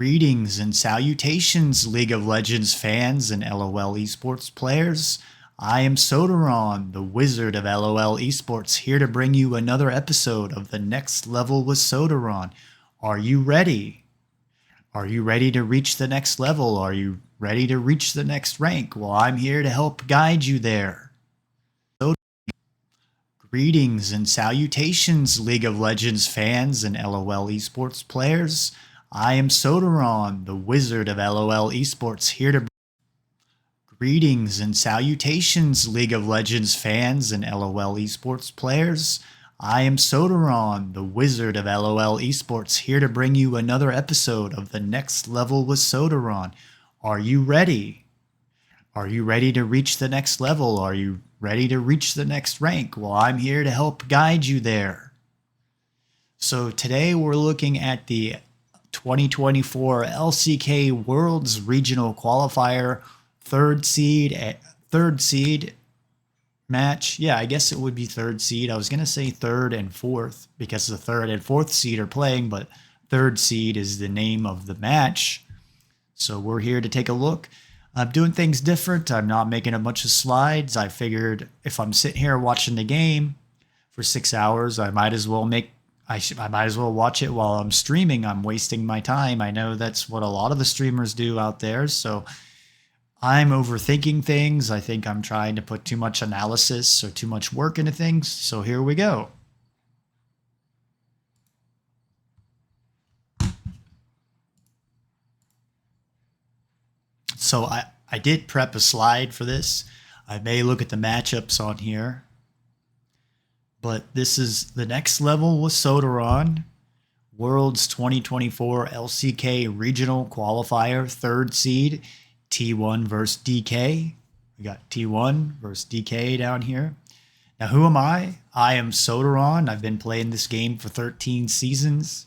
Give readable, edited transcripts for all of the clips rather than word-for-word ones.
Greetings and salutations, League of Legends fans and LOL esports players. I am Sodaron, the wizard of LOL esports, here to bring you another episode of the Next Level with Sodaron. Are you ready? Are you ready to reach the next level? Are you ready to reach the next rank? Well, I'm here to help guide you there. Greetings and salutations, League of Legends fans and LOL esports players. I am Sodaron, the wizard of LOL esports, here to Greetings and salutations, League of Legends fans and LOL esports players. I am Sodaron, the wizard of LOL esports, here to bring you another episode of the Next Level with Sodaron. Are you ready? Are you ready to reach the next level? Are you ready to reach the next rank? Well, I'm here to help guide you there. So today we're looking at the 2024 LCK Worlds Regional Qualifier third seed match. Yeah, I guess it would be third seed. I was going to say third and fourth because the third and fourth seed are playing, but third seed is the name of the match. So we're here to take a look. I'm doing things different. I'm not making a bunch of slides. I figured if I'm sitting here watching the game for 6 hours, I might as well watch it while I'm streaming. I'm wasting my time. I know that's what a lot of the streamers do out there. So I'm overthinking things. I think I'm trying to put too much analysis or too much work into things. So here we go. So I did prep a slide for this. I may look at the matchups on here. But this is the Next Level with Sodaron, Worlds 2024 LCK Regional Qualifier, third seed, T1 versus DK. We got T1 versus DK down here. Now, who am I? I am Sodaron. I've been playing this game for 13 seasons.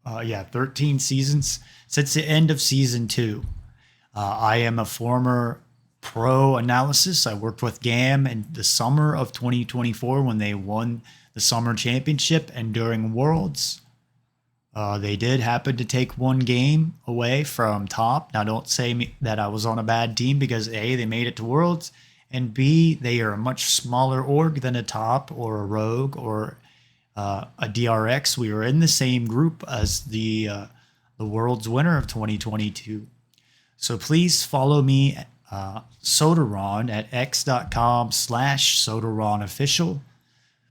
13 seasons since the end of Season 2. I am a former pro analysis. I worked with GAM in the summer of 2024 when they won the summer championship, and during Worlds, they did happen to take one game away from top. Now, don't say that I was on a bad team because A, they made it to Worlds, and B, they are a much smaller org than a top or a rogue or a DRX. We were in the same group as the Worlds winner of 2022. So please follow me Sodaron at x.com/SodaronOfficial.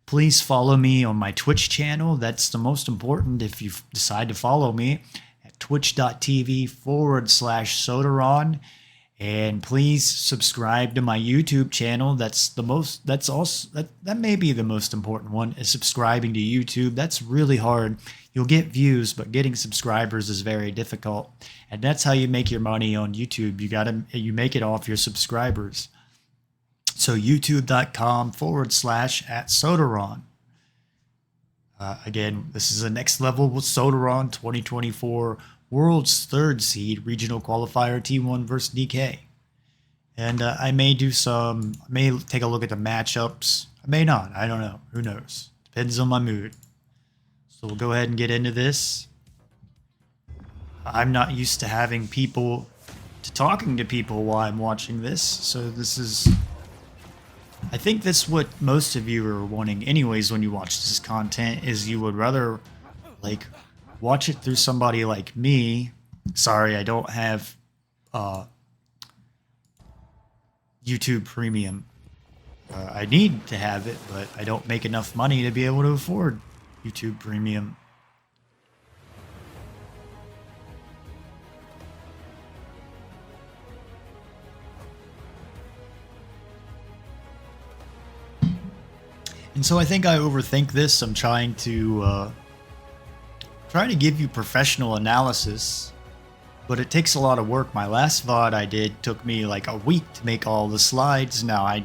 Please follow me on my Twitch channel. That's the most important if you decide to follow me at twitch.tv/Sodaron. And please subscribe to my YouTube channel. That may be the most important one, is subscribing to YouTube. That's really hard. You'll get views, but getting subscribers is very difficult. And that's how you make your money on YouTube. You make it off your subscribers. So youtube.com/@Sodaron. Again, this is the Next Level with Sodaron 2024 World's third seed regional qualifier T1 versus DK. And I may take a look at the matchups. I may not. I don't know. Who knows? Depends on my mood. So we'll go ahead and get into this. I'm not used to talking to people while I'm watching this. So I think that's what most of you are wanting anyways when you watch this content, is you would rather watch it through somebody like me. Sorry, I don't have YouTube Premium. I need to have it, but I don't make enough money to be able to afford YouTube Premium. And so I think I overthink this. I'm trying to give you professional analysis, but it takes a lot of work. My last VOD I did took me like a week to make all the slides. Now I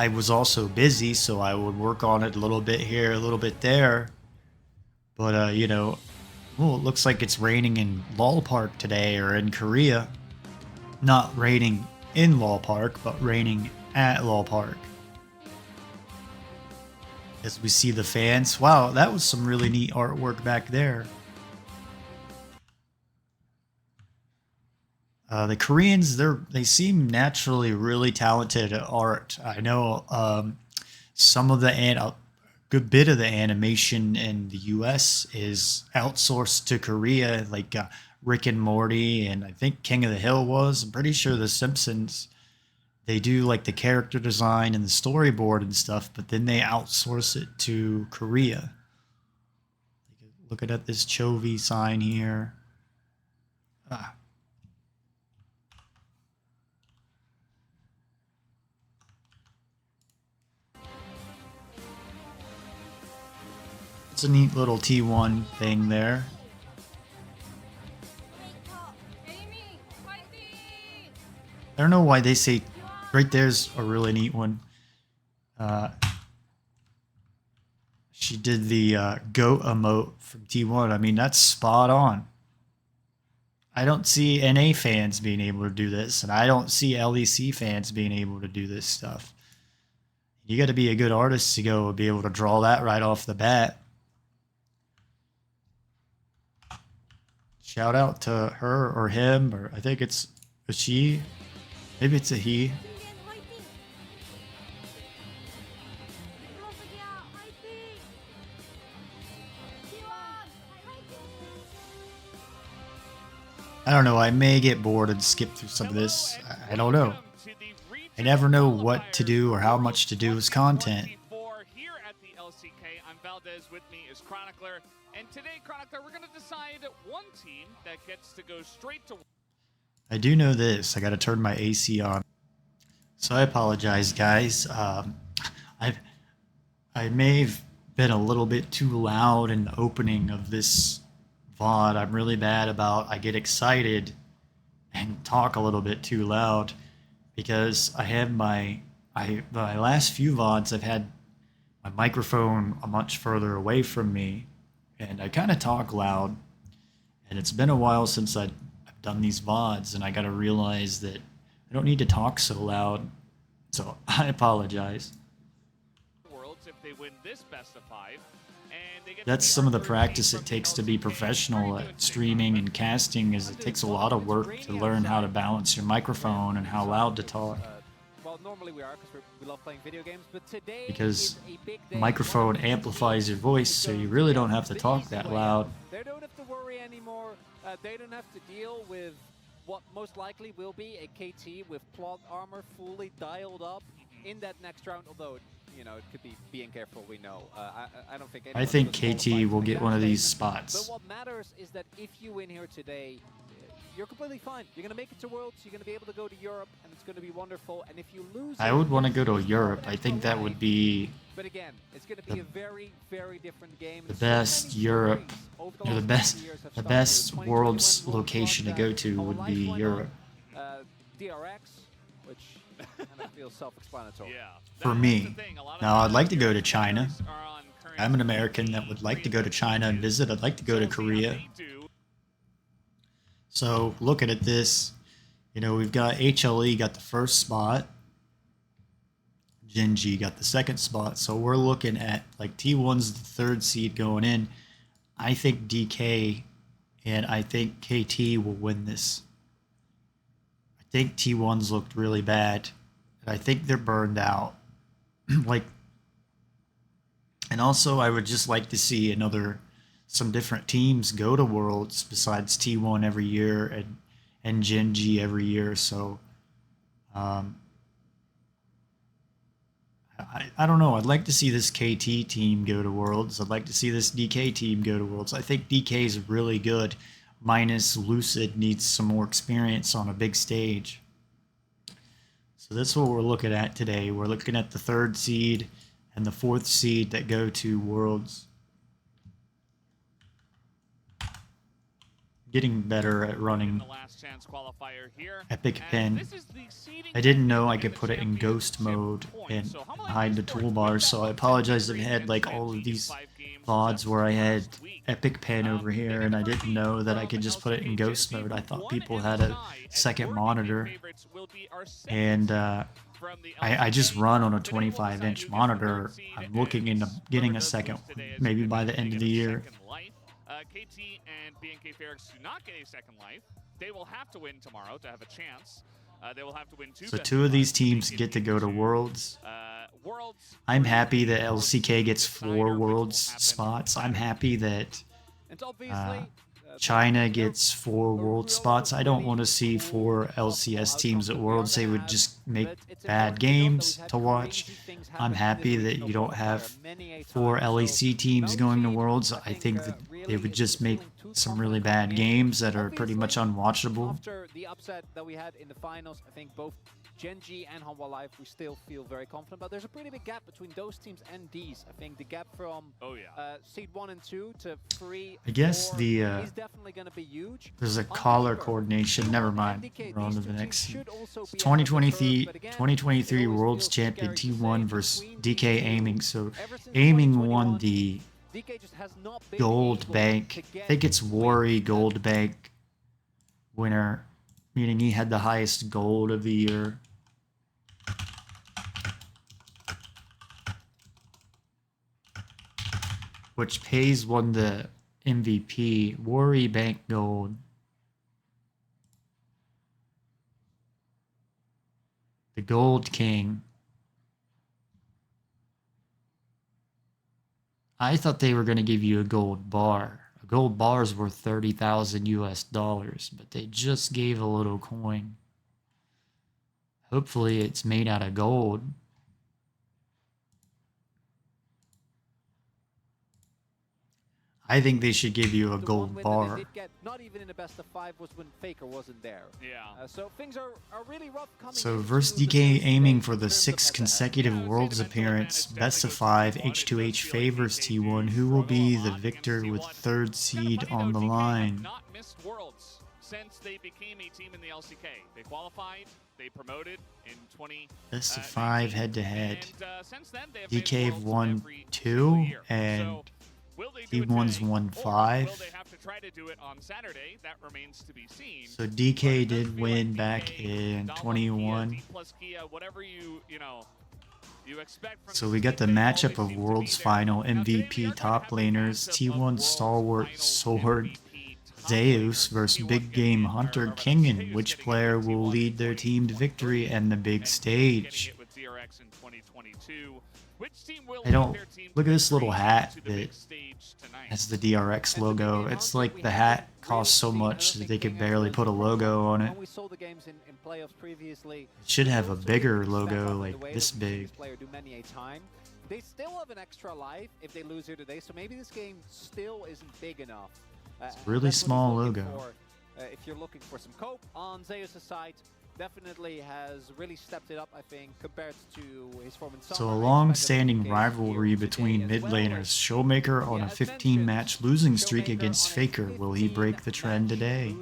was also busy, so I would work on it a little bit here, a little bit there. But it looks like it's raining in LOL Park today, or in Korea. Not raining in LOL Park, but raining at LOL Park. As we see the fans. Wow, that was some really neat artwork back there. The Koreans, they seem naturally really talented at art. I know some of a good bit of the animation in the U.S. is outsourced to Korea, like Rick and Morty, and I think King of the Hill was. I'm pretty sure The Simpsons. They do like the character design and the storyboard and stuff, but then they outsource it to Korea. Looking at this Chovy sign here. Ah, it's a neat little T1 thing there. I don't know why they say right there's a really neat one. She did the goat emote from T1. I mean, that's spot on. I don't see NA fans being able to do this, and I don't see LEC fans being able to do this stuff. You got to be a good artist to go be able to draw that right off the bat. Shout out to her or him, or I think it's a she. Maybe it's a he. I don't know. I may get bored and skip through some of this. I don't know. I never know what to do or how much to do as content. Here at the LCK, I'm Valdez. With me is Chronicler, and today, Chronicler, we're going to decide one team that gets to go straight to. I do know this. I got to turn my AC on. So I apologize, guys. I may have been a little bit too loud in the opening of this VOD. I'm really bad about I get excited and talk a little bit too loud because I have my last few VODs I've had my microphone much further away from me and I kind of talk loud, and it's been a while since I've done these VODs, and I got to realize that I don't need to talk so loud, so I apologize. Worlds if they win this best of 5. That's some of the practice it takes to be professional at streaming and casting, is it takes a lot of work to learn how to balance your microphone and how loud to talk. Well, normally we are because we love playing video games, but today because microphone amplifies your voice, so you really don't have to talk that loud. They don't have to worry anymore. They don't have to deal with what most likely will be a KT with plot armor fully dialed up in that next round, although you know, it could be being careful, we know. I don't think... I think KT will get one of these spots. But what matters is that if you win here today, you're completely fine. You're going to make it to Worlds, you're going to be able to go to Europe, and it's going to be wonderful. And if you lose... I would want to go to Europe. I think that would be... But again, it's going to be a very, very different game. The best Europe, or the best Worlds location to go to would be Europe. DRX, which kind of feels self-explanatory. Yeah. For me. Now, I'd like to go to China. I'm an American that would like to go to China and visit. I'd like to go to Korea. So, looking at this, you know, we've got HLE got the first spot. Gen G got the second spot. So, we're looking at, like, T1's the third seed going in. I think DK and I think KT will win this. I think T1's looked really bad. And I think they're burned out. And also I would just like to see some different teams go to Worlds besides T1 every year and Gen G every year. So I don't know. I'd like to see this KT team go to Worlds. I'd like to see this DK team go to Worlds. I think DK is really good, minus Lucid needs some more experience on a big stage. So that's what we're looking at today. We're looking at the third seed and the fourth seed that go to Worlds. Getting better at running Epic Pen. I didn't know I could put it in ghost mode and hide the toolbars, so I apologize if I had like all of these VODs where I had Epic Pen over here and I didn't know that I could just put it in ghost mode. I thought people had a second monitor, and I just run on a 25-inch monitor. I'm looking into getting a second one, maybe by the end of the year. KT and BNK Ferrix do not get a second life. they will have to win tomorrow to have a chance. They will have to win two. So 2 of these teams get to go to Worlds. I'm happy that LCK gets 4 Worlds spots. I'm happy that China gets 4 World spots. I don't want to see 4 LCS teams at Worlds. They would just make bad games to watch. I'm happy that you don't have 4 LEC teams going to Worlds. I think that they would just make some really bad games that are pretty much unwatchable. After the upset that we had in the finals, I think both Gen.G and Hanwha Life, we still feel very confident, but there's a pretty big gap between those teams and these. I think the gap from seed 1 and 2 to 3, I guess 4 the is definitely going to be huge. there's a collar coordination. Never mind. We're on to the next seed. 2023 Worlds Champion T1 versus DK Aiming. So Aiming won the Gold Bank. I think it's Worry Gold Bank winner, meaning he had the highest gold of the year. Which Pays won the MVP. Worry Bank Gold. The Gold King. I thought they were going to give you a gold bar. A gold bar is worth 30,000 US dollars, but they just gave a little coin. Hopefully it's made out of gold. I think they should give you a gold bar. Not even in the best of 5 was when Faker wasn't there. Yeah. So things are really rough coming. So versus DK aiming for the 6th consecutive Worlds appearance. Best of 5, H2H favors T1. Who will be the victor with 3rd seed on the line? Not missed Worlds since they became a team in the LCK. They qualified, they promoted in 20. Best of 5 head to head. Since then, they have DK made won Worlds every 2 year. and Will they do it T1's today? won Or 5. will they have to try to do it on Saturday? That remains to be seen. So DK did win back in 21. Whatever you expect from So we got the matchup of World's Final MVP top laners, T1 Stalwart Sword Zeus versus Big Game Hunter Kingen. Which player will lead their team to victory and the big stage? I don't look at this little hat that has the DRX logo. It's like the hat costs so much that they could barely put a logo on it. It should have a bigger logo, like this big. They still have an extra life if they lose here today, so maybe this game still isn't big enough. It's a really small logo. If you're looking for some cope on Zeus' side, definitely has really stepped it up, I think, compared to his form in summer. So a long-standing rivalry between mid laners. Showmaker on a 15-match losing streak against Faker. Will he break the trend today?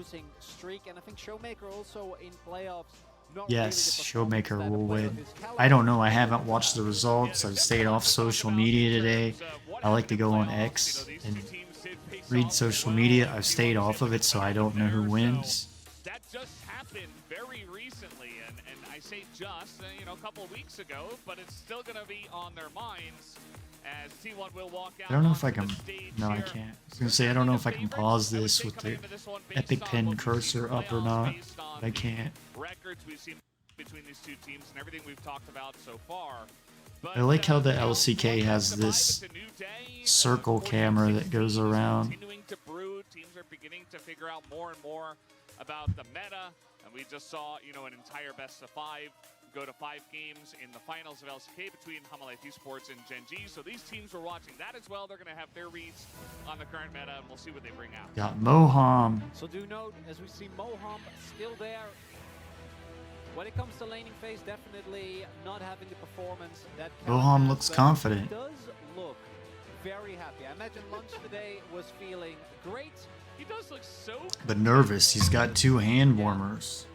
Yes, Showmaker will win. I don't know. I haven't watched the results. I've stayed off social media today. I like to go on X and read social media. I've stayed off of it, so I don't know who wins. That just happened very recently, and I say just, a couple weeks ago, but it's still going to be on their minds as T1 will walk out. I don't know if I can. No, I can't. I was going to say, I don't know if I can pause this with the Epic Pen cursor up or not. I can't. Records we've seen between these two teams and everything we've talked about so far. I like how the LCK has this circle camera that goes around. Continuing to brew, teams are beginning to figure out more and more about the meta, and we just saw, an entire best of 5 go to 5 games in the finals of LCK between Hanwha Life Esports and Gen.G. So these teams were watching that as well. They're going to have their reads on the current meta, and we'll see what they bring out. Got Moham. So do note, as we see Moham still there. When it comes to laning phase, definitely not having the performance that Moham looks confident. He does look very happy. I imagine lunch today was feeling great. He does look so... But nervous. He's got 2 hand warmers.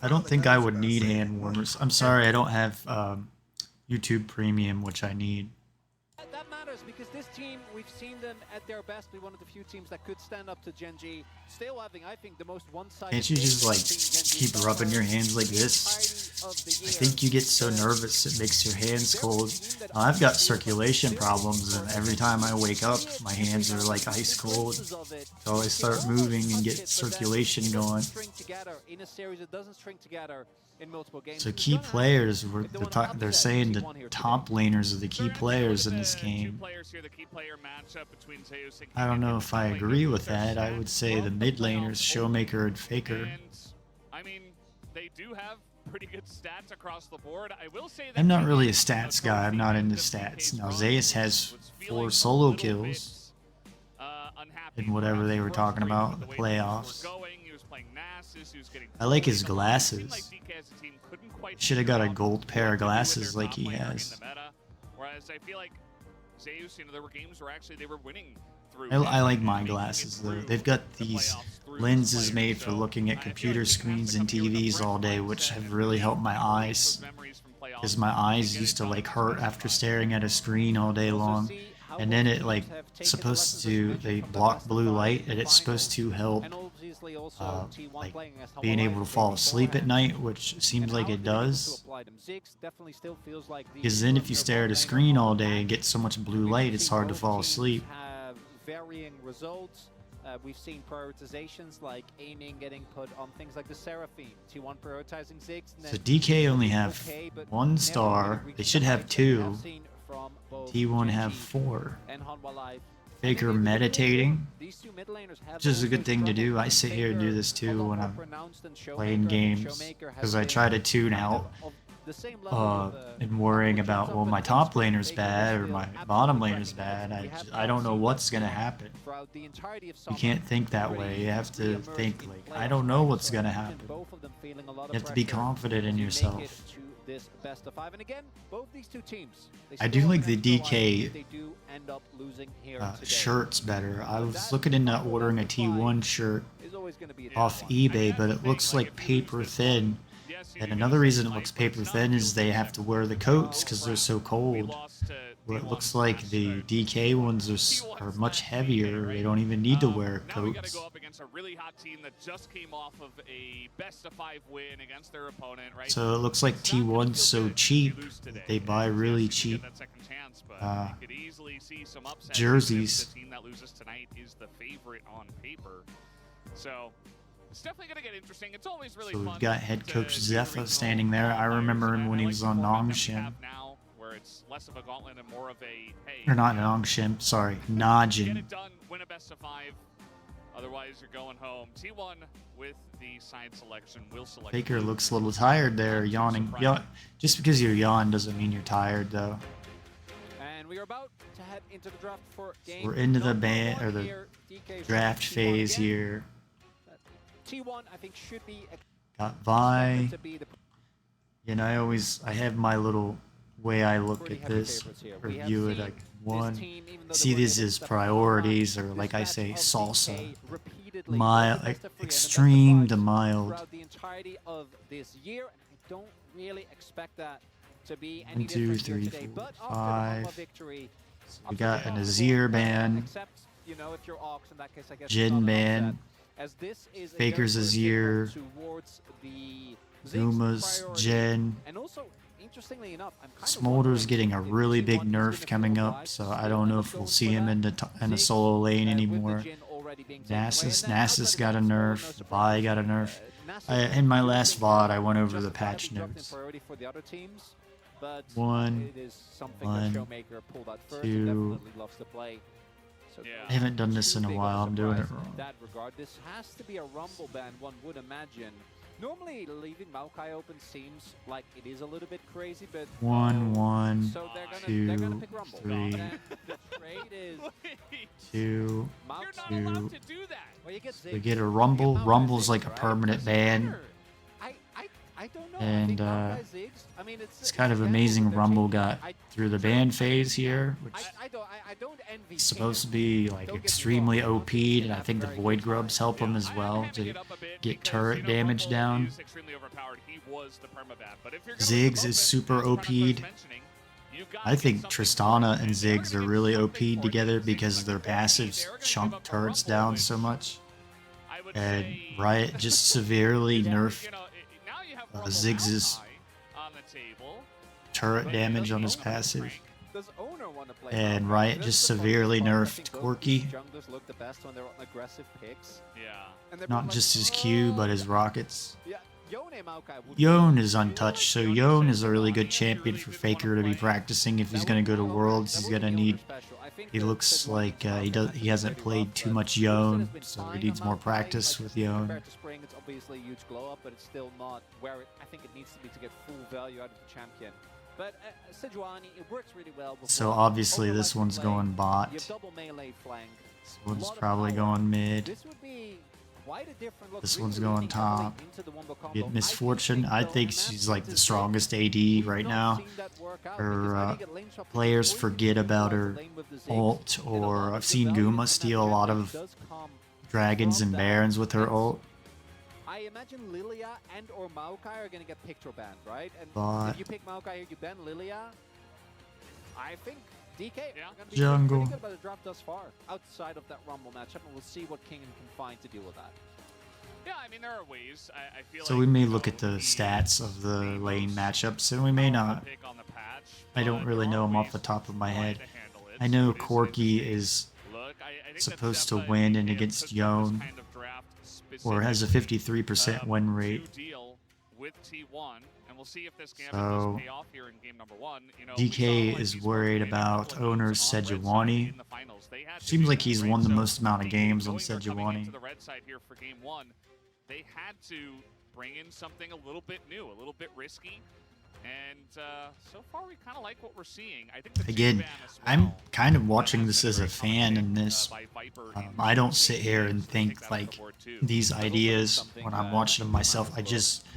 I don't think I would need hand warmers. I'm sorry, I don't have YouTube Premium, which I need. That matters because because this team, we've seen them at their best be one of the few teams that could stand up to Gen G. Still having, I think, the most one-sided. Can't you just like keep rubbing your hands like this? I think you get so nervous it makes your hands cold. I've got circulation problems, and every time I wake up, my hands are like ice cold. So I start moving and get circulation going. So key players, they're saying the top laners are the key players in this game. I don't know if I agree with that. I would say the mid laners, Showmaker and Faker. I mean, they do have pretty good stats across the board. I will say that I'm not really a stats guy. I'm not into stats. Now Zeus has 4 solo kills in whatever they were talking about, the playoffs. I like his glasses. Should have got a gold pair of glasses like he has. Whereas I feel like Zeus, there were games where actually they were winning through. I like my glasses though. They've got these lenses made for looking at computer screens and TVs all day, which have really helped my eyes. Because my eyes used to like hurt after staring at a screen all day long. And then it like supposed to, they block blue light, and it's supposed to help like being able to fall asleep at night, which seems like it does. Because then if you stare at a screen all day and get so much blue light, it's hard to fall asleep. Varying results. We've seen prioritizations like aiming getting put on things like the Seraphine, T1 prioritizing Ziggs. So DK only have 1 star. They should have 2. T1 have 4. Faker meditating, which is a good thing to do. I sit here and do this too when I'm playing games, because I try to tune out and worrying about, well, my top laner's bad or my bottom laner's bad. I don't know what's going to happen. You can't think that way. You have to think like, I don't know what's going to happen. You have to be confident in yourself. I do like the DK shirts better. I was looking into ordering a T1 shirt off eBay, but it looks like paper thin. And another reason it looks paper thin is they have to wear the coats because they're so cold. Where it looks like the DK ones are much heavier. They don't even need to wear coats. Now we gotta go up against a really hot team that just came off of a best-of-5 win against their opponent, right? So it looks like T1's so cheap that they buy really cheap jerseys. The team that loses tonight is the favorite on paper. So it's definitely going to get interesting. It's always really fun. So we've got head coach Zephyr standing there. I remember him when he was on Nongshim. Where it's less of a gauntlet and more of a, hey, or not Nongshim, sorry, Najin. Get it done, win a best of 5. Otherwise, you're going home. T1 with the side selection will select. Faker looks a little tired there, yawning. Just because you yawn doesn't mean you're tired, though. And we are about to head into the draft for game. We're into the draft phase here. T1, I think, should be. Got Vi. I have my little way I look at this, review it like one. See these as priorities, or like I say, salsa. Mild, like extreme to mild. The entirety of this year, I don't really expect that to be any 1, 2, 3, today, 4, but 5. So we got an Azir ban, Jin ban, Faker's Azir, Zuma's Jin. And also, interestingly enough, Smolder's getting a really big nerf coming up, so I don't know if we'll see him in a solo lane anymore. Nasus got a nerf, Vi got a nerf. In my last VOD, I went over the patch notes. 1, 2. I haven't done this in a while. I'm doing it wrong. This has to be a Rumble ban, one would imagine. Normally, leaving Maokai open seems like it is a little bit crazy, but 1, 1, so they're 2, gonna pick Rumble. 3, The trade is 2, You're not 2. allowed to do that. Well, you get We get a Rumble. Rumble's like a permanent ban. I don't know. And I think I mean, it's kind of amazing Rumble got through the ban phase here, which I don't envy is supposed to be like extremely OP'd, and I think the Void Grubs help him as well to get turret damage down. Ziggs is super OP'd. I think Tristana and Ziggs are really OP together because their passives chunk turrets down so much. And Riot just severely nerfed Ziggs' turret damage on his passive. And Riot just severely nerfed Corki. Not just his Q, but his rockets. Yone is untouched, so Yone is a really good champion for Faker to be practicing if he's going to go to Worlds. He's going to need... He looks like he hasn't played too much Yone, so he needs more practice with Yone. Compared to Spring, it's obviously a huge glow up, but it's still not where I think it needs to be to get full value out of the champion. But Sejuani, it works really well. So obviously this one's going bot. This one's probably going mid. This would be quite a different look. This one's going top. Get Misfortune. I think she's like the strongest AD right now. Her players forget about her ult, or I've seen Guma steal a lot of dragons and barons with her ult. I imagine Lilia and or Maokai are going to get picture banned, right? And But if you pick Maokai here, you ban Lilia. I think DK are going to be jungle. pretty good about the draft thus far, outside of that Rumble matchup, and we'll see what King can find to deal with that. Yeah, I mean, there are ways. I feel So like, we may look at the stats of the lane matchups, and we may not. I don't really know them off the top of my head. I know Corki is supposed to win and against Yone, or has a 53% win rate. So DK is worried about owner's Sejuani. Seems like he's won the most amount of games on Sejuani. They had to bring in something a little bit new, a little bit risky. And so far, we kind of like what we're seeing. I think Again, I'm kind of watching this as a fan in this. I don't sit here and think like these ideas when I'm watching them myself. I just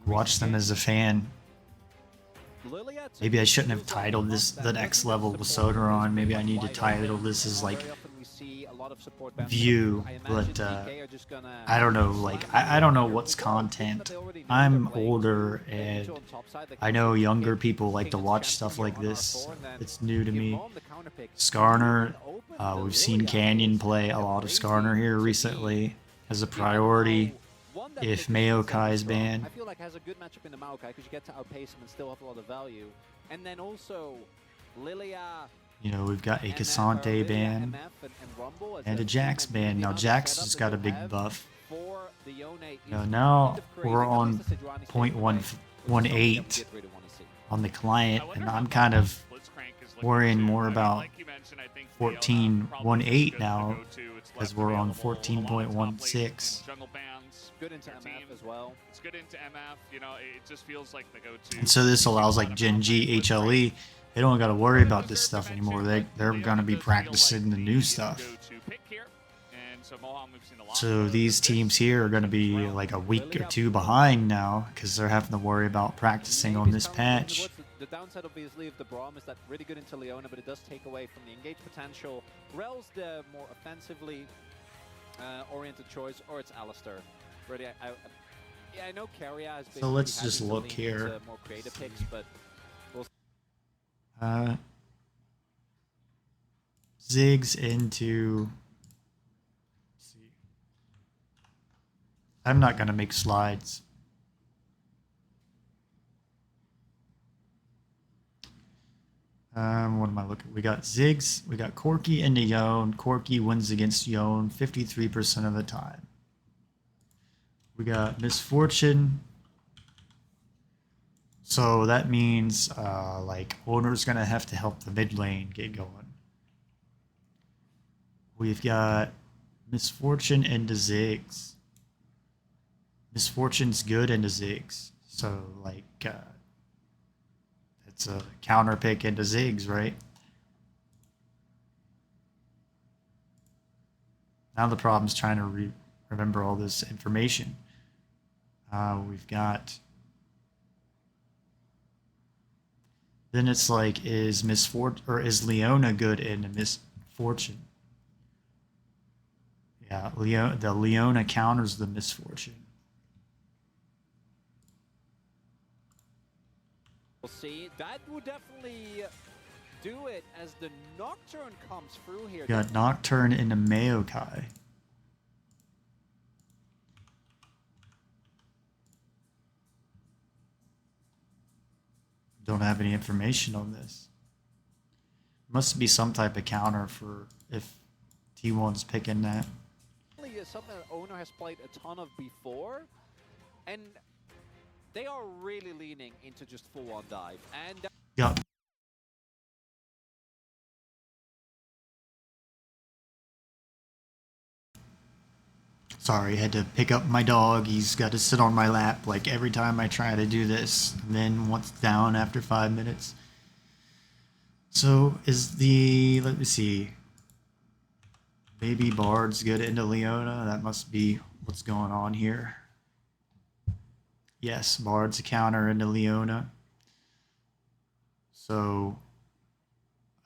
watch them as a fan. Maybe I shouldn't have titled this the Next Level with Sodaron. Maybe I need to title this as like view, but I don't know, like I don't know what's content. I'm older and I know younger people like to watch stuff like this. It's new to me. Skarner, we've seen Canyon play a lot of Skarner here recently as a priority if Maokai is banned. I feel like has a good matchup in the Maokai because you get to outpace him and still have a lot of value. And then also Lilia. You know, we've got a Cassante ban and a Jax ban. Now Jax has got a big buff. Now we're on 0.118 on the client, and I'm kind of worrying more about 14.18 now because we're on 14.16. Good into MF as well. It's good into MF. You know, it just feels like the go-to. And so this allows like Gen G, HLE. They don't got to worry about this stuff anymore. They're going to be practicing the new stuff. So these teams here are going to be like a week or two behind now because they're having to worry about practicing on this patch. The downside, obviously, of the Braum is that really good into Leona, but it does take away from the engage potential. Rel's the more offensively oriented choice, or it's Alistair. Really, I know Carrier has been. So let's just look here. More creative picks, but we'll Ziggs into. Let's see. I'm not gonna make slides. What am I looking? We got Ziggs. We got Corki into Yone. Corki wins against Yone 53% of the time. We got Misfortune. So that means like owner's gonna have to help the mid lane get going. We've got Misfortune into Ziggs. Misfortune's good into Ziggs. So like it's a counter pick into Ziggs, right? Now the problem's trying to remember all this information. We've got. Then it's like, is Leona good in Misfortune? Yeah, the Leona counters the Misfortune. We'll see. That would definitely do it as the Nocturne comes through here. Got Nocturne into Maokai. Don't have any information on this. Must be some type of counter for if T1's picking that. Something that Owner has played a ton of before, and they are really leaning into just full-on dive. And Got Sorry, had to pick up my dog. He's got to sit on my lap like every time I try to do this. And then once down after 5 minutes. So is the, let me see, Baby Bard's good into Leona? That must be what's going on here. Yes, Bard's a counter into Leona. So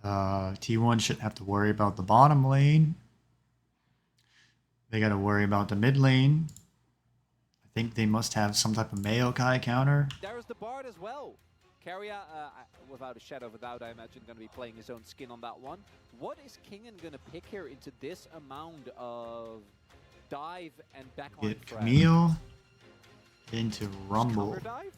T1 shouldn't have to worry about the bottom lane. They got to worry about the mid lane. I think they must have some type of Maokai counter. there's the Bard as well. Carrier, without a shadow of a doubt, I imagine going to be playing his own skin on that one. What is Kingen going to pick here into this amount of dive and backline Get threat? Camille into Rumble. Counter dive?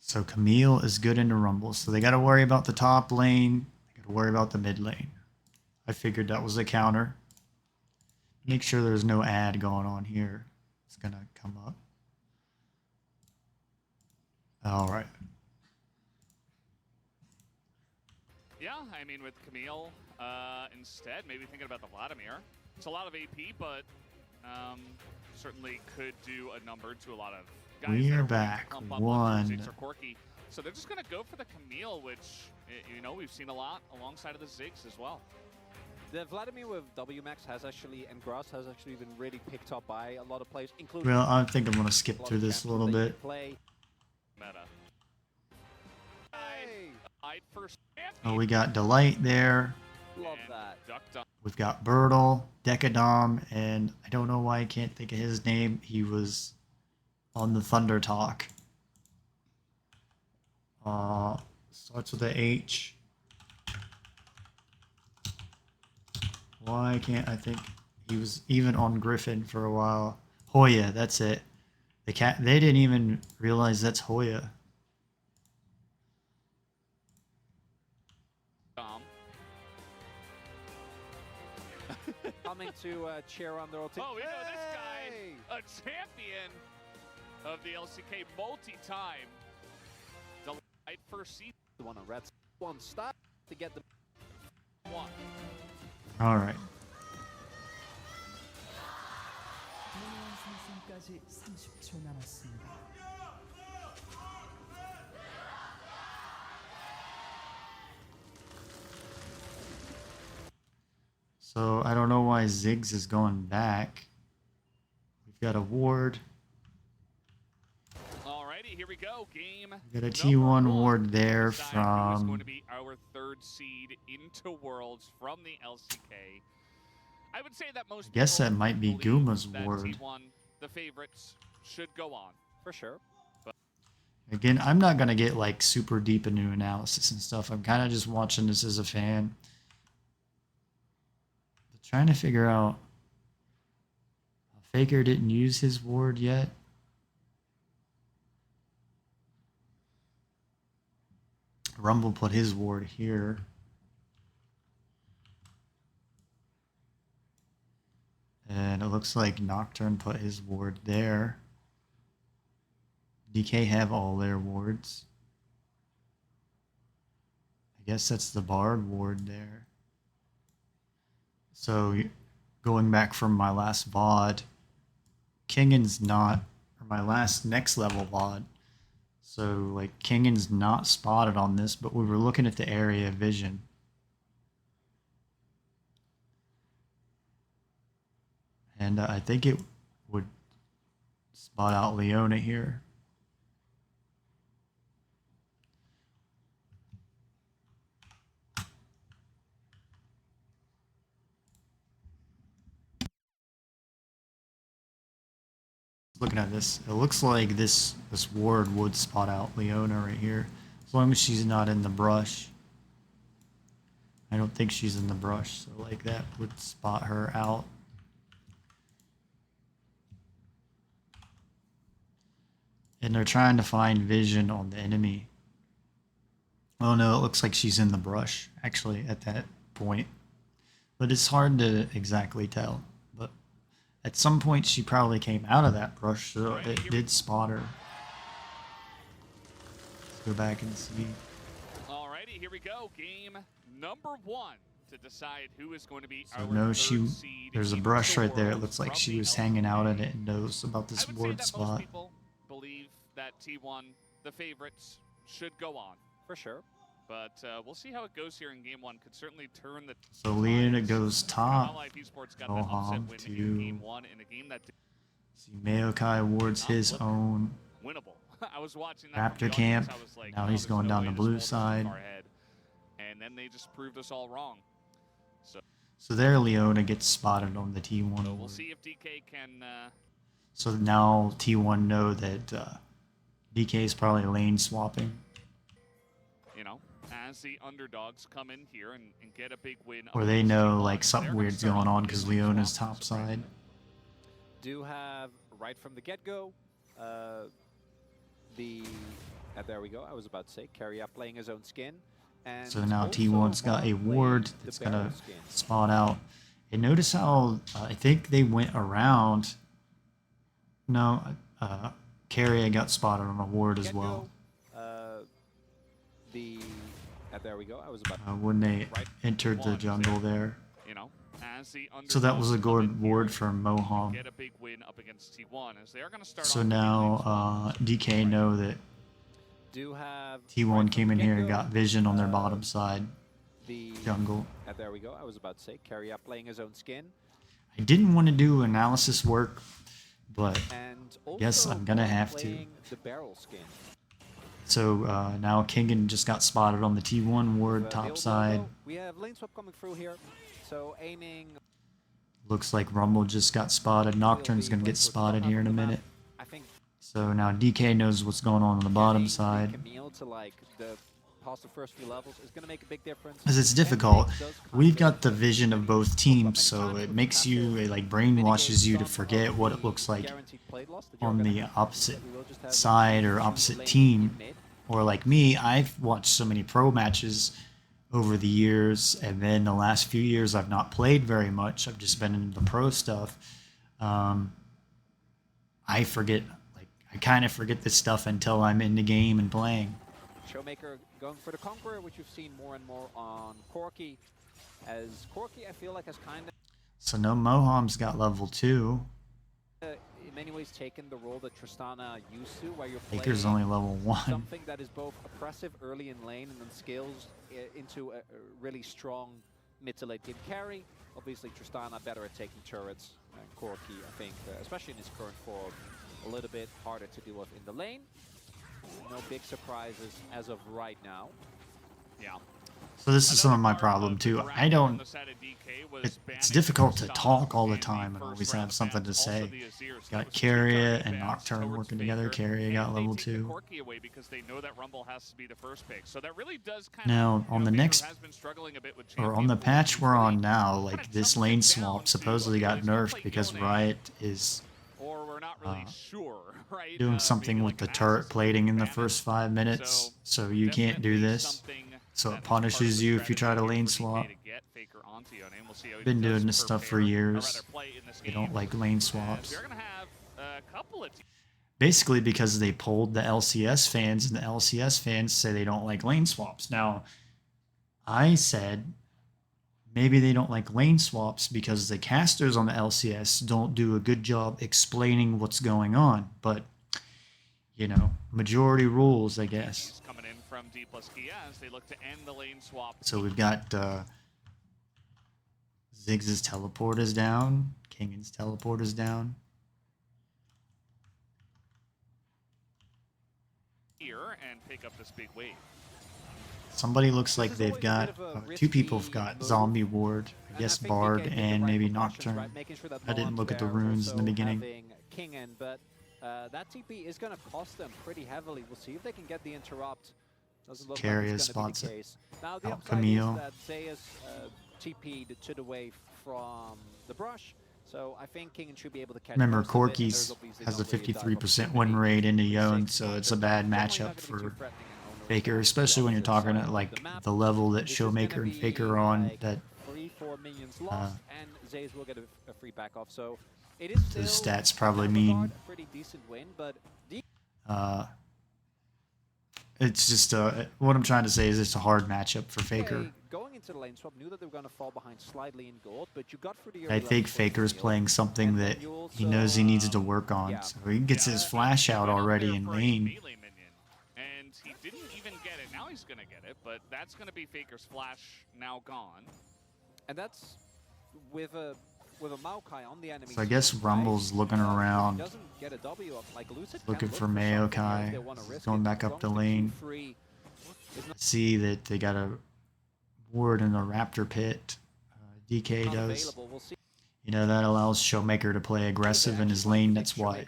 So Camille is good into Rumble. So they got to worry about the top lane. They got to worry about the mid lane. I figured that was a counter. Make sure there's no ad going on here. It's going to come up. All right. Yeah, I mean, with Camille instead, maybe thinking about the Vladimir. It's a lot of AP, but certainly could do a number to a lot of guys. We that are are back. pump up One. Ziggs or Corki. So they're just going to go for the Camille, which, you know, we've seen a lot alongside of the Ziggs as well. The Vladimir with WMAX has actually, and Grass has actually been really picked up by a lot of players, including... Well, I think I'm going to skip lot through of this a champions little that you bit. play. Meta. Hey! I'd first Oh, we got Delight there. Love and that. ducked up. We've got Bertle, Decadom, and I don't know why I can't think of his name. He was on the Thunder Talk. Starts with a H. Why can't I think he was even on Griffin for a while? Hoya, that's it. They didn't even realize that's Hoya. Coming to cheer on their old team. Oh, we know this guy, a champion of the LCK multi-time. Delight first season. The one on Reds. One stop to get the One. All right. 생성까지 30초 남았습니다. So I don't know why Ziggs is going back. We've got a ward. Alrighty, here we go. Game. We got a number T1 one. ward there This guy who is going from. to be our third seed into Worlds from the LCK. I would say that most I guess people that might be believe Guma's that ward. T1, the favorites, should go on. for sure. Again, I'm not going to get like super deep into analysis and stuff. I'm kind of just watching this as a fan. But trying to figure out. Faker didn't use his ward yet. Rumble put his ward here. And it looks like Nocturne put his ward there. DK have all their wards. I guess that's the Bard ward there. So going back from my last VOD, Kingan's not, or my last Next Level VOD. So like Kingan's not spotted on this, but we were looking at the area of vision. And I think it would spot out Leona here. looking at this. It looks like this ward would spot out Leona right here. As long as she's not in the brush. I don't think she's in the brush, so like that would spot her out. And they're trying to find vision on the enemy. Oh no, it looks like she's in the brush, actually, at that point. But it's hard to exactly tell. But at some point she probably came out of that brush, so it did spot her. Let's go back and see. Alrighty, here we go. Game number 1 to decide who is going to be So our no, third seed there's a in brush the right there. It world looks like from she the was hanging out at LCK. it and knows about this I would say ward that spot. most people believe that T1, the favorites, should go on. For sure. But we'll see how it goes here in game 1. Could certainly turn the So Leona tides. goes top. Life Esports got that upset Moham win to in game 1 in a game that see Maokai wards Not his looking own winnable. I was watching that from Raptor the camp. audience. I was like, Now oh, he's there's going no down way the this blue ball is too side. far ahead. And then they just proved us all wrong. So there Leona gets spotted on the T1 So we'll ward. see if DK can So now T1 know that DK is probably lane swapping. you know, as the underdogs come in here and get a big win. Or they against know T1, like they're something gonna weird's start going off on with because a good Leona's swap, top side. surprisingly. Do have right from the get-go there we go. I was about to say Carrier playing his own skin. And So now also T1's got a playing ward the that's barrel gonna skin. spot out. And notice how I think they went around. No, Carrier got spotted on a ward as well. There we go. I was about When they Right, entered the T1 is jungle there. You know, as the So that was a underdogs come in good here ward and from Moham. get a big win up against T1 as they are going to start So off with a big lane now swap. DK know that do have T1 right came from in the here and get-go, got vision on their bottom side the jungle. there we go. I was about to say Carrier playing his own skin. I didn't want to do analysis work, but And guess also I'm gonna have to. playing the barrel skin. so now Kingen just got spotted on the T1 ward The top old side. logo. We have lane swap coming through here. So aiming. Looks like Rumble just got spotted. Nocturne's gonna get spotted here in a minute. I think So now DK knows what's going on the bottom getting side. Camille to like the past the first few levels is going to make a big difference. Because it's difficult. We've got the vision of both teams, so it makes you, it like brainwashes you to forget what it looks like on the opposite side or opposite team. Or like me, I've watched so many pro matches over the years, and then the last few years I've not played very much. I've just been into the pro stuff. I forget, like I kind of forget this stuff until I'm in the game and playing. Showmaker going for the Conqueror, which you've seen more and more on Corki. As Corki, I feel like has kind of So no, Moham's got level 2. in many ways taken the role that Tristana used to, where you're Baker's playing only level 1. something that is both oppressive early in lane and then scales into a really strong mid to late game carry. Obviously, Tristana better at taking turrets. And Corki, I think, especially in his current form, a little bit harder to deal with in the lane. No big surprises as of right now. Yeah. So this is some of my Another part problem of the too. draft I on don't. the side of DK was It's banning difficult to Tristana talk all the in time and first always round have something to bans. say. Also the Azirs. That Got was two Carrier direct and bans Nocturne towards working together. Faker, Carrier got and level they take the 2. Corki away because they know that Rumble has to be the first pick. So that really does kind Now of, on the next, has been struggling a bit with or on the champion patch pools. we're on Really now, kinda like this chunks it lane down swap to, supposedly okay, got he's gonna nerfed play because Yone, Riot is or we're not really sure, right? doing something maybe with like the an turret Axis plating in the ban it. first 5 minutes, so you can't do Definitely this. something So that it is part of punishes the you if you try to strategy here lane for DK swap. to get Faker onto Yone, and we'll see how he Been does doing this stuff for prepare, or years. rather play in this They game, don't like lane as swaps. we're gonna have a couple of teams. Basically because they polled the LCS fans, and the LCS fans say they don't like lane swaps. Now, I said maybe they don't like lane swaps because the casters on the LCS don't do a good job explaining what's going on. But, you know, majority rules, I guess. He's coming in from D plus Kia as they look to end the lane swap. So we've got Ziggs's teleport is down. Kingen's teleport is down. Here and pick up this big wave. Somebody looks like This is they've always a got, bit of a two people have risky got move. Zombie Ward, I And guess think Bard, DK did the and right maybe precautions, Nocturne. right? Making sure that I didn't Moham's look at the there, runes in the also beginning. having Kingen, but that TP is going to cost them pretty heavily. We'll see if they can get the interrupt. Doesn't look Carrier like it's going to spots be the it. case. Now the Out upside Camille. is that Zeus TP'd to the wave from the brush. So I think King should be able to catch. Remember, most of it, and Corky's there's obviously has a not really dive 53% win opportunity. rate into Yon, Six so it's a monsters bad generally matchup not gonna be too for threatening, and Owner is Faker, going to especially when you're the opposite talking side at of like the map. the level that This is gonna Showmaker and be Faker are on. like That 3-4 minions lost, and Zeus will get a free back off. So it is still those stats probably in that regard, mean a pretty decent win, but it's just what I'm trying to say is it's a hard matchup for Faker. DK going into the lane swap knew that they were going to fall behind slightly in gold, but you got through the I early think levels for Faker's Camille, playing something and then that you he also, knows he needs to work on. yeah. So he gets his flash out He went already there in for a lane. melee minion, and he didn't even get it. Now he's going to get it, but that's going to be Faker's flash now gone. And that's with a Maokai on the enemy. So I guess Rumble's looking around, Doesn't get a W up. Like Lucid looking can for look something here if Maokai. they wanna risk Going it. back up the Going to lane. Q3 is not See that they got a ward in the Raptor pit. DK does. available. We'll see. You know, that allows Showmaker to play aggressive in his lane. That's why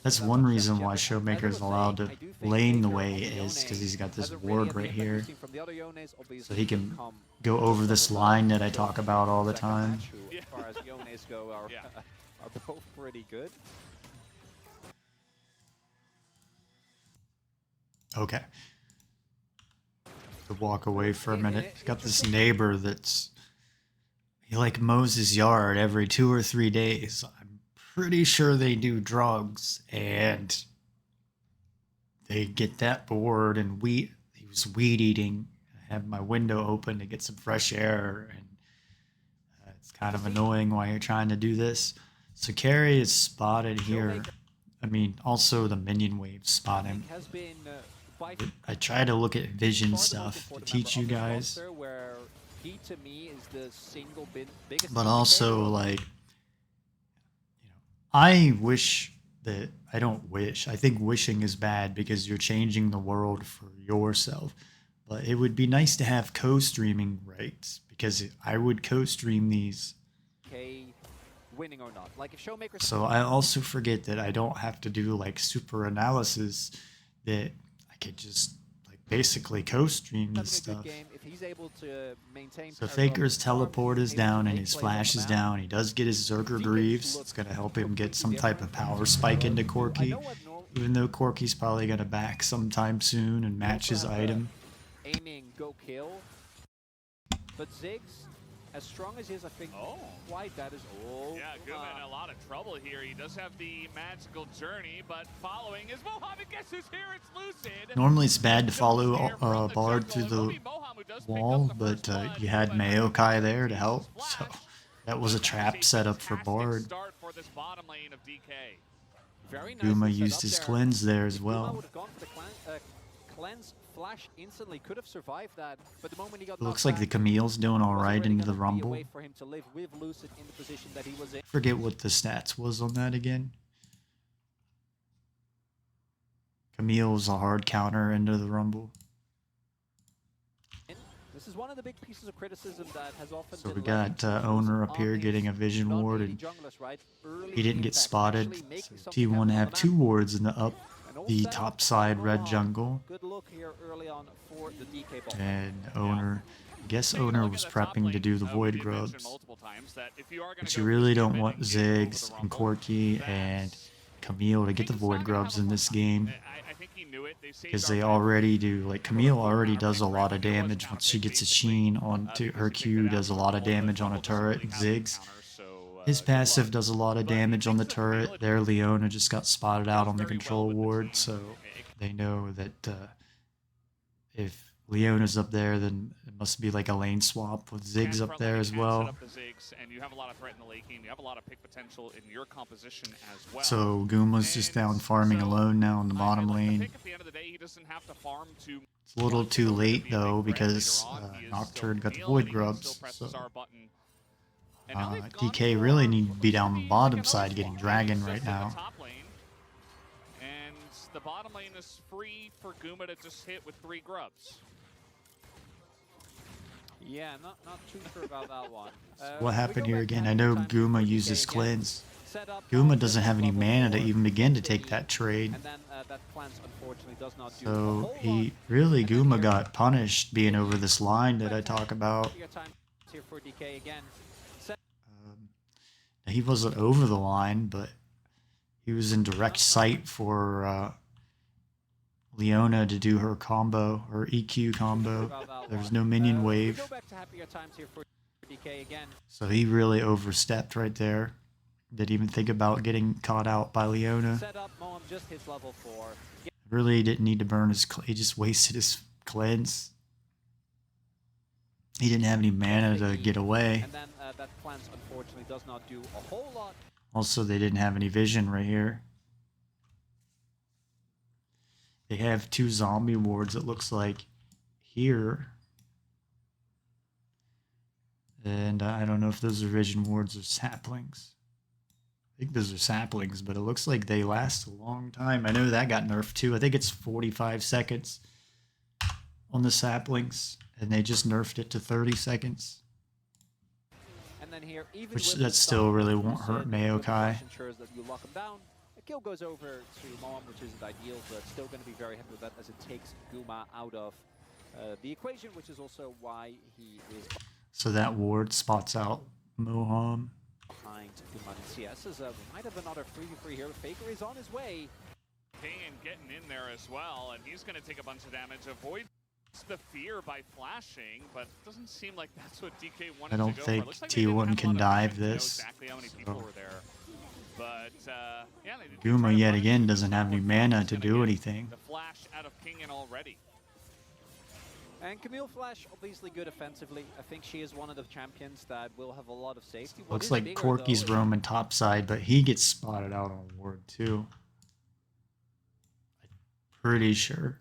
that's one reason why Showmaker is allowed to lane the way it is, because he's got this ward right here. So he can go over this line that I talk about all the time. As far as Yones go, are both pretty good. Okay. To walk away for a minute. He's got this neighbor that's he like mows his yard every 2 or 3 days. I'm pretty sure they do drugs, and they get that bored and he was weed eating. I have my window open to get some fresh air, and it's kind of annoying while you're trying to do this. So Carry is spotted here. I mean, also the minion waves spot him. Has been I try to look at vision stuff to teach you guys, where he to me is the single biggest but also like, I wish that I don't wish. I think wishing is bad because you're changing the world for yourself. But it would be nice to have co-streaming rights, because I would co-stream these. Winning or not. Like if Showmaker. So I also forget that I don't have to do like super analysis, that I could just like basically co-stream this stuff. If he's able to maintain So Faker's teleport is down and his flash is down. He does get his Zerker Greaves. It's going to help him get some type of power spike into Corky, even though Corky's probably going to back sometime soon and match his item. Aiming go kill. But Ziggs, as strong as he is, I think quite that is all. Yeah, Guma in a lot of trouble here. He does have the magical journey, but following is Moham. Guess who's here? It's Lucid. Normally it's bad to follow Bard through the wall, but you had Maokai there to help, so that was a trap set up for Bard. Start for this bottom lane of DK. Very Guma nicely set used up his there. cleanse there as If Guma well. would have gone for the cleanse flash instantly, could have survived that, but the moment he got It looks knocked like the back, Camille's doing it wasn't alright really into the gonna be a Rumble. way for him to live with Lucid in the position that he was in. Forget what the stats was on that again. Camille's a hard counter into the Rumble. This is one of the big pieces of criticism that has often So been we got Owner up here getting a vision ward, and he didn't get spotted. So T1 have 2 wards in the top side red jungle, Good look here early on for the DK ball. and Owner, I guess Owner was prepping to do the Void Grubs, but you really don't want Ziggs and Corky and Camille to get the Void Grubs in this game, because they already do, like Camille already does a lot of damage once she gets a Sheen onto her Q, does a lot of damage on a turret, and Ziggs, his passive does a lot of damage on the turret. There Leona just got spotted out on the control ward, so they know that if Leona's up there, then it must be like a lane swap with Ziggs up there as well. And you have a lot of threat in the late game. You have a lot of pick potential in your composition as well. So Guma's just down farming alone now in the bottom lane. It's a little too late though, because Nocturne got the Void Grubs, so DK really need to be down the bottom side getting Dragon right now. And the bottom lane is free for Guma to just hit with 3 grubs. Yeah, not too sure about that one. What happened here again? I know Guma uses cleanse. Set up Guma on doesn't the have any level mana to four. even begin to take that trade. And then that plans unfortunately does not do a So whole he lot. really, And then Guma here- got punished being over this line that I talk about. Your time here for DK again. He wasn't over the line, but he was in direct sight for Leona to do her combo, her EQ combo. There's no minion wave. Go back to happier times here for DK again. So he really overstepped right there. Didn't even think about getting caught out by Leona. Set up, Moam just hits level 4. Really didn't need to burn his... He just wasted his cleanse. He didn't have any mana to get away. And then that plans unfortunately does not do a whole lot. Also, they didn't have any vision right here. They have 2 zombie wards, it looks like, here. And I don't know if those are vision wards or saplings. I think those are saplings, but it looks like they last a long time. I know that got nerfed too. I think it's 45 seconds on the saplings, and they just nerfed it to 30 seconds. And then here, even Which with that the still stun, really you won't said hurt with the Maokai. flash ensures that you lock him down. A kill goes over to Moam, which isn't ideal, but still going to be very happy with that as it takes Guma out of the equation, which is also why he is So that ward spots out Moham. behind Guma in CS. As we might have another 3v3 here. Faker is on his way. Kane getting in there as well, and he's going to take a bunch of damage. Avoids the fear by flashing, but it doesn't seem like that's what DK wanted I don't to go think for. Looks like they didn't T1 have a can lot of dive vision to know this. exactly how many people were there. But yeah, they did try Guma to yet punish again him. doesn't have any mana to do anything. The flash out of Kingen already. And Camille Flash, obviously good offensively. I think she is one of the champions that will have a lot of safety. What Looks is like bigger, Corky's though, roaming topside, but he gets spotted out on ward too. I'm pretty sure.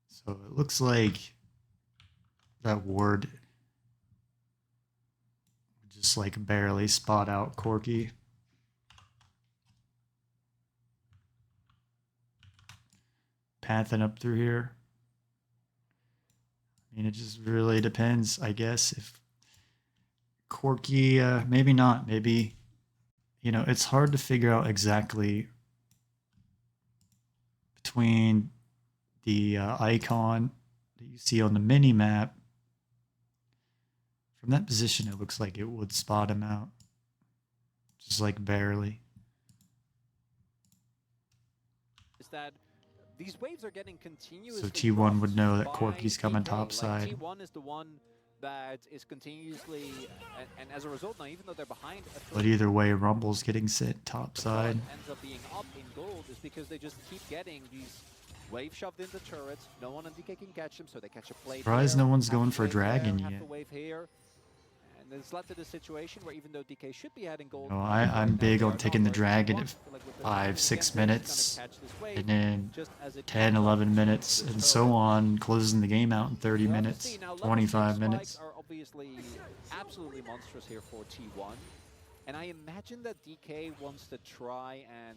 So it looks like that ward just like barely spot out Corky. Pathing up through here. I mean, it just really depends, I guess. If Corky, maybe not. Maybe, you know, it's hard to figure out exactly between the icon that you see on the mini map. From that position, it looks like it would spot him out. Just like barely. is that these waves are getting continuously So T1 would know that by Corky's coming DK. topside. Like T1 is the one that is continuously, and as a result now, even though they're behind, But either way, Rumble's getting sent topside. ends up being up in gold is because they just keep getting these wave shoved into turrets. No one on DK can catch them, so they catch a plate. Surprised there, no one's half going a for wave there, Dragon half yet. a wave here. And it's led to the situation where even though DK should be adding gold, You know, I'm big on taking the dragon at like with the 5, 6 minutes, catch this wave, and then just as it 10, 11 minutes, and so on, closing the game out in 30 We'll have to minutes, see. Now, level 25 six minutes. spikes are obviously absolutely monstrous here for T1. And I imagine that DK wants to try and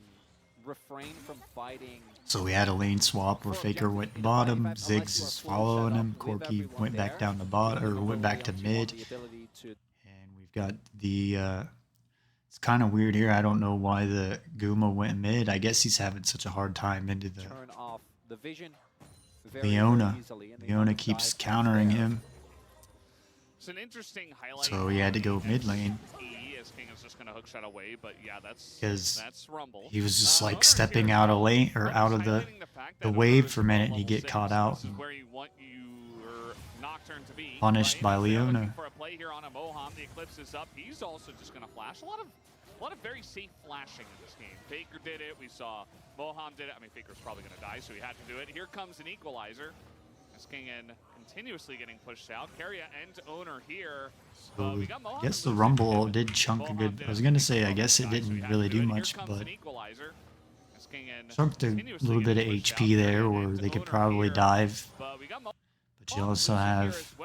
refrain from fighting. So we had a lane swap where Faker went bottom, Ziggs is following him, Corky went back down the bot, or went back to mid, and we've got the, it's kind of weird here, I don't know why the Guma went mid, I guess he's having such a hard time into the Turn off the vision very, Leona. very easily, and they Leona might keeps dive countering there. him, It's an interesting highlight. so he had to go mid lane, As King is just going to hookshot away, but yeah, that's because Rumble. he was just like Owners stepping here, out of lane, or Rumble's out of the highlighting fact the that wave Owners for a minute, and are he'd get level caught 6. out This is and where you want your Nocturne to be, punished by right? So they're looking Leona. for a play here on a Moham. The Eclipse is up. He's also just going to flash. A lot of very safe flashing in this game. Faker did it. We saw Moham did it. I mean, Faker's probably going to die, so he had to do it. Here comes an equalizer. As Kingen continuously getting pushed out. Carrier and Owner here. So We got I Moham guess the losing Rumble him. did chunk a Moham good, did I was it. gonna say, I guess it So he didn't had really to do it. Here much, comes but an equalizer. As Kingen chunked a continuously little bit of getting pushed HP out. there Carrier where and they could Owner probably here. dive. But we got But you also have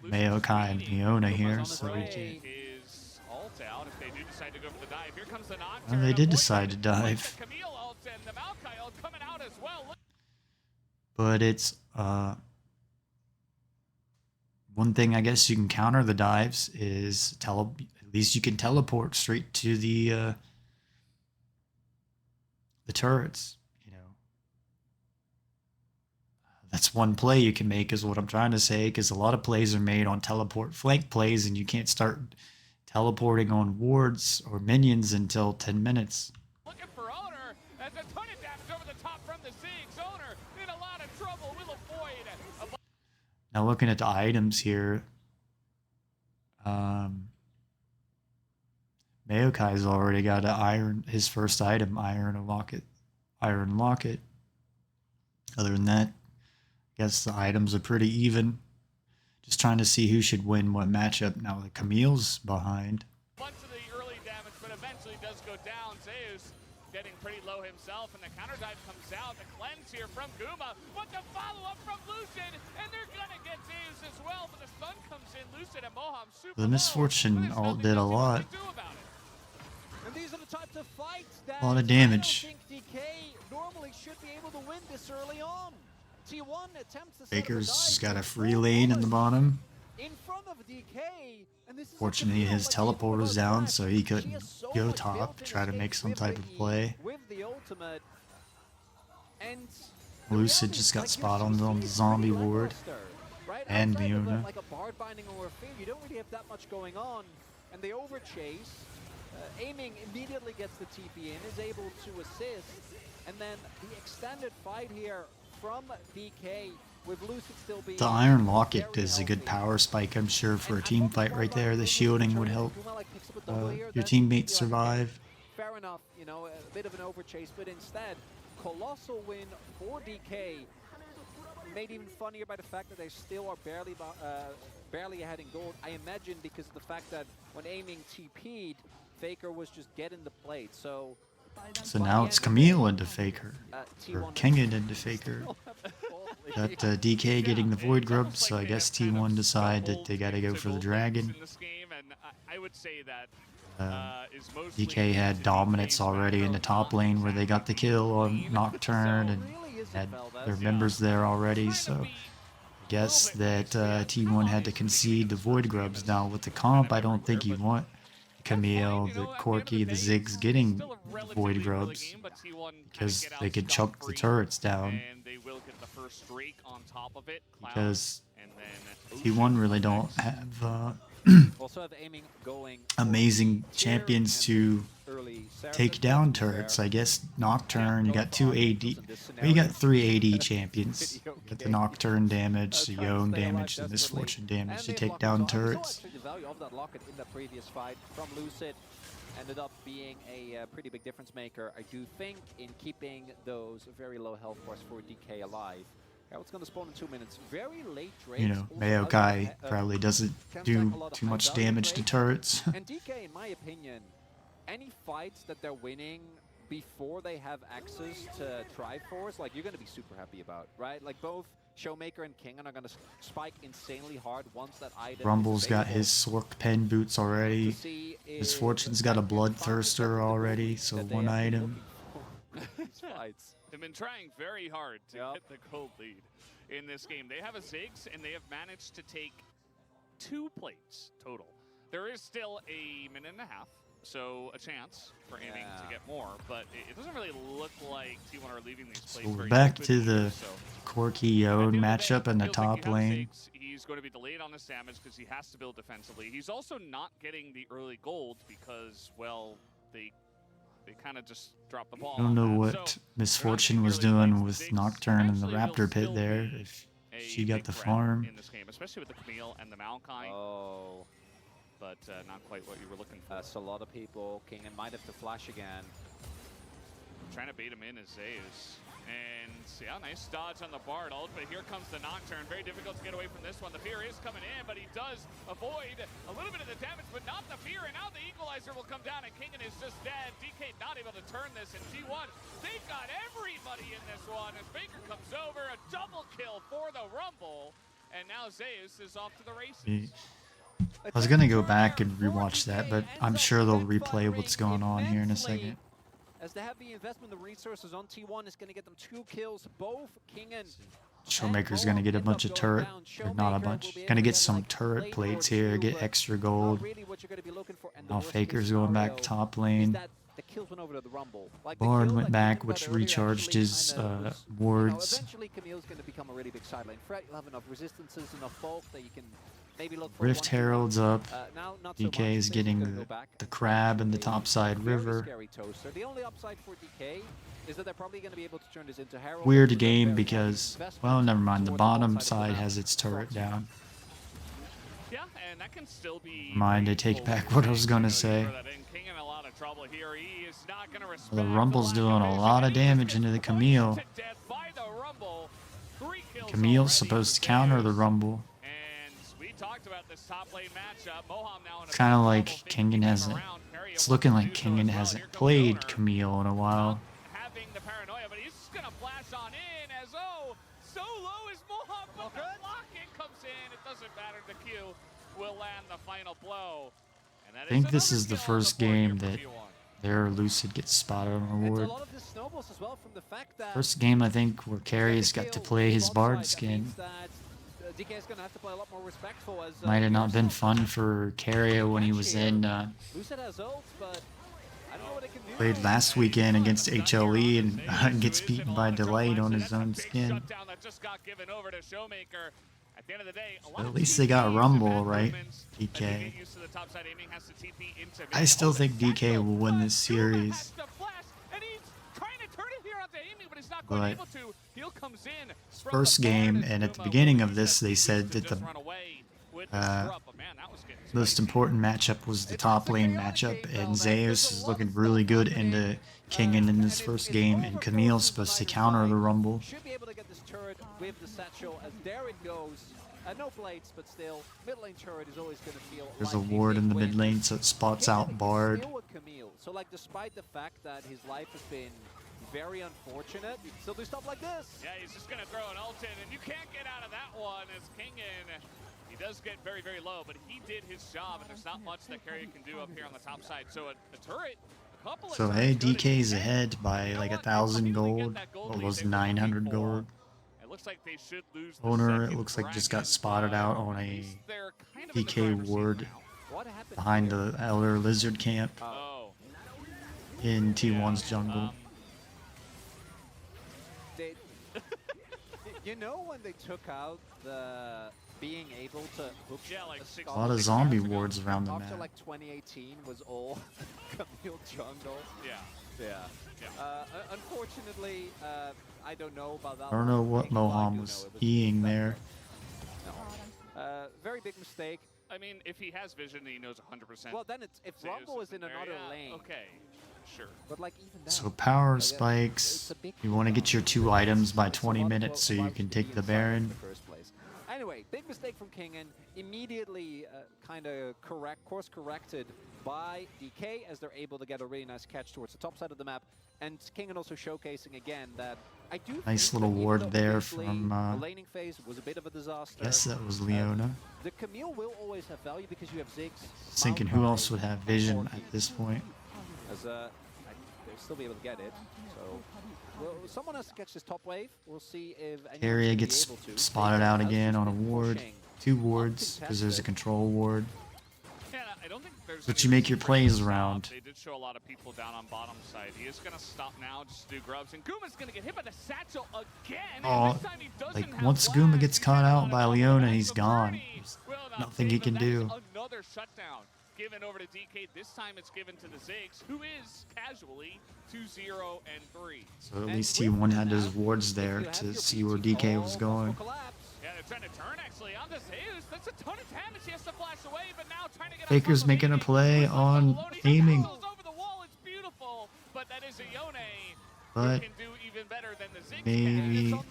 Maokai and Leona here, so we can. Is ult out if they do decide to go for the dive. Here comes the Nocturne. Well, they did avoided decide to with dive. the Camille ult and the Maokai ult coming out as well. But it's One thing I guess you can counter the dives is at least you can teleport straight to the turrets. You know, that's one play you can make, is what I'm trying to say, because a lot of plays are made on teleport flank plays, and you can't start teleporting on wards or minions until 10 minutes. Looking for Owner as a ton of damage over the top from the Ziggs. Owner in a lot of trouble. Will avoid. Now looking at the items here, Maokai's already got his first item, Iron Locket. Other than that, I guess the items are pretty even. Just trying to see who should win what matchup. Now the Camille's behind. Bunch of the early damage, but eventually does go down. Zeus getting pretty low himself, and the counter dive comes out. The cleanse here from Guma. What the follow-up from Lucid, and they're gonna get Zeus as well, but the stun comes in. Lucid and Moham super The Misfortune ult did a lot. And these are the types of fights that A lot of damage. I don't think DK normally should be able to win this early on. T1 attempts to Baker's just got a free lane in the bottom. in front of DK, and this is Fortunately, his teleporter's down, so he couldn't go top, try to make some type of play. With the ultimate, and Lucid just got spot on the zombie ward. And Leona. Like a bard binding or a fear, you don't really have that much going on, and they overchase. Aiming immediately gets the TP in, is able to assist, and then the extended fight here from DK with Lucid still being... The Iron Locket is a good power spike, I'm sure, for a team fight right there. The shielding would help your teammates survive. Fair enough, you know, a bit of an overchase, but instead, colossal win for DK. Made even funnier by the fact that they still are barely ahead in gold. I imagine because of the fact that when aiming TP'd, Faker was just getting the plate. So now it's Camille into Faker, or Kengan into Faker. Got DK getting the Void Grub, so I guess T1 decide that they gotta go for the Dragon. DK had dominance already in the top lane where they got the kill on Nocturne and had their members there already, so I guess that T1 had to concede the Void Grubs. Now with the comp, I don't think you want Camille, the Corki, the Ziggs getting Void Grubs because they could chunk the turrets down, because T1 really don't have amazing champions to take down turrets. I guess Nocturne, you got 2 AD, you got 3 AD champions. You got the Nocturne damage, the Yone damage, the Misfortune damage to take down turrets. The value of that locket in the previous fight from Lucid ended up being a pretty big difference maker, I do think, in keeping those very low health bars for DK alive. What's going to spawn in 2 minutes? Very late Drake. You know, Maokai probably doesn't do too much damage to turrets. And DK, in my opinion, any fights that they're winning before they have access to Triforce, like, you're going to be super happy about, right? Like, both Showmaker and Kingan are going to spike insanely hard once that item Rumble's got his Sork Pen boots already. His Fortune's got a Bloodthirster already, so one item. They've been trying very hard to get the gold lead in this game. They have a Ziggs, and they have managed to take 2 plates total. There is still a minute and a half, so a chance for aiming to get more, but it doesn't really look like T1 are leaving these plates. So we're back to the Corki Yone matchup in the top lane. He's going to be delayed on this damage because he has to build defensively. He's also not getting the early gold because, well, they kind of just dropped the ball. I don't know what Misfortune was doing with Nocturne in the Raptor pit there, if she got the farm. In this game, especially with the Camille and the Maokai. Oh. But not quite what you were looking for. So a lot of people, Kingan might have to flash again. Trying to bait him in as Zeus. And yeah, nice dodge on the Bard ult, but here comes the Nocturne. Very difficult to get away from this one. The Fear is coming in, but he does avoid a little bit of the damage, but not the Fear. And now the Equalizer will come down, and Kingan is just dead. DK not able to turn this, and T1, they've got everybody in this one. As Baker comes over, a double kill for the Rumble, and now Zeus is off to the races. I was gonna go back and rewatch that, but I'm sure they'll replay what's going on here in a second. As they have the investment, the resources on T1 is going to get them 2 kills. Both Kingan Showmaker's gonna get a bunch of turret, or not a bunch. Gonna get some turret plates here, get extra gold. Now Faker's going back top lane. Bard went back, which recharged his wards. Eventually, Camille's going to become a really big side lane threat. You'll have enough resistances, enough bulk that you can maybe look for Rift Herald's up. Now, not so DK is much. getting They're gonna go the back. crab in the topside Very river. scary toaster. The only upside for DK is that they're probably going to be able to turn this into Herald. Weird game because, well, never mind. The bottom side has its turret down. Yeah, and that can still be. Mind, I take back what I was gonna say. The Rumble's doing a lot of damage into the Camille. Camille's supposed to counter the Rumble. It's kind of like Kingen hasn't. It's looking like Kingen hasn't played Camille in a while. Having the paranoia, but he's just gonna flash on in as so low is Mohawk, but the block in comes in. It doesn't matter. The Q will land the final blow. And that I think is this another is the kill on first board here game for that T1. their Lucid gets spotted on a It's a ward. lot of this snowballs as well from the fact that First game, I think, where Carrie's got to play his Bard skin. DK is going to have to play a lot more respectful as Might have not been fun for Carrier when he was in Lucid has ult, but I don't know what it can do. played last weekend against HLE and gets beaten by Delight on his own skin. At least they got Rumble, right? DK. I still think DK will win this series. But first game, and at the beginning of this, they said that the most important matchup was the top lane matchup, and Zeus is looking really good into Kingen in this first game, and Camille's supposed to counter the Rumble. Should be able to get this turret with the satchel as there it goes. No blades, but still, mid lane turret is always going to feel. There's a like ward in the big mid win. lane, so it spots out Bard. Still with Camille. So like, despite the fact that his life has been very unfortunate, you can still do stuff like this. Yeah, he's just gonna throw an ult in, and you can't get out of that one as Kingen. He does get very, very low, but he did his job, and there's not much that Carrier can do up here on the top side. So a turret, a couple of So turrets hey, good. DK's ahead by like 1,000 gold. What was 900 gold? It looks like they should lose the Owner, it second looks like just bracket, got spotted out on at a least they're kind of in the DK driver's seat ward now. What happened behind here? the Elder Lizard camp Oh, in T1's jungle. They, you know when they took out the being able to hook Yeah, like a six- A lot of skull zombie ago, wards around the after map. like 2018 was all Camille jungle. yeah. Yeah. Yeah. Unfortunately, I don't know about that. I don't know one. what Taking a while, Moham you was know, it eating bad. there. No. Very big mistake. I mean, if he has vision, he knows 100%. Well, then it's if Zeus Rumble is in there, another yeah, lane. Okay, sure. But like even that. So power it's spikes. a big You want to get your 2 items by 20 minutes so you Why can would take be the inside Baron. in the first place? Anyway, big mistake from Kingen. Immediately kind of course corrected by DK as they're able to get a really nice catch towards the top side of the map. And Kingen also showcasing again that I do Nice think little that even ward though there briefly from, the laning phase was a bit of a disaster. Guess that was Leona. The Camille will always have value because you have Ziggs. Just thinking who else would have vision at this point. As they'll still be able to get it. So well, someone has to catch this top wave. We'll see if anyone's Area gonna be gets able to. spotted out Has again just on a been ward. pushing 2 wards, because there's a control ward. Yeah, I don't think there's. But any you make your reason for him to plays stop. around. They did show a lot of people down on bottom side. He is gonna stop now, just to do grubs, and Guma's gonna get hit by the satchel again. And Oh, this time he doesn't like have once blast. Guma gets He's caught got out a by couple Leona, of he's the gone. Bernie will not Nothing he save, can but that is do. Another shutdown given over to DK. This time it's given to the Ziggs, who is casually 2-0 and 3. So at least T1 had his wards there to see where DK was going. Yeah, they're trying to turn actually on this Zeus. That's a ton of damage. He has to flash away, but now trying to get Faker's making a play on aiming. over the wall. It's beautiful, but that is a Yone But who can do even better than the Ziggs maybe can.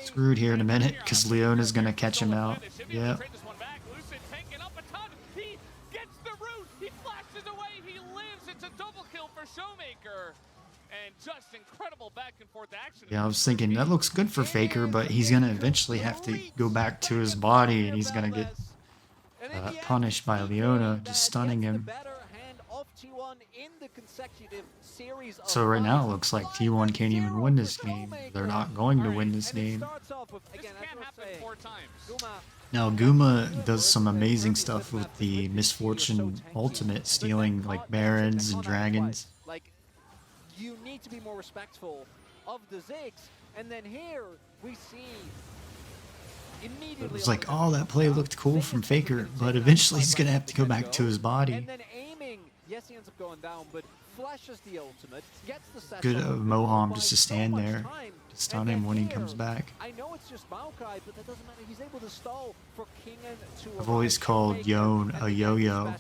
screwed here in a minute because Leona's going to catch him out. Yep. Trade this one back. Lucid tanking up a ton. He gets the root. He flashes away. He lives. It's a double kill for Showmaker. And just incredible back and forth action. Yeah, I was thinking that looks good for Faker, but he's going to eventually have to go back to his body and he's going to get punished by Leona, just stunning him. The better hand of T1 T1 in the consecutive series of So right now it fights. looks like T1 can't even win this game. They're not going to win this And it game. starts off with, This again, as can't we're happen saying, 4 times. Guma, Now that's Guma good does work some with it. amazing Kirby's stuff good with map, the but Misfortune you're so tanky. ultimate, But that stealing like can't barons that and can't happen dragons. twice. Like, you need to be more respectful of the Ziggs. And then here we see immediately. It was like, oh, that play looked cool from Faker, but eventually he's gonna have to go back to his body. And then aiming, yes, he ends up going down, but flashes the ultimate, gets the set Good up, of Moham buys just to so stand much there, time. to stun And him then when he here, comes back. I know it's just Maokai, but that doesn't matter. He's able to stall for Kingen to I've always called Yone a yo-yo.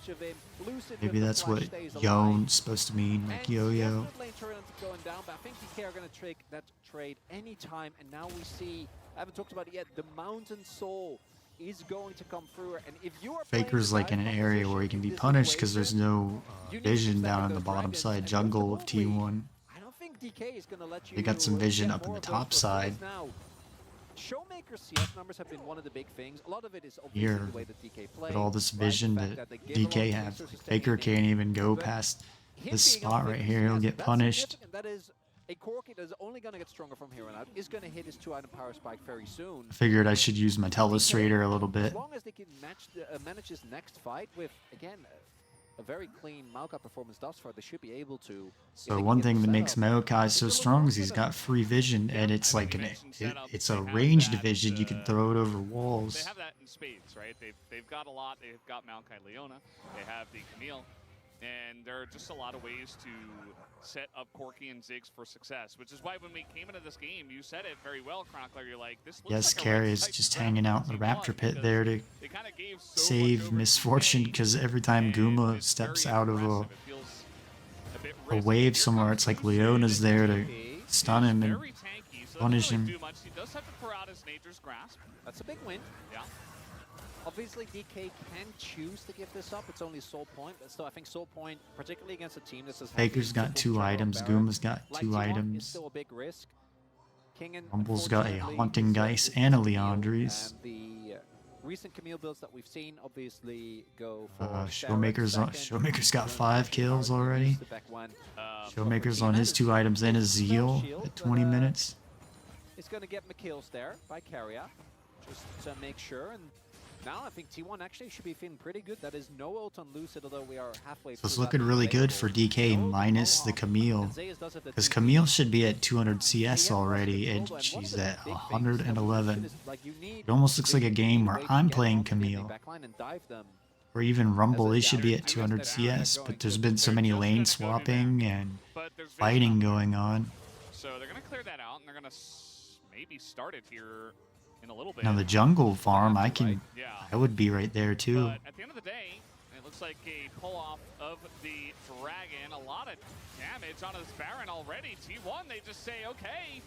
Maybe that's what Yone's supposed to mean, like yo-yo. Going down, but I think DK are going to take that trade anytime, and now we see, I haven't talked about it yet, the Mountain Soul is going to come through, and if you are Faker's like in an area where he can be punished because there's no vision down on the bottom side jungle of T1. I don't think DK is going to let you. They got some vision get up in more the of those top for side. plays now. Showmaker's CS numbers have been one of the big things. A lot of it is obviously Here, the way that DK plays. with all this right? vision The fact that they give a lot DK of has, resources to Faker aiming. can't even go But past him this being up spot with right the here. He'll CS, get that's punished. significant. That is a Corki that is only going to get stronger from here on out. Is going to hit his 2-item power spike very soon. Figured I should use my Telestrator a little bit. As long as they can manage this next fight with, again, a very clean Maokai performance thus far, they should be able to. So one thing that makes Maokai so strong is he's got free vision, and it's like it's a ranged vision. You can throw it over They walls. have that in spades, right? They've got a lot. They've got Maokai Leona. They have the Camille. And there are just a lot of ways to set up Corki and Ziggs for success, which is why when we came into this game, you said it very well, Chronicler. You're like, this looks Yes, like Carrie a is red-type just draft hanging out in the T1 Raptor pit because there to they kinda gave so much save over to Misfortune, DK, because every time and Guma it's steps very out of aggressive. It feels a bit a risky. wave Here somewhere, comes it's like Lucid, Leona's there to He stun is him and very tanky, so punish doesn't him. really do much. He does have to throw out his Nature's Grasp. That's a big win. Yeah. Obviously, DK can choose to give this up. It's only Soul Point, but still, I think Soul Point, particularly against a team that says Faker's got 2 items, Guma's got 2 Is items. still a big risk. Kingen, Rumble's got a unfortunately, Haunting is Geist is and a Camille, Leandries. and the recent Camille builds that we've seen obviously go for Showmaker's Showmaker's got 5 kills already. Showmaker's on his 2 items and his Zeal at 20 minutes. It's going to get McKills there by Carrier, just to make sure. And now I think T1 actually should be feeling pretty good. That is no ult on Lucid, although we are halfway So through. it's looking really good for DK minus the Camille. Because Camille should be at 200 CS already, and she's at 111. It almost looks like a game where I'm playing Camille. Or even Rumble, they should be at 200 CS, but there's been so many lane swapping and But there's vision fighting on going on. So they're going to clear that out, and they're going to maybe start it here in a little bit. Now the jungle farm, I Yeah. would be right there too. But at the end of the day, it looks like a pull-off of the Dragon. A lot of damage onto this Baron already. T1, they just say, okay,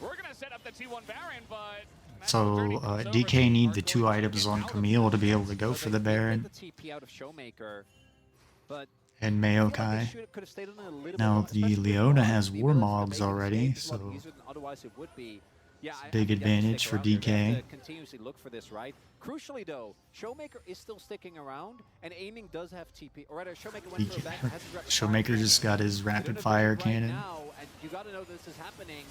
we're going to set up the T1 Baron, but... So DK need the 2 items on Camille to be able to go for the Baron and Maokai. Now the Leona has Warmogs already, so big advantage for DK. Continuously look for this, right? Crucially though, Showmaker is still sticking around, and aiming does have TP. Or rather, Showmaker went for a back. Showmaker just got his rapid fire cannon. Now, and you got to know this is happening.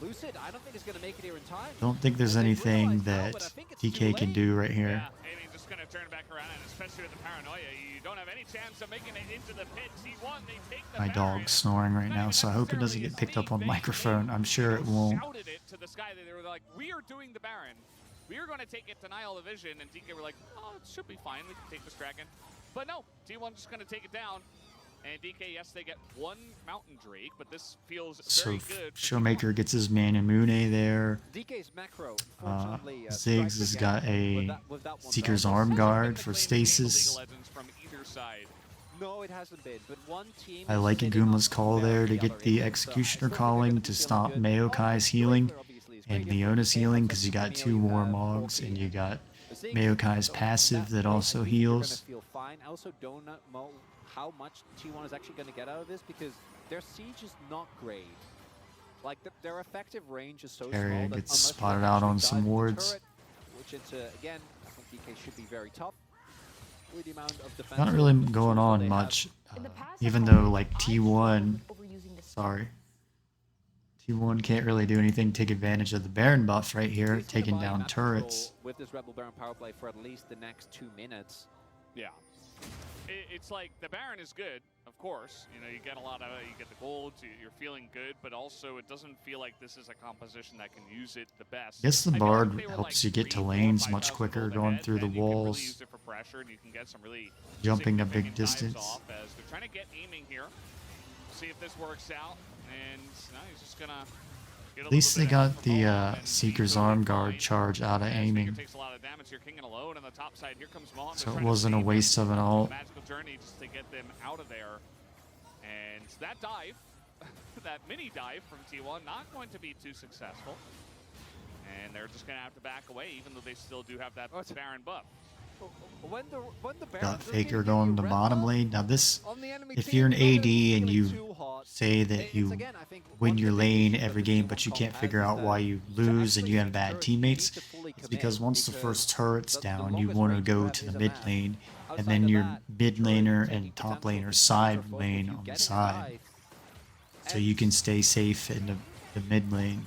Lucid, I don't think it's going to make it here in time. Don't think there's anything that DK can do right here. Yeah, aiming just going to turn back around, and especially with the paranoia, you don't have any chance of making it into the pit. T1, they take the My dog's snoring right now, so I hope it doesn't get picked up on microphone. I'm sure it won't. Shouted it to the sky. They were like, we are doing the Baron. We are going to take it to Nile of Vision, and DK were like, oh, it should be fine. We can take this Dragon. But no, T1 just going to take it down. And DK, yes, they get 1 Mountain Drake, but this feels very So good. Showmaker gets his Manamune there. DK's macro, Ziggs has got a Seeker's Arm Guard for stasis. From either side. No, it hasn't been, but one team I like Aguma's call there to get the Executioner calling to stop Maokai's healing and Leona's healing, because you got 2 Warmogs and you got Maokai's passive that also heals. I also don't know how much T1 is actually going to get out of this, because their siege is not great. Like, their effective range is so Carrier small that gets unless you spotted can out on actually some dive into wards. turret, which it's, again, I think DK should be very tough with the amount of defense. Not really going on much. Even though like T1, sorry, T1 can't really do anything to take advantage of the Baron buff right here, taking down turrets. With this Rebel Baron power play for at least the next 2 minutes. Yeah. It's like the Baron is good, of course. You know, you get a lot of it, you get the gold, you're feeling good, but also it doesn't feel like this is a composition that can use it the best. I guess the I feel Bard like they were, helps like, you get to 3, 4, lanes much 5,000 quicker gold going ahead, through the and you can really walls, use it for pressure, and you can get some really jumping a big significant dives distance. off as they're trying to get aiming here. See if this works out, and now he's just gonna get At least they got the Seeker's totally Arm Guard fine. charge out of As Faker aiming, takes a lot of damage here, King and alone on the top side. Here comes Mon. so it wasn't a waste of an ult. Magical journey just to get them out of there. And that dive, that mini dive from T1, not going to be too successful. And they're just going to have to back away, even though they still do have that Baron buff. When the Baron Got does Faker give going you the red bottom buff lane. Now this, on the enemy if team, you're an it's not AD gonna be and feeling you too hot. say that It's you again, I think win one your of the big lane issues every that game, T1 but you Comp can't has figure is out that why you to lose and actually you have bad secure, you need teammates, to fully it's commit, because once the because first turret's the down, you longest want to range go you have to is the a mid map. lane, and Outside then of your that, mid sure, laner taking and top potential laner for side focus, lane you on the getting a side, dive. so you can stay safe in the mid lane.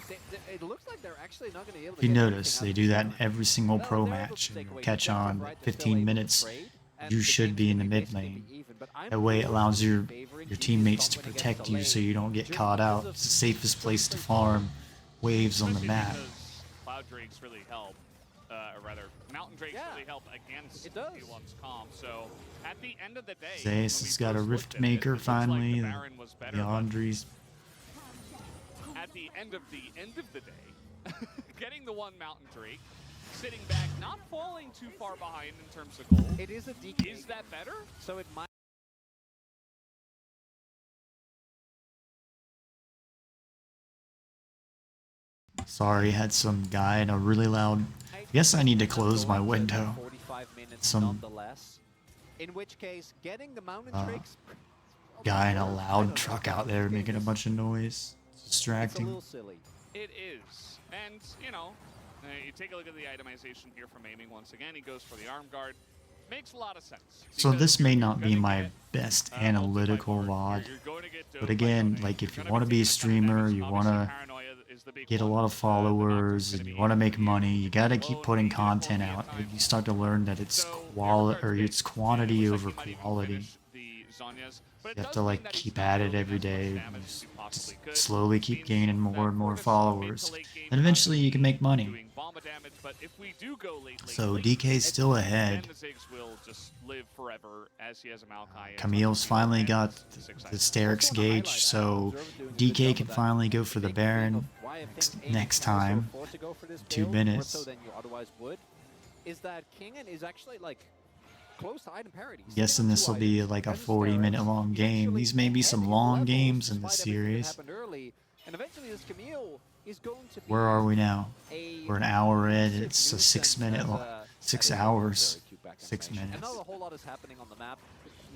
It looks like they're actually not going to be able to If you get notice, anything they out do of that this in every single Baron. pro They're able to match, and take you'll away catch objective, on right? like They're still 15 able to minutes, trade, and you the should game's be in the gonna mid basically lane. be even, but I'm That way it allows personally your favoring your GG's teammates to stomping against protect the you so lane you don't get just caught because out. of It's the safest place to the farm waves on the Especially map. because Cloud Drakes really help, or rather, Mountain Drakes really help against T1's comp. So at the end of the day, Zayas has got a Rift Maker finally. Like the Baron was better, The Andres. at the end of the day, getting the one Mountain Drake, sitting back, not falling too far behind in terms of gold. It is a DK. Is that better? So it might. Sorry, had some guy in a really loud. Guess I need to close my window. 45 minutes Some nonetheless. In which case, getting the Mountain Drakes. guy in a loud truck out there making a bunch of noise. It's It's a distracting. little silly. It is. And, you know, you take a look at the itemization here from aiming once again. He goes for the arm guard. Makes a lot of sense. So because this may you're not be gonna my get, best ulted by analytical Bard. VOD. You're going to get But doped by again, Donae. like if You're you gonna want to be a taking ton of streamer, damage. you Obviously, want to Paranoia is the big get a one. lot of The followers, knockdown's and you gonna want to be make huge. money, you got to Alone, keep putting maybe a full content game out. time. You start to learn that it's So, quality Armguard's or big. it's quantity It looks over like he might even quality. finish the Zhonya's, but it You have does to mean like that he's keep not at it really every doing as day, much and damage as he possibly could. slowly keep Means gaining that more and more Fortis mid to followers. late game And eventually not you can make money. doing bomba damage, but if we do go late, So late, DK's still then ahead. the Ziggs will just live forever as he has a Maokai. Camille's finally got the Sterix gauge, so DK can finally go for the Baron next time. 2 minutes. Is that Kingen is actually like close to item parity. He's Guessing got this two will be items. like a As 40-minute long Sterix, game. he's These may be actually some heavy long levels games in the despite everything that series. happened early. And eventually this Camille is going to be Where are we now? a We're an hour in. massive It's a nuisance 6 minute, as, 6 that is hours, very cute back 6 animation. And minutes. not a whole lot is happening on the map.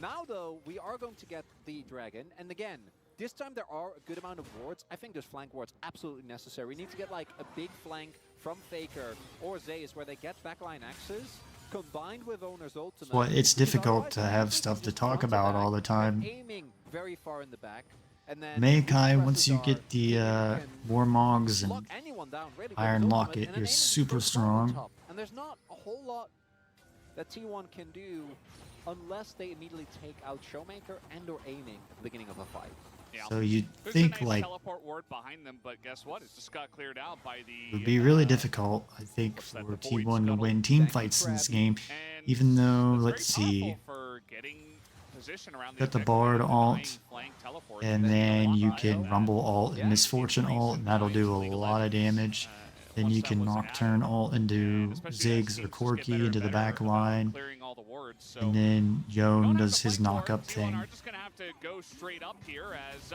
Now though, we are going to get the dragon, and again, this time there are a good amount of wards. I think those flank wards absolutely necessary. We need to get like a big flank from Faker or Zayas where they get backline access, combined with owner's ultimate. Well, it's because difficult otherwise to I have think stuff it's to just talk front to about back all the and time. aiming very far in the back. And then Maokai, with once you Presses get the are, Warmogs lock and anyone down, really, with Iron his Lock ultimate, it, and you're then aim super goes bomb on strong. top. And there's not a whole lot that T1 can do unless they immediately take out Showmaker and or aiming at the beginning of a fight. Yeah. So you'd There's think a nice like teleport ward behind them, but guess what? It's just got cleared out by the. it would be really difficult, I think, what's that, for the Void T1 to Scuttle. win team Thank you, fights in this Krabby. game. And Even though, that's let's very see, powerful for getting position around got the objective Bard and alt, denying flank teleports. and Then then lock you on can that. Rumble alt Yeah, and Misfortune increase alt, in and that'll times do of a League of lot of Legends, damage. Then once you that can was Nocturne added. alt into And especially as Ziggs or teams just get Corki better into and the better back about line, clearing all the wards. So and then don't Yone have does to his flank war. knock-up T1 thing. are just going to have to go straight up here as,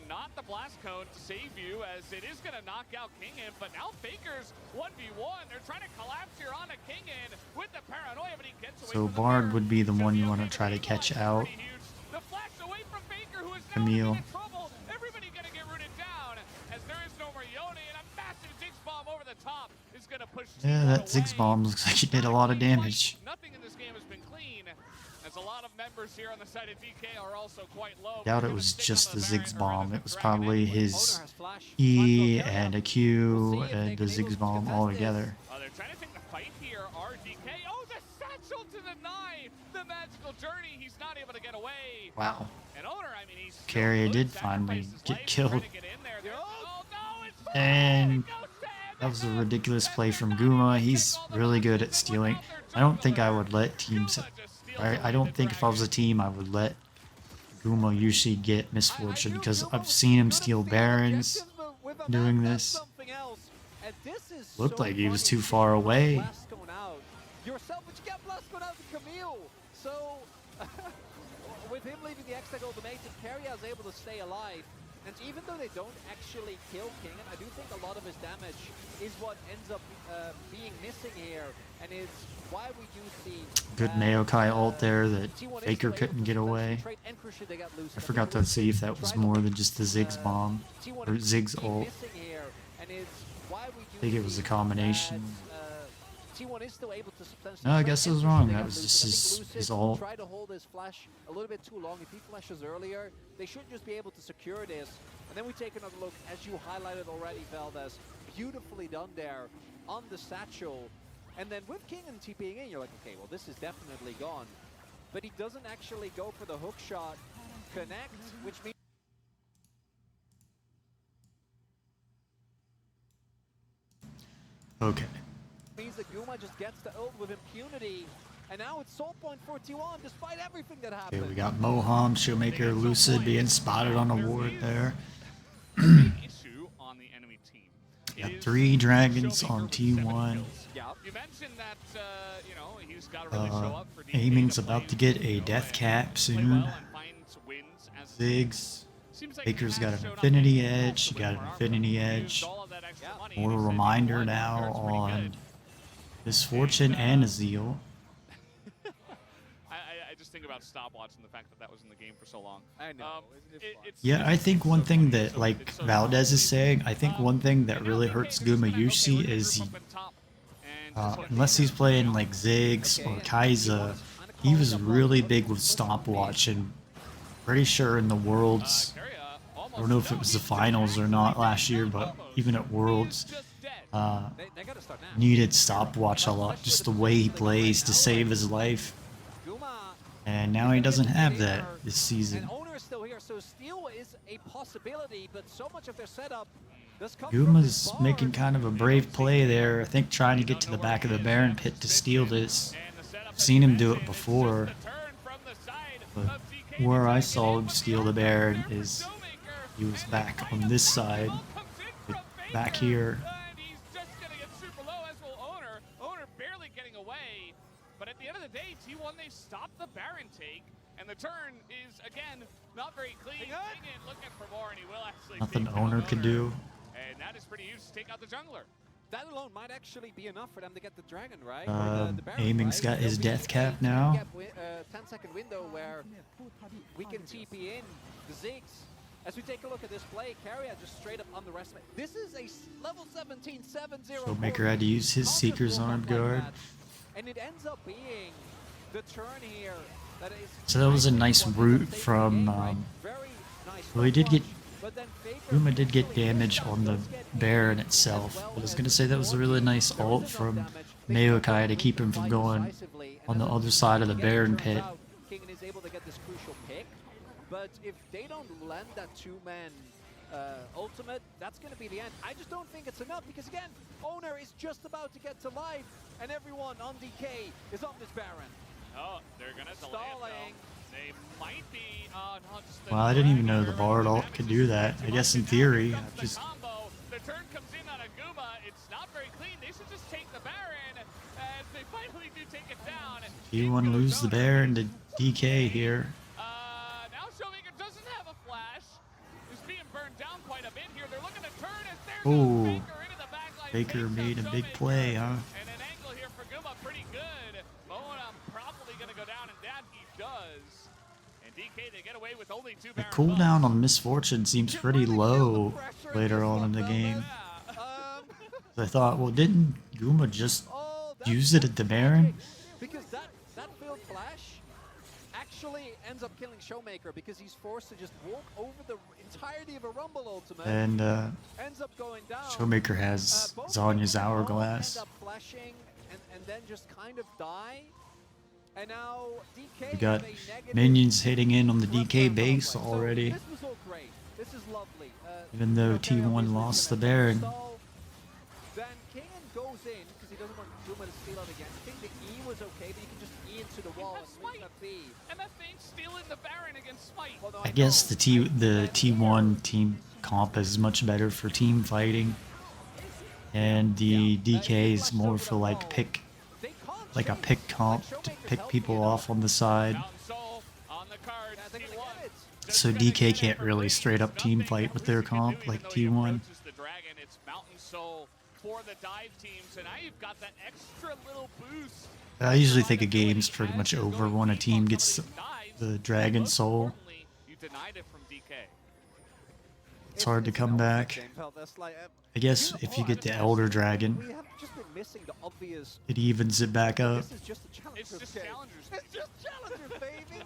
not the blast cone to save you as it is going to knock out Kingen, but now Faker's 1v1. They're trying to collapse here on a Kingen with the paranoia, but he gets away So from the Bard Baron. would be the Should one be you want okay, to try to but the catch Eagle out. Eye is pretty huge. The flash away from Faker, who is now Camille. in trouble. Everybody going to get rooted down as there is no more Yone, and a massive Ziggs bomb over the top is going to push Yeah, T1 that Ziggs away. bomb looks like he did a lot of damage. Nothing in this game has been clean. As as a lot of members here on the side of DK are also quite low. Doubt They're it gonna was stick just on the Baron Ziggs or bomb. the It was Dragon probably anyway. his Owner has flash. E Flash and a We'll Q see if they and the can able Ziggs to bomb contest all this. together. Oh, they're trying to take the fight here. RDK. Oh, the satchel to deny the magical journey. He's not able to get away. Wow. And Owner, I mean, he's Carrier still did good. finally Sacrifice his get life, killed. trying to get in there. Oh, no, it's full. And It goes Sam. that was a ridiculous play from Guma. He's really good at stealing. I don't think I would let teams... I don't think if I was a team I would let Guma usually get misfortune, because I've seen him steal Barons doing this. Looked like he was too far away. Yourself, but you get blast going out to Camille. So with him leaving the X-Tech ultimatum, Carrier is able to stay alive. And even though they don't actually kill King, I do think a lot of his damage is what ends up being missing here. And it's why we do see Good Maokai ult there that Faker couldn't get away. I forgot to see if that was more than just the Ziggs bomb or Ziggs ult. I think it was a combination. No, I guess I was wrong. That was just his ult. Try to hold his flash a little bit too long. If he flashes earlier, they should just be able to secure this. And then we take another look, as you highlighted already, Valdez. Beautifully done there on the satchel. And then with King and TPing in, you're like, okay, well, this is definitely gone. But he doesn't actually go for the hook shot connect, which means Okay. that Guma just gets the ult with impunity. And now it's Soul Point for T1, despite everything that happened. Okay, we got Moham, Showmaker, Lucid being spotted on a ward there. Issue on the enemy team. Got 3 dragons on T1. You mentioned that, you know, he's got to really show up for DK Aiming's to about to play get a death cap play soon. well and find wins as Ziggs. seems like Baker's he got has an shown up Infinity in Edge. multiple Got an armor. Infinity Used Edge. all of that extra money. More He said, reminder "You know now what? That's pretty on good." Misfortune and Azeel. I just think about stopwatch and the fact that that was in the game for so long. I know. Yeah, I think one thing that, like Valdez is saying, I think one thing that really hurts Guma Yushi is he, unless he's playing like Ziggs or Kai'Sa, he was really big with stopwatch, and pretty sure in the Worlds, I don't know if it was the finals or not last year, but even at Worlds, needed stopwatch a lot, just the way he plays to save his life. And now he doesn't have that this season. And Owner is still here, so steal is a possibility, but so much of their setup does come Guma's making kind of a brave play there, I think trying to get to the back of the Baron pit to steal this. I've seen him do it before, but where I saw him steal the Baron is he was back on this side, back here. And he's just gonna get super low, as will Owner. Owner barely getting away. But at the end of the day, T1, they stopped the Baron take. And the turn is, again, not very clean. King looking for more, and he will actually Nothing take down Owner could do. And that is pretty huge to take out the jungler. That alone might actually be enough for them to get the dragon, right? Or the Baron, Aiming's right? got his There'll be death cap a now. 10-second window where we can TP in the Ziggs. As we take a look at this play, Carrier just straight up underestimated. This is a level 17 7-0. Showmaker had to use his Seeker's Armed Guard. And it ends up being the turn here. That is So that was a nice route from, very nice. well, he did get, But then Faker Guma did get damage on the Baron itself. But I was going to say that was a really nice ult from Maokai to keep him from going on the other side of the Baron pit. King is able to get this crucial pick, but if they don't land that two-man ultimate, that's going to be the end. I just don't think it's enough because, again, Owner is just about to get to life, and everyone on DK is on this Baron. Oh, they're gonna delay it, Stalling. though. They might be, no, just the Well, I didn't even know dragon the here. Bard ult could do that. I guess in theory, Comes the just combo. The turn comes in on a Guma. It's not very clean. They should just take the Baron as they finally do take it down. T1 lose the Baron to DK here. Now Showmaker doesn't have a flash. He's being burned down quite a bit here. They're looking to turn as there Ooh. goes Baker into the backline. Baker Takes made a out big Showmaker. play, huh? And an angle here for Guma, pretty good. Moana probably going to go down, and that he does. And DK, they get away with only 2 The Baron cooldown buffs. on Misfortune seems pretty low later on in the game. I thought, well, didn't Guma just use it at the Baron? Because that failed flash eventually ends up killing Showmaker because he's forced to just walk over the entirety of a Rumble ultimate. And Ends up going down. Showmaker has Both Zonya's teams all hourglass. End up flashing and then just kind of die. And now DK We got with a negative minions hitting in on the rep DK on base play. So already. this was all great. This is lovely. Even though Terry T1 obviously lost the gonna Baron. stall. Then King goes in because he doesn't want Guma to steal out again. I think the E was okay, but you can just E into the wall and leave that be. MF ain't stealing the Baron against Smite. Well, no, I guess know. the T1 team comp is much better for team fighting, and the DK is more for like pick, like a pick comp to pick people off on the side. Mountain Soul on the card. Yeah, they're gonna get it. So DK can't really straight up team fight with their comp like T1. The dragon, it's Mountain Soul for the dive teams, and now you've got that extra little boost. I usually think a game's pretty much over when a team gets the Dragon Soul. You denied it from DK. It's hard to come back. I guess if you get the Elder Dragon, We have just been missing the obvious. it evens it back up. This is just a challengers. It's just game. challengers. It's just challengers, baby.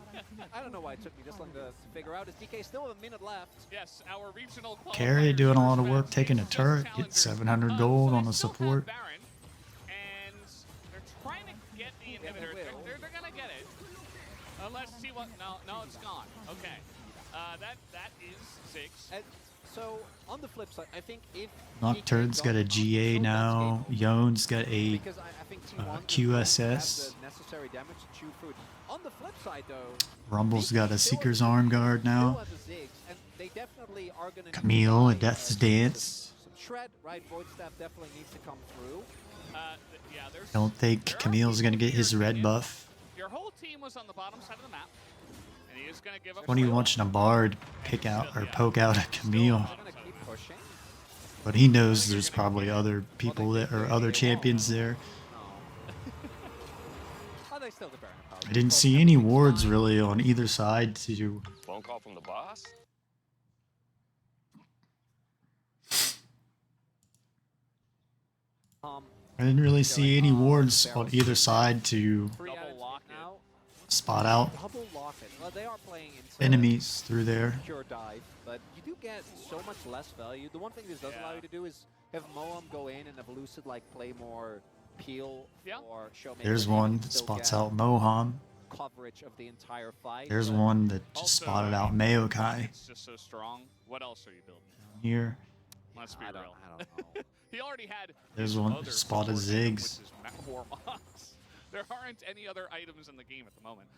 I don't know why it took me this long to figure out. Is DK still have a minute left? Yes, our regional Carry qualifier doing a lot of first work match, taking a it's just turret, get challengers. 700 So gold they on the still have support. Baron, and they're trying to get the Yeah, they inhibitor. will. They're gonna get it. Unless T1, no, it's gone. Okay. That is 6. And so on the flip side, I think if Nocturne's got a GA now. Yone's got a because I think T1 QSS. have the necessary damage to chew through. On the flip side, though, Rumble's got a still Seeker's have- Arm Guard still now. have the Ziggs, and they definitely are gonna need to Camille, buy, a Death's Dance. Some shred, right? Void Staff definitely needs to come through. Yeah, there's. Don't think there are Camille's gonna get his people red here. buff. Your whole team was on the bottom side of the map, and he is gonna give up. When you watching a Bard pick out or poke out a Camille, They're gonna keep pushing. but he knows there's probably other people that or other champions there. Oh, they still the Baron power. I didn't see any wards really on either side to. Phone call from the boss? I didn't really see any wards on either side to Free Double attitude lock it. now. spot out Double lock it. Well, they are playing into enemies through there. pure dive, but you do get so much less value. The one thing this does allow you to do is have Moam go in and have Lucid like play more peel Yeah. or Showmaker. There's and you one can that still spots get out Moham. coverage of the entire fight. There's but one that just Also, spotted I out mean, Maokai It's just so strong. What else are you building? here. Let's be I don't real. know. He already had. There's his one other spotted support item, Ziggs. which is Warmox. There aren't any other items in the game at the moment.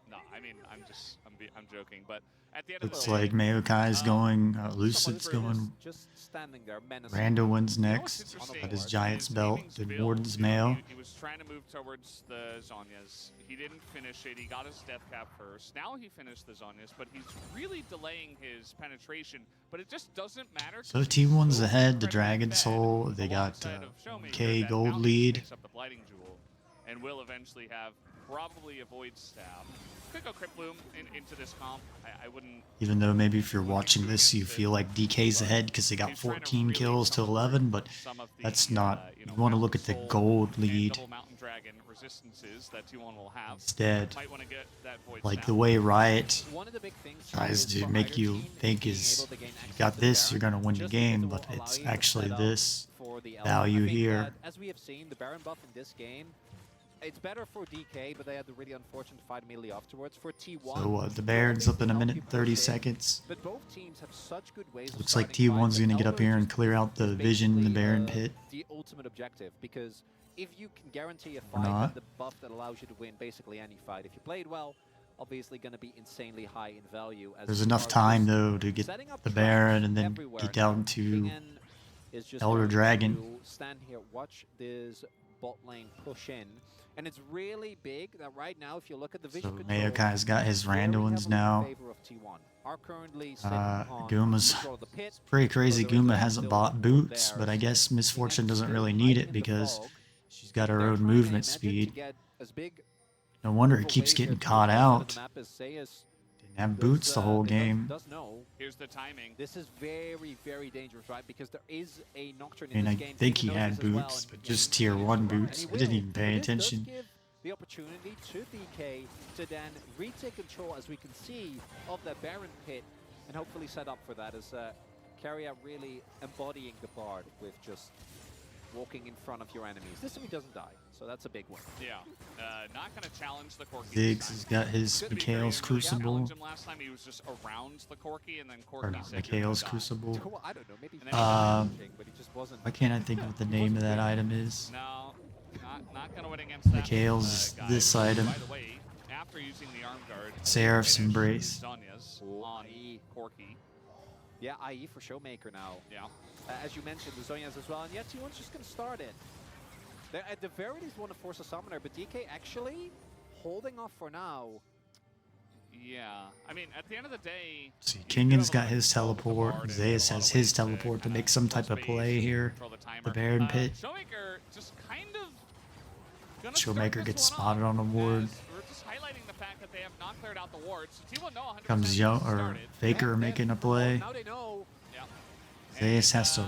No, I mean I'm joking, but at the end of Looks the day, like Maokai's going, Someone Lucid's who is going, just standing there menacing. Rando wins You know what's next. interesting Got his is Giant's belt, Gaming's then build, Warden's you know, mail. He was trying to move towards the Zonyas. He didn't finish it. He got his death cap first. Now he finished the Zonyas, but he's really delaying his penetration. But it just doesn't matter. So 'cause he's T1's so ahead, the incredibly Dragon fed Soul. They got alongside of Showmaker K that gold Mountain lead. picks up the Blighting Jewel and will eventually have probably a Void Staff. Could go Crypt Bloom into this comp. I wouldn't. Even though maybe if you're watching this, you feel like DK's ahead because they got He's trying to 14 really kills to comfort 11, but some of the, that's not. you know, You want to Mountain look at the Soul gold and lead double Mountain Dragon resistances that T1 will have. instead. Might want to get that Void Like Staff. the way Riot One of the big things tries is to for make either you team think being is, able to gain you access got to this, Baron you're going to win the just game, because but it will allow it's you to actually set up this for the value I think here. that, as we have seen, the Baron buff in this game, it's better for DK, but they had the really unfortunate fight immediately afterwards. For T1, So the Baron's up in a help minute you 30 push in, seconds. But both teams have such good ways of Looks like starting T1's fights, going to and get up Elbow here and just clear out the is Vision in the basically, Baron pit. The ultimate objective, because if you can guarantee a Or fight not. and the buff that allows you to win basically any fight, if you played well, obviously going to be insanely high in value. As There's you enough are time just though to get setting up the traps Baron and then everywhere get now. down to Kingen is just Elder going Dragon. to stand here, watch this bot lane push in. And it's really big that right now, if you look at the vision So control, Maokai's got his very Randuins heavily now. in favor of T1. Are currently sitting on Guma's control of the pit. pretty crazy. So there is Guma a hasn't build bought up boots, there. but I guess Miss Kingen Fortune doesn't still really need hiding it in the because fog. she's got her They're own trying, I movement imagine, to speed. get as big No wonder of he a keeps wave here getting to the caught left side of out. the map as Zeus Didn't have does, boots the whole does- game. does know. Here's the timing. This is very, very dangerous, right? Because there is a Nocturne I mean, in I this game. think Kingen he knows had this as well, boots, and but yeah, just he tier can 1 use it. And boots. he I didn't will. even pay But this does attention. give the opportunity to DK to then retake control, as we can see, of the Baron pit, and hopefully set up for that as Carrier really embodying the Bard with just walking in front of your enemies. This time he doesn't die, so that's a big win. Yeah, not going to challenge the Corki. Ziggs has got his Mikhail's Crucible. Last time he was just around the Corki, and then Corki Or not said, Mikhail's "You're gonna die." Crucible. Well, I don't know, maybe but he just wasn't. Why can't I think of what the name of that item is? No, not going to win against that. Mikhail's guy. this item. By the way, after using the arm guard, Seraph's finish Embrace. Sonya's on Corki. Yeah, IE for Showmaker now. Yeah. As you mentioned, the Zonyas as well, and yet T1's just going to start it. They at the very least want to force a summoner, but DK actually holding off for now. Yeah, I mean, at the end of the day... See, Kingan's got his teleport. Zeus has his teleport to make some type of play here. The Baron pit. Showmaker just kind of... gonna Showmaker start gets this one spotted off, on a ward. as we're just highlighting the fact that they have not cleared out the wards. So T1 know 100% Comes Young this or started. Faker making a play. Now they know. Yeah. Zeus has to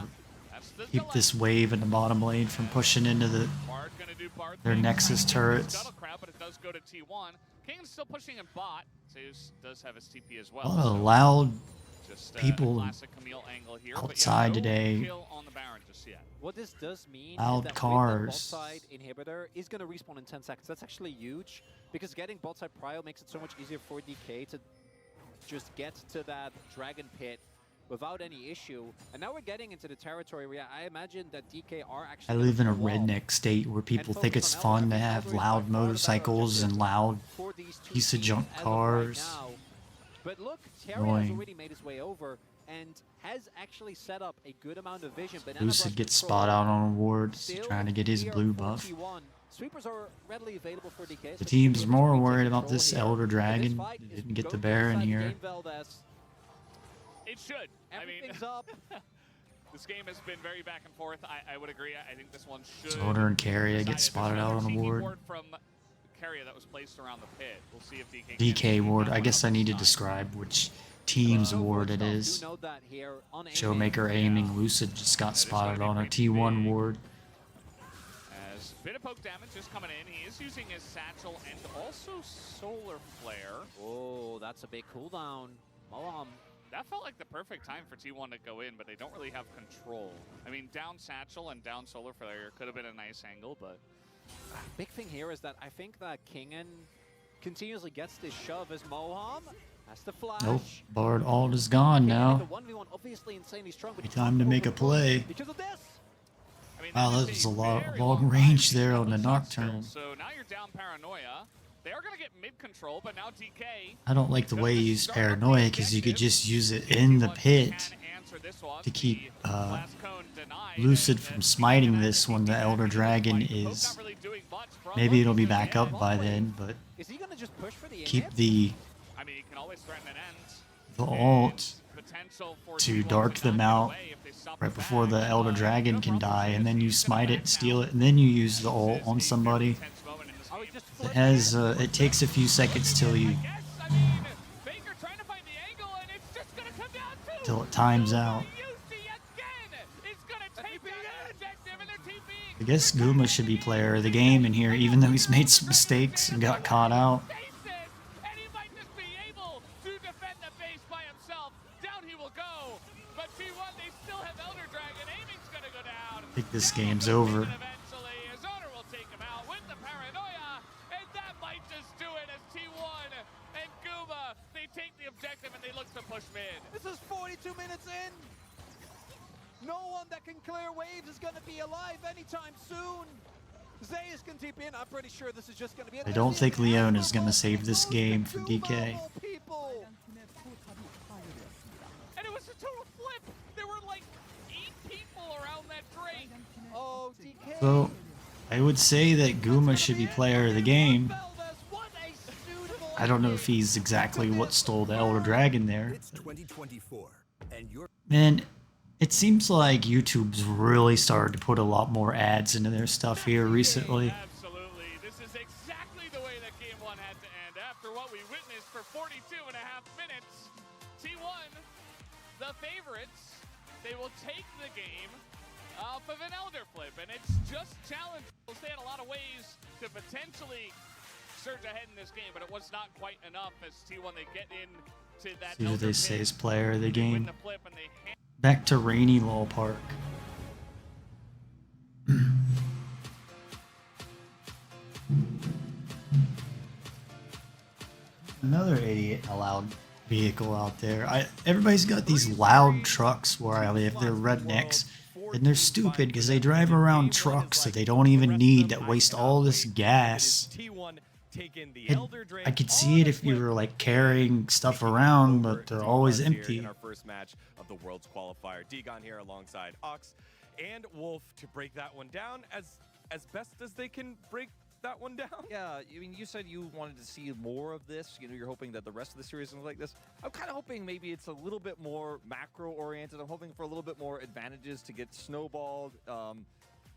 That's the keep this wave in the bottom lane from pushing into the Bard gonna do Bard their things. Nexus turrets. Scuttle crowd, but it does go to T1. King's still pushing in bot. Zeus does have his TP as well. A lot of so loud just, people classic Camille angle here, but outside no today. kill on the Baron just yet. What this does mean Loud is that cars. with the bot side inhibitor is going to respawn in 10 seconds. That's actually huge, because getting bot side prio makes it so much easier for DK to just get to that dragon pit without any issue. And now we're getting into the territory where I imagine that DK are actually... I live in a gonna wall redneck state where people think it's focus on fun to Elder. have Elder is by loud far the better motorcycles and objective loud for these two piece of teams junk as of cars. right now. But look, Terry Annoying. has already made his way over and has actually set up a good amount of vision. Banana Lucid Brush gets control spot out on awards, still trying to get his here blue for buff. T1. Sweepers are readily available for DK. The team's more worried about this Elder Dragon. They didn't get the Baron here. It should. I mean, Everything's up. this game has been very back and forth. I would agree. I think this one should. Soder and Carrier get decide. spotted There's out another on a cheeky ward. From Carrier that was placed around the pit. We'll see if DK. DK ward. can I guess I need to decide. describe which team's ward it is. Showmaker aiming. Lucid just got spotted on a T1 ward. As bit of poke damage is coming in. He is using his satchel and also solar flare. Oh, that's a big cooldown. That felt like the perfect time for T1 to go in, but they don't really have control. I mean, down satchel and down solar flare could have been a nice angle, but Big thing here is that I think that Kingen continuously gets this shove as Moham has the flash. Nope. Bard ult is gone now. The 1v1 obviously insanely strong, but Time to make a play. because of this. I mean, Wow, that that is was a very long range range there on the still. Nocturne. So now you're down Paranoia. They are going to get mid control, but now DK. I don't like the way you use Paranoia because you could just use it in the pit to keep Lucid from smiting this when the Elder Dragon is... Maybe it'll be back up by then, but Is he gonna just push for the keep inhib? the I mean, you can always threaten an end. the ult Potential for to T1 dark to them not out get away if they stop right the before back. the Elder Dragon can die, and then you smite it, steal it, and then you use the ult on somebody. Tense moment in this Oh, he game. just It flipped has it takes a few seconds till you Yes, I mean, Baker trying to find the angle, and it's just gonna come down to till it times out. UC again. It's gonna take that objective, and they're TPing. I guess Guma should be player of the game in here, even though he's made some mistakes and got caught out. And he might just be able to defend the base by himself. Down he will go. But T1, they still have Elder Dragon. Aiming's gonna go down. I think this game's over. Eventually, his owner will take him out with the Paranoia. And that might just do it as T1 and Guma, they take the objective and they look to push mid. This is 42 minutes in. No one that can clear waves is going to be alive anytime soon. Zeus can TP in. I'm pretty sure this is just going to be. I don't think Leon is going to save this game for DK. People. And it was a total flip. There were like 8 people around that Drake. Oh, DK. So, I would say that Guma should be player of the game. I don't know if he's exactly what stole the Elder Dragon there. It's 2024, and you're Man, it seems like YouTube's really started to put a lot more ads into their stuff here recently. Absolutely. This is exactly the way that Game 1 had to end. After what we witnessed for 42 and a half minutes, T1, the favorites, they will take the game off of an Elder flip, and it's just challenging. They had a lot of ways to potentially surge ahead in this game, but it was not quite enough as T1 they get into that. See who Elder they say pit. is player of the They win game. the flip and they Back to Rainy Law Park. Another idiot allowed vehicle out there. Everybody's got these loud trucks where I live. They're rednecks. And they're stupid because they drive around trucks that they don't even need that waste all this gas. I could see it if you were like carrying stuff around, but they're always empty. In our first match of the World's Qualifier, Degon here alongside Ox and Wolf to break that one down as best as they can break that one down. Yeah, I mean, you said you wanted to see more of this. You know, you're hoping that the rest of the series is like this. I'm kind of hoping maybe it's a little bit more macro-oriented. I'm hoping for a little bit more advantages to get snowballed.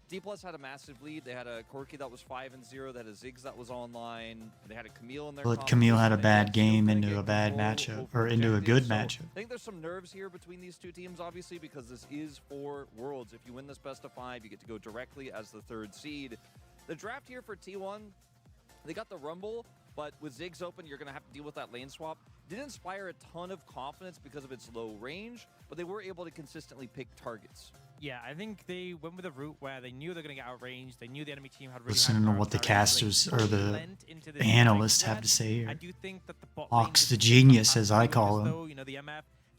D Plus had a massive lead. They had a Corki that was 5-0. They had a Ziggs that was online. They had a Camille in their. But Camille had a bad game into a bad matchup, or into a good matchup. I think there's some nerves here between these two teams, obviously, because this is for Worlds. If you win this best of 5, you get to go directly as the 3rd seed. The draft here for T1, they got the Rumble, but with Ziggs open, you're going to have to deal with that lane swap. Didn't inspire a ton of confidence because of its low range, but they were able to consistently pick targets. Yeah, I think they went with a route where they knew they were going to get outranged. They knew the enemy team had really Listening to what the casters or the analysts have to say here. I do think that the bot Ox the genius, as I call him.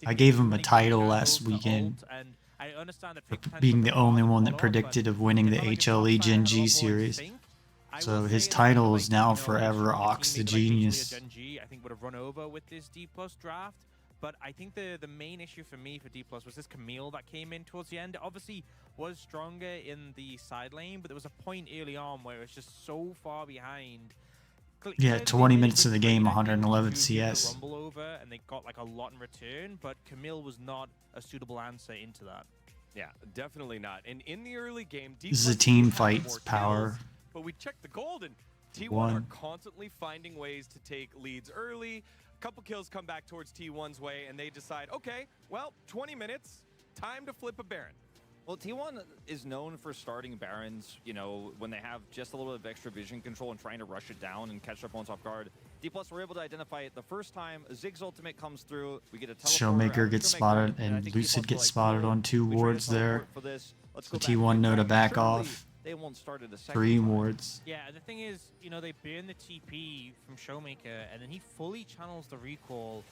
I gave him a title last weekend for being the only one that predicted of winning the HLE Gen G series. So his title is now forever Ox the Genius. I think would have run over with this D+ draft. But I think the main issue for me for D+ was this Camille that came in towards the end. It obviously was stronger in the side lane, but there was a point early on where it was just so far behind. Yeah, 20 minutes of the game, 111 CS. Rumble over, and they got like a lot in return, but Camille was not a suitable answer into that. Yeah, definitely not. And in the early game, This is a team fight power. Kills, but we checked the gold, and T1 One. are constantly finding ways to take leads early. A couple kills come back towards T1's way, and they decide, okay, well, 20 minutes, time to flip a Baron. Well, T1 is known for starting Barons, you know, when they have just a little bit of extra vision control and trying to rush it down and catch their opponents off guard. D+ were able to identify it the first time. A Ziggs ultimate comes through. We get a Showmaker gets spotted, and Lucid gets spotted on 2 wards there. So T1 know to back off. They won't start it a second 3 time. wards. Yeah, the thing is, you know, they burn the TP from Showmaker, and then he fully channels the recall.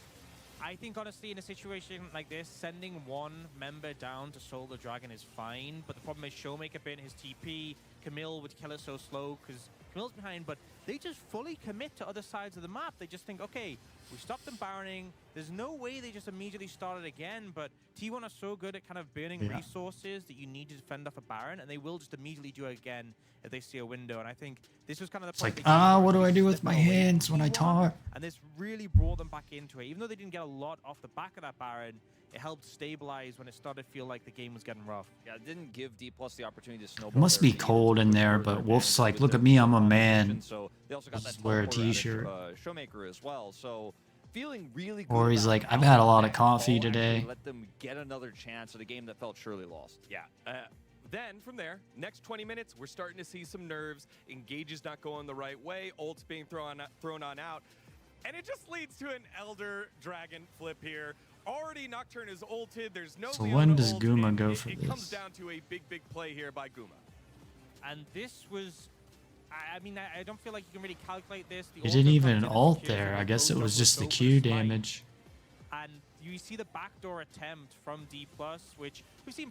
I think, honestly, in a situation like this, sending one member down to Soul the Dragon is fine, but the problem is Showmaker burnt his TP, Camille would kill it so slow because Camille's behind, but they just fully commit to other sides of the map. They just think, okay, we stopped them Baroning. There's no way they just immediately started again, but T1 are so good at kind of burning resources that you need to defend off a Baron, and they will just immediately do it again if they see a window. And I think this was kind of the point. It's like, what do I do with my hands when I talk? And this really brought them back into it. Even though they didn't get a lot off the back of that Baron, it helped stabilize when it started to feel like the game was getting rough. Yeah, it didn't give D+ the opportunity to snowball. It must be cold in there, but Wolf's like, look at me, I'm a man. So they also got that Just wear a teleport out of, t-shirt. Showmaker as well. So feeling really good. Or he's about like, how I've had a lot of that coffee call today. actually let them get another chance at a game that felt surely lost. Yeah. Then from there, next 20 minutes, we're starting to see some nerves. Engage is not going the right way. Ult's being thrown on out. And it just leads to an Elder Dragon flip here. Already Nocturne is ulted. There's no So Leona when does ult, Guma and go it, for it comes this? down to a big play here by Guma. And this was, I mean, I don't feel like you can really calculate this. The He ult didn't comes even in as ult secure, there. so I guess it both was of just them the go for Q spike. damage. And you see the backdoor attempt from D+, which we've seen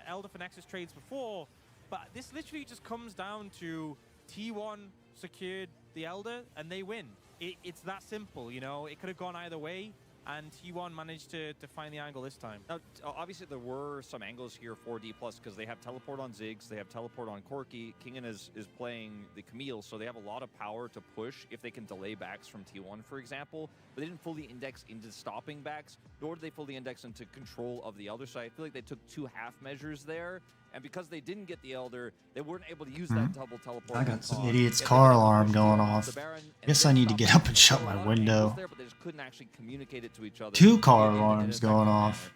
Elder for Nexus trades before, but this literally just comes down to T1 secured the Elder and they win. It's that simple, you know? It could have gone either way, and T1 managed to find the angle this time. Now, obviously, there were some angles here for D+, because they have teleport on Ziggs, they have teleport on Corki. Kingen is playing the Camille, so they have a lot of power to push if they can delay backs from T1, for example. But they didn't fully index into stopping backs, nor did they fully index into control of the Elder. So I feel like they took 2 half measures there. And because they didn't get the Elder, they weren't able to use that double teleport. I got some on idiot's If they car got alarm pushed going the off. Baron, and Guess they I need to stopped get up and it. shut So a my lot of angles window. there, but they just couldn't actually communicate it to each other. 2 car in an alarms effective going manner. off.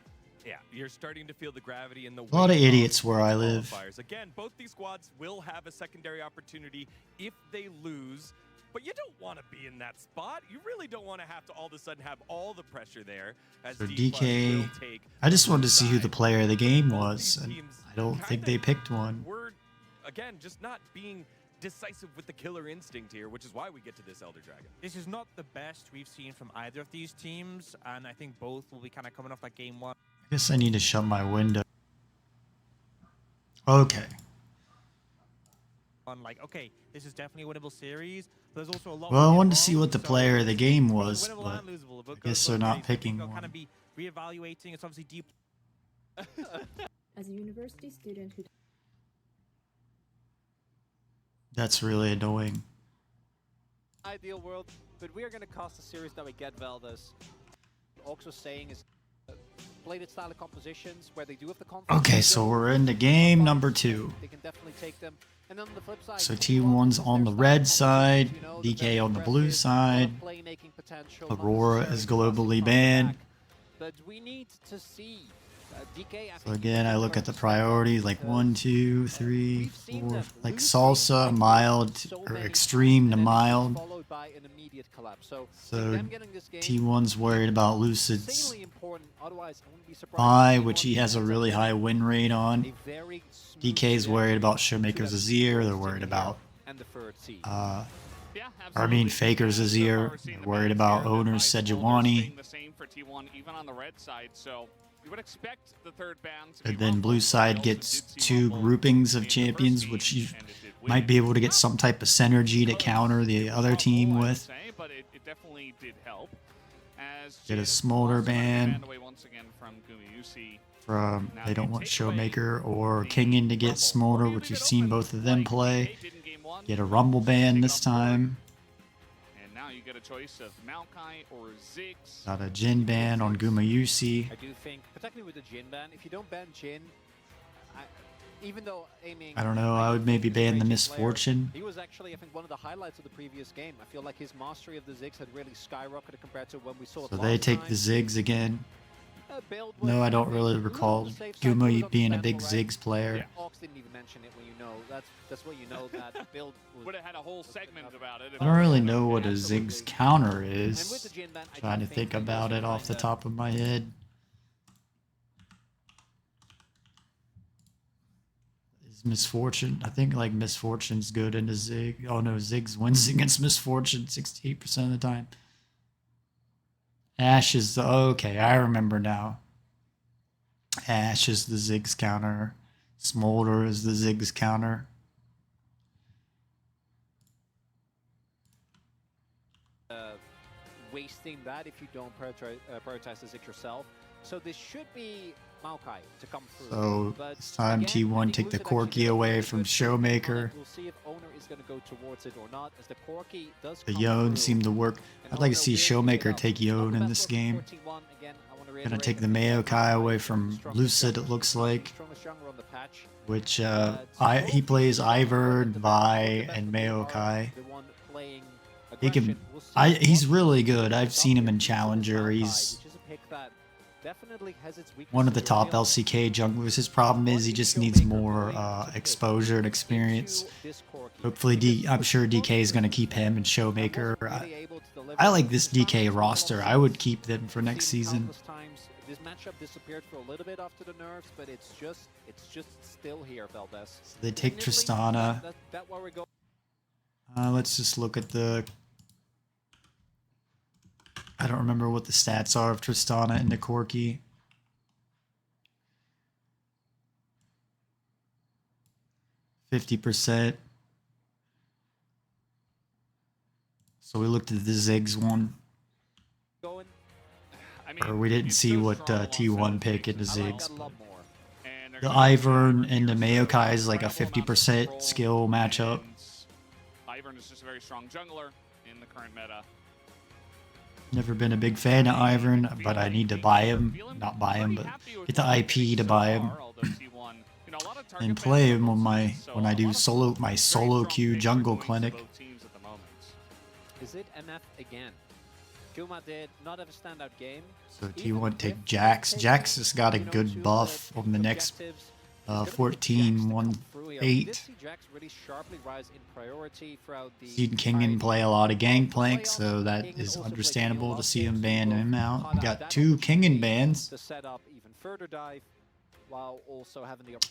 Yeah, you're starting to feel the gravity in the A lot of weight idiots where I live. qualifiers. Again, both these squads will have a secondary opportunity if they lose, but you don't want to be in that spot. You really don't want to have to all of a sudden have all the pressure there. As So D+ DK, will take I just wanted to see who the side. player of the game Both was, these and teams I don't think kinda they picked one. We're, again, just not being decisive with the killer instinct here, which is why we get to this Elder Dragon. This is not the best we've seen from either of these teams, and I think both will be kind of coming off that game one. I guess I need to shut my window. Okay. On like, okay, this is definitely a winnable series. There's also a lot. Well, I we wanted did to see wrong, what the so player of the game it's was, winnable but and losable. If it I guess goes they're both not ways, I think picking they'll kind one. of be reevaluating. It's obviously deep. As a university student who That's really annoying. Ideal world, but we are going to cast a series that we get Veldas. Also saying is bladed style of compositions where they do have the confidence. Okay, so we're into game number 2. They can definitely take them. And then on the flip side, So T1's on the red side, DK on the blue side. Aurora is globally banned. But we need to see DK. So again, I look at the priorities like 1, 2, 3, 4, like salsa, mild, or extreme to mild. Followed by an immediate collapse. So So T1's worried about Lucid's insanely important. Otherwise, I wouldn't be surprised. Buy, which he has a really high win rate on. A very smooth DK's worried about Showmaker's to Azir. They're worried about, and the third seed. Yeah, I mean, absolutely. Faker's So far, Azir. we're seeing They're the worried balance about here. The Owner's high total Sejuani. staying the same for T1, even on the red side. So you would expect the third ban to be And then rumbled. blue We side also gets did see 2 rumble groupings in of the champions, first which game, you and it did win. might be able to get some type of synergy to counter the other team I would with. say, but it definitely did help. As Get a Jin Smolder also ban. banned away once again from Gumayusi. From Now they you don't want take away Showmaker or the Kingin to get Rumble. Smolder, Or you which leave we've it seen open both of them like play. DK did in game one. Get a Rumble ban Take this up forward. time. And now you get a choice of Maokai or Ziggs. Got a Jin ban on Gumayusi. I do think, particularly with the Jin ban, if you don't ban Jin, even though aiming... I don't know, I would maybe ban the Player, Misfortune. he was actually, I think, one of the highlights of the previous game. I feel like his mastery of the Ziggs had really skyrocketed compared to when we saw it So last they take time. the Ziggs again. Build No, was, I don't think, really a little recall on the safe side, but it Guma was being a big understandable, right? Ziggs player. Ox didn't even mention it when you know. That's what you know that build was... Would have had a whole segment about it. I don't really know what a Absolutely. Ziggs counter And with is. the Jin ban, I do Trying to think he about was it off the kinda- top of my head. Is Misfortune? I think like Misfortune's good into Zig. Oh no, Ziggs wins against Misfortune 68% of the time. Ash is the okay. I remember now. Ash is the Ziggs counter. Smolder is the Ziggs counter. wasting that if you don't prioritize the Ziggs yourself. So this should be Maokai to come through. So But it's time again, I T1 think take the Lucid actually Corki did a away really from good job on it. Showmaker. We'll see if Owner is going to go towards it or not, as the Corki does The come Yone through. seemed to work. And I'd like to Owner see will pick it Showmaker up. take Not Yone the in best this work game. for T1. Again, I want to Gonna reiterate take the that Maokai away from strongest Lucid, jungler- it looks like. strongest jungler on the patch. Which But he plays Ivern, the Vi, best and of them are Maokai. the one playing He can. aggression. We'll see He's what really Lucid good. I've does seen him here. in Lucid is Challenger. Maokai, He's which is a pick that definitely has its one of the weaknesses top early on. LCK junglers. His problem is he just needs more exposure and experience. Hopefully, I'm sure DK is going to keep him and Showmaker. I like this DK roster. I would keep them for next season. This matchup disappeared for a little bit after the nerfs, but it's just still here, Valdez. So they take Technically, Tristana. That's where we go. Let's just look at the... I don't remember what the stats are of Tristana and the Corki. %. So we looked at the Ziggs one. Going. I mean, Or we didn't it's see so what strong T1 alongside pick into Ziggs. I like Ziggs. that a lot more. And they're The gonna be Ivern here, and the so Maokai is like a incredible amount of 50% control, skill matchup. and Ivern is just a very strong jungler in the current meta. Never been a big fan of Ivern, but I need to buy him. Not buy him, but get the IP to buy him and play him on when I do my solo queue jungle clinic. Is it MF again? Kuma did not have a standout game. So T1 take Jax. Jax has got a good buff on the next 14-1-8. Seen Kingen play a lot of Gangplank, so that is understandable to see him ban him out. We got 2 Kingen bans.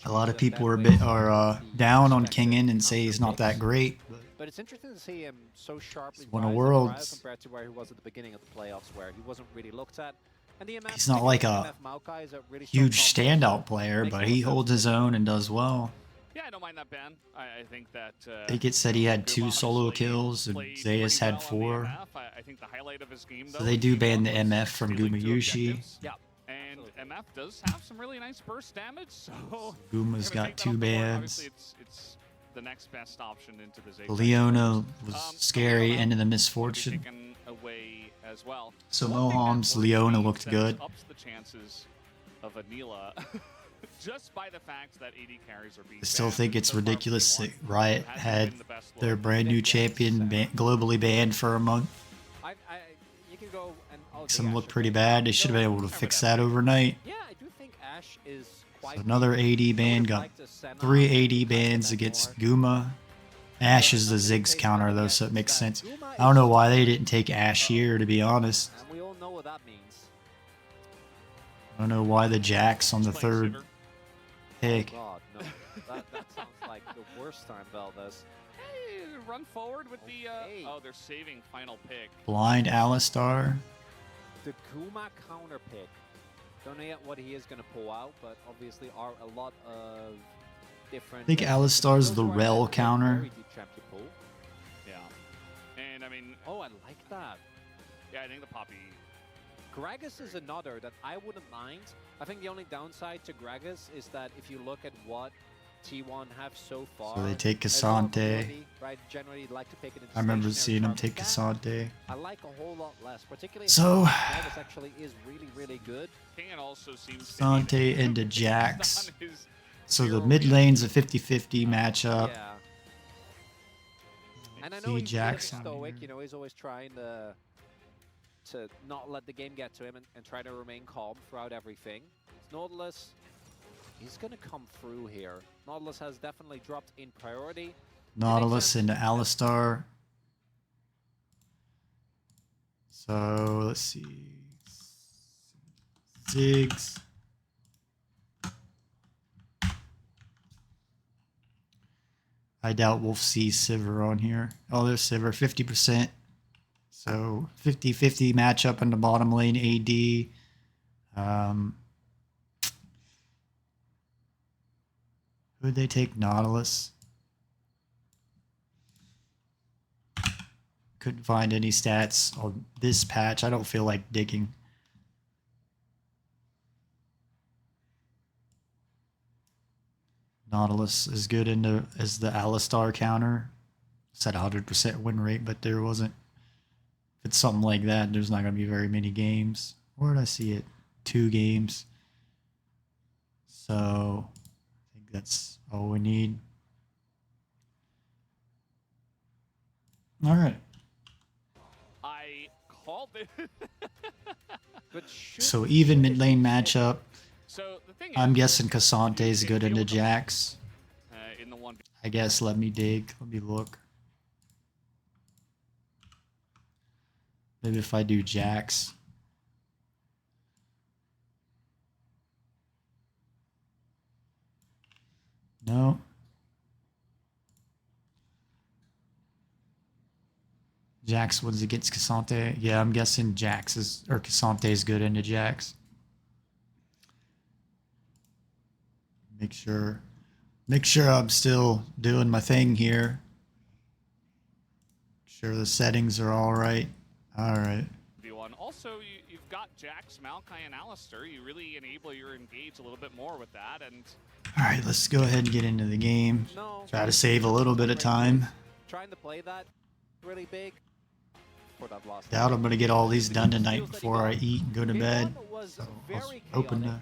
A lot of people are down on Kingen and say he's not that great. But it's interesting to see him so sharply won a rise in Worlds. morale compared to where he was at the beginning of the playoffs, where he wasn't really looked at. And the He's not like a huge standout player, but he holds his own and does well. Yeah, I don't mind that ban. I think that... I think it said he had 2 solo kills and Zayas had 4. I think the highlight of his game, though, So they do ban the MF from Gumayushi. Yeah. And MF does have some really nice burst damage, so... Guma's got 2 bans. Obviously, it's the next best option into the Zay. Leona was scary, ended the misfortune. Away as well. So Moham's Leona looked good. Ups the chances of Anila just by the fact that AD carries are being I still think it's ridiculous that Riot had their brand new champion globally banned for a month. You can go and Makes them look pretty bad. They should have been able to fix that overnight. Yeah, I do think Ashe is quite... So another AD ban, got 3 AD bans against Guma. Ashe is the Ziggs counter though, so it makes sense. I don't know why they didn't take Ashe here, to be honest. And we all know what that means. I don't know why the Jax on the 3rd pick. Oh God, no. that sounds like the worst time Valdez. Hey, run forward with the... Oh, they're saving final pick. Blind Alistar. The Kuma counter pick. Don't know yet what he is going to pull out, but obviously are a lot of different... I think Alistar's the Rel counter. Yeah. And I mean... Oh, I like that. Yeah, I think the Poppy... Gragas is another that I wouldn't mind. I think the only downside to Gragas is that if you look at what T1 have so far... So they take Cassante. Right, generally like to pick it into I remember stationary seeing him target. take Cassante. I like a whole lot less, particularly So... if Gragas actually is really, really good. King also seems Cassante into Jax. So the mid lane's a 50-50 matchup. Yeah. And I See know he's Jax on stoic, here. you know, he's always trying to not let the game get to him and try to remain calm throughout everything. Nautilus, he's going to come through here. Nautilus has definitely dropped in priority. Nautilus into Alistar. So let's see. Ziggs. I doubt we'll see Sivir on here. Oh, there's Sivir, 50%. So 50-50 matchup in the bottom lane AD. Who'd they take? Nautilus. Couldn't find any stats on this patch. I don't feel like digging. Nautilus is good as the Alistar counter. Said 100% win rate, but there wasn't. If it's something like that, there's not going to be very many games. Where did I see it? 2 games. So I think that's all we need. All right. I called it. So even mid lane matchup. So the thing I'm is, guessing Cassante is good into Jax. in the 1v. I guess let me dig. Let me look. Maybe if I do Jax. No. Jax wins against Cassante. Yeah, I'm guessing Jax is, or Cassante is good into Jax. Make sure I'm still doing my thing here. Make sure the settings are all right. All right. V1. Also, you've got Jax, Maokai, and Alistair. You really enable your engage a little bit more with that. And All right, let's go ahead and get into the game. No. Try to save a little bit of time. Trying to play that really big. Doubt I'm going to get all these done tonight before I eat and go to bed. So I was hoping to.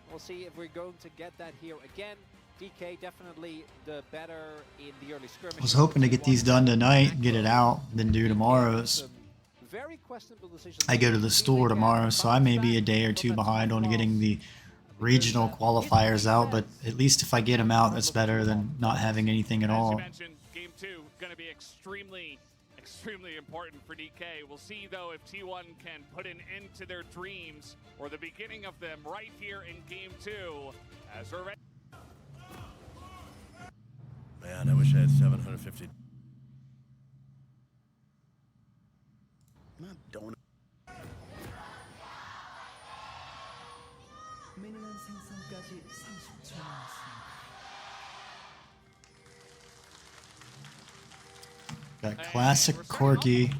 We'll see if we're going to get that here again. DK definitely the better in the early skirmish. I was hoping to get these done tonight, get it out, then do tomorrow's. very questionable decision. I go to the store tomorrow, so I may be a day or two behind on getting the regional qualifiers out, but at least if I get them out, that's better than not having anything at As you all. mentioned, game 2 going to be extremely important for DK. We'll see though if T1 can put an end to their dreams or the beginning of them right here in game 2 as we're ready. Man, I wish I had 750. Not donut. 미니는 생성까지 30초 남았습니다. Got classic Corky.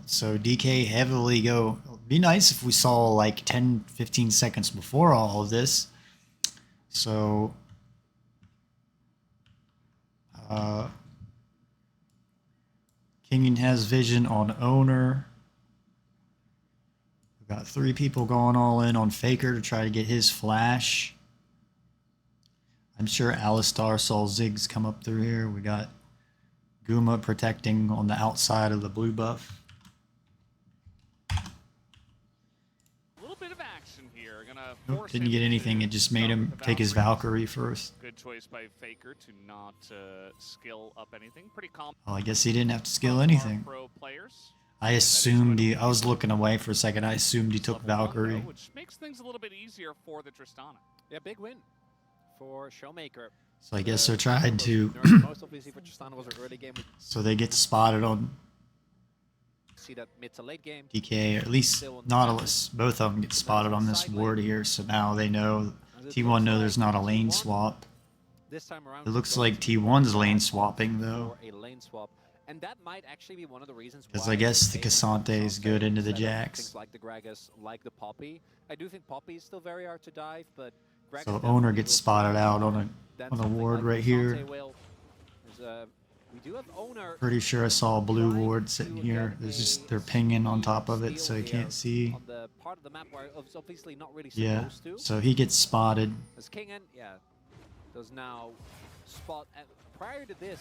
So DK heavily go. It'd be nice if we saw like 10-15 seconds before all of this. So Kingen has vision on owner. We've got 3 people going all in on Faker to try to get his flash. I'm sure Alistar saw Ziggs come up through here. We got Guma protecting on the outside of the blue buff. A little bit of action here. Gonna force Didn't him get anything. to It just made start him with the take his Valkyrie. Valkyrie first. Good choice by Faker to not skill up anything. Pretty calm. Well, I guess he didn't have to skill anything. Pro players. I assumed he. I was looking away for a second. I assumed he took Level 1 Valkyrie. though, which makes things a little bit easier for the Tristana. Yeah, big win for Showmaker. So I guess they're trying to. Most obviously for Tristana was an early game. We So they get spotted on see that mid to late game. DK, or at least Nautilus. Both of them get spotted on this ward here. So now they know. T1 know there's not a lane swap. This time around, It looks like T1's lane swapping though. for a lane swap. And that might actually be one of the reasons Because why I guess the they favor Cassante is good into the instead of Jax. Things like the Gragas, like the Poppy. I do think Poppy is still very hard to dive, but Gragas So definitely owner will gets be spotted out harder on than a something ward like right Cassante here. will. We do have owner. Pretty sure I saw a blue trying ward to sitting here. get There's a just they're pinging on top of it, so steal you here can't see. on the part of the map where it's obviously not really Yeah. supposed to. So he gets spotted. As Kingen, yeah, does now spot. Prior to this,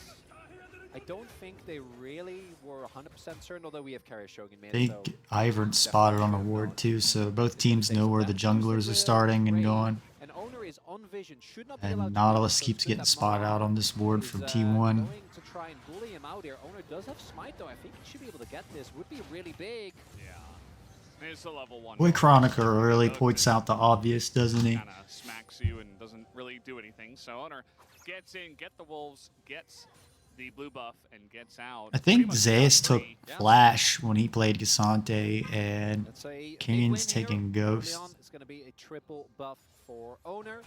I don't think they really were 100% certain, although we have Carrier Shogun I mid. think So Ivern's spotted on a ward too, so both teams know where the junglers are starting and going. And owner is on vision, should not be And allowed to Nautilus so keeps still getting that spotted Mono out on this ward is, from T1. Going to try and bully him out here. Owner does have smite though. I think he should be able to get this. Would be really big. Yeah. It's a level 1. Boy, Chronica really points out the obvious, doesn't he? Kind of smacks you and doesn't really do anything. So owner gets in, get the wolves, gets the blue buff, and gets out. I think Pretty much Zeus took free. Flash when he played Cassante, and Let's say Kingen's taking Ghost. It's going to be a triple buff for owner.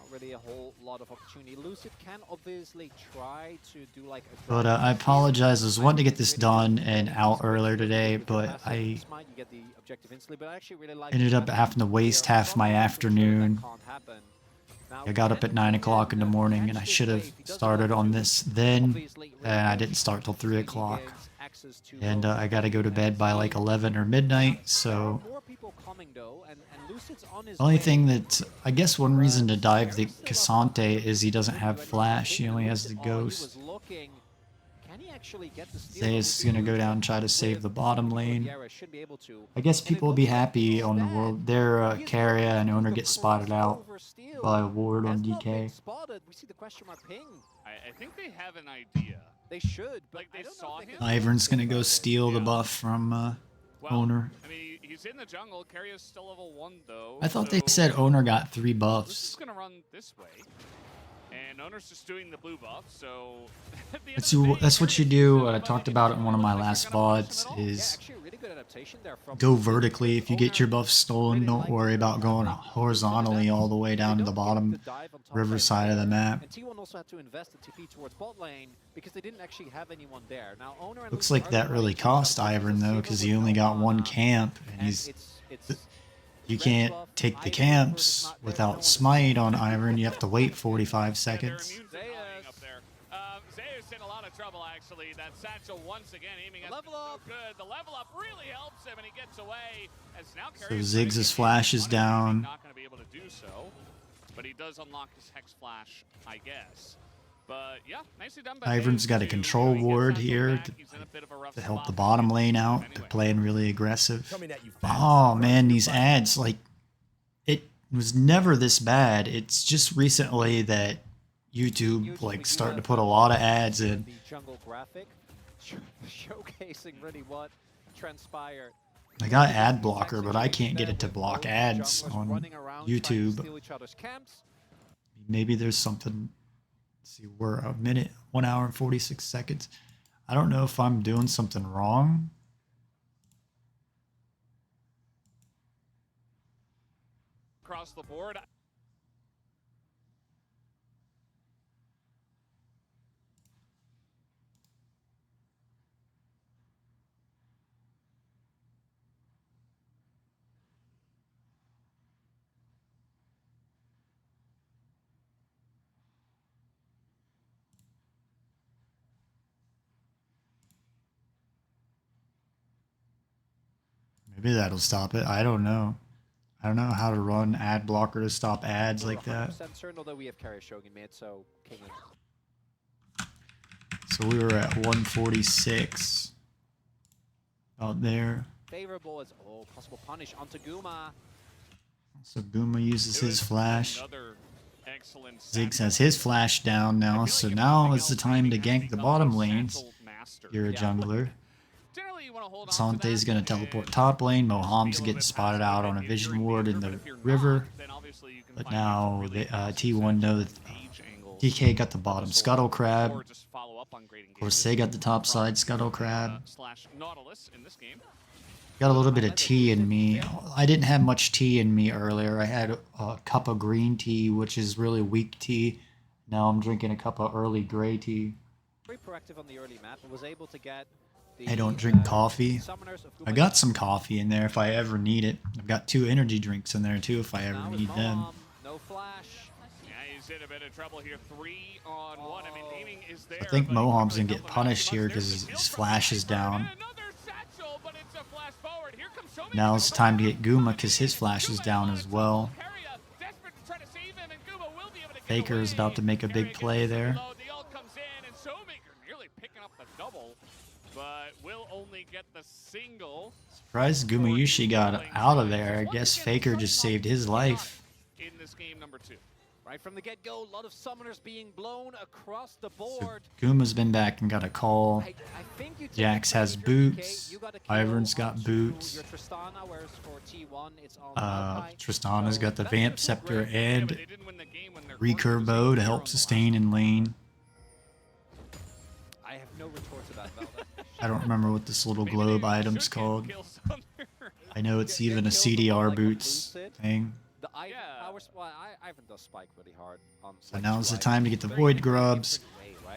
Not really a whole lot of opportunity. Lucid can obviously try to do like a But I apologize. I was wanting to get this done and out earlier today, but I Smite, you get the objective instantly, but I actually really like ended the up passive having to waste here. half my Owner, I'm pretty sure that afternoon. can't happen. Now, I got up at 9 o'clock in the morning, and I should have started on this then, and I didn't start till 3 o'clock. And I got to go to bed by like 11 or midnight, so more people coming though, and Lucid's on his the only way. thing that, I guess one reason to dive the Cassante is he doesn't have Flash, he only has the Ghost. Zeus is going to go down and try to save the bottom lane. I guess people will be happy on the world. Their carrier and owner gets spotted out by a ward on DK. We see the question mark ping. I think they have an idea. They should, but Like I they don't know saw if they him. have- Ivern's going to go steal the Yeah. buff from Well, owner. I mean, he's in the jungle. Carrier's still level 1 though. I thought they so said owner got 3 This is buffs. gonna run this way, and owner's just doing the blue buff. So at the end That's, of the day, that's what you Carrier's do. still I nobody talked can about it do in one of my anything last gonna punish him VODs at all. Yeah, is actually, really good adaptation there from go Lucid, vertically. because If you get your Owner buff stolen, really don't likes worry the about going advantage. horizontally all the way They down to the don't get bottom the dive on top river right side of the there. map. And T1 also had to invest the TP towards bot lane because they didn't actually have anyone there. Now Owner and Looks Lucid like are that gonna really try to cost jump in Ivern as a though, single because with he only no got one mana. camp, and And he's it's you red can't buff, take the Ivern camps versus not there, no without one smite on is- Ivern. You have to wait 45 Yeah, their seconds. immunes are dying up there. Zeus in a lot of trouble actually. That satchel once again aiming at Level him. up. No good. The level up really helps him, and he gets away. As now So Carrier's Ziggs' ready. flash is He's down. Not going to be able to do so, but he does unlock his hex flash, I guess. But yeah, nicely done by Ivern's Days got a to, control get ward Satchel here back. He's in a bit of a rough to help spot, the but bottom he lane gets out. anyway. They're playing really aggressive. Coming at you fast. Oh man, these ads, like, it was never this bad. It's just recently that YouTube like started to put a lot of ads in. The jungle graphic showcasing really what transpired. I got ad blocker, but I can't get it to block ads on YouTube. Maybe there's something. Let's see, we're a minute, 1 hour and 46 seconds. I don't know if I'm doing something wrong. Across the board. Maybe that'll stop it. I don't know. I don't know how to run ad blocker to stop ads like that. Certain, although we have carry Shogun mid, so King. So we were at 146 out there. Favorable as possible punish onto Guma. So Guma uses his flash. Another excellent Ziggs has his flash down now, so now is the time to gank the bottom lanes. You're a jungler. Sante's gonna teleport top lane. Moham's getting spotted out on a vision ward in the river. But now the T1 know that DK got the bottom scuttle crab. Of course, they got the top side scuttle crab. Got a little bit of tea in me. I didn't have much tea in me earlier. I had a cup of green tea, which is really weak tea. Now I'm drinking a cup of early gray tea. Very proactive on the early map and was able to get the, I don't drink coffee. I got some coffee in there if I ever need it. I've got 2 energy drinks in there too if I ever need them. No flash. Yeah, he's in a bit of trouble here. 3-on-1. I mean, aiming is there. I think Moham's gonna get punished here because his flash is down. Now's the time to get Guma because his flash is down as well. Faker is about to make a big play there. Surprised Gumayushi got out of there. I guess Faker just saved his life. In this game number 2. Right from the get-go, a lot of summoners being blown across the board. So Guma's been back and got a call. Jax has boots. Ivern's got boots. Tristana's got the Vamp Scepter and Recurve Bow to help sustain in lane. I have no retort to that, I don't remember what this little globe item's called. I know it's even a CDR boots thing. The Ivan does spike really hard. So now's the time to get the Void Grubs.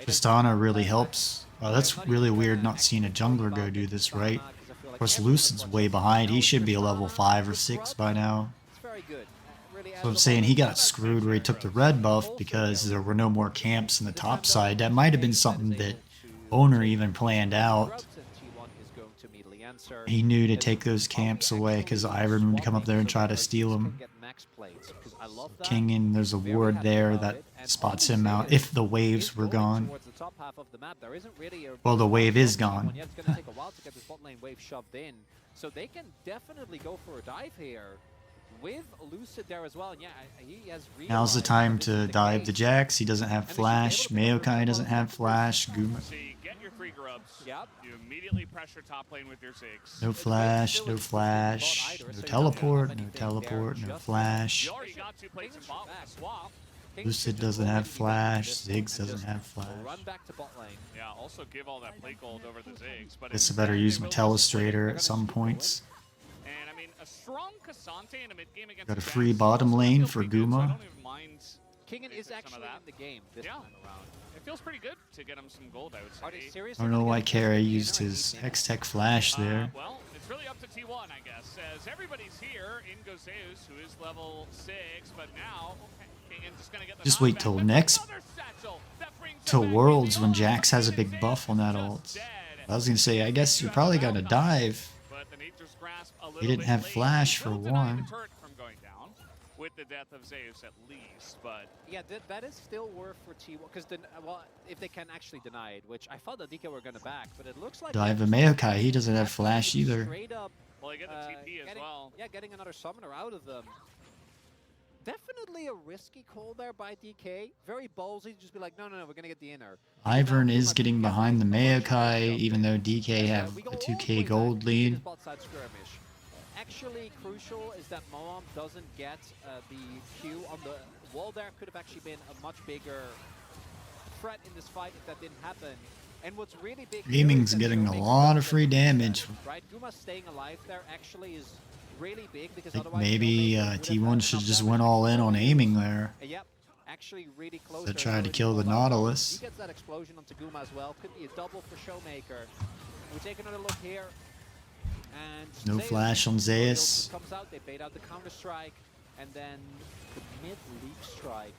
Tristana really helps. Oh, that's really weird not seeing a jungler go do this, right? Of course, Lucid's way behind. He should be a level 5 or 6 by now. So I'm saying he got screwed where he took the red buff because there were no more camps in the top side. That might have been something that Owner even planned out. He knew to take those camps away because Ivern would come up there and try to steal them. King in, there's a ward there that spots him out if the waves were gone. Well, the wave is gone. So they can definitely go for a dive here with Lucid there as well. And yeah, he has now's the time to dive the Jax. He doesn't have flash. Maokai doesn't have flash. Guma. Yep. You immediately pressure top lane with your Ziggs. No flash, no flash, no teleport, no teleport, no flash. Lucid doesn't have flash. Ziggs doesn't have flash. Yeah, also give all that plate gold over the Ziggs. But guess I better use my Telestrator at some points. And I mean, a strong Cassante in a mid game against Got a free bottom lane for Guma. Kingen is actually in the game this time around. It feels pretty good to get him some gold, I would say. I don't know why Kara used his X-Tech flash there. Well, it's really up to T1, I guess, as everybody's here in Gozeus, who is level 6, but now Kingen's just gonna get the Just wait till next, till Worlds when Jax has a big buff on that ult. I was gonna say, I guess you're probably gonna dive. He didn't have flash for one. with the death of Zeus at least, but Yeah, that is still worth for T1 because well, if they can actually deny it, which I thought that DK were gonna back, but it looks like Dive of Maokai, he doesn't have flash either. Straight up, well, they get the TP as well. Yeah, getting another summoner out of them. Definitely a risky call there by DK. Very ballsy to just be like, no, we're gonna get the inner. Ivern is getting behind the Maokai, even though DK have a 2k gold lead. Actually, crucial is that Moham doesn't get the Q on the wall there. Could have actually been a much bigger threat in this fight if that didn't happen. And what's really big Gaming's getting a lot of free damage. Right, Guma staying alive there actually is really big because Like otherwise maybe T1 should just went all in on aiming there. Yep, actually really close. They tried to kill the Nautilus. He gets that explosion onto Guma as well. Could be a double for Showmaker. We take another look here. And No flash on Zeus. comes out, they bait out the counter strike, and then the mid leap strike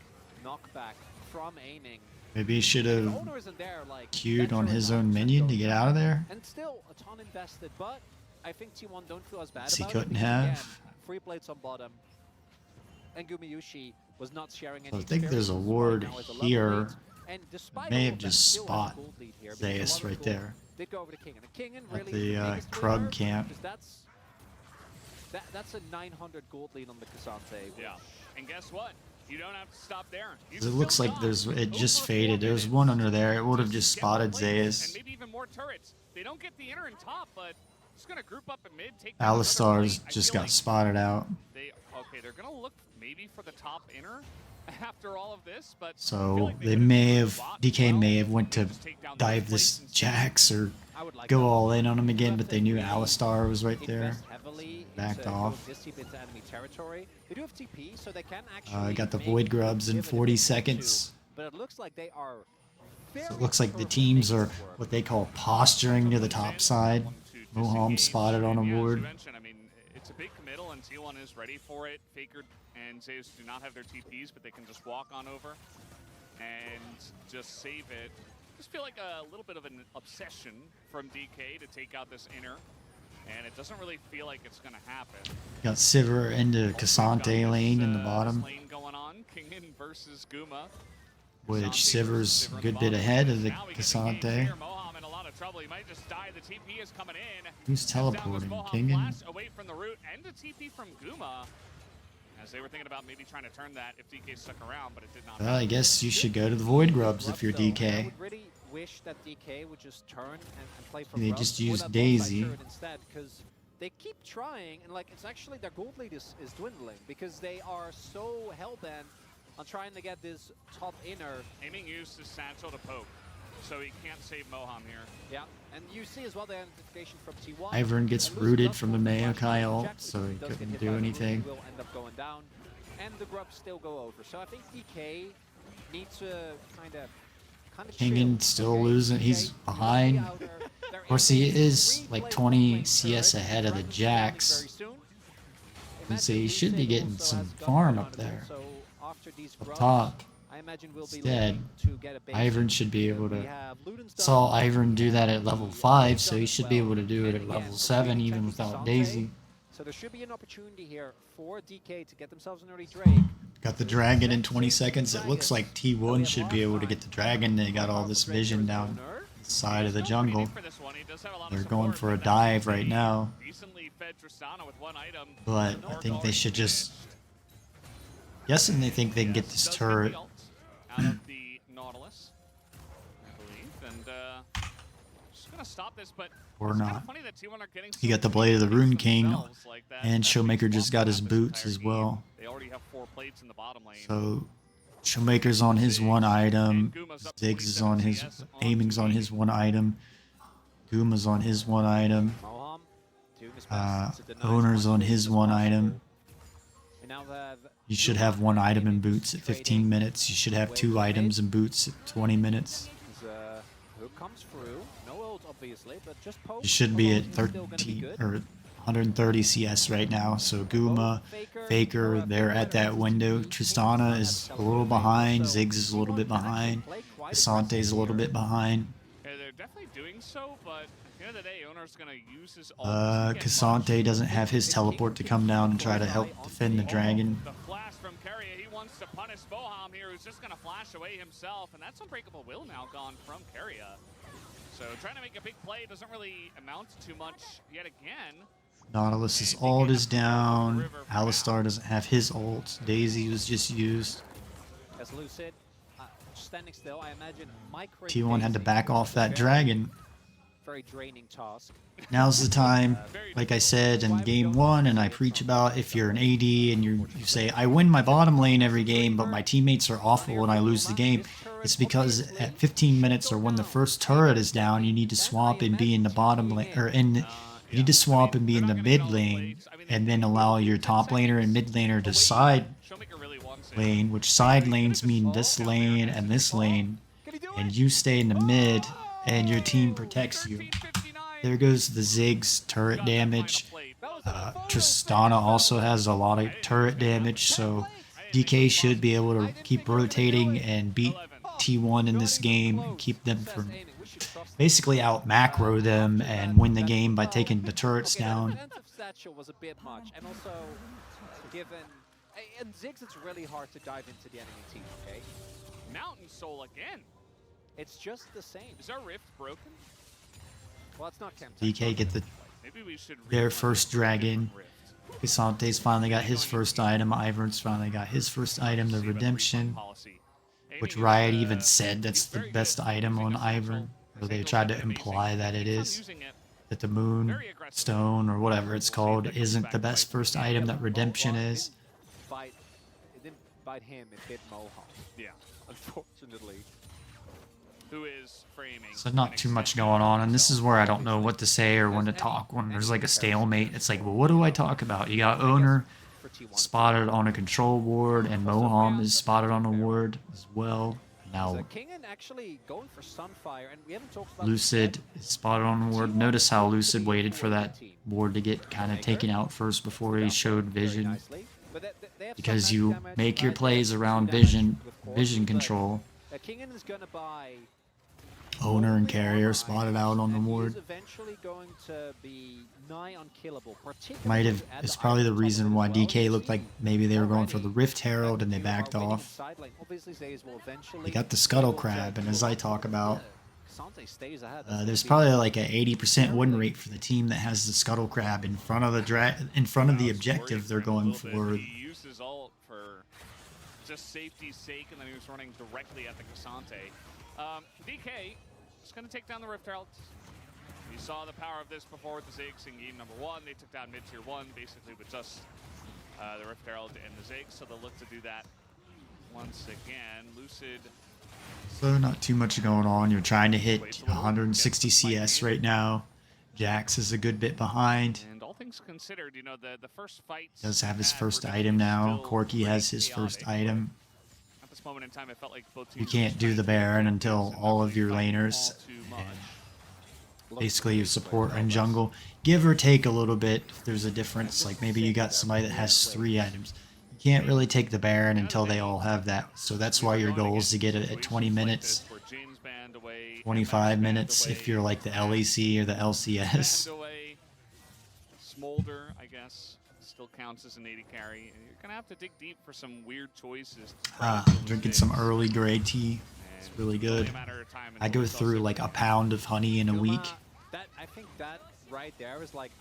knockback from aiming. Maybe he should have Owner isn't there, like, queued on his own minion to get out of there. and still a ton invested, but I think T1 don't feel as bad He about couldn't it because, have. again, free plates on bottom, and Gumayushi was not sharing any I think there's a experience ward right now as a level here. lead, and despite May all have of that, just still has a spot gold lead here, because a Zeus lot of right gold there did go over to Kingen, and Kingen at really the biggest Krug winner, camp. because that's a 900 gold lead on the Cassante. Yeah, and guess what? You don't have to stop there. It looks like it just faded. There's one under there. It would have just spotted Zeus. And maybe even more turrets. They don't get the inner and top, but just gonna group up in mid. Take down another Alistar's plate. I just feel got like spotted out. they're gonna look maybe for the top inner after all of this, but I feel So like they could've may used have, the bot DK well. may have went They to just take down dive those this plates instead. Jax or I would like go that. all in on him again, but they knew Alistar was right there. Invest heavily Backed into off. going this deep into enemy territory. They do have TP, so they can actually Got the make Void Grubs in give it if 40 they want to, seconds. But it looks like they are So very it looks like the perfect teams are making it work. what they call posturing to the top side. Moham spotted on a Yeah, as you ward. mentioned, I mean, it's a big committal, and T1 is ready for it. Faker and Zeus do not have their TPs, but they can just walk on over and just save it. Just feel like a little bit of an obsession from DK to take out this inner, and it doesn't really feel like it's going to happen. Got Sivir into Cassante lane in the bottom, Lane going on, Kingen versus Guma. which Cassante Sivir's versus a Sivir good on bit the ahead bottom. of the Now we get the Cassante. game here. Moham in a lot of trouble. He might just die. The TP is coming in. Who's Down goes teleporting? Moham, Kingen? flash away from the root, and a TP from Guma. As they were thinking about maybe trying to turn that if DK stuck around, but it did not. Well, I guess you should go to the Void Grubs if you're I DK. would really wish that DK would just turn and play for They Grubs just or used that bot side Daisy. turret instead, because they keep trying, and like it's actually their gold lead is dwindling because they are so hell-bent on trying to get this top inner. Aiming used his satchel to poke, so he can't save Moham here. Yeah, and you see as well the identification from T1. Ivern gets And losing rooted does from the go for Maokai Jack, ult, which so he does get couldn't hit do by the root, anything. will end up going down, and the Grubs still go over. So I think DK needs to kind of Kingen still losing. He's behind. Of course, he is like 20 CS ahead of the Jax. And so he should be getting some farm up there. Up top. Instead, Ivern should be able to. Saw Ivern do that at level 5, so he should be able to do it at level 7 even without Daisy. So there should be an opportunity here for DK to get themselves an early Drake. Got the dragon in 20 seconds. It looks like T1 should be able to get the dragon. They got all this vision down the side of the jungle. They're going for a dive right now. But I think they should just... Guessing they think they can get this turret. Out of the Nautilus, I believe, and just gonna stop this, but Or it's kinda not. funny that T1 are getting He so got the many Blade of the plates Rune King, themselves like that, and that Showmaker they just got his walk around this boots as entire well. game. They already have 4 plates in the bottom lane. So Showmaker's on his one item. Ziggs is on his... Aiming's on his one item. Guma's on his one item. Moham doing his best. It's a denies Owner's on one his as one possible. item. And now they have You should have one item in boots at 15 minutes. You should have 2 items in boots at 20 minutes. Who comes through? No ult, obviously, but just poke. You should be at Although he's still gonna be 13 good. or 130 CS right now. So Guma, Faker, they're at that window. Tristana is a little behind. Ziggs is a little bit behind. Casante's a little bit behind. Yeah, they're definitely doing so, but at the end of the day, Owner's gonna use his ult. Cassante doesn't have his teleport to come down and try to help defend the dragon. The flash wants to punish Boham here, who's just going to flash away himself, and that's Unbreakable Will now gone from Keria. So trying to make a big play doesn't really amount to too much yet again. Nautilus's ult is down. Alistar doesn't have his ult. Daisy was just used. As Lucid standing still, I imagine T1 had to back off that dragon. Very draining task. Now's the time, like I said in game 1, and I preach about if you're an AD and you say, I win my bottom lane every game, but my teammates are awful and I lose the game. It's because at 15 minutes or when the first turret is down, you need to swap and be in the bottom lane, or you need to swap and be in the mid lane, and then allow your top laner and mid laner to side lane, which side lanes mean this lane and this lane, and you stay in the mid, and your team protects you. There goes the Ziggs turret damage. Tristana also has a lot of turret damage, so DK should be able to keep rotating and beat T1 in this game and keep them from basically out macro them and win the game by taking the turrets down. Was a bit much, and also given and Ziggs, it's really hard to dive into the enemy team. Okay, Mountain Soul again. It's just the same. Is our rift broken? Well, it's not camped. DK get their first dragon. Casante's finally got his first item. Ivern's finally got his first item, the Redemption, which Riot even said that's the best item on Ivern. Or they tried to imply that it is. That the Moon Stone or whatever it's called isn't the best first item that Redemption is. It didn't bite him, it bit Mohawk. Yeah. Unfortunately. Who is framing. So not too much going on, and this is where I don't know what to say or when to talk. When there's like a stalemate, it's like, well, what do I talk about? You got Owner spotted on a control ward, and Moham is spotted on a ward as well. Now Actually going for Sunfire, and we haven't talked about Lucid is spotted on a ward. Notice how Lucid waited for that ward to get kind of taken out first before he showed vision. Because you make your plays around vision control. Kingen is gonna buy Owner and Carrier spotted out on the ward. Eventually going to be nigh unkillable. It's probably the reason why DK looked like maybe they were going for the Rift Herald and they backed off. They got the Scuttle Crab, and as I talk about, there's probably like an 80% win rate for the team that has the Scuttle Crab in front of the objective they're going for. He used his ult for just safety's sake, and then he was running directly at the Cassante. DK is going to take down the Rift Herald. You saw the power of this before with the Ziggs in game number 1. They took down mid-tier 1 basically with just the Rift Herald and the Ziggs, so they'll look to do that once again. Lucid. So not too much going on. You're trying to hit 160 CS right now. Jax is a good bit behind. And all things considered, you know, the first fight Does have his first item now. Corki has his first item. At this moment in time, it felt like both teams You can't do the Baron until all of your laners, and basically your support and jungle, give or take a little bit. If there's a difference, like maybe you got somebody that has 3 items. You can't really take the Baron until they all have that. So that's why your goal is to get it at 20 minutes, 25 minutes if you're like the LEC or the LCS. Smolder, I guess, still counts as an 80 carry. And you're going to have to dig deep for some weird choices. Drinking some early gray tea. It's really good. I go through like a pound of honey in a week. I think that right there is like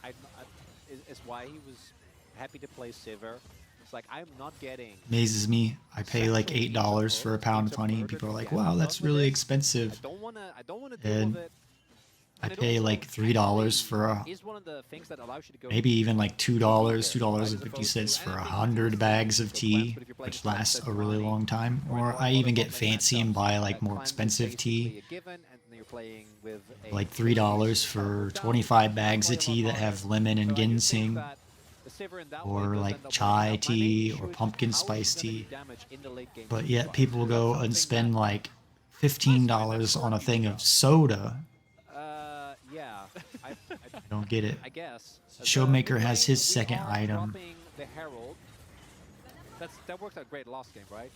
is why he was happy to play Sivir. It's like I'm not getting. Amazes me. I pay like $8 for a pound of honey. People are like, "Wow, that's really expensive." I don't wanna deal with it. I pay like $3 for maybe even like $2.50 for 100 bags of tea, which lasts a really long time. Or I even get fancy and buy like more expensive tea, like $3 for 25 bags of tea that have lemon and ginseng, or like chai tea or pumpkin spice tea. But yet people go and spend like $15 on a thing of soda. I don't get it. I guess. Showmaker has his second item. The Herald. That worked out great last game, right?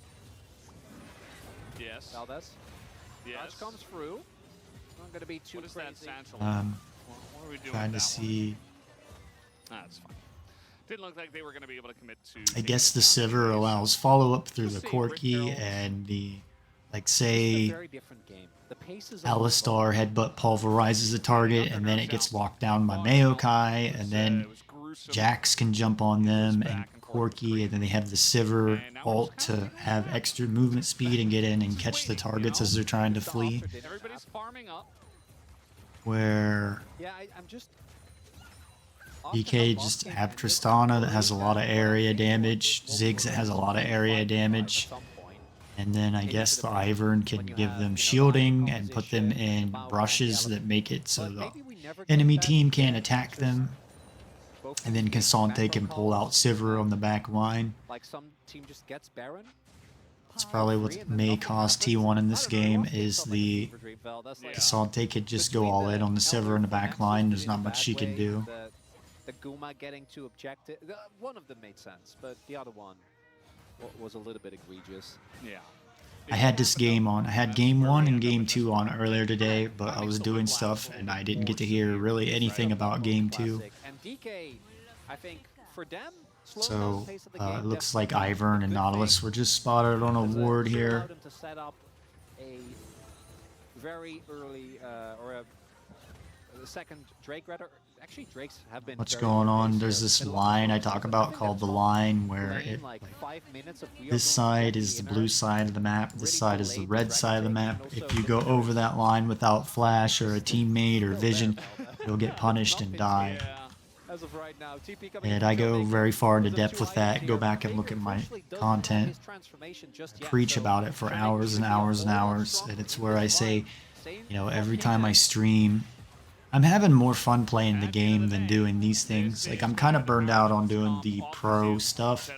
Yes. Valdez? Yes. Comes through. Not going to be too crazy. Trying to see. That's fine. Didn't look like they were going to be able to commit to. I guess the Sivir allows follow-up through the Corki and the, like, say, Alistar headbutt pulverizes the target, and then it gets locked down by Maokai, and then Jax can jump on them, and Corki, and then they have the Sivir ult to have extra movement speed and get in and catch the targets as they're trying to flee. Everybody's farming up. Where I'm just DK just have Tristana that has a lot of area damage, Ziggs that has a lot of area damage, and then I guess the Ivern can give them shielding and put them in brushes that make it so the enemy team can't attack them, and then Cassante can pull out Sivir on the back line. Like some team just gets Baron. That's probably what may cause T1 in this game, is the Cassante could just go all in on the Sivir in the back line. There's not much she can do. The Guma getting to objective. One of them made sense, but the other one was a little bit egregious. Yeah. I had this game on. I had game 1 and game 2 on earlier today, but I was doing stuff and I didn't get to hear really anything about game 2. And DK, I think for them, so it looks like Ivern and Nautilus were just spotted on a ward here. To set up a very early or a second Drake rather. Actually, Drakes have been. What's going on? There's this line I talk about called the line, where it, this side is the blue side of the map, this side is the red side of the map. If you go over that line without flash or a teammate or vision, you'll get punished and die. And I go very far into depth with that. Go back and look at my content. I preach about it for hours and hours and hours, and it's where I say, you know, every time I stream, I'm having more fun playing the game than doing these things. Like, I'm kind of burned out on doing the pro stuff,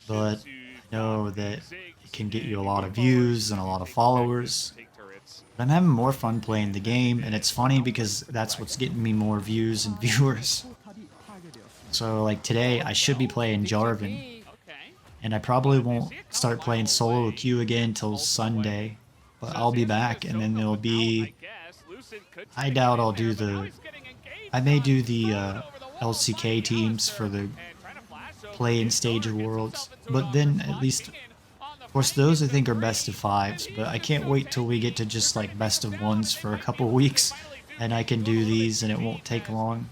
but I know that it can get you a lot of views and a lot of followers. But I'm having more fun playing the game, and it's funny because that's what's getting me more views and viewers. So, like, today I should be playing Jarvan, and I probably won't start playing solo queue again until Sunday, but I'll be back, and then there'll be... I doubt I'll do the... I may do the LCK teams for the play in stage of worlds, but then at least... Of course, those I think are best of 5s, but I can't wait till we get to just like best of 1s for a couple weeks, and I can do these and it won't take long.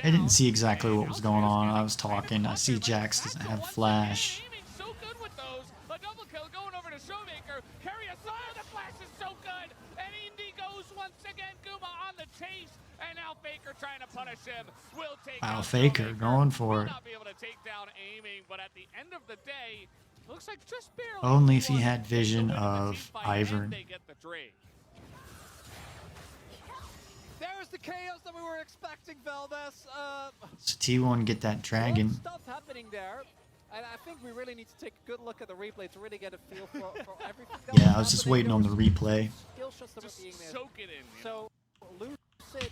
I didn't see exactly what was going on. I was talking. I see Jax doesn't have flash. Wow, Faker going for it. Only if he had vision of Ivern. There's the chaos that we were expecting, Valdez. So T1 get that dragon. Stuff happening there. And I think we really need to take a good look at the replay to really get a feel for everything. Yeah, I was just waiting on the replay. So, Lucid.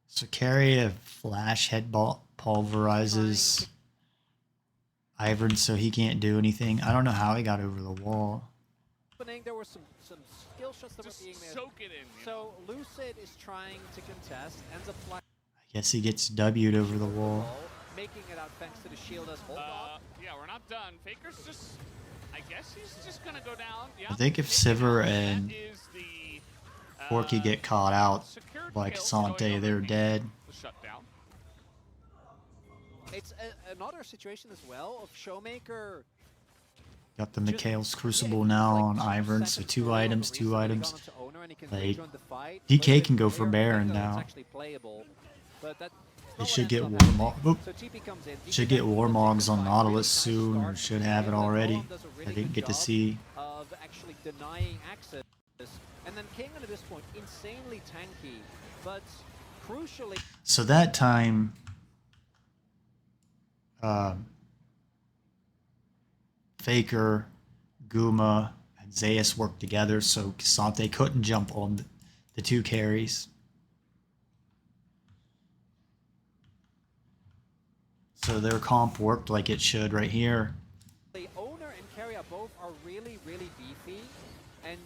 So carry a flash headbutt pulverizes Ivern so he can't do anything. I don't know how he got over the wall. There were some skill shots that were being made. So Lucid is trying to contest, ends up I guess he gets W'd over the wall. Making it out thanks to the shield as hold on. Yeah, we're not done. Faker's just, I guess he's just gonna go down. Yeah, I think if Sivir and Corki get caught out by Cassante, they're dead. It's another situation as well of Showmaker. Got the Mikhail's Crucible now on Ivern, so 2 items, 2 items. Like, DK can go for Baron now. They should get Warmog. Should get Warmogs on Nautilus soon, or should have it already. I didn't get to see. Of actually denying access, and then King at this point insanely tanky, but crucially. So that time, Faker, Guma, and Zeus worked together, so Cassante couldn't jump on the 2 carries. So their comp worked like it should right here. The owner and Carrier both are really, really beefy, and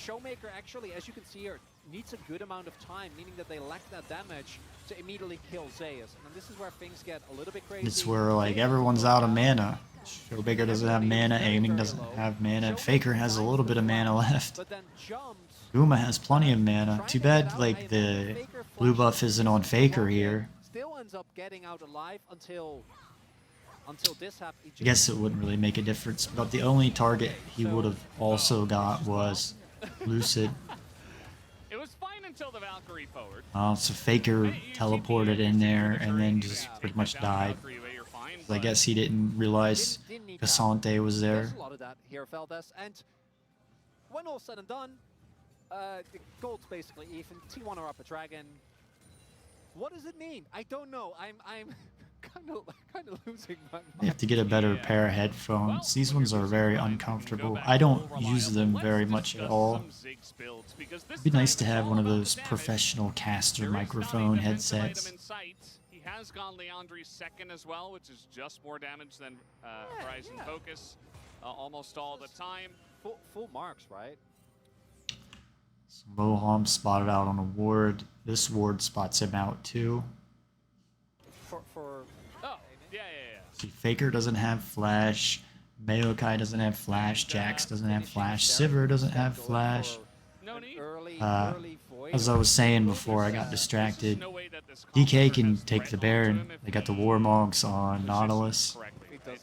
Showmaker actually, as you can see here, needs a good amount of time, meaning that they lack that damage to immediately kill Zeus. And this is where things get a little bit crazy. It's where like everyone's out of mana. Showmaker doesn't have mana, Aiming doesn't have mana, Faker has a little bit of mana left. But then jumps. Guma has plenty of mana. Too bad like the blue buff isn't on Faker here. Still ends up getting out alive until this happens. I guess it wouldn't really make a difference, but the only target he would have also got was Lucid. It was fine until the Valkyrie forward. So Faker teleported in there and then just pretty much died. I guess he didn't realize Cassante was there. There's a lot of that here, Feldes. And when all said and done, the gold's basically even. T1 are up a dragon. What does it mean? I don't know. I'm kind of losing my mind. You have to get a better pair of headphones. These ones are very uncomfortable. I don't use them very much at all. It'd be nice to have one of those professional caster microphone headsets. He has gone Leandri's second as well, which is just more damage than Horizon Focus almost all the time. Full marks, right? So Moham spotted out on a ward. This ward spots him out too. See, Faker doesn't have flash, Maokai doesn't have flash, Jax doesn't have flash, Sivir doesn't have flash. As I was saying before, I got distracted. DK can take the Baron. They got the Warmogs on Nautilus. I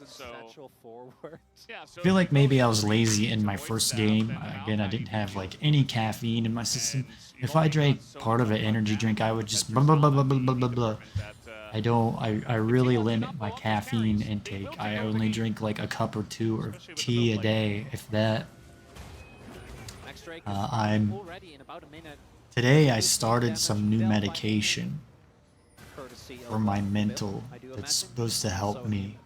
feel like maybe I was lazy in my first game. Again, I didn't have like any caffeine in my system. If I drank part of an energy drink, I would just blah blah blah blah blah blah blah. I really limit my caffeine intake. I only drink like a cup or two of tea a day, if that. Today I started some new medication for my mental that's supposed to help me.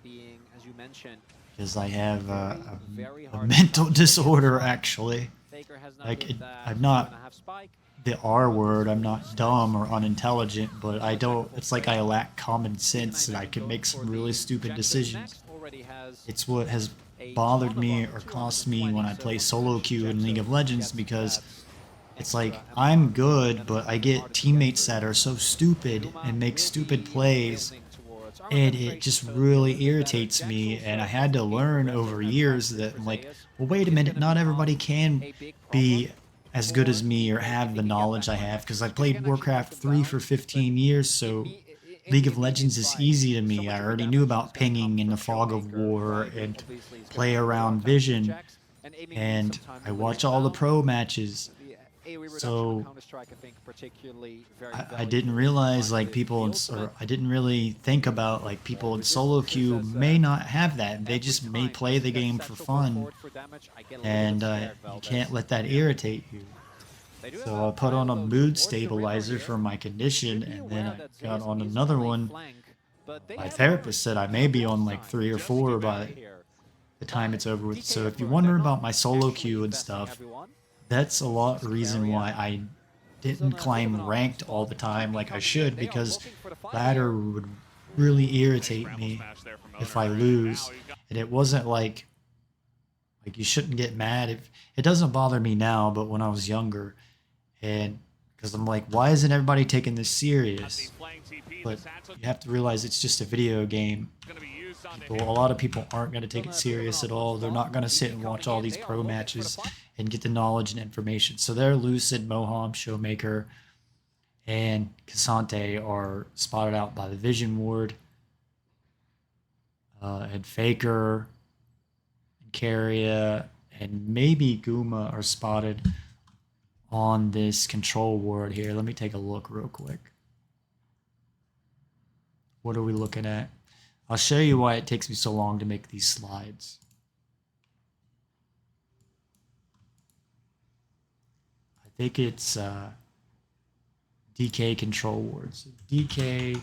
Because I have a mental disorder, actually. Like, I'm not the R word, I'm not dumb or unintelligent, but I don't, it's like I lack common sense and I can make some really stupid decisions. It's what has bothered me or cost me when I play solo queue in League of Legends, because it's like, I'm good, but I get teammates that are so stupid and make stupid plays, and it just really irritates me, and I had to learn over years that, I'm like, well, wait a minute, not everybody can be as good as me or have the knowledge I have, because I played Warcraft 3 for 15 years, so League of Legends is easy to me. I already knew about pinging in the fog of war and play around vision, and I watch all the pro matches. So I didn't realize like people or I didn't really think about like people in solo queue may not have that. They just may play the game for fun, and you can't let that irritate you. So I put on a mood stabilizer for my condition, and then I got on another one. My therapist said I may be on like 3 or 4 by the time it's over with. So if you wonder about my solo queue and stuff, that's a lot of reason why I didn't climb ranked all the time like I should, because ladder would really irritate me if I lose. And it wasn't like you shouldn't get mad. It doesn't bother me now, but when I was younger, and because I'm like, why isn't everybody taking this serious? But you have to realize it's just a video game. A lot of people aren't going to take it serious at all. They're not going to sit and watch all these pro matches and get the knowledge and information. So they're Lucid, Moham, Showmaker, and Cassante are spotted out by the Vision Ward. And Faker, and Carrier, and maybe Guma are spotted on this control ward here. Let me take a look real quick. What are we looking at? I'll show you why it takes me so long to make these slides. I think it's DK control wards. DK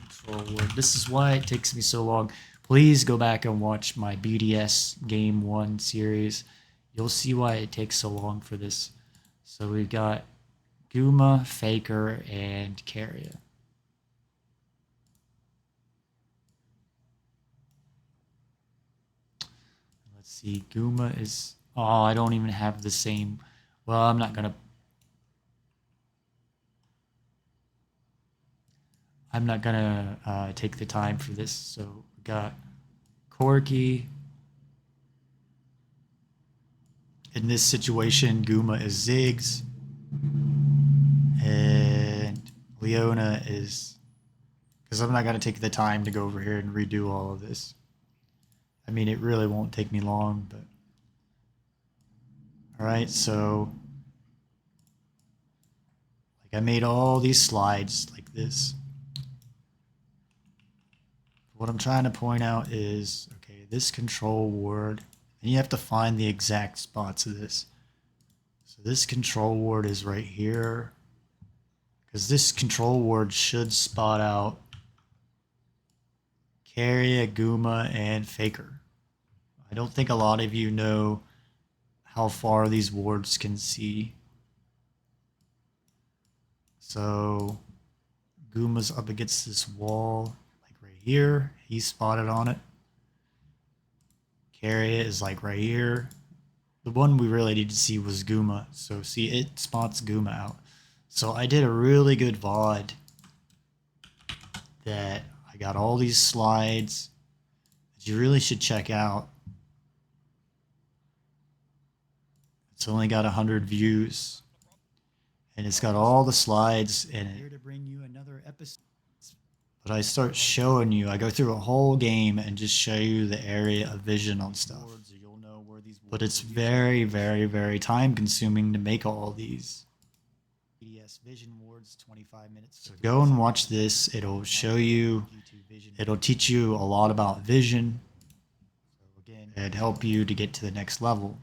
control ward. This is why it takes me so long. Please go back and watch my BDS Game 1 series. You'll see why it takes so long for this. So we've got Guma, Faker, and Carrier. Let's see, Guma is... Oh, I don't even have the same Well, I'm not gonna take the time for this. So we got Corki. In this situation, Guma is Ziggs. And Leona is... Because I'm not going to take the time to go over here and redo all of this. I mean, it really won't take me long, but... Alright, so... Like, I made all these slides like this. What I'm trying to point out is, okay, this control ward, and you have to find the exact spots of this. So this control ward is right here, because this control ward should spot out Carrier, Guma, and Faker. I don't think a lot of you know how far these wards can see. So Guma's up against this wall. Here, he's spotted on it. Carrier is like right here. The one we really need to see was Guma. So see, it spots Guma out. So I did a really good VOD that I got all these slides that you really should check out. It's only got 100 views. And it's got all the slides in it. Here to bring you another episode. But I start showing you, I go through a whole game and just show you the area of vision on stuff. But it's very, very, very time consuming to make all these. EDS vision wards, 25 minutes. So go and watch this. It'll show you, it'll teach you a lot about vision and help you to get to the next level.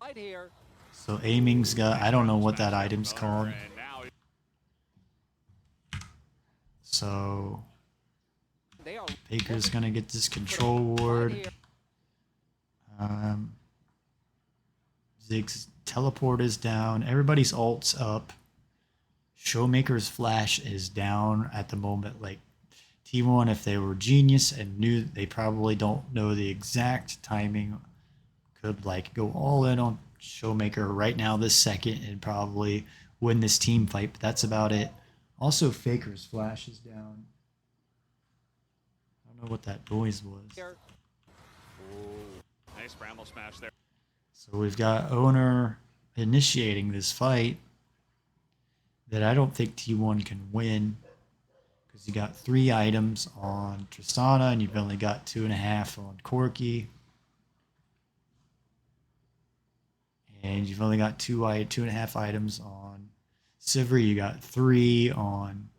Right here. So aiming's got, I don't know what that item's called. So Baker's gonna get this control ward. Ziggs teleport is down. Everybody's ult's up. Showmaker's flash is down at the moment. Like T1, if they were genius and knew, they probably don't know the exact timing, could like go all in on Showmaker right now this second and probably win this team fight, but that's about it. Also, Faker's flash is down. I don't know what that noise was. Nice Bramble smash there. So we've got Owner initiating this fight that I don't think T1 can win because you got 3 items on Tristana and you've only got 2.5 on Corki. And you've only got 2.5 items on Sivir. You got 3 on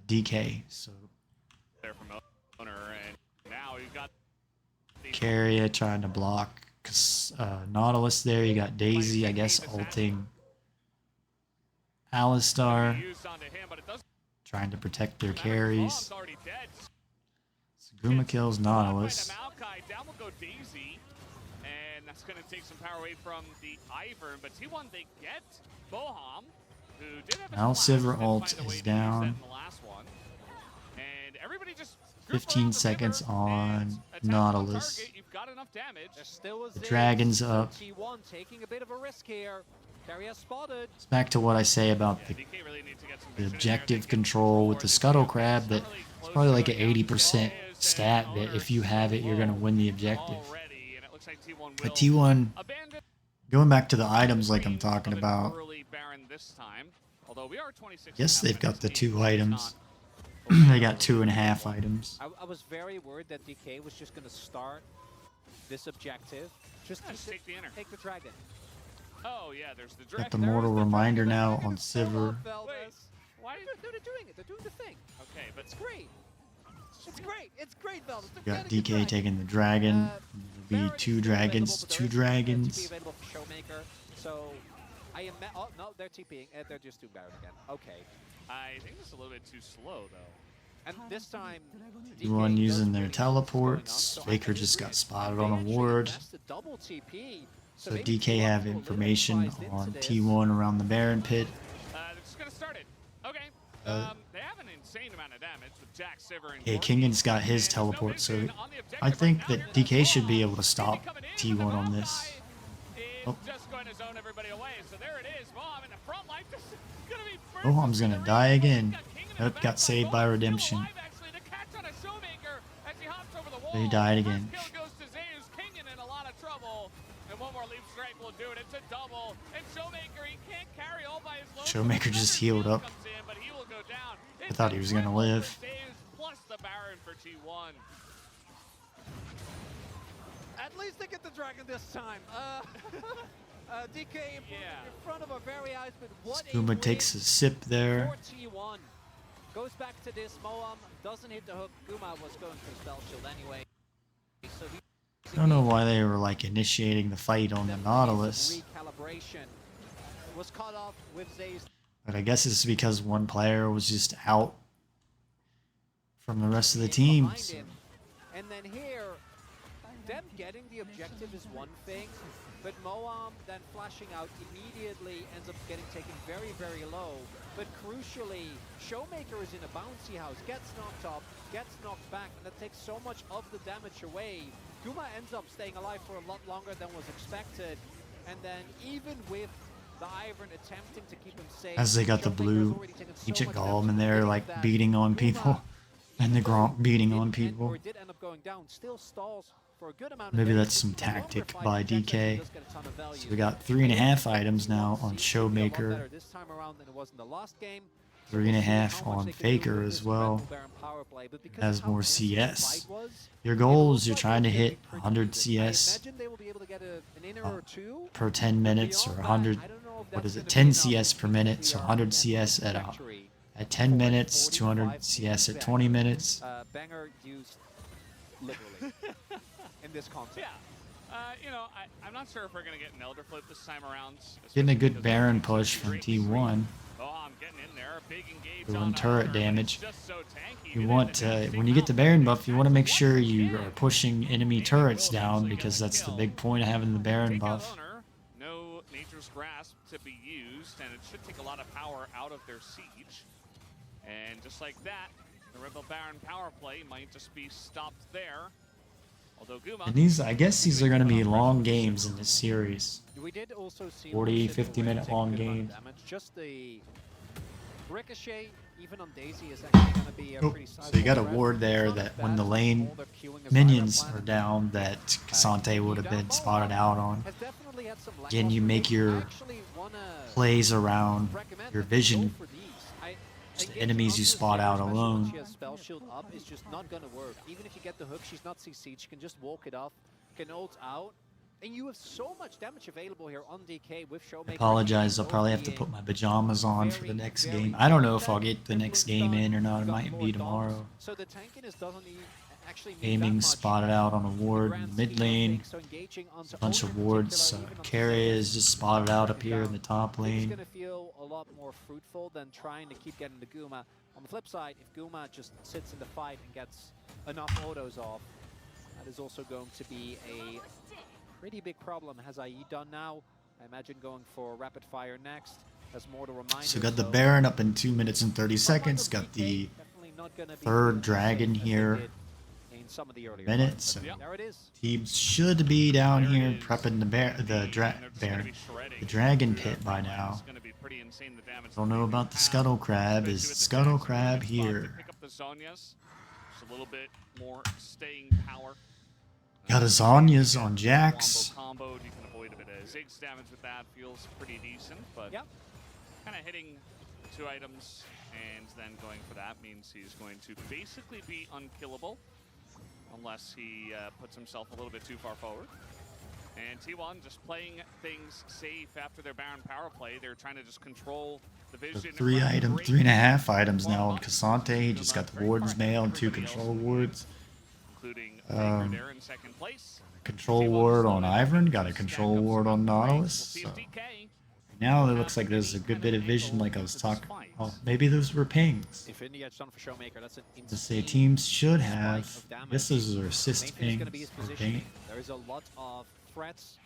DK. So there from Owner, and now you've got Carrier trying to block Nautilus there. You got Daisy, I guess, ulting Alistar, trying to protect their carries. So Guma kills Nautilus. That's going to take some power away from the Ivern, but T1, they get Boham, who did have now Sivir ult is down. And everybody just 15 seconds on Nautilus. The dragon's up. T1 taking a bit of a risk here. Carrier spotted. It's back to what I say about the objective control with the Scuttle Crab, that it's probably like an 80% stat that if you have it, you're going to win the objective. But T1, going back to the items like I'm talking about, yes, they've got the 2 items. They got 2.5 items. I was very worried that DK was just going to start this objective. Just take the dragon. Oh yeah, there's the Got the Mortal Reminder now on Sivir. Why? They're doing it. They're doing the thing. Okay, but it's great. It's great. It's great, Velvet. You got DK taking the dragon. There'll be 2 dragons. 2 dragons. So I am. Oh no, they're TPing. They're just doing Baron again. Okay. I think it's a little bit too slow though. And this time, T1 using their teleports. Faker just got spotted on a ward. So DK have information on T1 around the Baron pit. They're just gonna start it. Okay. They have an insane amount of damage with Jack Siver and Okay, Corky. Kingan's got his And there's no teleport, so vision on the objective I right think now. that Here DK comes should be Bob. able to stop Coming in, T1 but the on Bob this. guy is Oh. just going to zone everybody away. So there it is. Bob in the front line. Just gonna be Boham's gonna burst die in the again. ring. Got King in the Nope, got backside. saved by Boham's still Redemption. alive, actually. The catch on a Showmaker as he hops over the wall. He died again. First kill goes to Zeus. King in a lot of trouble. And one more leap strike will do it. It's a double. And Showmaker, he can't carry all by his lonesome. Showmaker just healed up. Comes in, but he will go down. I thought he was gonna live. Plus the Baron for T1. At least they get the dragon this time. DK in front of our very eyes, but what a Skooma takes a sip there. for T1. Goes back to this. Moam doesn't hit the hook. Guma was going for spell shield anyway. So I don't know why they were like initiating the fight on the Nautilus, recalibration was caught off with Zay's. but I guess it's because one player was just out from the rest of the team. So And then here, them getting the objective is one thing, but Moam then flashing out immediately ends up getting taken very, very low. But crucially, Showmaker is in a bouncy house, gets knocked up, gets knocked back, and that takes so much of the damage away. Guma ends up staying alive for a lot longer than was expected. And then even with the Ivern attempting to keep him safe, as they got the Showmaker's blue already taken so ancient much golem damage in from there hitting like that. beating on people, and the Gronk beating on Did end- people. or did end up going down, still stalls for a good amount of Maybe damage. that's some The longer tactic fight, by Jack DK. does get a ton of value. So we got 3.5 items now on Seems to be a lot Showmaker, better this time around than it was in the last game. So 3.5 we'll see how much on they can do Faker with as this well. Red Bull Baron power play, but because Has of how more close the CS. fight was, Your it goal looks is you're like trying to it's gonna hit be pretty 100 even. CS I imagine they will be able to get an inner or two. per 10 minutes, or Beyond that, 100, I don't know if what that's is it, gonna 10 be enough CS per minute, if so we are 100 on CS that at trajectory. 10 minutes, 45 200 CS at back. 20 minutes. Banger used literally in this concept. Yeah. You know, I'm not sure if we're going to get an Elder Flip this time around. Getting a especially good because Baron of push from Drake's T1. Oh, I'm getting in there. Big engage Doing on turret Ivern. damage. It's just so tanky. You It want is to, interesting when you get the how Baron they buff, you want to make actually sure won you the are game. pushing enemy Maybe turrets will down, actually get because a that's the kill. big point of having the Baron Take out buff. owner. No Nature's Grasp to be used, and it should take a lot of power out of their siege. And just like that, the Rebel Baron power play might just be stopped there. Although Guma, And these, I guess these are going to be long games in this series. We did also see 40, Roshan 50 already minute take a long good amount of games. damage. Just the ricochet, even on Daisy, is actually going to be a Oh, pretty so you got a sizable ward threat. there It's not that as when bad the as lane all their queuing as minions Zyra are Planet. down, that Kasante would have been spotted out on. Has definitely had some Again, you lackluster make games. your I actually wanna plays around recommend your that they vision. go for these. Just the Engaging enemies you onto spot Zyra, out especially when alone. She has spell shield up is just not gonna work. Even if you get the hook, she's not CC'd. She can just walk it off, can ult out. And you have so much damage available here on DK with Showmaker. Apologize, I'll probably have to put my pajamas on for the next game. I don't know if I'll get the next game in or not. It might be tomorrow. So the tankiness doesn't actually need Aiming that much spotted out on a in the ward grand in mid scheme of lane. things. So engaging onto A bunch Owner of in wards. particular, even on Carry Zyra, is just spotted out up here in the top it's lane. going to feel a lot more fruitful than trying to keep getting the Guma. On the flip side, if Guma just sits in the fight and gets enough autos off, that is also going to be a pretty big problem. Has IE done now? I imagine going for rapid fire next. Has more to remind So us, got the though. Baron up in 2 minutes and 30 seconds. From Got the definitely not gonna be third as dragon safe as they here. did in some of the earlier minute. fights. So There it is. teams should be down There it here is. prepping the And they're just gonna Baron, be shredding. the dragon Through pit their by front line. now. It's gonna be pretty insane, the damage Don't that know they about the have, Scuttle Crab. especially Is with the Scuttle Jackson Crab spot to here? pick up the Zhonya's. Just a little bit more staying power. Got a Zonya's on Wombo Jax. combo. You can avoid a bit of Ziggs damage with that. Feels pretty decent, but Yep. kind of hitting 2 items and then going for that means he's going to basically be unkillable unless he puts himself a little bit too far forward. And T1 just playing things safe after their Baron power play. They're trying to just control the The vision. 3.5 items now on Kasante. He just got the Warden's Mail and 2 control wards. Including Faker there in second place. Control ward on Ivern. Got a control ward on Nautilus. So now it looks like there's a good bit of vision, like I was talking. Oh, maybe those were pings. Infinity Edge done for Showmaker. That's an To say insane teams should spike have. of damage. I guess those are Main assist thing is going to be pings. his Or positioning. ping. There is a lot of threats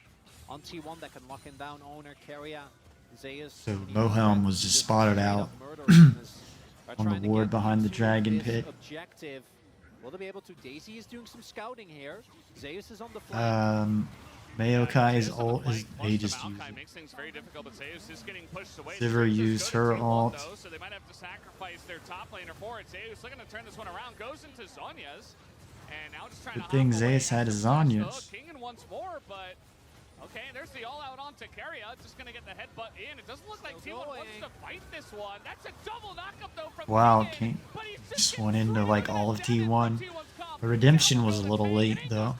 on T1 that can lock him down. Owner, Keria, Zeus. So and even Mohelm Red was just just spotted straight out. up murdering his are on the trying to ward get behind the to dragon this pit. objective. Will they be able to? Daisy is doing some scouting here. Zeus is on the flank. Mayokai's ult is they just use Maokai it. makes things very difficult, but Zeus is getting pushed away. Sivir used her ult. Though, so they might have to sacrifice their top laner for it. Zeus looking to turn this one around, goes into Zonya's, and now just trying Good to thing hop away. Zeus had his Flash Zonya's. King in once more, but okay, there's the all-out on Takaria. Just gonna get the headbutt in. It doesn't look like T1 wants to fight this one. That's a double knockup though from Wow, King, King just went into like all of T1. The redemption was a little late though.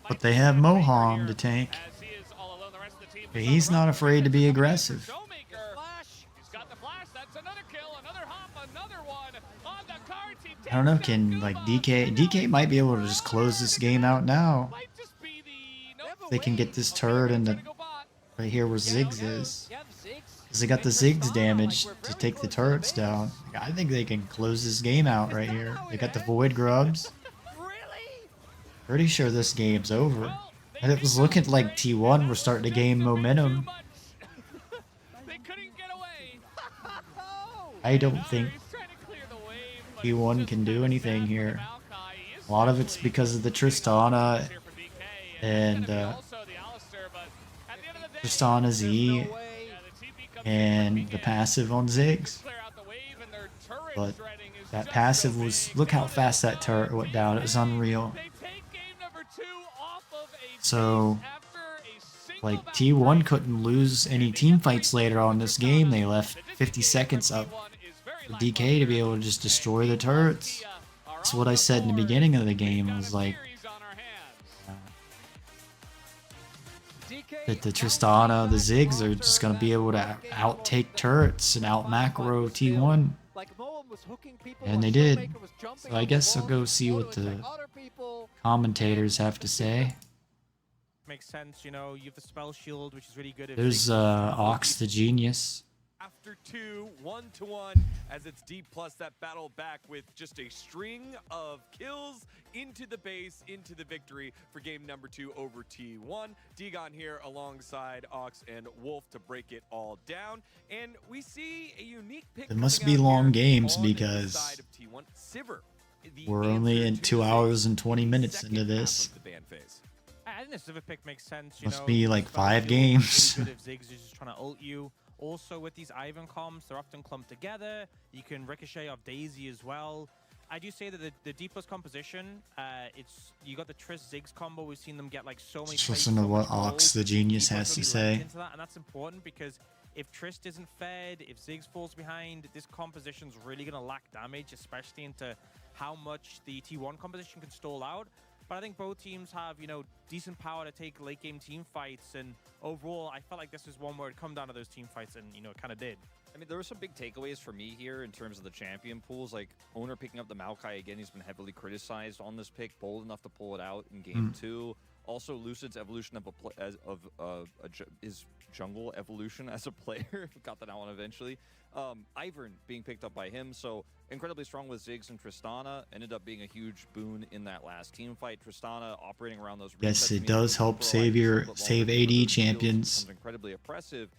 But they have Moham to tank. He's not afraid to be aggressive. I don't know, can like DK might be able to just close this game out now. If they can get this turret into right here where Ziggs is. Because they got the Ziggs damage to take the turrets down. I think they can close this game out right here. They got the Void Grubs. Pretty sure this game's over. And it was looking like T1 were starting to gain momentum. I don't think T1 can do anything here. A lot of it's because of the Tristana and Tristana's E and the passive on Ziggs. But that passive was, look how fast that turret went down. It was unreal. So, like, T1 couldn't lose any team fights later on this game. They left 50 seconds up for DK to be able to just destroy the turrets. That's what I said in the beginning of the game. I was like, that the Tristana, the Ziggs are just going to be able to outtake turrets and out macro T1. And they did. So I guess I'll go see what the commentators have to say. Makes sense, you know, you have the spell shield, which is really good. There's Ox the Genius. After 2, 1-1, as it's D plus that battle back with just a string of kills into the base, into the victory for game number 2 over T1. Degon here alongside Ox and Wolf to break it all down. And we see a unique pick. It must be long games because we're only in 2 hours and 20 minutes into this. I think the Civic pick makes sense. You Must know, be like 5 games. Really good if Ziggs is just trying to ult you. Also, with these Ivan comps, they're often clumped together. You can ricochet off Daisy as well. I do say that the D plus composition, you got the Triss Ziggs combo. We've seen them get like so many. Just listen to what Ox the Genius has to say. Into that, and that's important because if Trist isn't fed, if Ziggs falls behind, this composition's really gonna lack damage, especially into how much the T1 composition can stall out. But I think both teams have, you know, decent power to take late game team fights, and overall, I felt like this was one where it come down to those team fights, and you know, it kind of did. I mean, there were some big takeaways for me here in terms of the champion pools. Like Owner picking up the Maokai again, he's been heavily criticized on this pick, bold enough to pull it out in game 2. Also, Lucid's evolution of his jungle evolution as a player. Got that out eventually. Ivern being picked up by him, so incredibly strong with Ziggs and Tristana. Ended up being a huge boon in that last team fight. Tristana operating around those. Yes, it does help save AD champions. Incredibly oppressive.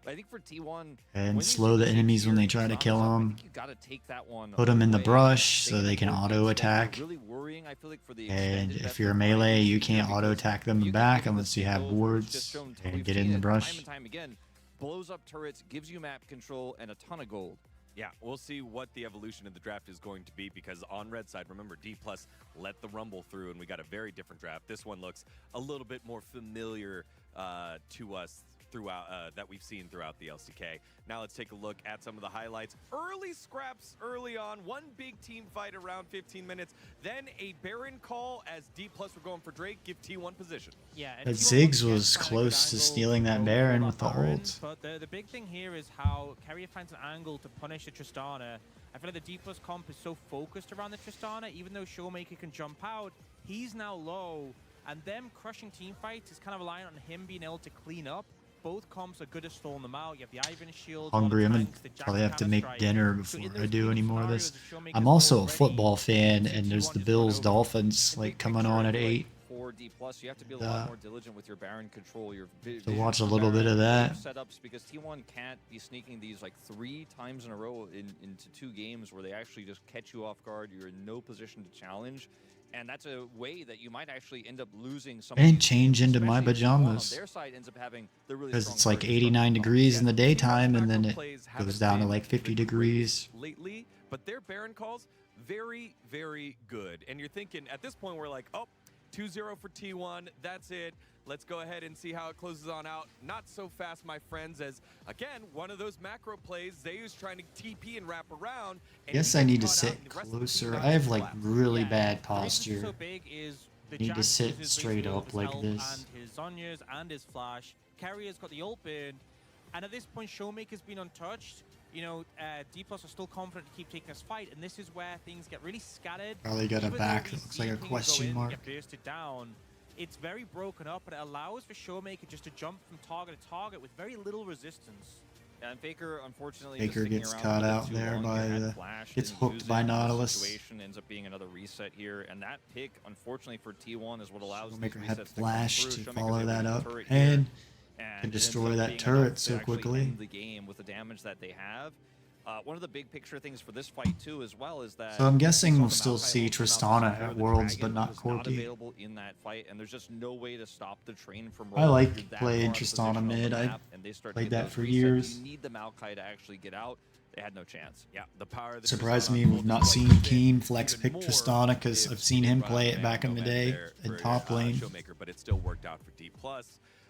But I think for T1 and slow the enemies when they try to kill them. You gotta take that one. Put them in the brush so they can auto attack. Really worrying, I feel like, for the and if you're a melee, you can't auto attack them back unless you have wards and get in the brush. Time and time again, blows up turrets, gives you map control, and a ton of gold. Yeah, we'll see what the evolution of the draft is going to be, because on red side, remember, D plus let the rumble through, and we got a very different draft. This one looks a little bit more familiar to us throughout that we've seen throughout the LCK. Now let's take a look at some of the highlights. Early scraps early on, one big team fight around 15 minutes, then a Baron call as D plus were going for Drake, give T1 position. Yeah, but Ziggs was close to stealing that Baron with the ult. But the big thing here is how Carrier finds an angle to punish the Tristana. I feel like the D plus comp is so focused around the Tristana, even though Showmaker can jump out, he's now low, and them crushing team fights is kind of relying on him being able to clean up. Both comps are good at stalling them out. You have the Ivan shield. Hungry, I'm gonna probably have to make dinner before I do any more of this. I'm also a football fan, and there's the Bills Dolphins like coming on at 8. for D+, you have to be a lot more diligent with your Baron control. Your to watch a little bit of that setups, because T1 can't be sneaking these like 3 times in a row into 2 games where they actually just catch you off guard. You're in no position to challenge, and that's a way that you might actually end up losing some. And change into my pajamas Their side ends up having the really because it's like 89 degrees in the daytime, and then it goes down to like 50 degrees. Lately, but their Baron calls very, very good. And you're thinking at this point, we're like, oh, 2-0 for T1. That's it. Let's go ahead and see how it closes on out. Not so fast, my friends, as, again, one of those macro plays. Zayu's trying to TP and wrap around. Guess I need to sit closer. I have like really bad posture. So big is the Need to Jack sit uses straight basically all up his like health this. And his Zonyas and his Flash. Carrier's got the ult burn. And at this point, Showmaker's been untouched. You know, D+ are still confident to keep taking this fight, and this is where things get really scattered. Probably got a Even back though that we looks see like a things question go in, mark. Get bursted down. It's very broken up, but it allows for Showmaker just to jump from target to target with very little resistance. And Faker, unfortunately, Faker gets caught out there by the gets hooked by Nautilus. Situation ends up being another reset here, and that pick, unfortunately for T1, is what allows Showmaker these had resets Flash to to come through. follow Showmaker's that able to up turret and here, could it destroy ends up that being turret enough so to actually quickly. end the game with the damage that they have. One of the big picture things for this fight too, as well, is that. So I'm guessing we we'll saw still the see Maokai ult Tristana secure at the Worlds, dragon, but not who's not Corki. available in that fight, and there's just no way to stop the train from I rolling. like You're that playing far out of Tristana position on the mid. I map, and they start to played get that those for resets. years. You need the Maokai to actually get out. They had no chance. Yeah, the power of the Surprised Tristana me ult we've is not quite seen insane. Keen flex Even pick more Tristana because if I've seen they him brought play up it back in the Nomad day there in for, top lane. Showmaker, but it still worked out for D+.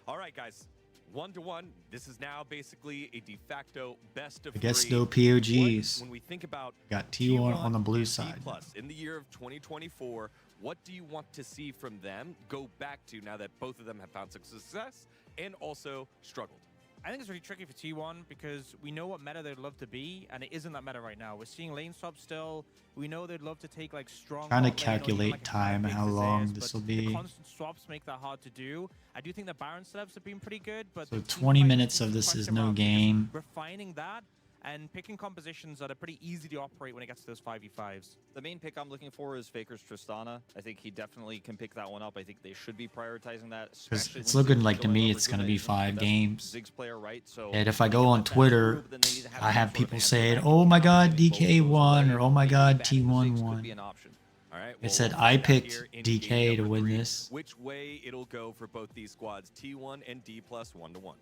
All right, guys. 1-1. This is now basically a de facto best of I guess 3. no POGs. When we think about Got T1 on the blue and side. D+ in the year of 2024, what do you want to see from them go back to now that both of them have found success and also struggled? I think it's really tricky for T1 because we know what meta they'd love to be, and it isn't that meta right now. We're seeing lane swap still. We know they'd love to take like strong. Trying to bot lane or even, calculate like, a time, big how long Zeus, this but will be. The constant swaps make that hard to do. I do think the Baron setups have been pretty good, but So the team 20 fight minutes seems of to this is question no marks, just game. Refining that and picking compositions that are pretty easy to operate when it gets to those 5v5s. The main pick I'm looking for is Faker's Tristana. I think he definitely can pick that one up. I think they should be prioritizing that. Because Especially it's when looking Ziggs like to going me over it's going to Guna. be He's one of 5 the best games. Ziggs player, right? So And if I they go can on let that Twitter, through, but then they need to have I some have sort of people answer saying, back. oh my If god, they both DK of those won, away, or oh my maybe god, banning T1 Ziggs could won. be an option. All right, It said we'll I find out picked here in DK game to number win 3, this. which way it'll go for both these squads, T1 and D+ 1-1.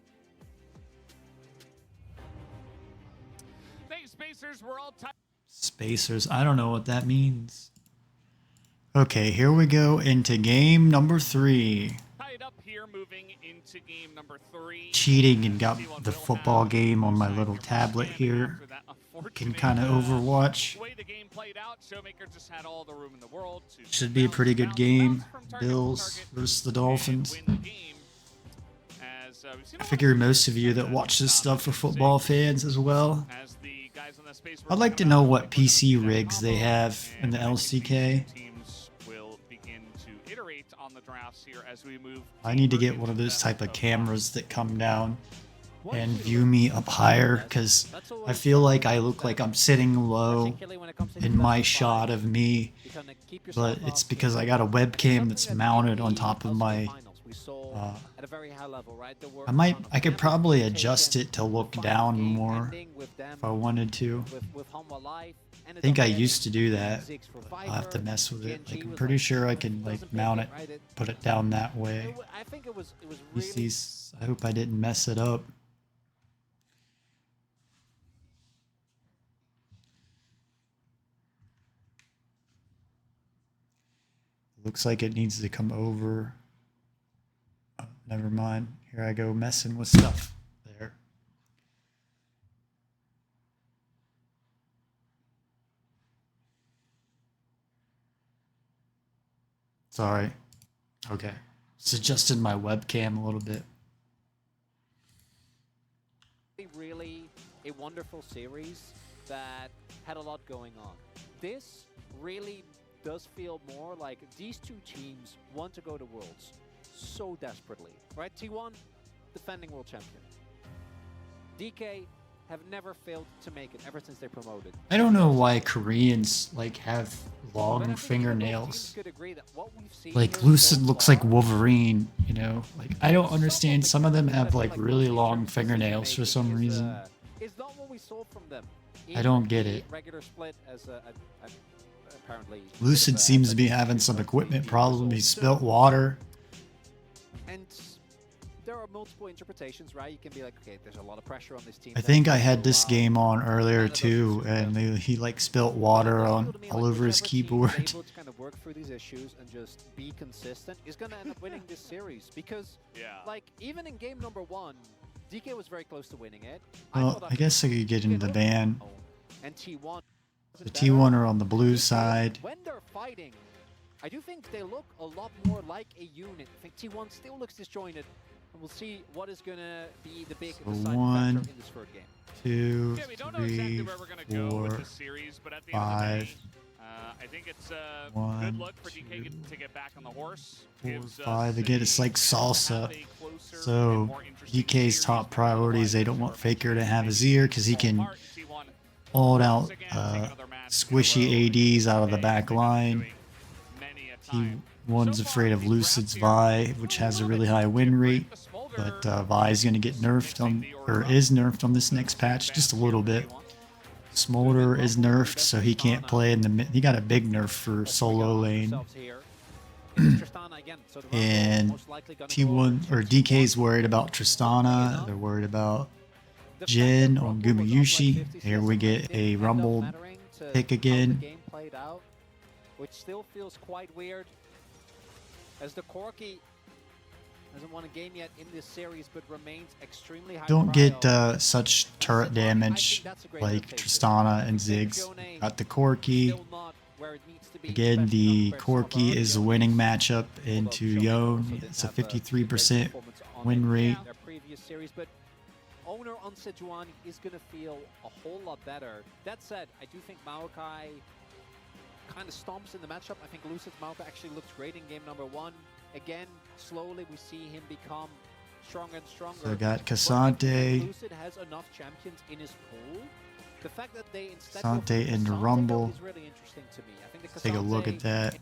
Thanks, Spacers. We're all tied. Spacers, I don't know what that means. Okay, here we go into game number 3. Tied up here, moving into game number 3. Cheating and got T1 the will football have game on my side little your tablet first here. after that Can unfortunate, kind of Overwatch. way the game played out. Showmaker just had all the room in the world to Should be a pretty good bounce game. from target to Bills target versus the and Dolphins. win the game. As, we've seen a I lot figure of most of you that watch this stuff are football fans as well. as the guys on the space I'd like to know what PC rigs they have in the LCK. Teams will begin to iterate on the drafts here as we move. I need to deeper get one of into those the type of best cameras that come down and view me up higher, because I feel like I look like I'm sitting low in my shot of me, but it's because I got a webcam that's mounted on top of my I could probably adjust it to look down more if I wanted to. I think I used to do that. I'll have to mess with it. Like, I'm pretty sure I can like mount it, put it down that way. I think it was PCs, I hope I didn't mess it up. Looks like it needs to come over. Oh, never mind. Here I go messing with stuff. There. Sorry. Okay. It's adjusted my webcam a little bit. really a wonderful series that had a lot going on. This really does feel more like these two teams want to go to Worlds so desperately, right? T1, defending world champion. DK, have never failed to make it ever since they promoted. I don't know why Koreans like have But I long think even those fingernails. teams could agree that what we've seen Like here Lucid so looks like far Wolverine, you know? Like I don't understand. the Some of them characters have I feel like really Lucid long in terms of fingernails for some decision-making reason. is not what we saw from them. I in don't get the it. Regular split as apparently Lucid seems to be having some equipment problems. He spilt water. And there are multiple interpretations, right? You can be like, okay, there's a lot of pressure on this team. I think I had this game on earlier too, and he like spilt water on all over his keyboard. Able to kind of work through these issues and just be consistent is going to end up winning this series because, like, even in game number 1, DK was very close to winning it. Well, I guess I could get into the ban. And T1. The T1 are on the blue side. When they're fighting, I do think they look a lot more like a unit. I think T1 still looks disjointed. And we'll see what is going to be the big deciding factor in this third game. 2, Yeah, we don't know exactly 3, where we're going to go with 4, the series, but at the end of the 5, day, I think it's a 1, good look for DK to get back on the horse. 4, 5. Again, it's like salsa. So DK's top priority is they don't want Faker to have his ear because he can hold out squishy ADs out of the back line. T1's afraid of Lucid's Vi, which has a really high win rate, but Vi's going to get nerfed on, or is nerfed on this next patch just a little bit. Smolder is nerfed, so he can't play in the mid. He got a big nerf for solo lane. And T1 or DK's worried about Tristana. They're worried about Jin on Gumayushi. Here we get a Rumble pick again. Which still feels quite weird, as the Corki hasn't won a game yet in this series, but remains extremely high. Don't get such turret damage like Tristana and Ziggs. Got the Corki. Again, the Corki is a winning matchup into Yone. It's a 53% win rate. Their previous series, but owner on Sejuani is going to feel a whole lot better. That said, I do think Maokai kind of stomps in the matchup. I think Lucid's Maokai actually looked great in game number 1. Again, slowly we see him become stronger and stronger. So I got Cassante. Lucid has enough champions in his pool. The fact that they instead Cassante into Rumble. is really interesting to me. I think the Take a look at that.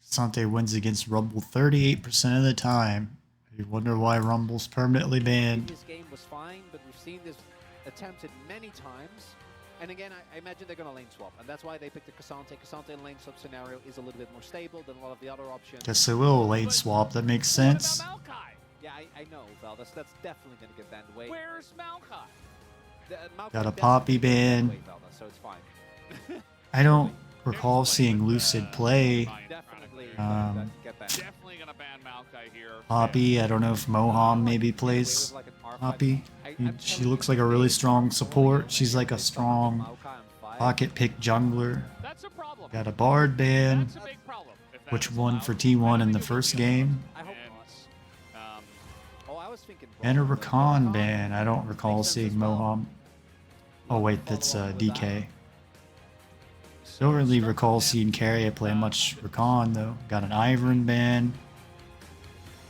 Cassante wins against Rumble 38% of the time. You wonder why Rumble's permanently banned. This game was fine, but we've seen this attempted many times. And again, I imagine they're going to lane swap, and that's why they picked the Cassante. Cassante in lane swap scenario is a little bit more stable than a lot of the other options. Guess they will lane swap. That makes sense. Yeah, I know, Val. That's definitely going to get banned away. Where's Maokai? Got a Poppy ban. So it's fine. I don't recall seeing Lucid play. Definitely gonna ban Maokai here. Poppy, I don't know if Moham maybe plays Poppy. She looks like a really strong support. She's like a strong pocket pick jungler. That's a problem. Got a Bard ban, That's a big problem. which won for T1 in the first game. I hope not. I was thinking And a Rakan ban. I don't recall seeing Moham. Oh wait, that's DK. Don't really recall seeing Carrier play much Rakan though. Got an Ivern ban.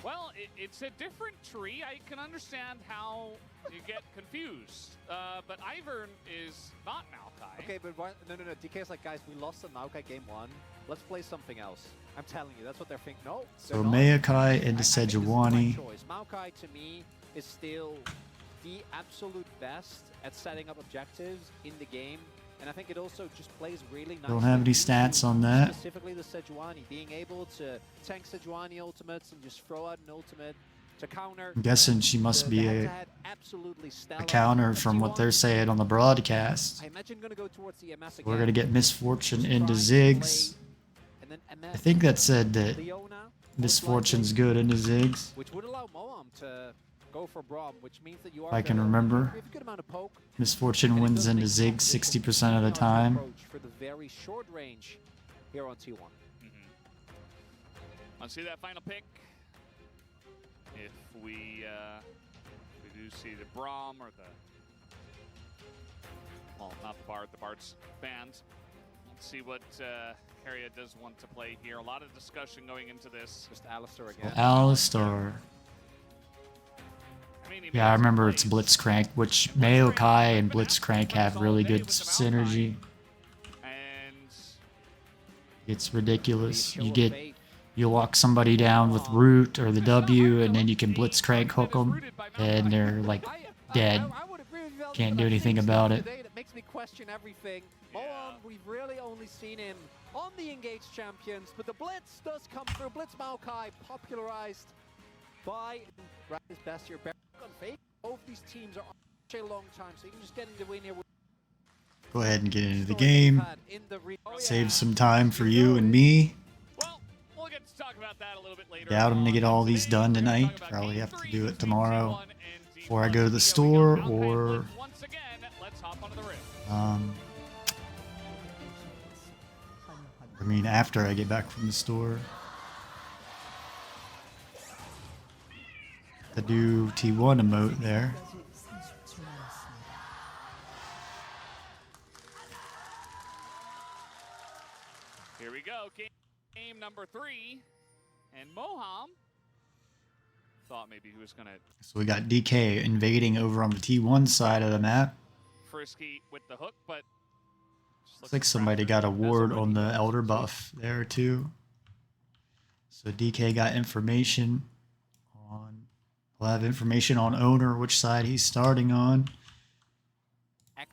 Well, it's a different tree. I can understand how you get confused. But Ivern is not Maokai. Okay, but why, no. DK's like, guys, we lost the Maokai game 1. Let's play something else. I'm telling you, that's what they're thinking. No. So Maokai into Sejuani. Maokai to me is still the absolute best at setting up objectives in the game. And I think it also just plays really nicely. Don't have any stats on that. Specifically the Sejuani, being able to tank Sejuani ultimates and just throw out an ultimate to counter. I'm guessing she must be a counter from what they're saying on the broadcast. I imagine gonna go towards the MS again. We're gonna get Misfortune into Ziggs. I think that said that Misfortune's good into Ziggs. Which would allow Moam to go for Braum, which means that you are I can remember. Misfortune wins into Ziggs 60% of the time. For the very short range here on T1. Let's see that final pick. If we do see the Braum or the, well, not the Bard. The Bard's banned. Let's see what Harriet does want to play here. A lot of discussion going into this. Just Alistar again. Alistar. I mean, he Yeah, I made some remember it's plays. Blitzcrank, which Maokai and Blitzcrank have really good synergy. And It's ridiculous. Show You of get fate. you lock somebody down with root or the W, and then you can Blitzcrank hook them, and they're like dead. I would agree with you, Velvet, Can't but do I anything think about it. today that makes me question everything. Yeah. Moam, we've really only seen him on the Engaged Champions, but the Blitz does come through. Blitz Maokai popularized by his best year. On fake. Both these teams are on such a long time, so even just getting the win here with Go ahead and get into the story they've game. had in the Save some time for you and me. well, we'll get to talk about that a little bit later. Doubt I'm gonna get all these Today, done we're gonna tonight. talk about Probably game have to three do it between tomorrow T1 and before I D1. go to the Here we store, go. Maokai or Blitz once again, let's hop onto the rim. I mean after I get back from the store. The new T1 emote there. 까지 30초 남았습니다. Here we go. Game number 3. And Moham thought maybe he was going to So we got DK invading over on the T1 side of the map. frisky with the hook, but Looks like somebody got a ward on the Elder buff there too. So DK got information on. We'll have information on owner, which side he's starting on.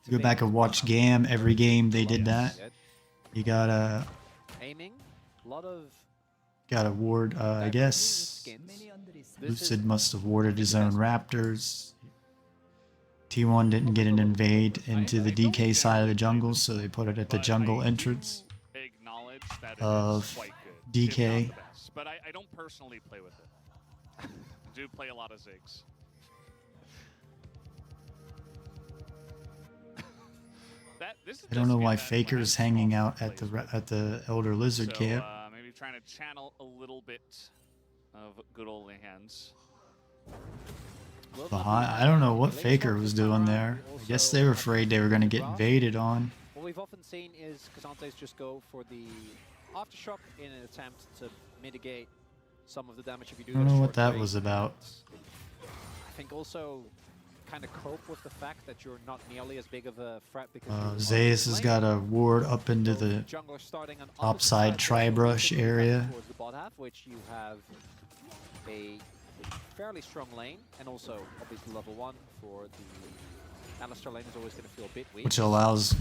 Go back and watch GAM. Every game they did that. You got a aiming. A lot of ward. I guess 미니언들이 Lucid must have warded his own Raptors. T1 didn't get an invade into the DK side of the jungle, so they put it at the jungle entrance acknowledge that it is of quite good, if not DK. the best. But I don't personally play with it. I do play a lot of Ziggs. I don't know why Faker's hanging out at the Elder Lizard camp. Maybe trying to channel a little bit of good old hands. Behind, I don't know what Faker was doing there. I guess they were afraid they were going to get invaded on. What we've often seen is Kazantes just go for the Aftershock in an attempt to mitigate some of the damage if you do. I don't know what that was about. I think also kind of cope with the fact that you're not nearly as big of a threat because Zeus has got a ward up into the jungler starting on top side tri-brush area. towards the bot half, which you have a fairly strong lane, and also obviously level 1 for the Alistar lane is always going to feel a bit weak. Which allows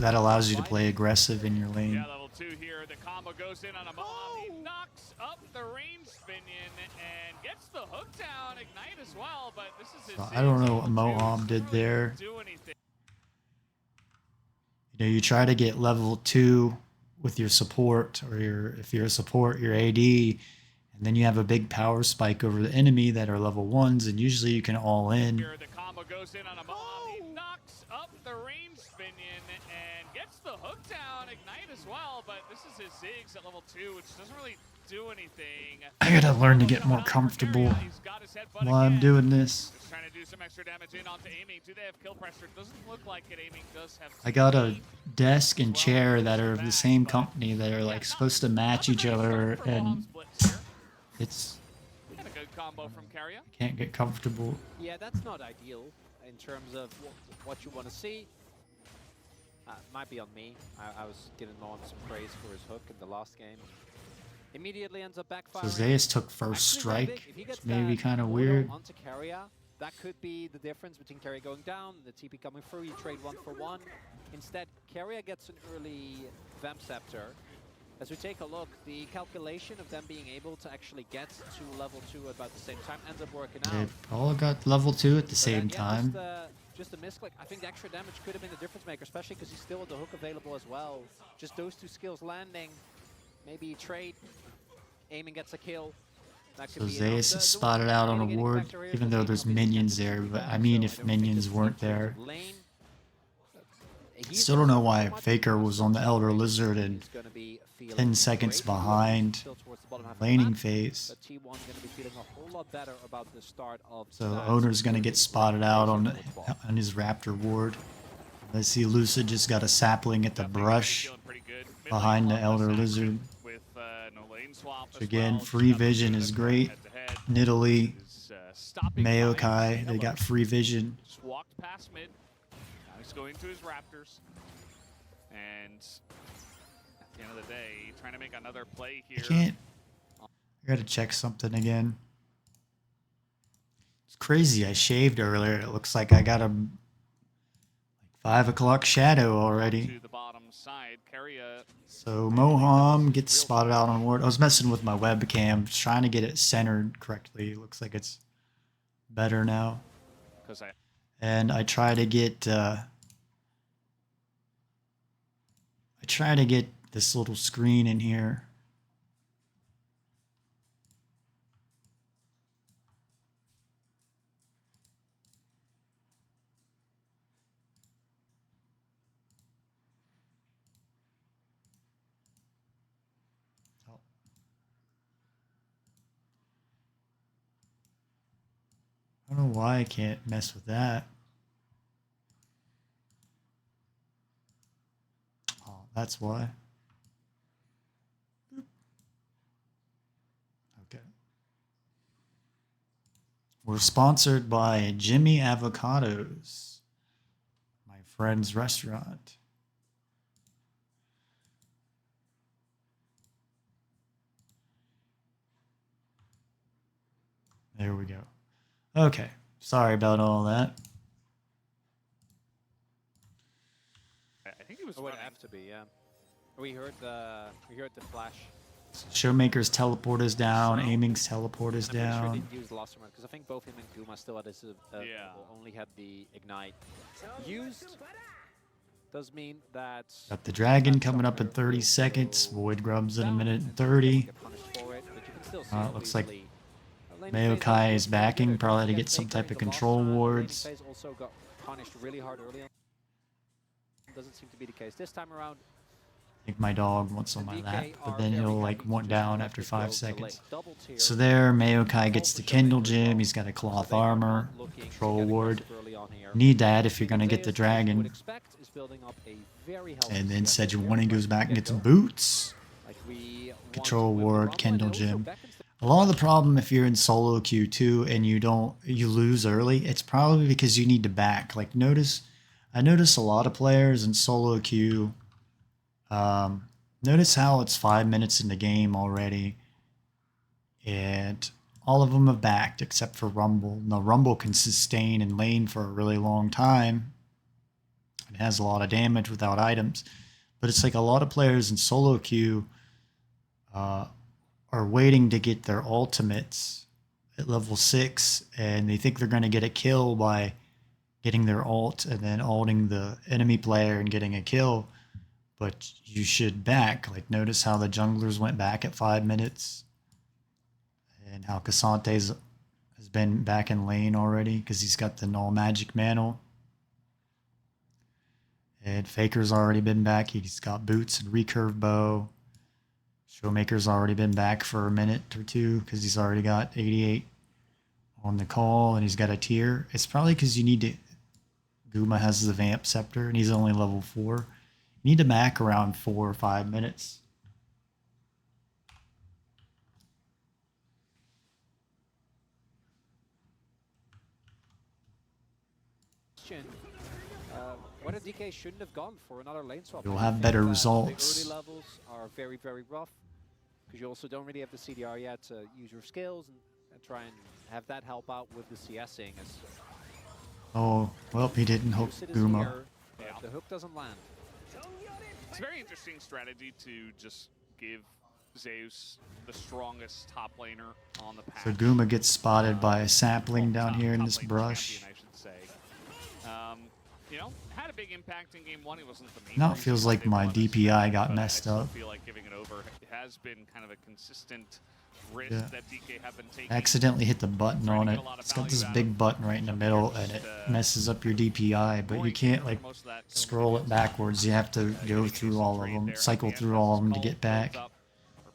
you to play aggressive in your lane. Yeah, level 2 here. The combo goes in on a Moham. He knocks up the range minion and gets the hook down. Ignite as well, but this is his. So I don't know what Moham did there. Do anything. You know, you try to get level 2 with your support, or if you're a support, your AD, and then you have a big power spike over the enemy that are level 1s, and usually you can all in. Here, the combo goes in on a Moham. He knocks up the range minion and gets the hook down. Ignite as well, but this is his Ziggs at level 2, which doesn't really do anything. I gotta learn to get more comfortable He's got his headbutt while I'm again. doing this. Just trying to do some extra damage in onto aiming. Do they have kill pressure? Doesn't look like it. Aiming does have. I got a desk and chair that are of the same company that are like supposed to match each other, and it's And a good combo from Carrier. can't get comfortable. Yeah, that's not ideal in terms of what you want to see. Might be on me. I was giving Moam some praise for his hook in the last game. Immediately ends up backfiring. So Zeus took first strike, which may be kind of weird. Onto Carrier, that could be the difference between Carrier going down, the TP coming through. You trade 1 for 1. Instead, Carrier gets an early Vamp Scepter. As we take a look, the calculation of them being able to actually get to level 2 at about the same time ends up working out. They all got level 2 at the But same again, time. Just a misclick. I think the extra damage could have been the difference maker, especially because he's still with the hook available as well. Just those 2 skills landing. Maybe trade. Aiming gets a kill. That could So be Zeus enough. is spotted out on a mitigating ward, factor here even is though that there's he obviously minions can't there. see But back, I mean, so if I don't think minions this is weren't in terms there, of lane. He's still don't know why so much Faker was on the Elder Lizard and He's gonna be feeling 10 seconds great. behind Still towards the bottom half of the laning map, phase. but T1 gonna be feeling a whole lot better about the start of So that. owner's gonna get spotted out on his Raptor ward. Let's see, Lucid just got a sapling at the brush. Feeling pretty good. behind the Elder Lizard. With no lane swap So as again, well. free Just vision nothing is to great. head-to-head. Nidalee, Is, stopping by Maokai, they Miller. got free vision. Just walked past mid. Now he's going to his Raptors. And at the end of the day, trying to make another play here. I can't. I gotta check something again. It's crazy. I shaved earlier. It looks like I got a 5 o'clock shadow already. To the bottom side, So Moham gets spotted out on ward. I was messing with my webcam, trying to get it centered correctly. It looks like it's better now. And I try to get this little screen in here. I don't know why I can't mess with that. Oh, that's why. Okay. We're sponsored by Jimmy Avocados, my friend's restaurant. There we go. Okay, sorry about all that. I think it was. It would have to be, yeah. We heard the flash. Showmaker's teleport is down. Aiming's teleport is I'm pretty sure down. he didn't use the last round because I think both him and Guma still had this. Only had the ignite used. Does mean that. Got the dragon coming up in 30 seconds. Void grubs in a minute and 30. Looks like Maokai is backing, probably to get some type of control wards. Also got punished really hard early on. Doesn't seem to be the case this time around. I think my dog wants on my lap, but then he'll like want down after 5 seconds. So there, Maokai gets the Kindle Gem. He's got a cloth armor, control ward. Need that if you're gonna get the dragon. And then Sejuani goes back and gets boots. Control ward, Kindle Gem. A lot of the problem if you're in solo queue too and you lose early, it's probably because you need to back. Like I notice a lot of players in solo queue. Notice how it's 5 minutes in the game already, and all of them have backed except for Rumble. Now Rumble can sustain in lane for a really long time. It has a lot of damage without items, but it's like a lot of players in solo queue are waiting to get their ultimates at level 6, and they think they're going to get a kill by getting their ult and then ulting the enemy player and getting a kill. But you should back. Like, notice how the junglers went back at 5 minutes, and how Casante's has been back in lane already because he's got the null magic mantle. And Faker's already been back. He's got boots and recurve bow. Showmaker's already been back for a minute or two because he's already got 88 on the call and he's got a tier. It's probably because you need to... Guma has the Vamp Scepter and he's only level 4. You need to back around 4 or 5 minutes. What a DK shouldn't have gone for another lane swap. You'll have better results. The early levels are very, very rough because you also don't really have the CDR yet to use your skills and try and have that help out with the CSing. Oh, well, he didn't hook Guma. The hook doesn't land. It's a very interesting strategy to just give Zeus the strongest top laner on the patch. So Guma gets spotted by a sapling down here in this brush. Champion, I should say. You know, had a big impact in game 1. He wasn't the main. Now it feels like my DPI got messed up. I feel like giving it over has been kind of a consistent risk that DK have been taking. Accidentally hit the button on it. It's got this big button right in the middle and it messes up your DPI, but you can't like scroll it backwards. You have to go through all of them, cycle through all of them to get back.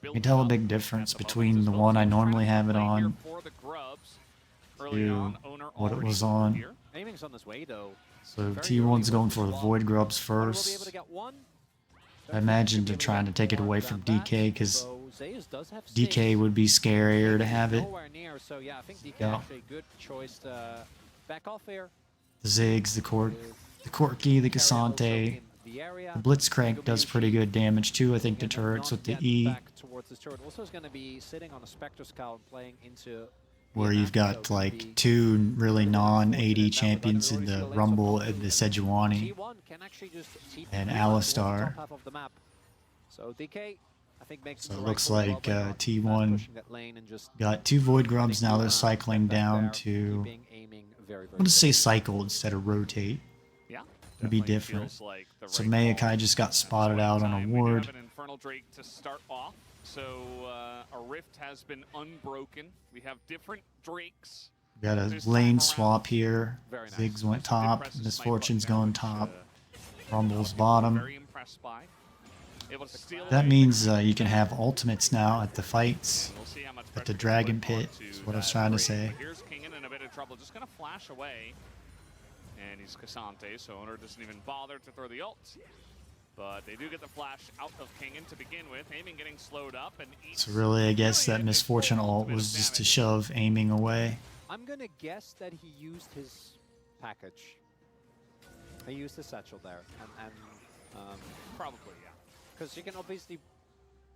You can tell a big difference between the one I normally have it on to what it was on. Aiming's on this way though. So T1's going for the Void Grubs first. I imagine they're trying to take it away from DK because DK would be scarier to have it. Nowhere near, so yeah, I think DK Yeah. actually a good choice to back off here. The Ziggs, the Corki, the Cassante. The area. The Blitzcrank does pretty good damage too. I think the turrets with the E, Back towards this turret. Also is going to be sitting on a Spectre Scout and playing into where you've got like two really non-AD champions in the Rumble and the Sejuani T1 can actually just TP and towards the Alistar. top half of the map. So DK, I think makes So the it right looks call like pushing T1 that lane and just got two Void Grubs. Now they're keeping cycling down there, to, keeping aiming very, I'm going to say cycle instead of rotate. Yeah. Would be definitely different. feels like the So right call. Mayakai just got spotted That's out why on a time we do ward. have an Infernal Drake to start off. So a rift has been unbroken. We have different Drakes. We got a This lane time swap here. Very nice. Ziggs went Did top. press the Misfortune's snipe button going there, top. which, Rumble's people were bottom. Very impressed by. Able to steal That away. means you can have ultimates now at the fights. We'll see how much At the pressure Dragon can put Pit, onto is what I was that trying to Drake. say. But here's Kingen in a bit of trouble. Just going to flash away. And he's Cassante, so Owner doesn't even bother to throw the ult. But they do get the flash out of Kingen to begin with. Aiming getting slowed up. And So really, I guess that Misfortune ult was just to shove aiming away. I'm gonna guess that he used his package. He used the satchel there, and Probably, yeah. because you can obviously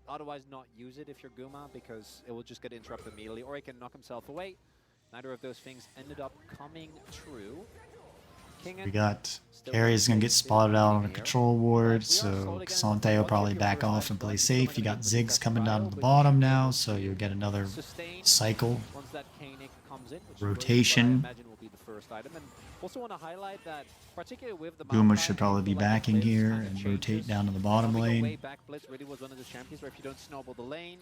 otherwise not use it if you're Guma because it will just get interrupted immediately, or he can knock himself away. Neither of those things ended up coming true. We got Carrie's gonna get spotted out on a control ward, so Cassante will probably back off and play safe. You got Ziggs coming down to the bottom now, so you'll get another cycle. Once that Koenig comes in, which Rotation. I imagine will be the first item. And also want to highlight that, particularly with the Guma Maokai, should I probably feel be like the backing Blitz here kinda and rotate changes. down to the bottom Way lane. back, Blitz really was one of the champions where if you don't snowball the lane,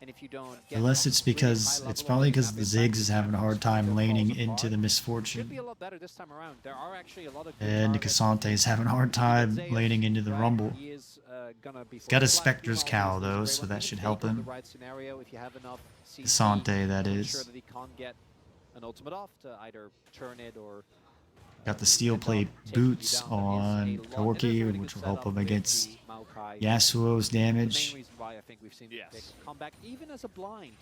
and if you don't get Unless it's really because high it's level probably on because map the impact, Ziggs is having a hard time it laning falls into apart. the Should be Misfortune. a lot better this time around. There are actually a lot of good And targets. Cassante is having a hard time Zeus, laning into the right, Rumble. he is, gonna be He's got a forced. Spectre's Meanwhile, Cow Zeus is a though, great so one. that Even should Fake help in him. The right scenario, if you have enough CC, Cassante, that to is. ensure that he can't get an ultimate off to either turn it or Got the steel plate boots on Corki, which will help him against Yasuo's the main damage. reason why I think we've seen Yes. Vic come back even as a blind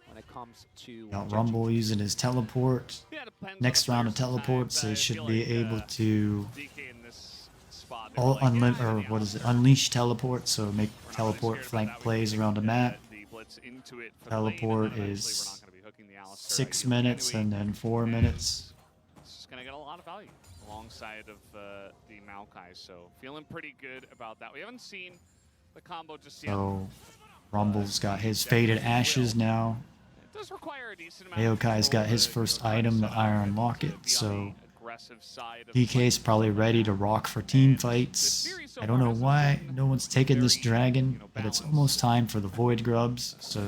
when it comes to Got judging. Rumble using his teleport. Yeah, depends Next on the round of player teleports, sometimes. they I should feel be like, able to DK in this spot, they're all like, yeah, or what is it? Unleash teleport, so make we're not really teleport scared flank about that. We plays can around the take, map. the blitz into it for the lane, and Teleport then eventually is we're not gonna be hooking the Alistar 6 ideally minutes anyway, and then 4 and minutes. It's just gonna get a lot of value alongside of the Maokai, so feeling pretty good about that. We haven't seen the combo just yet. So Rumble's got his Faded Ashes now. It does require a decent amount of Maokai's got control his to first try to item, the set up Iron and Locket, to be on so the aggressive side of DK's probably ready to rock for team fights. I don't know why no one's taking this dragon, but it's almost time for the Void Grubs, so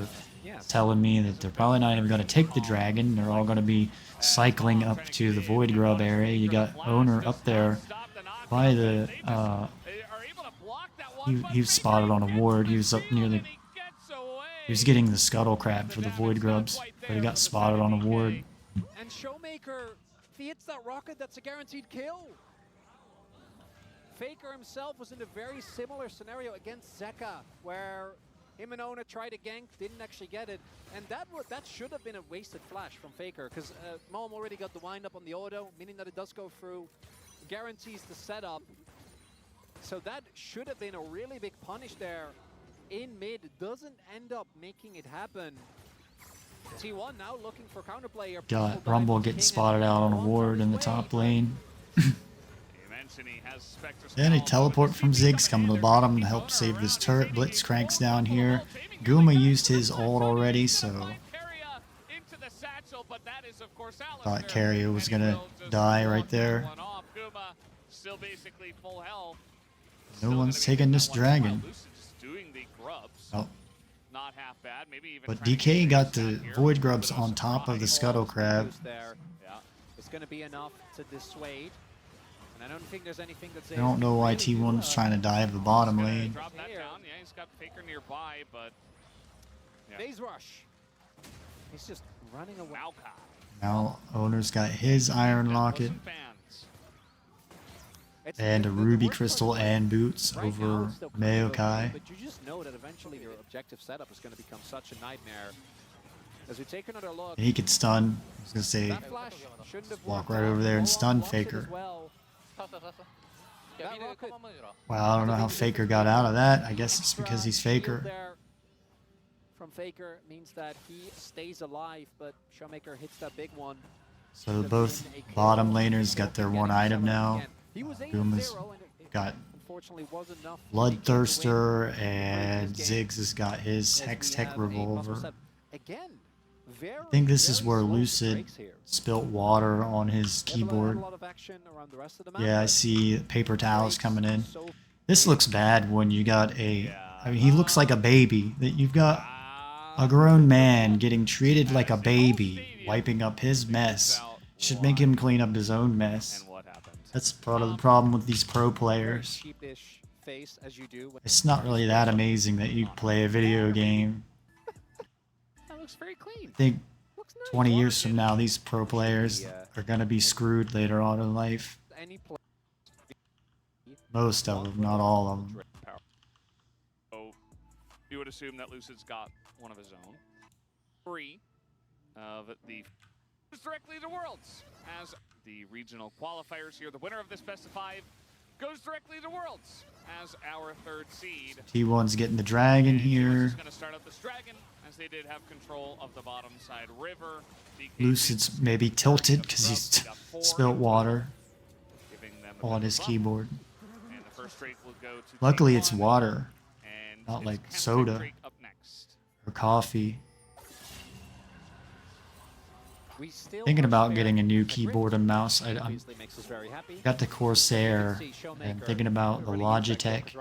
it's telling me that they're probably not even going to take the dragon. They're all going to be cycling up to the Void Grub area. You got Owner up there by the, he was spotted on a ward. He was up near the, he was getting the Scuttle Crab for the Void Grubs, but he got spotted on a ward. And Showmaker, if he hits that rocket, that's a guaranteed kill. Faker himself was in a very similar scenario against Zeka, where him and Ona tried to gank, didn't actually get it. And that should have been a wasted flash from Faker, because Mom already got the wind up on the auto, meaning that it does go through, guarantees the setup. So that should have been a really big punish there in mid. Doesn't end up making it happen. T1 now looking for counterplay here. Got Rumble getting spotted out on a ward in the top lane. Then a teleport from Ziggs coming to the bottom to help save this turret. Blitzcrank's down here. Guma used his ult already, so thought Carrier was gonna die right there. No one's taking this dragon. Oh. But DK got the Void Grubs on top of the Scuttle Crab. It's going to be enough to dissuade. And I don't think there's anything that's I don't know why T1 was trying to dive the bottom lane. Drop that down. Yeah, he's got Faker nearby, but Phase rush. He's just running away. Now Owner's got his Iron Locket. and a the ruby worst part crystal is, like, and boots right now over it's still kind of okay, Maokai. but you just know that eventually your objective setup is going to become such a nightmare. As we take another look, And he could stun. I was gonna say, that flash shouldn't have walk worked right out. over there and Mohawk stun blocks it as Faker. well. That rocket, Wow, I don't know how Faker got out of that. I guess it's because he's shield Faker. there from Faker means that he stays alive, but Showmaker hits that big one. So both bottom laners got their one item now. He was 8-0, Guma's and it got unfortunately was enough. Bloodthirster, and Ziggs has got his Hex Tech Revolver. Again, I think this is where Lucid spilt water on his keyboard. Yeah, I see paper towels coming in. This looks bad when you got a... I mean, he looks like a baby. That you've got a grown man getting treated like a baby, wiping up his mess. Should make him clean up his own mess. That's part of the problem with these pro players. It's not really that amazing that you play a video game. That looks very clean. I think 20 years from now, these pro players are going to be screwed later on in life. Most of them, not all of them. So you would assume that Lucid's got one of his own. 3 of the directly to Worlds as the regional qualifiers here. The winner of this best of 5 goes directly to Worlds as our 3rd seed. T1's getting the dragon here. Going to start up this dragon as they did have control of the bottom side river. Lucid's maybe tilted because he's spilt water on his keyboard. And the first straight will go to Luckily it's water, and not like it's soda Drake up next. or coffee. Thinking about getting a new keyboard and mouse. I got the Corsair and thinking about the Logitech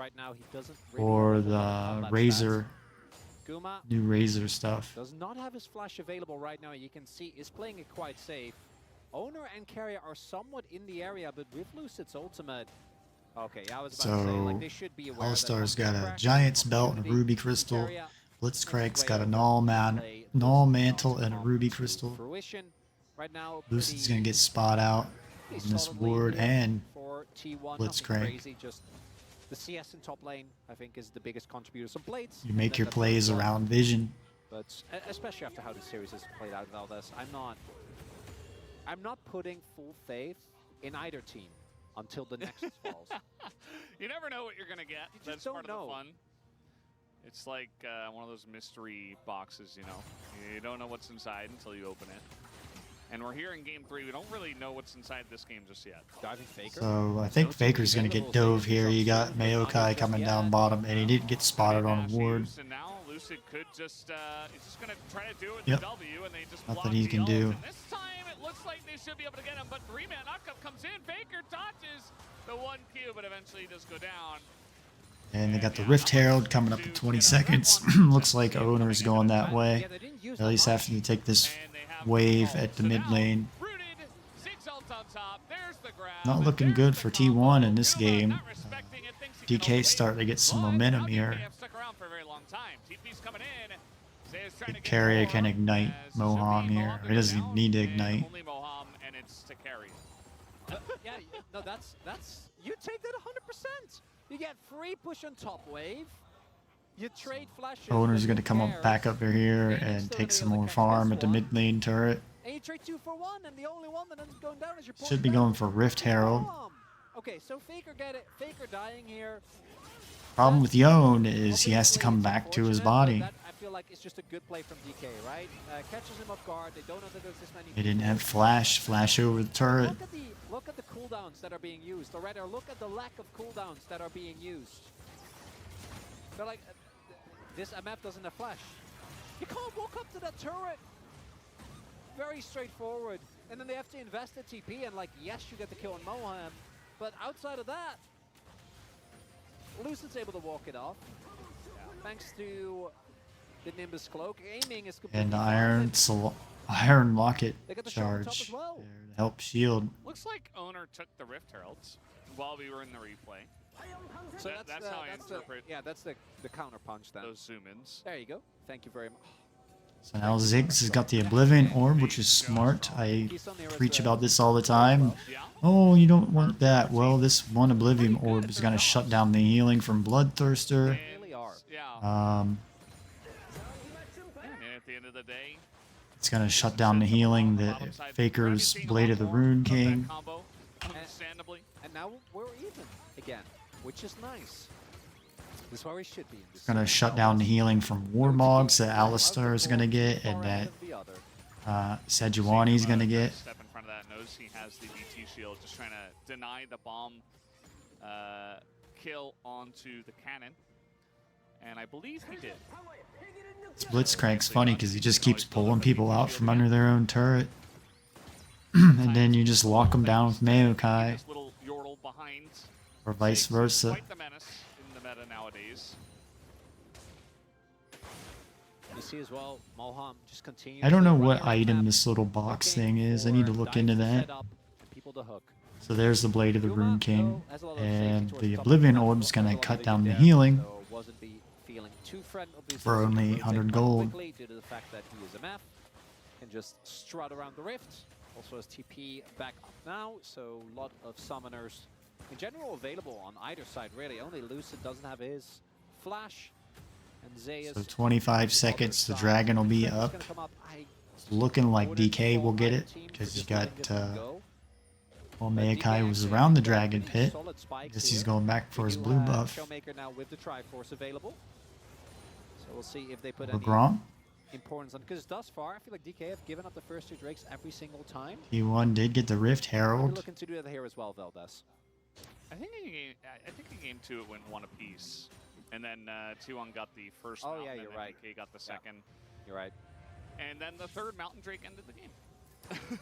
or the Razer, new Razer stuff. Does not have his flash available right now. You can see is playing it quite safe. Owner and Carrier are somewhat in the area, but with Lucid's ultimate. Okay, I was about to say, like, they should be aware. All-Star's got a Giant's Belt and a Ruby Crystal. Blitzcrank's got a Null Mantle and a Ruby Crystal. Lucid's gonna get spot out on this ward and Blitzcrank. The CS in top lane, I think, is the biggest contributor. Some blades. You make your plays around vision. But especially after how the series has played out with all this, I'm not putting full faith in either team until the Nexus falls. You never know what you're gonna get. That's part of the fun. It's like one of those mystery boxes, you know. You don't know what's inside until you open it. And we're here in game 3. We don't really know what's inside this game just yet. Diving Faker. So I think Faker's gonna get dove here. You got Maokai coming down bottom, and he didn't get spotted on a ward. And now Lucid could just he's just gonna try to do it with Yep. the W, and they just Nothing he can do. And this time it looks like they should be able to get him, but 3-man knockup comes in. Faker dodges the 1Q, but eventually does go down. And they got the Rift Herald coming up in 20 seconds. Looks like Owner's going that way. At least having to take this wave at the mid lane. Not looking good for T1 in this game. DK's starting to get some momentum here. Carrier can ignite Moham here. He doesn't even need to ignite. Yeah, no, that's you take that 100%. You get free push on top wave. You trade flashes. Owner's gonna come up back up here and take some more farm at the mid lane turret. And you trade 2 for 1, and the only one that ends up going down is your Should be going for Rift Herald. Okay, so Faker get it. Faker dying here. Problem with Yone is he has to come back to his body. I feel like it's just a good play from DK, right? Catches him off guard. They don't know that there's this many. He didn't have flash over the turret. Look at the cooldowns that are being used, or rather, look at the lack of cooldowns that are being used. They're like, this map doesn't have flash. You can't walk up to that turret. Very straightforward. And then they have to invest the TP, and like, yes, you get the kill on Moham, but outside of that, Lucid's able to walk it off. Thanks to the Nimbus Cloak. Aiming is completely And Iron Locket charge well. there to help shield. Looks like Owner took the Rift Heralds while we were in the replay. So that's how I interpret that's the counter punch then. those zoom-ins. There you go. Thank you very much. So now Ziggs has got the Oblivion Orb, which is smart. I preach about this all the time. Oh, you don't want that. Well, this one Oblivion Orb is going to shut down the healing from Bloodthirster. At the end of the day, It's going to shut down the healing that Faker's Blade of the Rune King. understandably. And now we're even again, which is nice. This is where we should be. It's going to shut down the healing from Warmogs that Alistar is going to get and that Sejuani's going to get. Step in front of that, knows he has the BT shield, just trying to deny the bomb kill onto the cannon. And I believe he did. Blitzcrank's funny because he just keeps pulling people out from under their own turret. And then you just lock them down with Maokai. This little Yordle behind. Or vice versa. Quite the menace in the meta nowadays. You see as well, Moham just continues. I don't know what item this little box thing is. I need to look into that. So there's the Blade of the Rune King. And the Oblivion Orb's going to cut down the healing for only 100 gold. Due to the fact that he is a map, can just strut around the rift. Also has TP back up now, so a lot of summoners in general available on either side really. Only Lucid doesn't have his flash, and Zeus. So 25 seconds, the dragon will be up. It's looking like DK will get it because he's got. Well, Maokai was around the dragon pit. I guess he's going back for his blue buff. Showmaker now with the Triforce available. So we'll see if they put Grom. importance on, because thus far I feel like DK have given up the first two Drakes every single time. T1 did get the Rift We're Herald. looking to do that here as well, Veldes. I think in game 2 it went one apiece, and then T1 got the first. Oh mountain, yeah, and you're then right. DK got the second. You're right. And then the third Mountain Drake ended the game.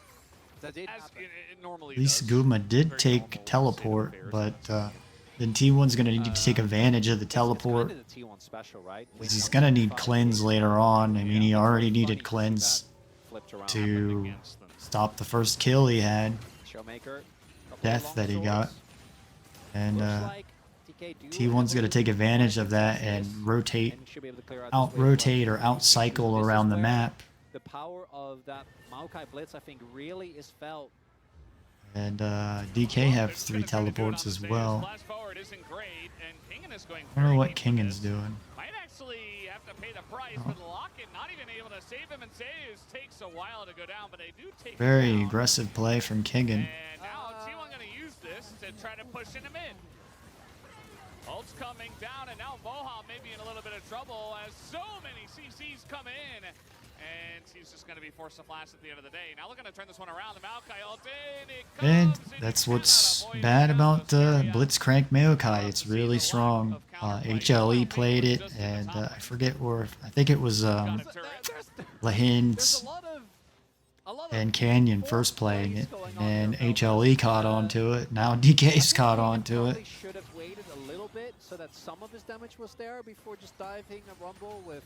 That did As happen. it normally At least does. Guma did Very take normal state of teleport, affairs. but then T1's going to need to take advantage of the teleport. It's kind of the T1 special, right? Because he's going to need cleanse later on. I mean, he already needed cleanse Flipped around. to Against them. stop the first kill he had, Showmaker. death that he got. And Looks like DK do T1's going to take advantage of that and rotate, out-rotate or out-cycle around the map. The power of that Maokai Blitz, I think, really is felt. And DK have 3 teleports as well. Flash forward isn't great, and Kingen is going I don't know very what deep with Kingan's this. doing. Might actually have to pay the price for the locket, not even able to save him, and Zeus takes a while to go down, but they do take him Very down. aggressive play from Kingan. And now T1 going to use this to try to push in him in. Ult's coming down, and now Moham may be in a little bit of trouble as so many CCs come in. And he's just going to be forced to flash at the end of the day. Now looking to turn this one around. The Maokai ult in, it And comes, and that's he what's cannot avoid bad it. about Scary Blitzcrank Maokai. It's really strong. HLE played it, and I forget where. I think it was There's Lahins a lot of and Canyon first playing it, and HLE caught on to it. Now DK's caught on to it. Probably should have waited a little bit so that some of his damage was there before just diving a rumble with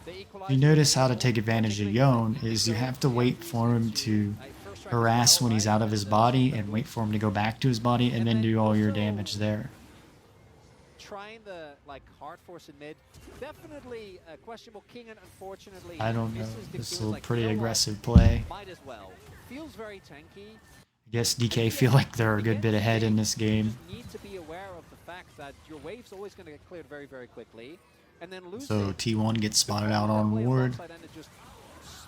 the equalizer. You notice how to take advantage of Yone is you have to wait for him to harass when he's out of his body and wait for him to go back to his body and then do all your damage there. Trying the hard force in mid, definitely questionable. Kingen, unfortunately, I don't know. misses the This is kills, a pretty you know what? aggressive play. Might as well. Feels very tanky. I guess DK feel like they're a good bit ahead in this game. You need to be aware of the fact that your wave's always going to get cleared very, very quickly, and then lose So it. T1 gets spotted out on ward. Alongside, and it just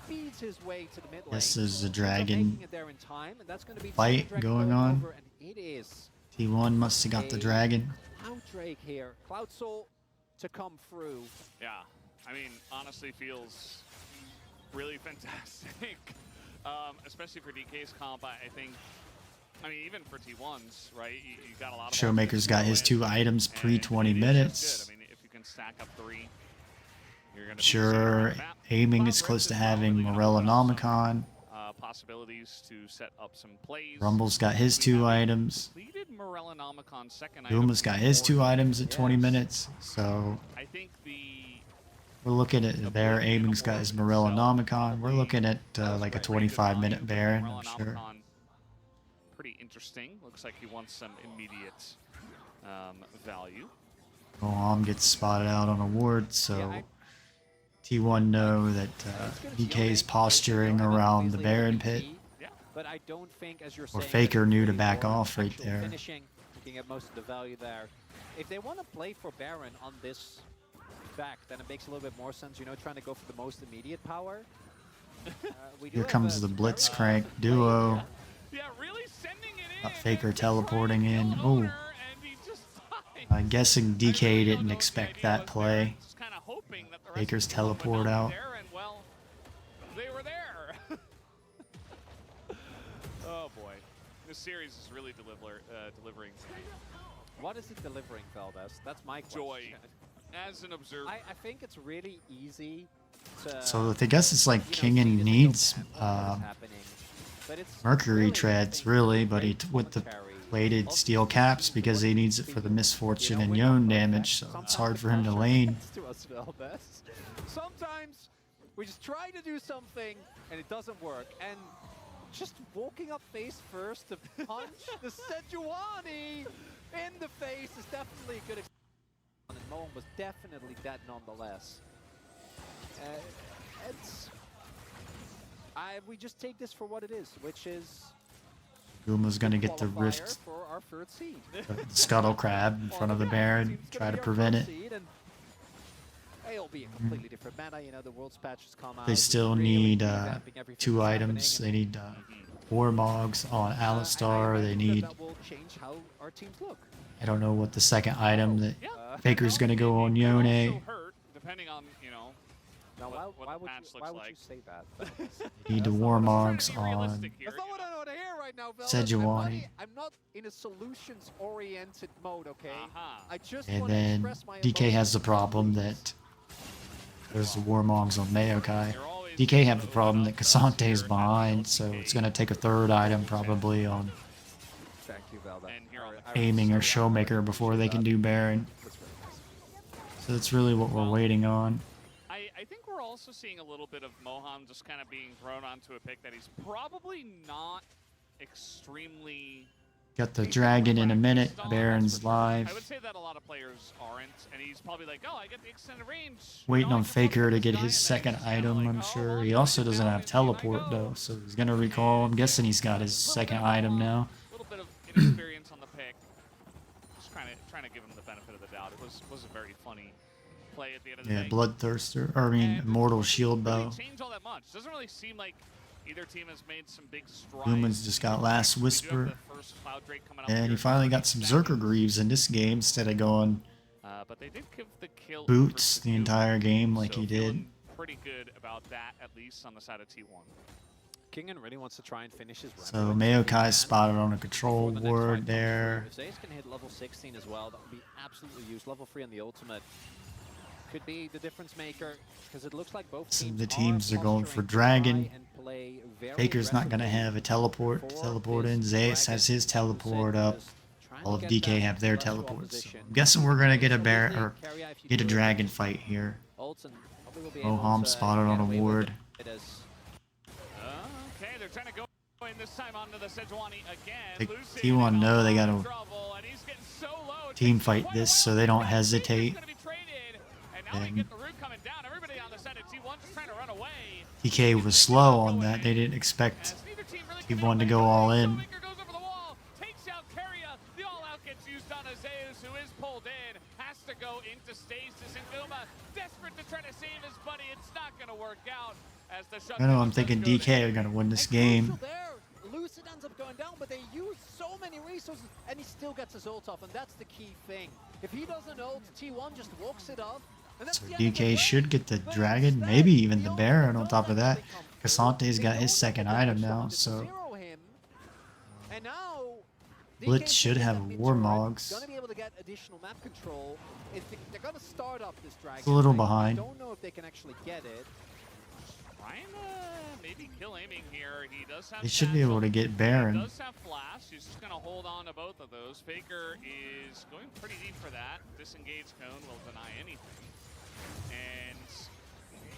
speeds his way to the mid lane. This is a Ends up dragon making it there in time, and that's going to be fight Dragon going on. over, and it is T1 must have got the dragon. Cloud Drake here. Cloud Soul to come through. Yeah, I mean, honestly feels really fantastic. Especially for DK's comp, I think. I mean, even for T1's, right? You got a lot of Showmaker's got his 2 items pre-20 minutes. I mean, if you can stack up 3, you're going to Sure, aiming is close to having Morellonomicon. Possibilities to set up some plays. Rumble's got his 2 items. Completed Morellonomicon second item Guma's got his 2 for- items at 20 minutes. So I think we're looking at their aiming's got his Morellonomicon. We're looking at like a 25-minute Baron, I'm sure. Morellonomicon, pretty interesting. Looks like he wants some immediate value. Goham gets spotted out on a ward, so T1 know that DK is posturing around the Baron pit. But I don't think, as you're Or saying, Faker that knew it's to really back more off right actual there. Finishing, looking at most of the value there. If they want to play for Baron on this back, then it makes a little bit more sense, you know, trying to go for the most immediate power. Here comes the Blitzcrank duo. Yeah, really sending it in. Got Faker teleporting in. Kill Oh, Owner, and he just died. I'm guessing I DK really don't didn't know what the expect idea that was there. play. Just kinda hoping that the rest Faker's of the team would teleport not be out. there, and well, they were there. Oh boy, this series is really delivering What is it delivering, Valdez? That's my question. joy as an observer. I think it's really easy to... So I guess it's like you know, see Kingen that they needs don't have what is happening, but it's Mercury really treads, interesting really, to but he break with the carry plated of steel these caps teams. because What he do you needs it for think? the misfortune and we're not Yone perfect. damage, so it's Sometimes hard the for him to pressure lane. gets to us, Valdez. Sometimes we just try to do something and it doesn't work. And just walking up face first to punch the Sejuani in the face is definitely a good experience. And Moen was definitely dead nonetheless. We just take this for what it is, which is Guma's gonna get the qualifier rift, for our third seed. the scuttle crab in front of the Baron, Seems try gonna to be our prevent first it. seed, and it'll be a completely different meta. You know, the world's patches come out. They still really need revamping everything 2 that's items. They happening, need Warmogs on and, Alistar. I They imagine need, that will change how our teams look. I don't know what the second item that Yeah. Faker's gonna go on It could also Yone. hurt, depending on, you know, Now, what why the would patch you, looks why would like. you say that? Need the Trying Warmogs to be on realistic here, That's not you what know. I want to hear right now, Velvet. Sejuani. I'm not in a solutions-oriented mode, okay? Uh-huh. I just And want to then express my DK has the emotions, problem please. that there's the Warmogs on Maokai. You're always DK have the open problem up that to us here Kasante's at behind, LCK. so it's gonna take a third item probably on Thank you, Velvet. And here on the aiming or Showmaker before they can do Baron. So that's really what we're waiting on. I think we're also seeing a little bit of Mohan just kind of being thrown onto a pick that he's probably not extremely... Got the dragon in a minute. practiced on, Baron's that's for sure. I would live. say that a lot of players aren't, and he's probably like, oh, I get the extended range. Waiting You know, I on can Faker focus to this get guy, his and then second he's kinda item, like, I'm oh, sure. well, He I'm also gonna doesn't down have and here I teleport go. though, so he's gonna recall. I'm guessing he's got his second item now. A little bit of inexperience on the pick. Just trying to give him the benefit of the doubt. It was a very funny play at the end of the Yeah, day. Bloodthirster, or I mean, And Immortal Shield really Bow. change all that much. Doesn't really seem like either team has made some big strides. Lumen's just got Last We do have Whisper. the first Cloud Drake coming up And here he in finally got 30 some Zerker seconds. Greaves in this game instead of going But they did give the kill boots over the to entire game Doom, like so he did. feeling pretty good about that, at least on the side of T1. Kingen really wants to try and finish his run. So Maokai's spotted on a control Before the next ward fight comes there. through. If Zays can hit level 16 as well, that would be absolutely used. Level 3 on the ultimate could be the difference maker, because it looks like both So teams the teams are going for posturing to Dragon. try and play very Faker's not going to aggressively have a teleport to for teleport in. this Zayas Dragon. has his teleport Zayas up. just trying All of to get DK that have their celestial teleports. So opposition. I'm guessing we're going to get a So Baron easily or carry out if you get a do dragon fight here. Olsen probably will be able Moham to spotted get on a away with ward. it as Okay, they're trying to go in this time onto the Sejuani again. Think Lucian T1 in know they all gotta trouble, and he's getting so low. It team takes fight quite a this while. so they don't Faker's hesitate. gonna be traded, and now we And get the root coming down. Everybody on the side of T1 just trying to run away. TK was slow on that. They didn't expect As neither team really can T1 to make go a all play. in. Showmaker goes over the wall, takes out Keria. The all-out gets used on Azeus, who is pulled in. Has to go into stasis, and Guma desperate to try to save his buddy. It's not going to work out. As the I know, I'm shutdown thinking does go DK to are going to win this And game. crucial there. Lucid ends up going down, but they use so many resources, and he still gets his ult off, and that's the key thing. If he doesn't ult, T1 just walks it off, and that's So the end of the DK play. should get the But dragon, instead, maybe even the the Baron ultimate on top of doesn't that. really come through. Kasante's They got don't his get second the item damage now, done to so zero him. And now Blitz DK should is have at mid War turret, Mogs. Gonna be able to get additional map control. They're gonna start up this dragon. It's a little I behind. don't know if they can actually get it. trying to maybe kill aiming here. He does have they should be able to get He Baron. does have flash. He's just going to hold on to both of those. Faker is going pretty deep for that. Disengage cone will deny anything. And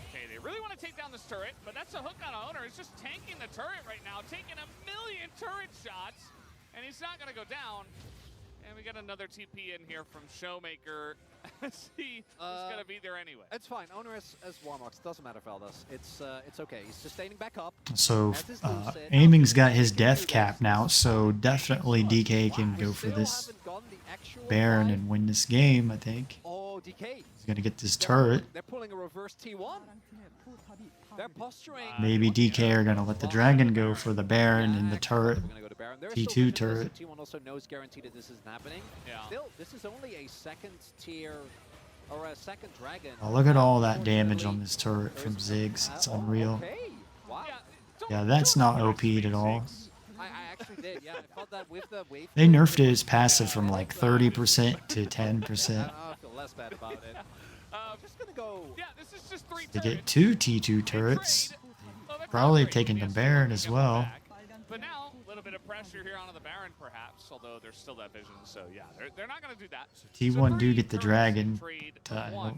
okay, they really want to take down this turret, but that's a hook on owner. He's just tanking the turret right now, taking a million turret shots, and he's not going to go down. And we get another TP in here from Showmaker. He's gonna be there anyway. It's fine. Owner as Warmox. Doesn't matter, Valdes. It's okay. He's sustaining back up. So Aiming's got his death cap now, so definitely DK can go for this Baron and win this game, I think. Oh, DK. He's gonna get this turret. They're pulling a reverse T1. They're posturing. Maybe DK are gonna let the dragon go for the Baron and the turret. T2 turret. T1 also knows guaranteed that this isn't happening. Yeah. Still, this is only a second tier or a second dragon. Oh, look at all that damage on this turret from Ziggs. It's unreal. Okay. Wow. Yeah, that's not OP'd at all. I actually did. Yeah, I felt that with the wave. They nerfed his passive from like 30% to 10%. I feel less bad about it. Just gonna go. Yeah, this is just 3 They turrets. get 2 T2 turrets. Probably taking the Baron as well. But now, a little bit of pressure here onto the Baron, perhaps, although there's still that vision. So, yeah, they're not going to do that. T1 do get the dragon. I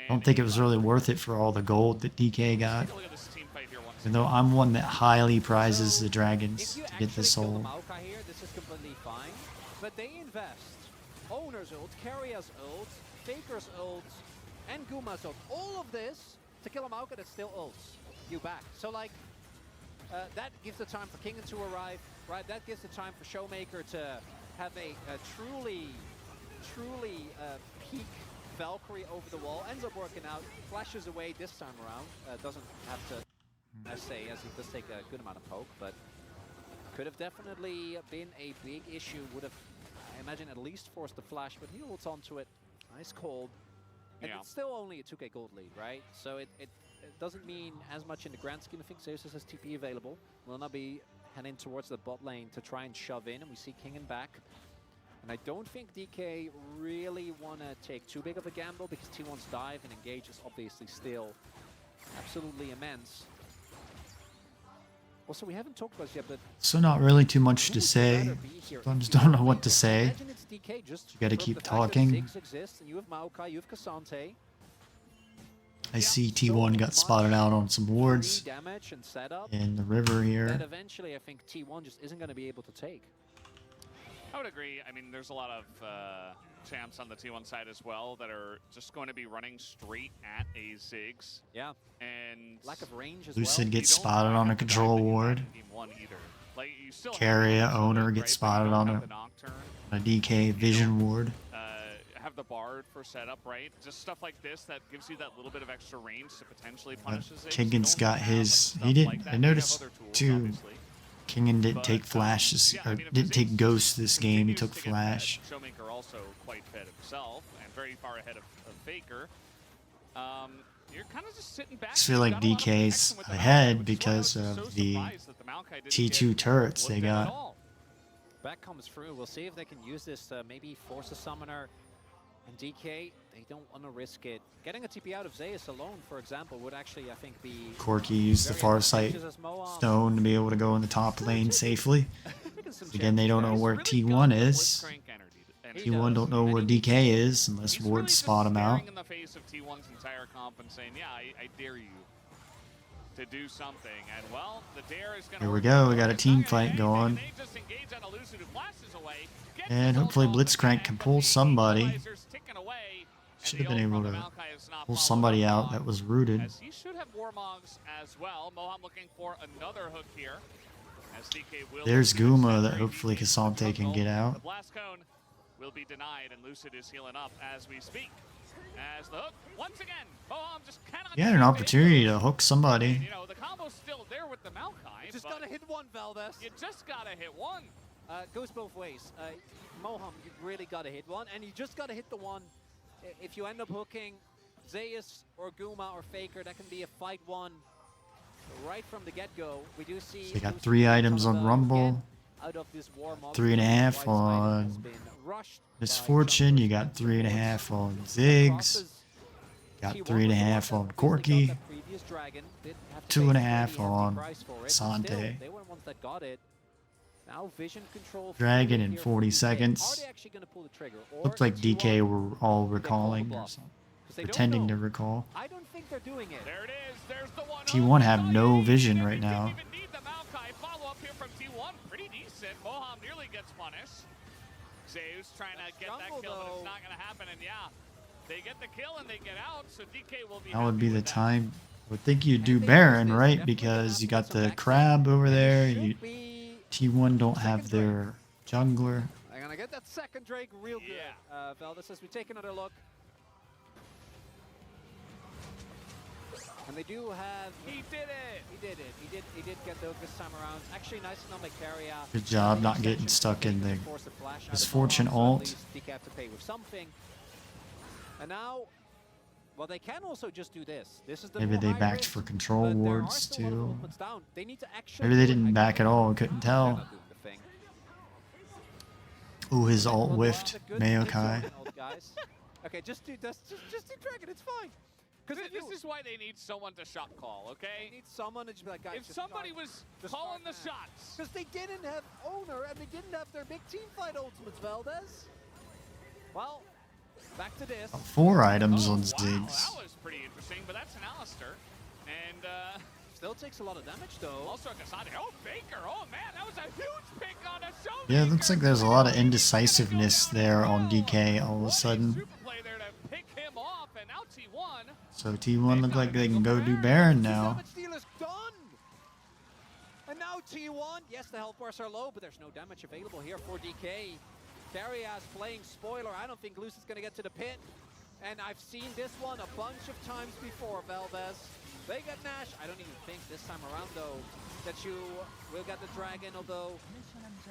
don't think it was really worth it for all the gold that DK got. Look at this team fight here once Even though I'm one that highly prizes the dragons If you to get this actually kill soul. the Maokai here, this is completely fine. But they invest Owner's ult, Carrier's ult, Faker's ult, and Guma's ult. All of this to kill a Maokai that still ults you back. So like, that gives the time for Kingen to arrive, right? That gives the time for Showmaker to have a truly peak Valkyrie over the wall. Ends up working out, flashes away this time around. Doesn't have to essay, as he does take a good amount of poke, but could have definitely been a big issue. Would have, I imagine, at least forced the flash, but he holds onto it. Nice cold. And Yeah. it's still only a 2k gold lead, right? So it doesn't mean as much in the grand scheme of things. Zeus has TP available. Will not be heading towards the bot lane to try and shove in, and we see Kingen back. And I don't think DK really want to take too big of a gamble, because T1's dive and engage is obviously still absolutely immense. Also, we haven't talked about this yet, but So not really too much to say. Sometimes don't know what to say. imagine it's DK just You gotta from keep the fact that talking. Ziggs exists, and you have Maokai, you have Cassante. I see T1 got spotted out on some wards Free damage and setup in the river that here. eventually I think T1 just isn't going to be able to take. I would agree. I mean, there's a lot of champs on the T1 side as well that are just going to be running straight at a Ziggs. Yeah, And lack of range as Lucid well. gets spotted on a control ward. Like, you still have Carrier the owner right, gets but you spotted don't on have a- the Nocturne. A DK vision ward. Have the Bard for setup, right? Just stuff like this that gives you that little bit of extra range to potentially punish the Ziggs. Kingan's You don't got have his. stuff He didn't. like that. I You have noticed other tools, too. obviously. Kingen didn't But, take flashes, yeah, I or mean, if didn't take Ziggs ghosts this game. He continues took to get flash. fed, Showmaker also quite fed himself and very far ahead of Faker. You're kind of just sitting back. I just feel like DK's ahead because of the T2 turrets they got. Back comes through. We'll see if they can use this to maybe force a summoner. And DK, they don't want to risk it. Getting a TP out of Zeus alone, for example, would actually, I think, be Corky used the very far advantageous sight as Moab. stone to be able to go in the top lane safely. Again, they don't know where T1 is. T1 don't know where DK is unless wards spot him out. In the face of T1's entire comp and saying, yeah, I dare you to do something. And well, the dare is going to Here we go. We got a team fight going. And hopefully Blitzcrank can pull somebody. Should have been able to pull somebody out that was rooted. As he should have Warmogs as well. Moham looking for another hook here. As DK will There's Guma that hopefully Cassante can get The out. blast cone will be denied, and Lucid is healing up as we speak. As the hook, once again, Moham just cannot. He had an opportunity to hook somebody. You know, the combo's still there with the Maokai. You just but gotta hit one, Valdes. You just gotta hit one. Goes both ways. Moham, you really gotta hit one, and you just gotta hit the one. If you end up hooking Zeus or Guma or Faker, that can be a fight one right from the get-go. We do see. So they got Lucid 3 items some on of the- Rumble. again, out of this Warmog. 3.5 Twice item has on been rushed by Misfortune. You got Jumpers. 3.5 on Ziggs. Got 3.5 on Corky. 2.5 on Sante. They were the ones that got it. Now vision control. Dragon in here 40 from DK. seconds. Are they actually gonna pull the trigger? Or Looked like T1 DK were all they recalling pull the or bluff? something. 'Cause they don't Pretending to know. recall. I don't think they're doing it. There it is. There's the one. T1 have no vision right now. Didn't even need the Maokai follow up here from T1. Pretty decent. Moham nearly gets punished. Zeus trying to get that kill, but it's not going to happen. And yeah, they get the kill and they get out, so DK will be That would be the with that. time. I would think you'd do Baron, right? Because you got the crab over there. You, T1 don't have their jungler. They're gonna get that second Drake real good. Valdez, as we take another look. And they do have... He did it! He did it. He did get those this time around. Actually, nice and on Macaria. Good job not getting stuck in the misfortune ult. DK have to pay with something. And now, well, they can also just do this. This is the Maybe more they high backed risk, for control but there are wards still a lot of too. movements down. They need to actually Maybe they do it. didn't back at all. Couldn't They're tell. not doing the thing. Ooh, his ult Well, whiffed. they're good Mayokai. ult, guys. Okay, just do Dragon. It's fine. Because this is why they need someone to shot call, okay? They need someone to just be like, guys, If somebody was calling the shots. because they didn't have Owner and they didn't have their big team fight ultimates, Valdez. Well, back to this. 4 items on Wow, Ziggs. that was pretty interesting, but that's an Alistair. And Still takes a lot of damage though. also a Kasade. Oh, Faker. Oh, man, that was a huge pick on a show. Yeah, it looks like there's a lot of indecisiveness there on DK all of a sudden. Super play there to pick him off, and now T1. So T1 look like they can go do Baron now. Damage deal is done. And now T1. Yes, the health bars are low, but there's no damage available here for DK. Darius playing spoiler. I don't think Luce is going to get to the pit. And I've seen this one a bunch of times before, Valdez. They get Nash. I don't even think this time around, though, that you will get the Dragon, although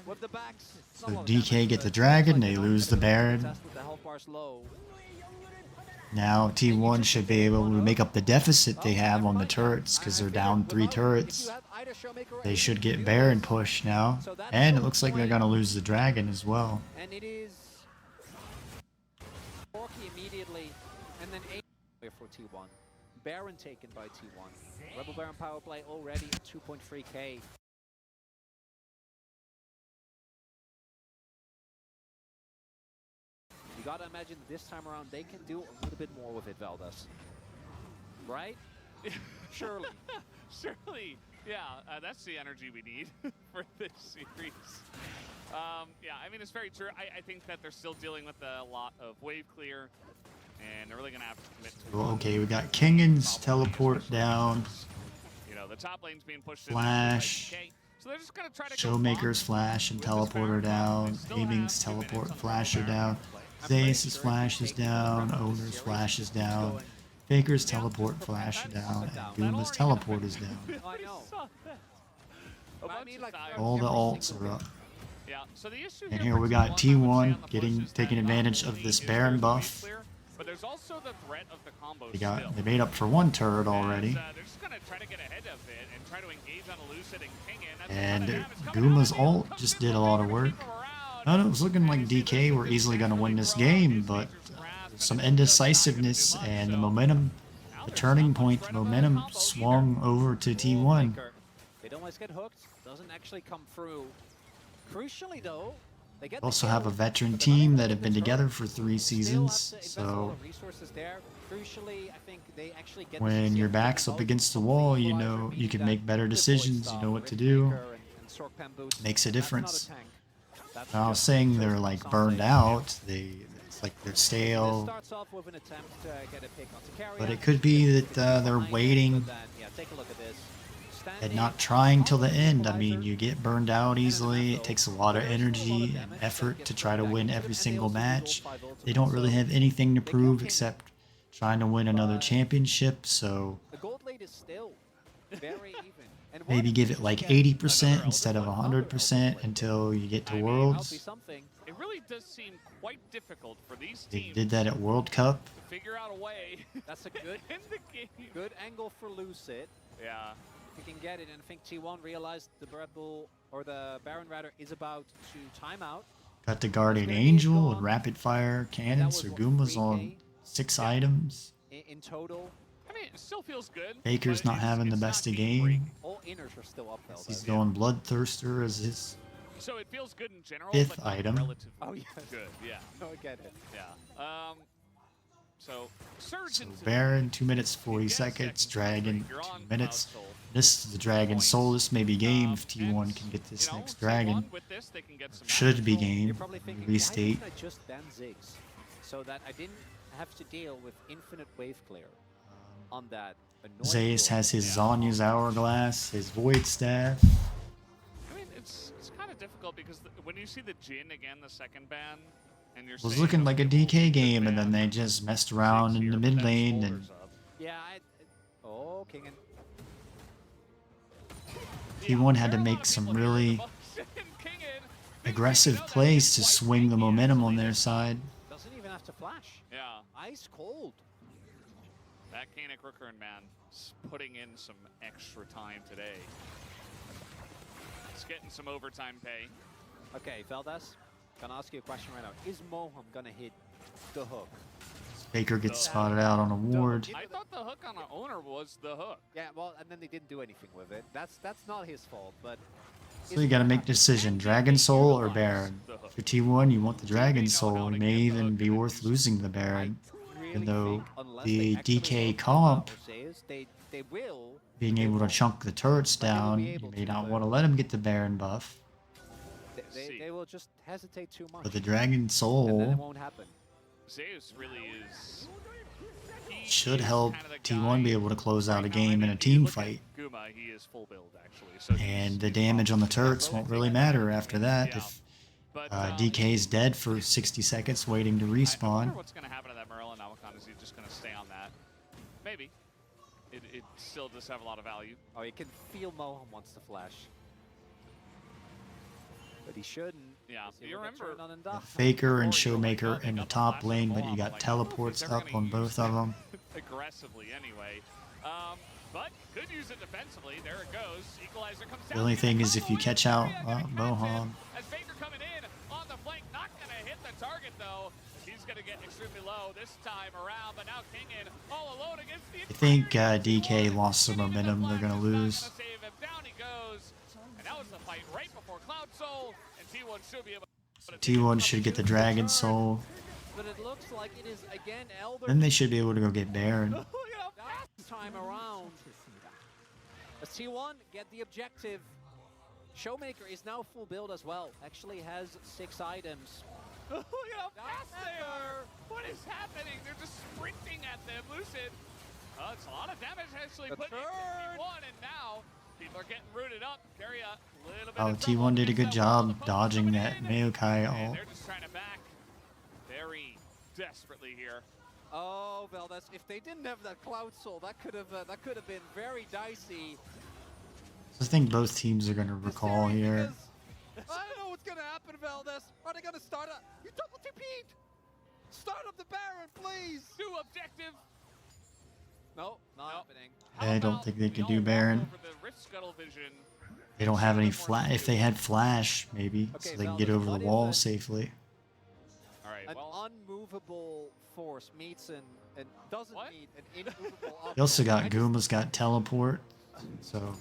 with the backs. So DK get the Dragon, they lose the Baron. With the health bars low. Now T1 should be able to make up the deficit they have on the turrets because they're down 3 turrets. They should get Baron push now. And it looks like they're going to lose the Dragon as well. And it is Forky immediately, and then A for T1. Baron taken by T1. Rebel Baron power play already at 2.3k. You gotta imagine this time around they can do a little bit more with it, Valdez. Right? Surely. Surely. Yeah, that's the energy we need for this series. Yeah, I mean, it's very true. I think that they're still dealing with a lot of wave clear, and they're really going to have to commit to Well, okay, we got Kingan's teleport down. You know, the top lane's being pushed Flash. in. So they're just going to try to Showmaker's flash and teleporter down. Aiming's teleport flasher down. Zeus' flash is down. Owner's flash is down. Faker's teleport flash down. And Gooma's teleport is down. I know. All the alts are up. Yeah, so the issue And here we got T1 taking advantage of this Baron buff. But there's also the threat of the combo. They made up for 1 turret already. They're just gonna try to get ahead of it and try to engage on Lucid and King in. And Gooma's ult just did a lot of work. I know it was looking like DK were easily going to win this game, but some indecisiveness and the momentum, the turning point, the momentum swung over to T1. They don't always get hooked. Doesn't actually come through. Crucially, though, they get Also have a veteran team that have been together for 3 seasons, so when your back's up against the wall, you know you can make better decisions, you know what to do. Makes a difference. I was saying they're like burned out, it's like they're stale, but it could be that they're waiting and not trying till the end. I mean, you get burned out easily, it takes a lot of energy and effort to try to win every single match. They don't really have anything to prove except trying to win another championship, so maybe give it like 80% instead of 100% until you get to Worlds. It really does seem quite difficult for these They teams did that at World Cup. to figure out a way. That's a good, in the game. good angle for Lucid. Yeah. If he can get it, and I think T1 realized the Red Bull, or the Baron rather, is about to time out. Got the Guardian Angel and Rapid Fire Cannon, so Gooma's on 6 items. In total. I mean, it still feels good. Baker's but not having the it's best not of game game. breaking. All inners are still up, though. He's going Bloodthirster as his So it feels good in general, 5th but not item. relatively Oh, yes. good. Yeah. No, I get it. Yeah. So Surge So into Baron, 2 minutes 40 Yes, seconds. second Dragon, You're 2 on minutes. console. This is the Dragon Soul. This may be game if T1 can get this next dragon. With this, they can get some Should be game. You're probably thinking, Restate. why didn't I just ban Ziggs so that I didn't have to deal with infinite wave clear on that annoying Zeus duel? has his Zanya's Hourglass, his Void Staff. I mean, it's kind of difficult because when you see the Jin again, the second ban, and you're It was saying, looking like a okay, well, DK good game, and ban, then they just messed around Ziggs in here, the but mid then lane, and shoulders up. Yeah, oh, Kingen. T1 had to make some really aggressive plays to swing the momentum on their side. Doesn't even have to flash. Yeah, Ice cold. that Kanik Rookern man is putting in some extra time today. It's getting some overtime pay. Okay, Veldas, gonna ask you a question right now. Is Moham gonna hit the hook? Baker gets spotted out on a ward. I thought the hook on the owner was the hook. Yeah, well, and then they didn't do anything with it. That's not his fault, but... So you gotta make a decision, Dragon Soul or Baron. For T1, you want the Dragon Soul. It may even be worth losing the Baron. Even though the DK comp, they will... being able to chunk the turrets down, you may not want to let him get the Baron buff. They will just hesitate too much. But the Dragon and then it Soul won't happen. Zeus really is... he should is help kinda the T1 guy be able to close out a right now. I game in mean, a you team look at fight. Guma, he is full build actually. So And the damage on the turrets won't really matter after that Yeah. if But DK's dead for 60 seconds waiting to I wonder respawn. what's going to happen to that Merlin Amakon. Is he just going to stay on that? Maybe. It still does have a lot of value. Oh, you can feel Moham wants to flash. But he shouldn't. Yeah, He you will get remember turned on and done. Faker and Showmaker in the top lane, but you got teleports up on both of them. aggressively anyway. But could use it defensively. There it goes. Equalizer comes The down. only Gonna thing is come if you away. catch out Korea gonna catch Bohan. him. As Faker coming in on the flank, not gonna hit the target though. He's gonna get extremely low this time around, but now Kingen all alone against the I think DK lost some momentum. They're going to lose. Save him. Down he goes. And that was the fight right before Cloud Soul, and T1 should be able to T1 should get the Dragon Soul. But it looks like it is again Elder. Then they should be able to go get Baron. That time around. As T1 get the objective. Showmaker is now full build as well. Actually has 6 items. Look at how fast they are! What is happening? They're just sprinting at them. Lucid. It's a lot of damage actually The put into turn. T1, and now people are getting rooted up. Carry a little bit Oh, of trouble T1 did a against good that wall. The job post dodging coming that in. Maokai And ult. they're just trying to back very desperately here. Oh, Veldas, if they didn't have that Cloud Soul, that could have been very dicey. I think both teams are going to recall here. I don't know what's gonna happen, Veldas. Are they gonna start up? You double TP'd! Start up the Baron, please! New objective. No, not No. happening. I don't think they can do Baron. They don't have any flash. If they had flash, maybe, so Okay, they can Veldas, get over what the if wall a- safely. An unmovable force meets and doesn't What? meet an immovable object. They also got I just- Guma's got teleport, so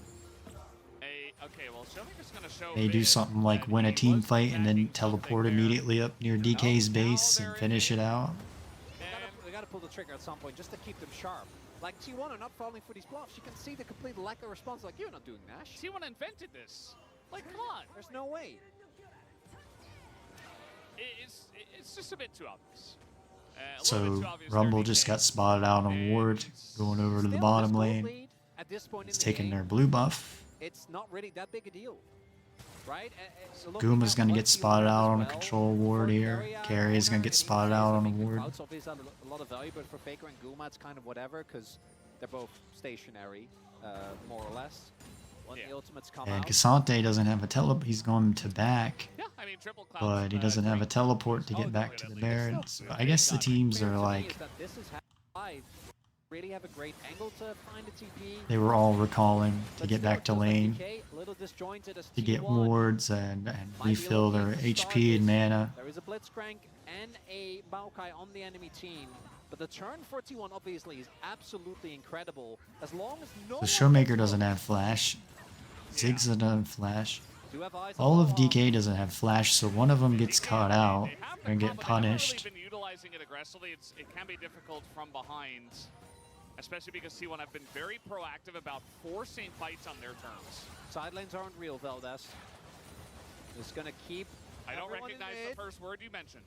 Okay, well, Showmaker's gonna show they do Viz something like that win a he team was fight and then attacking teleport something there. immediately up near DK's base there and it finish it out. They gotta pull the trigger at some point just to keep them sharp. Like T1 are not falling for these bluffs. You can see the complete lack of response. Like, you're not doing Nash. T1 invented this. Like, come on. There's no way. It's just a bit too obvious. A little bit So too obvious Rumble there, just DK. got spotted out on ward, going over to the bottom Still, this lane. gold lead at this point It's in the taking game, their blue buff. it's not really that big a deal, right? Guma's gonna get spotted out on a control ward here. Carry is gonna get spotted out on a ward. Clouds obviously have a lot of value, but for Faker and Guma, it's kind of whatever because they're both stationary, more or less. When Yeah. the ultimates come And out, Cassante doesn't have a teleport. He's going to back, Yeah, I mean, triple clouds, but he doesn't have a great. teleport to Oh, get no, back wait, to at the least. Baron. So Yeah, I guess the got it. teams clear are to me like, is that this is live. Really have a great angle to find a TP. they were all recalling to But get still, back it to feels like lane DK, a little disjointed as to get T1 wards and might be refill their looking to start HP and this. mana. There is a Blitzcrank and a Maokai on the enemy team. But the turn for T1 obviously is absolutely incredible. As long as no So one Showmaker gets doesn't close. have flash. Ziggs doesn't have flash. Do have eyes All on of Moham. DK doesn't have flash, so one of them gets DK, caught out they have the and get combo, they haven't punished. really been utilizing it aggressively. It can be difficult from behind. especially because T1 have been very proactive about forcing fights on their terms. Side lanes aren't real, Veldes. Just gonna keep. I don't everyone in recognize the mid. first word you mentioned.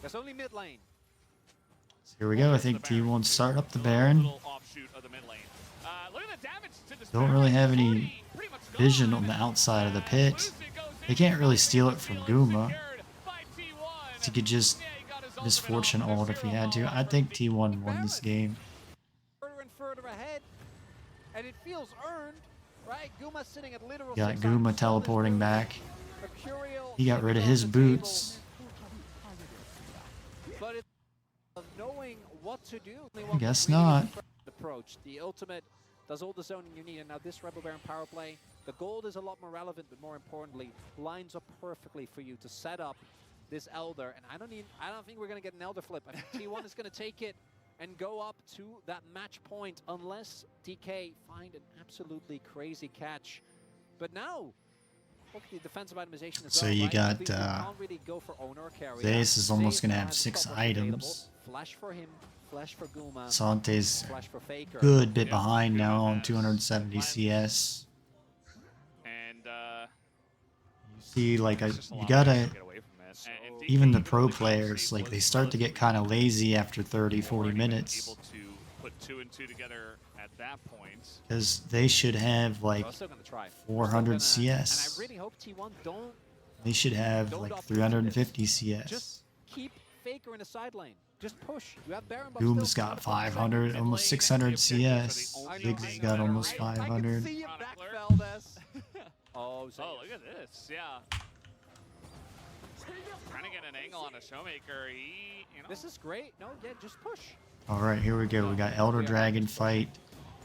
There's only mid lane. So here we go. I think T1 start up the Baron. Little offshoot of the mid lane. Look at the damage to this Don't really have any vision on the outside of the pit. They can't really steal it from Guma. He could just misfortune ult if he had to. I think T1 won this game. Further and further ahead, and it feels earned, right? Guma sitting at literal. Got 6 Guma on teleporting back. Mercurial He got rid of his boots. But it's knowing what to do. I guess not. Approach. The ultimate does all the zoning you need, and now this Rebel Baron power play, the gold is a lot more relevant, but more importantly, lines up perfectly for you to set up this Elder. And I don't think we're gonna get an Elder flip. I think T1 is gonna take it and go up to that match point unless DK find an absolutely crazy catch. But now, look at the defensive itemization as So well, you right? got, We can't really go for owner or carry. Zeus is almost Zeus gonna have has 6 support available. items. Flash for him, flash for Guma, Sante's flash for Faker. good bit behind now on 270 CS. And You see, like, you gotta, even the pro players, like, they start to get kind of lazy after 30, 40 minutes. Able to put 2 and 2 together at that point. Because they should have, like, We're still gonna try. 400 And CS. I really hope T1 don't They should have, like, 350 CS. just keep Faker in the side lane. Just push. You have Baron buff Doom's still. got 500, almost 600 CS. Ziggs has got almost I can 500. see it back, Veldes. Oh, Oh, look at this. Yeah. Trying to get an angle on a Showmaker. He, you know. this is great. No, yeah, just push. Alright, here we go. We got Elder Dragon fight.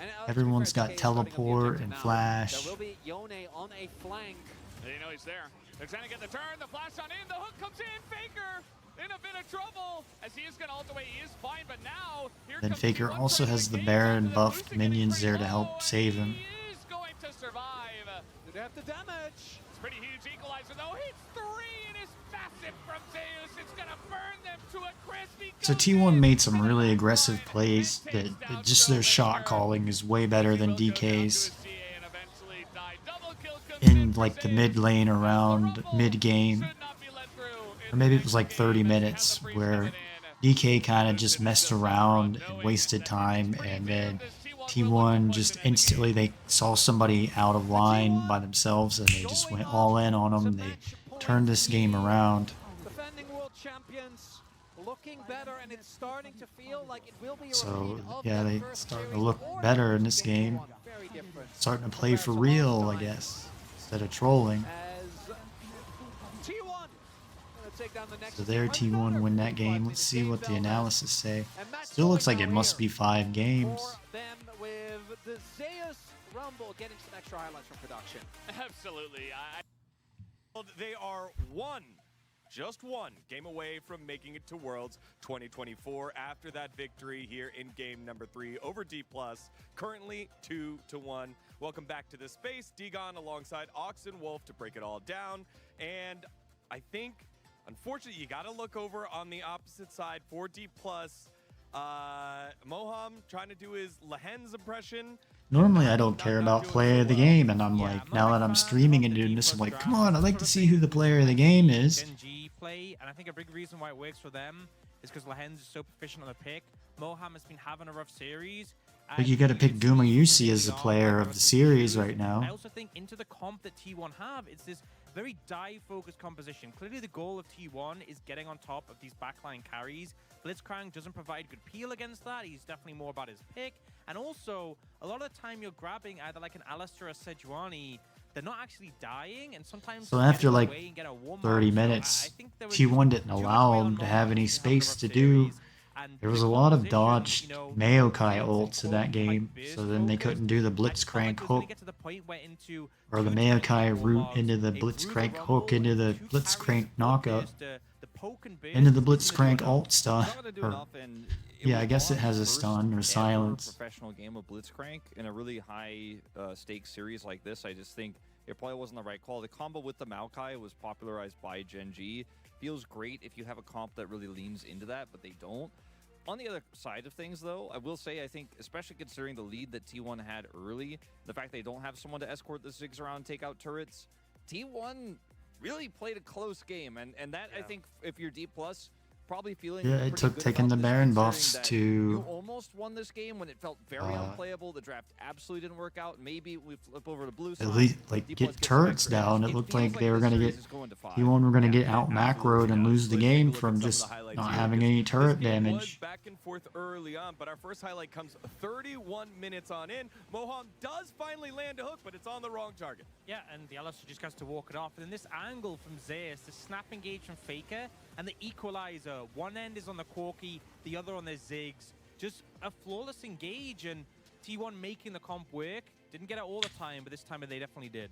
And, Everyone's to be fair, got DK is starting on the teleport objective and now. flash. There will be Yone on a flank. They know he's there. They're trying to get the turn. The flash on in. The hook comes in. Faker in a bit of trouble as he is going to ult away. He is fine, but now here Then comes Faker T1 also trying has the engage Baron onto the buffed boosting getting minions pretty there to low, help and save him. He is going to survive. Did they have the damage? It's pretty huge equalizer though. Hits 3 and is massive from Zeus. It's going to burn them to a crisp. He So goes T1 in. made some really aggressive plays that just their shot calling is way better than DK's. In like the mid lane around mid game, or maybe it was like 30 minutes where DK kind of just messed around and wasted time, and then T1 just instantly they saw somebody out of line by themselves and they just went all in on them. They turned this game around. Defending world champions, looking better, and it's starting to feel like it will be a So repeat of yeah, that they first starting to series look or better in the this first game. one. Very different. Starting to play for real, I guess, instead of trolling. As T1 gonna take down the next So there, team. T1 win that game. Let's see what the analysis say. Still looks like it must be 5 games. For them with the Zeus Rumble getting some extra highlights from production. Absolutely. They are just one game away from making it to Worlds 2024 after that victory here in game number 3 over D+, currently 2-1. Welcome back to the space. Degon alongside Ox and Wolf to break it all down. And I think, unfortunately, you got to look over on the opposite side for D+. Moham trying to do his Lehen's impression. Normally I don't care about player of the game, and I'm like, now that I'm streaming and doing this, I'm like, come on, I'd like to see who the player of the game is. Genji play, and I think a big reason why it works for them is because Lehen's is so proficient on the pick. Moham has been having a rough series. But you gotta pick Guma Yusi as the player of the series right I now. also think into the comp that T1 have, it's this very dive-focused composition. Clearly the goal of T1 is getting on top of these backline carries. Blitzcrank doesn't provide good peel against that. He's definitely more about his pick. And also, a lot of the time you're grabbing either like an Alistair or a Sejuani, they're not actually dying, and sometimes So they get after away like and get a warm-up. 30 So minutes, I think there was T1 didn't two allow players him to on have Moham any in the space to rough do. series, and There was a the lot of composition, dodged you know, Maokai Zeus ults in that quite game, burst so then they focused. couldn't do the I just felt Blitzcrank like it was gonna hook, get to the point where into or the 220 Maokai route warm-ups, into the a brutal Blitzcrank rumble hook into the with two Blitzcrank carries knockup, focused, the poke and burst into the isn't gonna Blitzcrank do ult enough. stuff. Not gonna do Or, enough, and yeah, I was guess it Bond's has a first stun or ever silence. professional game of Blitzcrank in a really high stakes series like this. I just think it probably wasn't the right call. The combo with the Maokai was popularized by Genji. Feels great if you have a comp that really leans into that, but they don't. On the other side of things, though, I will say, I think, especially considering the lead that T1 had early, the fact they don't have someone to escort the Ziggs around, take out turrets, T1 really played a close game. And that, I think, if you're D+, probably feeling Yeah, it pretty took good taking about the this, Baron considering buffs that to you almost won this game when it felt very unplayable. The draft absolutely didn't work out. Maybe we flip over to blue side. at least like D+ get gets turrets some extra down. edge. It looked feels like they were this gonna series get is going to 5. T1 were gonna get it out macroed absolutely and does. lose the Let's take a game look at from some of just the highlights not here, having 'cause any this turret game was damage. back and forth early on, but our first highlight comes 31 minutes on in. Moham does finally land a hook, but it's on the wrong target. Yeah, and the anaylsis just has to walk it off. And then this angle from Zeus, the snap engage from Faker, and the equalizer. One end is on the Corki, the other on their Ziggs. Just a flawless engage, and T1 making the comp work. Didn't get it all the time, but this time they definitely did.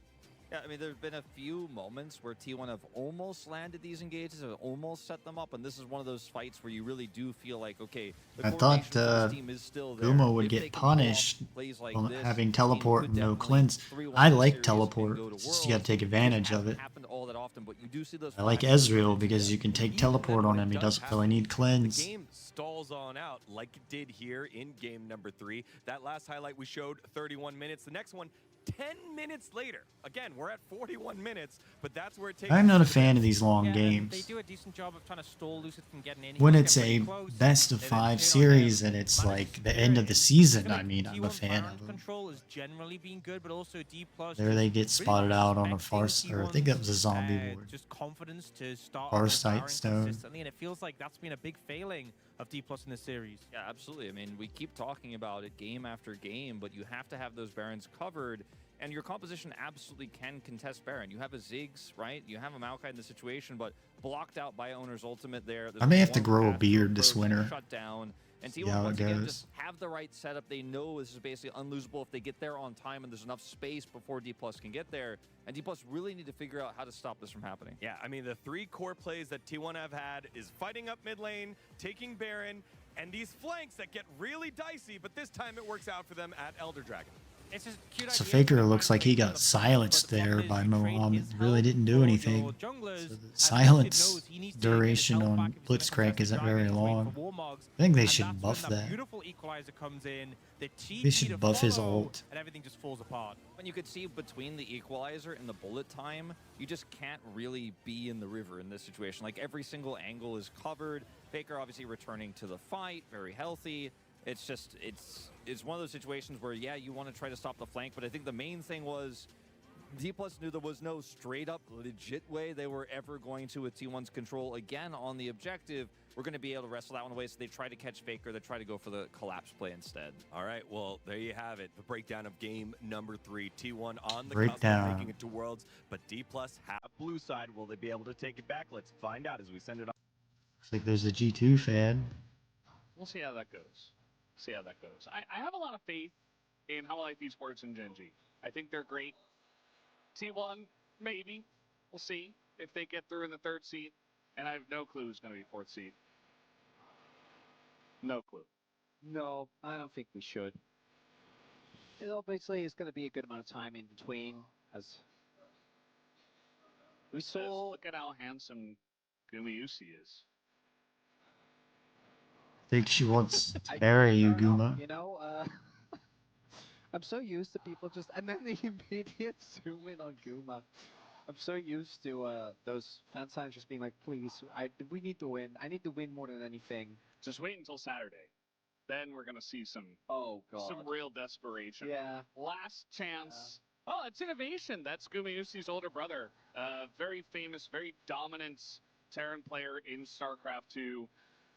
Yeah, I mean, there have been a few moments where T1 have almost landed these engages, have almost set them up, and this is one of those fights where you really do feel like, okay, the I thought coordination for this team is still there. Guma would If they get can pull off punished plays like on this, having the team teleport could and no definitely cleanse. 3-1 I the like series and teleport. go to It's just Worlds. you gotta take advantage of it. Happen all that often, but you do see those I like flashes of Ezreal it. because you can take Even teleport then, on when him. it He does doesn't really happen, need cleanse. The game stalls on out like it did here in game number 3. That last highlight we showed 31 minutes. The next one 10 minutes later. Again, we're at 41 minutes, but that's where it takes. I'm not a fan of these long Yeah, and games. they do a decent job of trying to stall Lucid from getting in. He When was it's getting a pretty close. best of They then 5 turn on series him, and it's managed like to the clear end it. of the I season, feel I like mean, I'm a T1's fan Baron of them. control has generally been good, but also D+. There they get really spotted out on a respecting or I think that was a T1's, zombie board. Just confidence to start Far off with sight Baron stone. consistently, and it feels like that's been a big failing of D+ in this series. Yeah, absolutely. I mean, we keep talking about it game after game, but you have to have those Barons covered, and your composition absolutely can contest Baron. You have a Ziggs, right? You have a Maokai in the situation, but blocked out by Owner's Ultimate there. There's I may have to one grow a path beard this approach, winter. Shut down. And See T1 how it once again goes. just have the right setup. They know this is basically unlosable if they get there on time and there's enough space before D+ can get there. And D+ really need to figure out how to stop this from happening. Yeah, I mean, the 3 core plays that T1 have had is fighting up mid lane, taking Baron, and these flanks that get really dicey, but this time it works out for them at Elder Dragon. It's a cute So idea Faker to looks like he try to got play silenced the there problem by is you trade Moham. his It really health didn't do for anything. your junglers, So the and silence Lucid knows he needs to get his duration health on back if he's gonna Blitzcrank contest isn't the very dragon, he's waiting long. for Warmogs, I think they and should that's buff when that. Beautiful equalizer comes in, the They TP should to buff his follow, ult. and everything just falls apart. When you could see between the equalizer and the bullet time, you just can't really be in the river in this situation. Like every single angle is covered. Faker obviously returning to the fight, very healthy. It's just, it's one of those situations where, yeah, you want to try to stop the flank, but I think the main thing was D+ knew there was no straight up legit way they were ever going to, with T1's control again on the objective, we're going to be able to wrestle that one away. So they try to catch Faker. They try to go for the collapse play instead. All right, well, there you have it. The breakdown of game number 3. T1 on the cusp of Breakdown. making it to Worlds, but D+ have blue side. Will they be able to take it back? Let's find out as we send it on. Looks like there's a G2 fan. We'll see how that goes. See how that goes. I have a lot of faith in How I Like Esports and Gen G. I think they're great. T1, maybe. We'll see if they get through in the 3rd seed. And I have no clue who's going to be 4th seed. No clue. No, I don't think we should. It obviously is going to be a good amount of time in between, as we saw. Look at how handsome Gumayusi is. I think she wants to marry you, Guma. You know, I'm so used to people just, and then the immediate zoom in on Guma. I'm so used to those fan signs just being like, please, we need to win. I need to win more than anything. Just wait until Saturday. Then we're going to see some God. real desperation. Yeah. Last chance. Oh, it's innovation. That's Gumayusi's older brother. Very famous, very dominant Terran player in StarCraft 2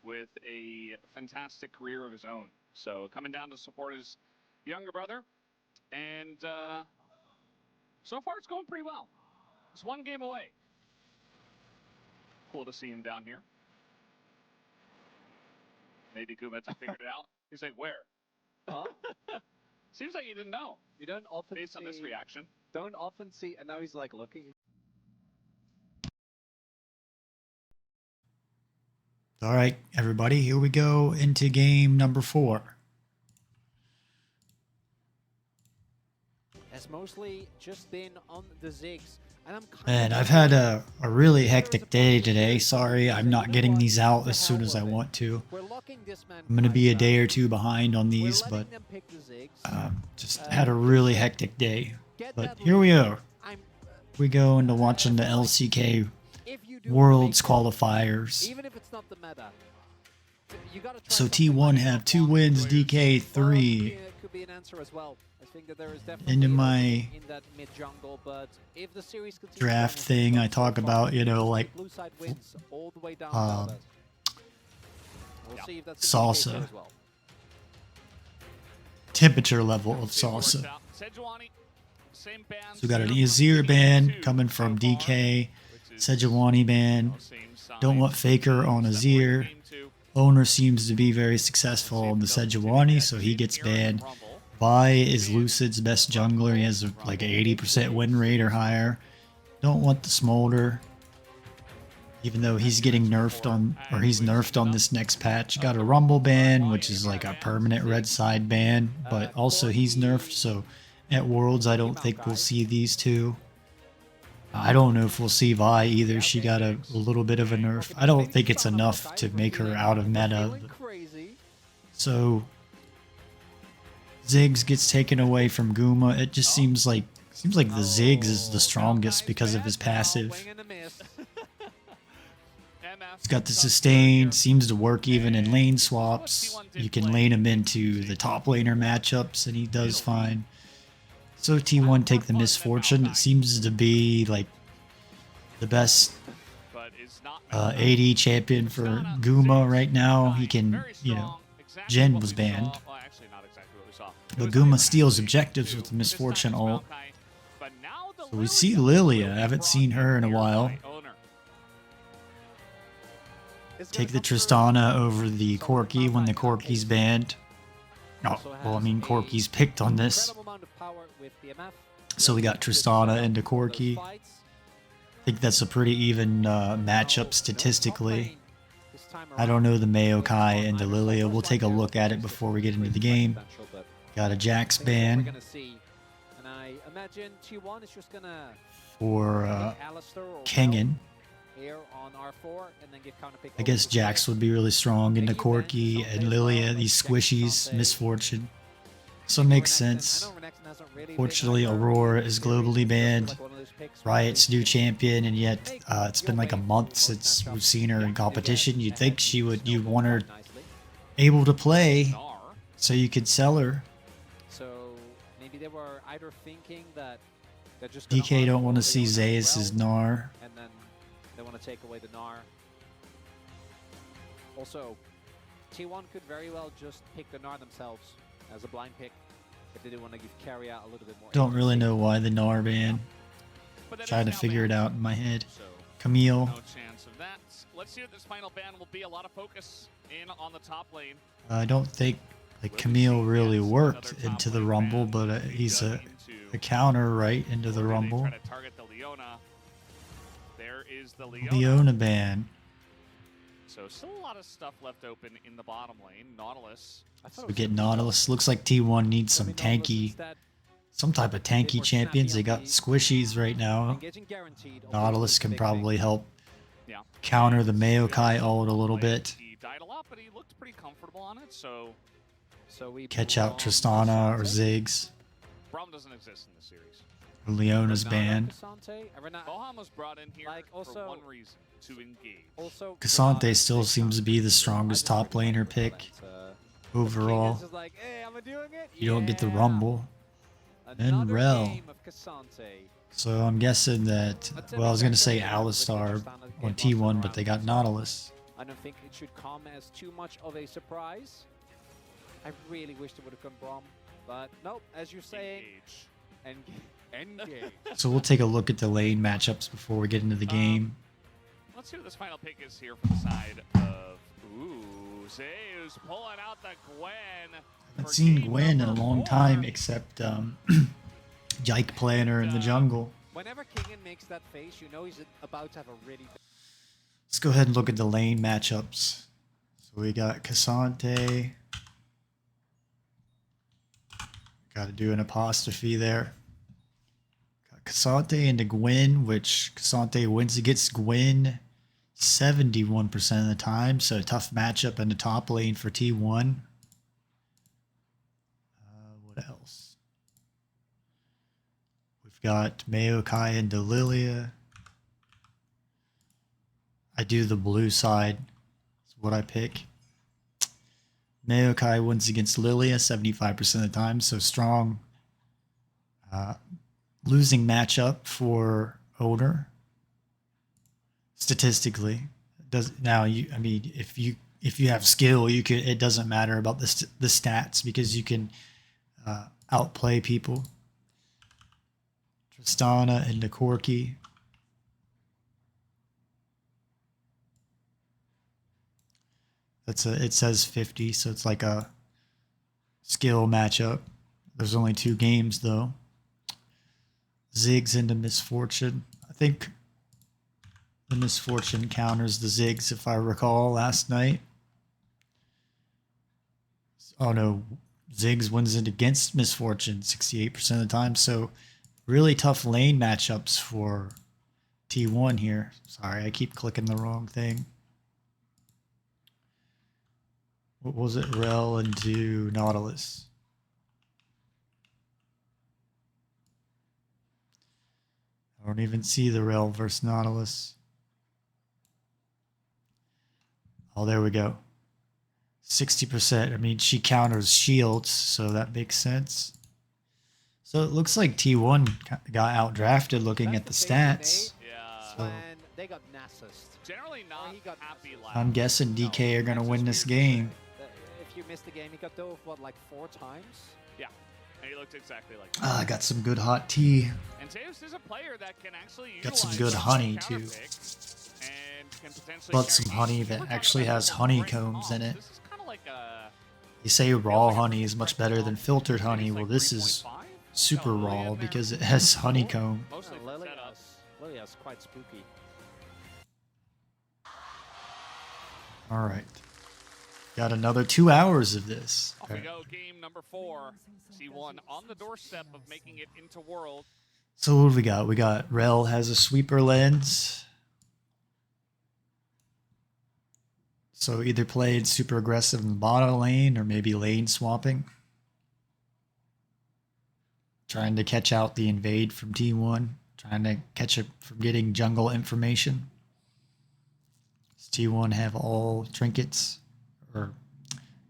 with a fantastic career of his own. So coming down to support his younger brother. And so far it's going pretty well. It's 1 game away. Cool to see him down here. Maybe Kumets figured it out. He's like, where? Huh? Seems like he didn't know. You don't often Based on this reaction. Don't often see, and now he's like looking. All right, everybody, here we go into game number 4. Has mostly just been on the Ziggs. And I'm Man, I've had a really hectic day today. Sorry, I'm not getting these out as soon as I want to. locking this man. I'm going to be a day or two behind on these, We're but letting them pick the Ziggs. just had a really hectic day. Get But that here we lead. are. We go into watching the LCK If you do Worlds make it, qualifiers. even if it's not the meta, you gotta try So something T1 like have that. 2 wins, DK Well, 3. it could be an answer as well. I think that there is definitely Into an my opening in that mid jungle, but if the series continues draft going thing, I so talk far, about, you know, like blue side wins all the way down um, to Velvet. We'll see if that's salsa. the case here as well. temperature level of salsa. So we got an Azir ban coming from DK, Sejuani ban. Don't want Faker on Azir. Owner seems to be very successful on the Sejuani, so he gets banned. Vi is Lucid's best jungler. He has like an 80% win rate or higher. Don't want the Smolder, even though he's getting nerfed on, or he's nerfed on this next patch. Got a Rumble ban, which is like a permanent red side ban, but also he's nerfed, so at Worlds I don't think we'll see these two. I don't know if we'll see Vi either. She got a little bit of a nerf. I don't think it's enough to make her out of meta. So Ziggs gets taken away from Guma. It just seems like the Ziggs is the strongest because of his passive. He's got the sustain, seems to work even in lane swaps. You can lane him into the top laner matchups and he does fine. So T1 take the misfortune. It seems to be like the best AD champion for Guma right now. He can, you know, Jhin was banned. But Guma steals objectives with the misfortune ult. So we see Lilia. I haven't seen her in a while. Take the Tristana over the Corki when the Corki's banned. Oh, well, I mean, Corki's picked on this. So we got Tristana into Corki. I think that's a pretty even matchup statistically. I don't know the Maokai and the Lilia. We'll take a look at it before we get into the game. Got a Jax ban for Kengan. I guess Jax would be really strong into Corki and Lilia, these squishies, misfortune. So it makes sense. Fortunately, Aurora is globally banned. Riot's new champion, and yet it's been like a month since we've seen her in competition. You'd think you'd want her able to play so you could sell her. So maybe they were either thinking that they're just DK don't want to see Zeus' Gnar. and then they want to take away the Gnar. Also, T1 could very well just pick the Gnar themselves as a blind pick if they do want to give carry out a little bit more. Don't really know why the Gnar ban. Trying to figure it out in my head. Camille. No chance of that. Let's see what this final ban will be. A lot of focus in on the top lane. I don't think like Camille really worked into the Rumble, but he's a counter right into the Rumble. Try to target the Leona. There is the Leona ban. So still a lot of stuff left open in the bottom lane. Nautilus. So we get Nautilus. Looks like T1 needs some tanky, some type of tanky champions. They got squishies right now. Nautilus can probably help counter the Maokai ult a little bit. He died a lot, but he looked pretty comfortable on it. So we Catch out Tristana or Ziggs. Braum doesn't exist in this series. Leona's banned. Boham was brought in here for one reason, to engage. Cassante still seems to be the strongest top laner pick overall. You don't get the Rumble. And Rel. So I'm guessing that, well, I was going to say Alistar on T1, but they got Nautilus. I don't think it should come as too much of a surprise. I really wish it would have come Braum, but nope, as you're saying, engage. So we'll take a look at the lane matchups before we get into the game. Let's see what this final pick is here for the side of Zeus pulling out the Gwen. I haven't seen Gwen in a long time, except Yike Planner in the jungle. Whenever Kingen makes that face, you know he's about to have a really. Let's go ahead and look at the lane matchups. So we got Cassante. Got to do an apostrophe there. Got Cassante into Gwen, which Cassante wins against Gwen. 71% of the time, so tough matchup in the top lane for T1. What else? We've got Maokai and Delilia. I do the blue side. That's what I pick. Maokai wins against Lilia 75% of the time, so strong. Losing matchup for Owner. Statistically, does now you? I mean, if you have skill, you can. It doesn't matter about the stats because you can outplay people. Tristana and Corki. It says 50, so it's like a skill matchup. There's only 2 games though. Ziggs into Misfortune. I think the Misfortune counters the Ziggs, if I recall, last night. Oh no, Ziggs wins it against Misfortune 68% of the time. So really tough lane matchups for T1 here. Sorry, I keep clicking the wrong thing. What was it? Rel into Nautilus. I don't even see the Rel versus Nautilus. Oh, there we go. 60%. I mean, she counters shields, so that makes sense. So it looks like T1 got outdrafted looking at the stats. Yeah. So They got Nasus. Generally not happy last. I'm guessing DK are going to win this game. If you missed the game, he got dove, what, like 4 times? Yeah. And he looked exactly like Ah, I got some good hot tea. And Zeus is a player that can actually Got some utilize good honey, counter too. pick and can potentially But carry some games. honey If that we're actually talking has about honeycombs great in it. This is kind of like a They say raw honey is much better than filtered honey. Well, this is 3.5. super Lily raw in there. because it has honeycomb. Mostly for setup. Lilia's quite spooky. All right. Got another 2 hours of this. Off we go, game number 4. C1 on the doorstep of making it into World. So what do we got? We got Rel has a sweeper lens. So either played super aggressive in the bottom lane or maybe lane swapping. Trying to catch out the invade from T1. Trying to catch it from getting jungle information. Does T1 have all trinkets or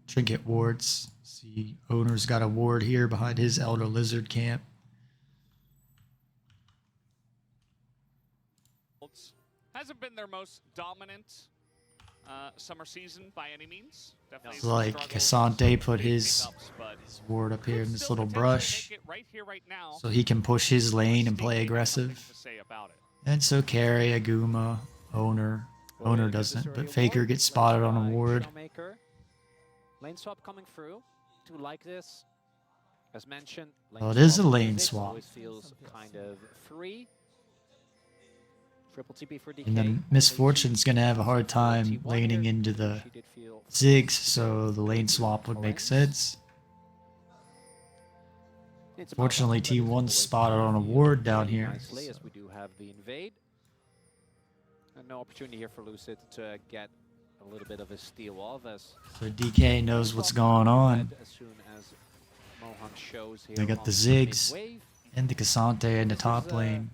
trinket wards? See, Owner's got a ward here behind his Elder Lizard camp. Hasn't been their most dominant summer season by any means. Definitely It's like Cassante put his ward up here in this little brush so he can push his lane and play aggressive. And so carry Aguma, Owner. Owner doesn't, but Faker gets spotted on a ward. Lane swap coming through. Do like this. As mentioned, Well, it is a lane swap. always feels kind of free. Triple TP for DK. And then Misfortune's going to have a hard time laning into the Ziggs, so the lane swap would make sense. Fortunately, T1's spotted on a ward down here. Nicely, as we do have the invade. And no opportunity here for Lucid to get a little bit of a steal off as So DK knows what's going on. as soon as Mohan shows here They got on the mid Ziggs wave. and the Cassante in the top lane.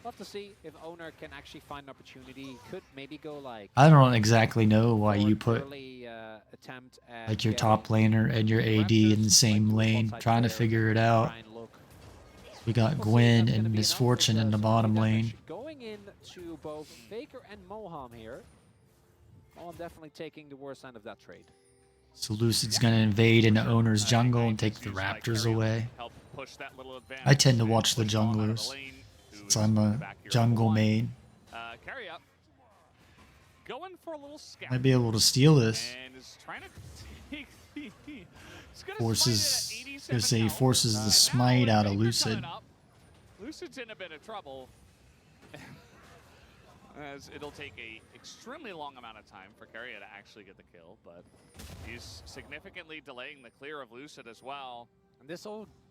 Love to see if Owner can actually find an opportunity. Could maybe go like I don't exactly know why you put early, attempt at like your getting top laner and your AD in the same lane, trying to figure it out. try and look. We got We'll see if Gwen that's gonna and be Misfortune enough, in the as bottom damage lane. Going into both Faker and Moham here. Moham definitely taking the worst end of that trade. So Lucid's going to invade into Owner's jungle and take the Raptors away. I tend to watch the junglers since I'm a jungle main. Carry up. Going for a little scout. Might be able to steal this. And is trying to take the Forces the smite out of Lucid. Lucid's in a bit of trouble. As it'll take a extremely long amount of time for Carrier to actually get the kill, but he's significantly delaying the clear of Lucid as well. And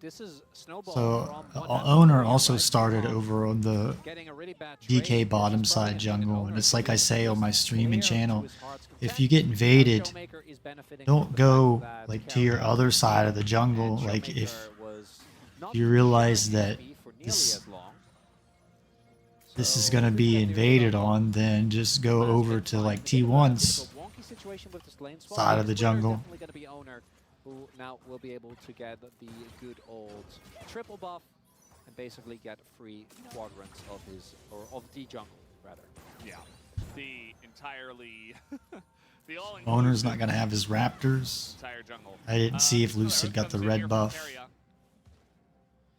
this is snowball So from one Owner player, also right? started over on the Getting a really bad DK trade. bottom This is probably side gonna make jungle, Owner and it's like I say on my just streaming clear to channel, his heart's if content. you get Now invaded, Showmaker is benefiting don't from the go fact that like to Carry your was other in side of the and jungle. Like Showmaker if was not you sharing realize that HP for nearly this as long. this is So gonna this be can do invaded something. on, then just go Last over big to fight. like A bit of a T1's wonky situation with this lane swap. side of the Winner jungle. Definitely going to be Owner, who now will be able to get the good old triple buff and basically get free quadrants of his, or of the jungle rather. Yeah, the entirely the all Owner's not gonna have his raptors. entire jungle. I didn't see if Another Lucid hook got the comes in here red from buff. Keria.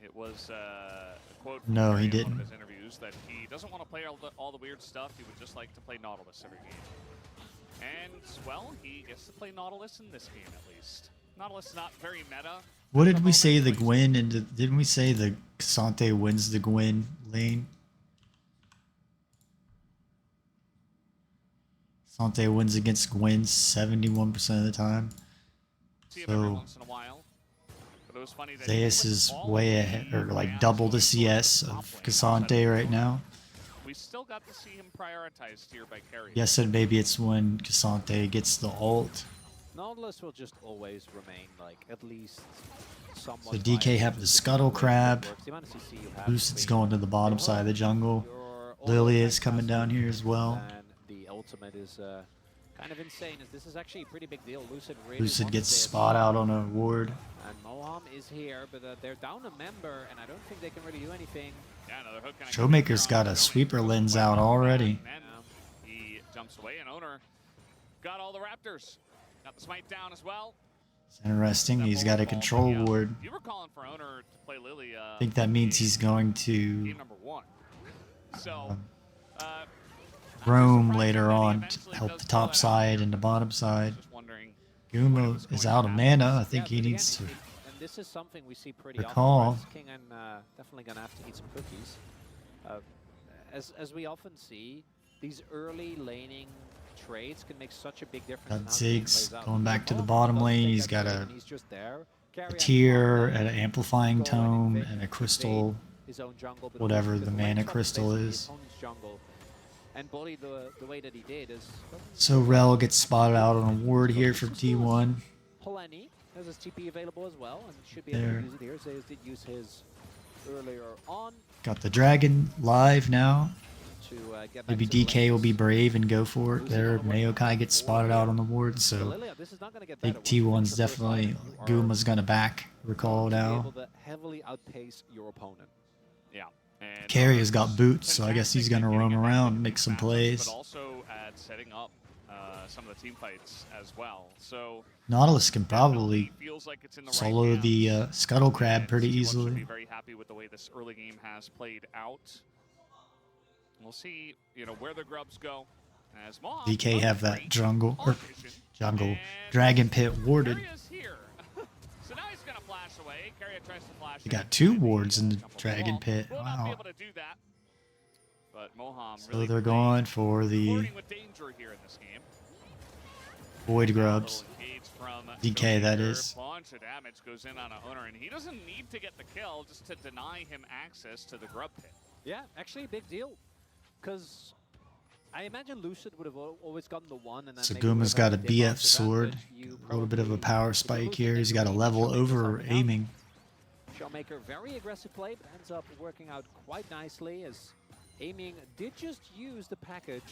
It was a quote from No, he Keria in one didn't. of his interviews that he doesn't want to play all the weird stuff. He would just like to play Nautilus every game. And, well, he gets to play Nautilus in this game at least. Nautilus is not very meta. What at did we say the moment, but Gwyn and didn't we say the Cassante wins the Gwyn lane? Cassante wins against Gwyn 71% of the time. see him every So once in a while. But it was funny that Zayas even is with all way of ahead, the or like rounds double the going towards CS the of top lane Cassante outside of right the now. we still got to see him prioritized here by Keria. Yes, and maybe it's when Cassante gets the ult. Nautilus will just always remain like at least somewhat. So DK have the Scuttle Crab. Lucid's going to the bottom side of the jungle. Lily is coming down here as well. And the ultimate is kind of insane, as this is actually a pretty big deal. Lucid really Lucid wants gets this. spot out on a ward. And Moham is here, but they're down a member, and I don't think they can really do anything. Yeah, another hook connection Showmaker's there on got a Showmaker. sweeper lens out And already. then he jumps away, and Owner got all the Raptors. Got the smite down as well. It's interesting. He's got a control ward. You were calling for Owner to play Lily. I think that means he's going to game number 1. So, roam later on to help the top side and the bottom side. just wondering. Gumo is out of mana. I think he but needs to. again, and this is something we see pretty recall. often. King and definitely gonna have to eat some cookies. As we often see, these early laning trades can make such a big difference. Got in how the game Ziggs plays out. going back to the Moham bottom does lane. take He's that got trade, a and he's just there. Carry has tier Moham and an amplifying go tome invade- and a crystal. his own jungle, but whatever because the lane mana trap crystal basically is. his opponent's jungle. And bully the way that he did is. So Rel gets spotted out on a ward here from T1. Poleni has his TP available as well, and should be able There. to use it here. Zayas did use his earlier on Got the dragon live now. to get back Maybe to the DK will lanes. be brave and go for it. Losing There, on the way. Maokai gets spotted out on the ward, So so Lilia, this is not gonna get I better. think T1's Once you finish the first definitely, fight, you are Guma's gonna back recall going to be now. able to heavily outpace your opponent. Yeah. And Carry has got boots, so I guess he's fantastic gonna at roam getting ahead around, in make some matchups, plays. But also at setting up some of the team fights as well. So Nautilus can probably definitely feels like it's in the right solo hands. the Scuttle Crab And pretty T1 should be easily. very happy with the way this early game has played out. We'll see, where the grubs go. As Moham DK have that great jungle, on or vision, jungle, and dragon pit warded. Carria's here. So now he's gonna flash away. Carria tries to flash. They in got 2 behind wards in the jump over dragon wall. pit. Will not be Wow. able to do that. But Moham So really they're going for the flirting with danger here in this game. void grubs. Little engage from DK, that Showmaker. is. Bunch of damage goes in on an Owner, and he doesn't need to get the kill just to deny him access to the grub pit. Yeah, actually a big deal, because I imagine Lucid would have always gotten the one, and then So maybe would Guma's have got a had to dip BF after that, sword. but you A little bit of a probably- power with spike Lucid here. in He's got a the level Showmaker's over helping out. aiming. Showmaker, very aggressive play, but ends up working out quite nicely, as aiming did just use the package.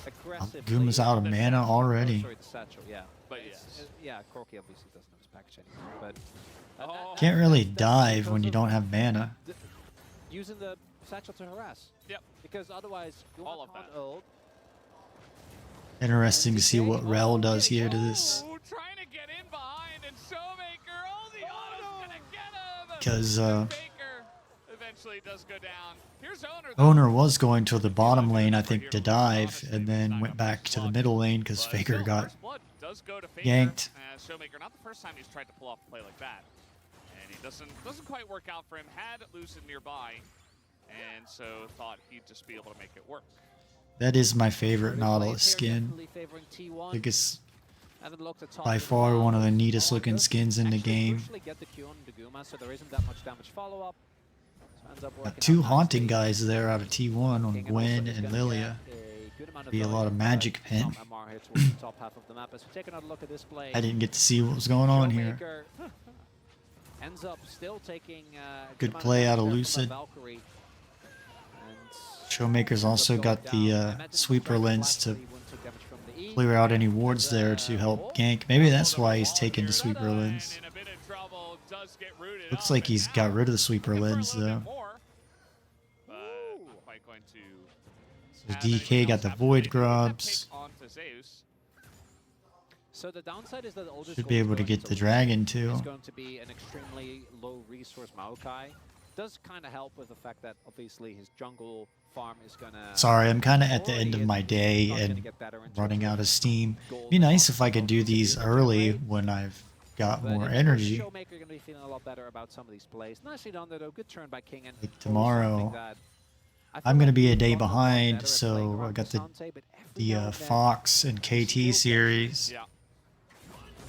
Aggressively. Guma's out of mana already. Sorry, the satchel, yeah. But It's- yes. yeah, Corki obviously doesn't have his package anymore, but... Oh. Can't really that's dive because when you of don't have mana. using the satchel to harass. Yep. Because otherwise, Guma All of can't that. ult. Interesting to see what Rel does here to this. Oh, trying to get in behind, and Showmaker, oh, the auto's gonna get him! Because Baker eventually does go down. Here's Owner. though. Owner was going to the bottom lane, I think, to dive, and then went back to the middle lane because But Faker still, got first blood does go to Faker, yanked. Showmaker, not the first time he's tried to pull off a play like that. And he doesn't quite work out for him. Had Lucid nearby, and so thought he'd just be able to make it work. That is my favorite Early Nautilus plays here, skin. definitely favoring T1. I think it's And it looks at top By as far well. one of the neatest Mohan looking does skins in the actually game. crucially get the Q on Daguma, so there isn't that much damage follow-up. So ends up Got working two out haunting nicely. guys there out of T1 on King Gwen also is and gonna Lilia. get a good amount of Be a lot of value, magic but pin. some MR here towards the top half of the map. As we take another look at this play, I didn't get to see what was going on here. Showmaker ends up still taking Good amount play damage out of there from that Lucid. Valkyrie. Showmaker's also got the sweeper lens to clear out any wards there to help gank. Maybe that's why he's taken the sweeper lens. Looks like he's got rid of the sweeper lens though. So DK got the void grubs. So the downside is that Older's Should be able to get the dragon too. It's going to be an extremely low resource Maokai. Does kind of help with the fact that obviously his jungle farm is gonna. Sorry, I'm kind of at the end of my day and running out of steam. Be nice if I could do these early when I've got more energy. Showmaker gonna be feeling a lot better about some of these plays. Nicely done though. Good turn by King and Like tomorrow, I'm gonna be a day behind, so I got the Fox and KT series.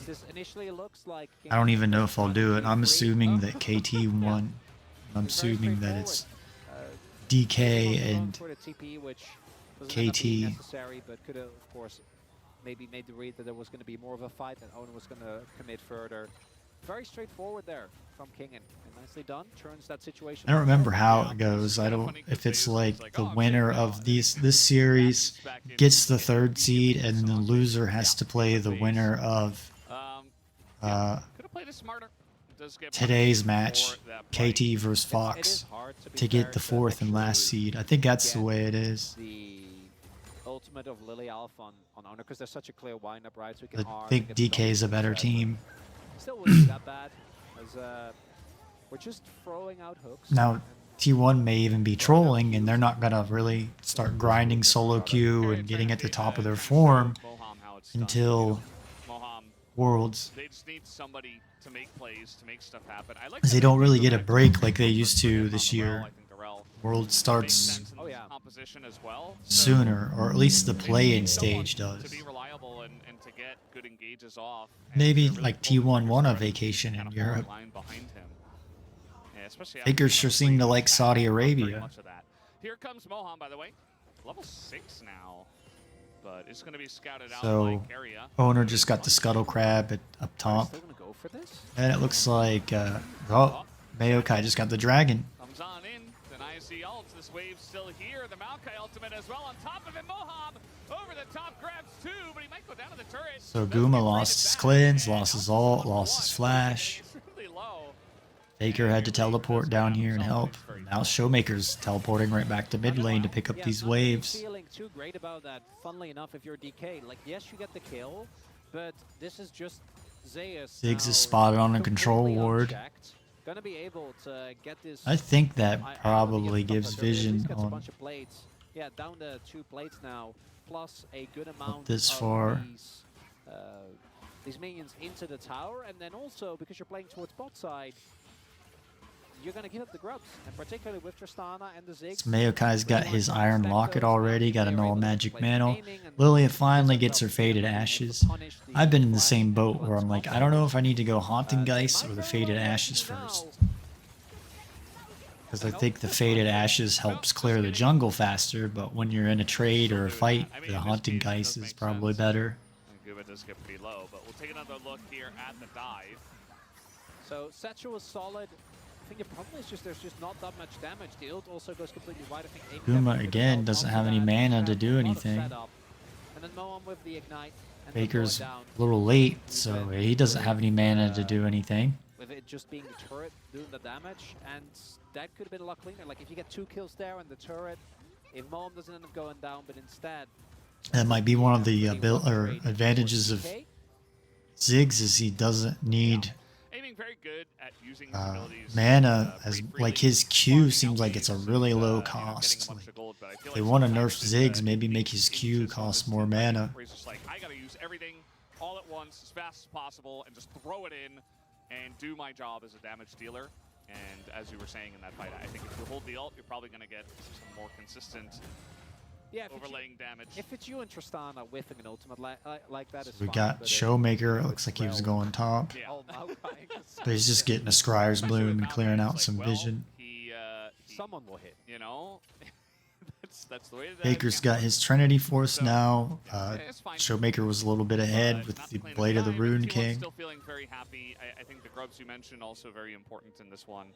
This initially looks like I don't even know if I'll do it. I'm assuming that KT won. I'm assuming that it's DK and KT. But could have, of course, maybe made the read that there was going to be more of a fight and Owen was going to commit further. Very straightforward there from Kingen. And nicely done. Turns that situation. I don't remember how it goes. I don't. If it's like the winner of this series gets the 3rd seed, and the loser has to play the winner of today's match, KT versus Fox, to get the 4th and last seed. I think that's the way it is. The ultimate of Lily Alpha on Owner, because there's such a clear windup, right? So we can I think DK is a better team. Still wouldn't be that bad, as we're just throwing out hooks. Now, T1 may even be trolling, and they're not gonna really start grinding solo queue and getting at the top of their form until Worlds. They just need somebody to make plays, to make stuff happen. I like Because they don't really get a break like they used to this year. World starts sooner, or at least the play-in stage does. Maybe like T1 won a vacation in Europe. Fakers sure seem to like Saudi Arabia. Here comes Mohan, by the way. Level 6 now. But it's going to be scouted out So, like area. Owner just got the Scuttle Crab up top. And it looks like, Maokai just got the Dragon. Comes on in, denies the ult. This wave's still here. The Maokai ultimate as well. On top of it, Moham over the top grabs 2, but he might go down to the turret. So Guma lost his cleanse, lost his ult, lost his flash. Faker had to teleport down here and help. Now Showmaker's teleporting right back to mid lane to pick up these waves. Feeling too great about that. Funnily enough, if you're DK, like yes, you get the kill, but this is just Zeus. Ziggs is spotted on a control ward. Gonna be able to get this. I think that probably gives vision a on bunch of plates. Yeah, down to 2 plates now, plus a good amount this of far. These minions into the tower, and then also because you're playing towards bot side, you're going to give up the grubs, and particularly with Tristana and the Ziggs. Mayokai's got his Iron Locket already, got an all magic mantle. Lilia finally gets her Faded Ashes. I've been in the same boat where I'm like, I don't know if I need to go Haunting Geist or the Faded Ashes first. Because I think the Faded Ashes helps clear the jungle faster, but when you're in a trade or a fight, the Haunting Geist is probably better. Guba does get pretty low, but we'll take another look here at the dive. So Setcha was solid. I think the problem is just there's just not that much damage. The ult also goes completely wide. I think Guma again doesn't have any mana to do anything. And then Moam with the ignite. Baker's a little late, so he doesn't have any mana to do anything. With it just being the turret doing the damage, and that could have been a lot cleaner. Like if you get 2 kills there and the turret, if Moam doesn't end up going down, but instead. That might be one of the advantages of Ziggs is he doesn't need very good at using mana, as like his Q seems like it's a really low cost. Like, if they want to nerf Ziggs, maybe make his Q cost more mana. He's just like, I gotta use everything all at once as fast as possible and just throw it in and do my job as a damage dealer. And as you were saying in that fight, I think if you hold the ult, you're probably gonna get some more consistent Yeah, if it's you- overlaying damage. If it's you and Tristana whiffing an ultimate like that, is We fine, got but Showmaker. It looks like he was Rel- going top. Yeah. Oh, Maokai. But he's just getting a Scryer's Especially Bloom with and clearing Maokai, out it's some like, well, vision. he, Someone will hit. you know, that's the way that Baker's got his Trinity Force now. it's fine. Showmaker was a little bit ahead with Not the to claim Blade of the die, but Rune T1's King. Still feeling very happy. I think the grubs you mentioned also very important in this one.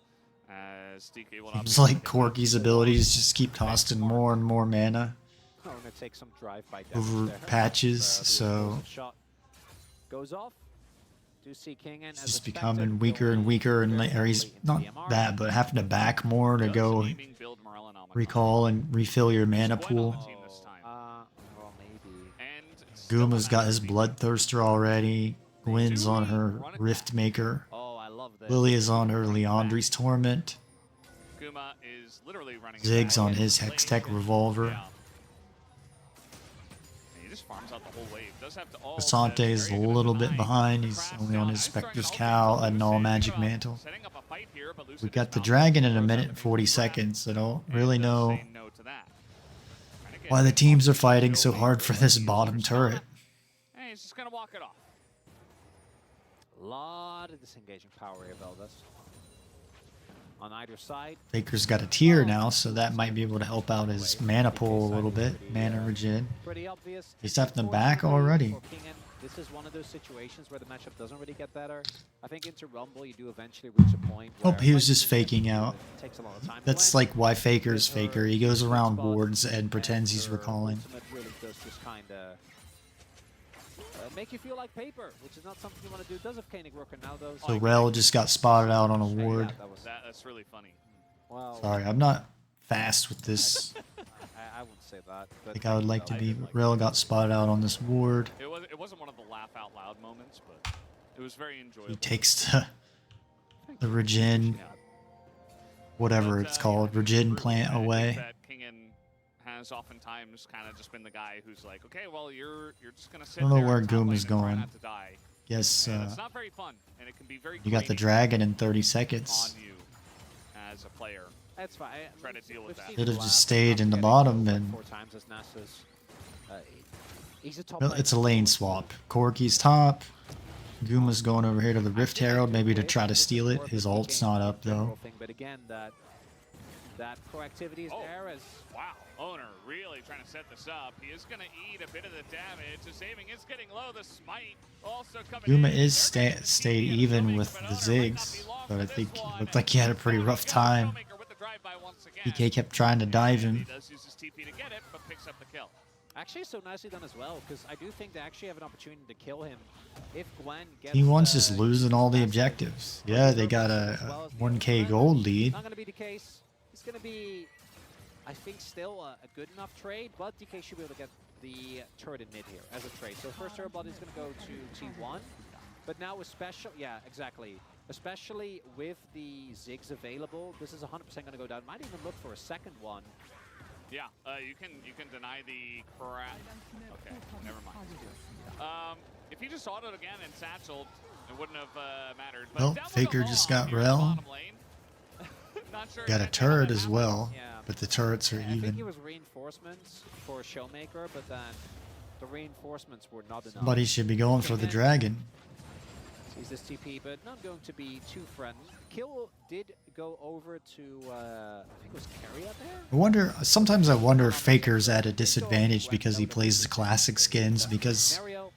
As DK will not Seems be like able to hit Corky's that. abilities just keep costing more and more mana I'm gonna take some drive-by damage over there. patches, The so explosive shot goes off. Do see King in he's as just expected, becoming weaker and going weaker, and very or he's heavily into not the MR. that, but having to back more to Does go aiming build Morellonomicon? recall and refill your mana He's going on pool. the team this time. Well, maybe. And still Guma's an got his active Bloodthirster already. Gwen's Do on we her run it Rift Maker. Oh, I love this. Lily is on her Leandri's Torment. Guma is literally running. it Ziggs back. on his Hextech Revolver. Yeah. And he just farms out the whole wave. Does have to. Oh, Asante is a little bit behind. He's only on his Spectre's Cowl and all Magic Mantle. Setting up a fight here, but We got the Dragon in a minute and 40 seconds. I don't really know why the teams are fighting so hard for this bottom turret. Hey, he's just gonna walk it off. A lot of disengaging power here, Veldas. On either side. Baker's got a tier now, so that might be able to help out his mana pool a little bit. Mana regen. Pretty obvious. He's having the back already. For Kingen, this is one of those situations where the matchup doesn't really get better. I think into Rumble, you do eventually reach a point Oh, where he was like, just faking out. it takes a lot of time to That's land. like why Faker's With her Faker. He goes sweet around spot boards and pretends he's her recalling. ultimate really does just kind of make you feel like paper, which is not something you want to do. Does have Koenig Rooker now, though. So Rel just got spotted out on a ward. That's really funny. Well, Sorry, I'm not fast with this. I wouldn't say that. I think I would like to be. Rel got spotted out on this ward. It wasn't one of the laugh out loud moments, but it was very enjoyable. He takes the regen, whatever it's called, regen plant away. That Kingen has oftentimes kind of just been the guy who's like, okay, well, you're just gonna sit. I don't know there where in top lane Guma's and try going. not to die. Yes, And it's not very fun, and it can be very. you got the grating dragon in 30 seconds. on you as a player. That's fine. Try to deal with that. Should have just stayed in the bottom and. 4 times as Nasa's. He's a top Well, it's a lane swap. Corky's top. Guma's going over here to the Rift Herald, maybe to try to steal it. His ult's not up though. But again, that proactivity is there as Wow, Owner really trying to set this up. He is going to eat a bit of the damage. His aiming is getting low. The smite also coming Guma in. is stayed even with the Ziggs, but I think it looked like he had a pretty rough time. PK kept trying to dive him. He does use his TP to get it, but picks up the kill. actually so nicely done as well, because I do think they actually have an opportunity to kill him if Gwen gets. T1's just losing all the objectives. Yeah, they got a 1k gold lead. Not going to be the case. It's going to be, I think, still a good enough trade, but DK should be able to get the turret in mid here as a trade. So first turret body is going to go to T1, but now with special, yeah, exactly. Especially with the Ziggs available, this is 100% going to go down. Might even look for a second one. Yeah, you can deny the crap. Okay, never mind. If he just autoed again and satcheled, it wouldn't have mattered. But Well, down with Faker the just long got here in the Rel. bottom lane. Not sure Got a exactly how turret that as happened. well, Yeah. but the turrets are I think it even. was reinforcements for Showmaker, but then the reinforcements were not enough. Somebody should be going for the dragon. Sees this TP, but not going to be too friendly. Kill did go over to, I think it was Carry out there? I wonder, sometimes I wonder if Faker's at a disadvantage because he plays the classic skins, because Mario.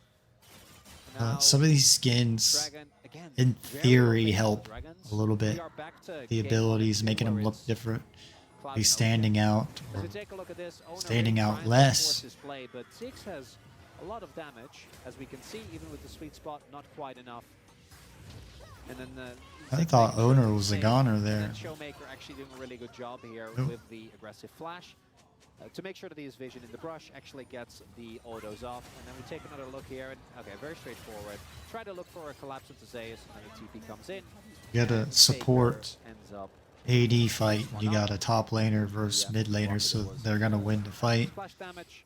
some of these skins, Dragon, again, in very theory, well-paced help dragons. a little We bit. are back to The game abilities, one, making him where look it's different. Cloud He's and standing out, So or take a look at this. Owner standing really out trying to less. force his play, but Ziggs has a lot of damage, as we can see, even with the sweet spot, not quite enough. And then I Ziggs thought makes Owner the was a save, goner and there. then Showmaker actually doing a really good job here Oh. with the aggressive flash. To make sure that his vision in the brush actually gets the autos off. And then we take another look here, and okay, very straightforward. Try to look for a collapse into Zeus, and then the TP comes in. You gotta and support Faker ends up AD fight. You got a top laner versus mid laner, so they're gonna win the fight. splash damage.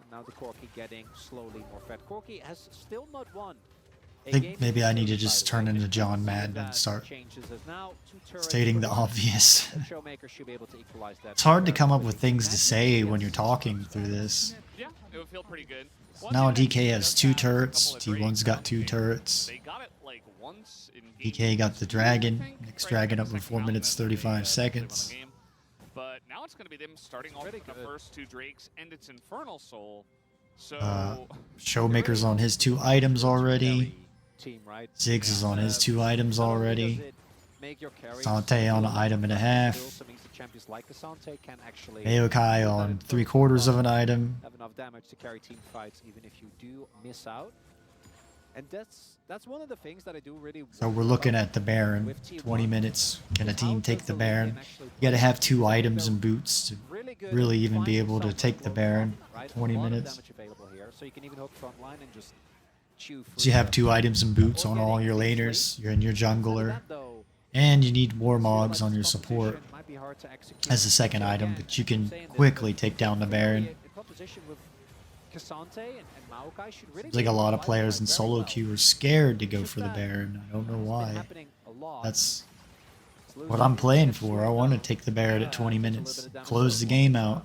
And now the Corki getting slowly more fed. Corki has still not won I think maybe I need to just turn into John Madden and start stating the obvious. It's hard to come up with things to say when you're talking through this. Yeah, it would feel pretty good. Now DK has 2 turrets, T1's got 2 turrets. They got it like once in DK got the dragon, next dragon up in 4 minutes 35 seconds. But now it's going to be them starting off with the first 2 Drakes and its Infernal Soul. So Showmaker's on his 2 items already. Ziggs is on his 2 items already. Sante on an item and a half. Maokai on 3/4 of an item. Have enough damage to carry team fights even if you do miss out. And that's one of the things that I do really. So we're looking at the Baron. 20 minutes. Can a team take the Baron? You gotta have 2 items and boots to really even be able to take the Baron. 20 minutes. So you can even hook front line and just chew. So you have 2 items and boots on all your laners. You're in your jungler. And you need Warmogs on your support as a second item, but you can quickly take down the Baron. Seems like a lot of players in solo queue are scared to go for the Baron. I don't know why. That's what I'm playing for. I want to take the Baron at 20 minutes, close the game out.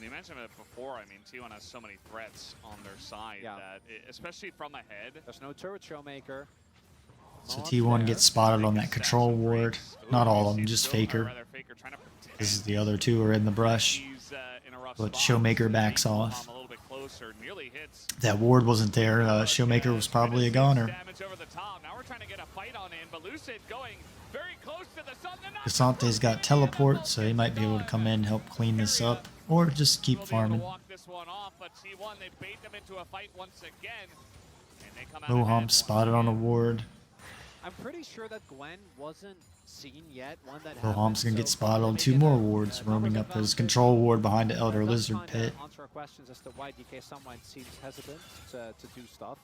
You mentioned it before, I mean, T1 has so many threats on their side that, especially from ahead. There's no turret Showmaker. So T1 gets spotted on that control ward. Not all of them, just Faker. Because the other 2 are in the brush. But Showmaker backs off. That ward wasn't there. Showmaker was probably a goner. Casante's got teleport, so he might be able to come in and help clean this up. Or just keep farming. Moham spotted on a ward. I'm pretty sure that Gwen wasn't seen yet. Moham's gonna get spotted on 2 more wards, roaming up his control ward behind the Elder Lizard pit. Answer our questions as to why DK someone seems hesitant to do stuff.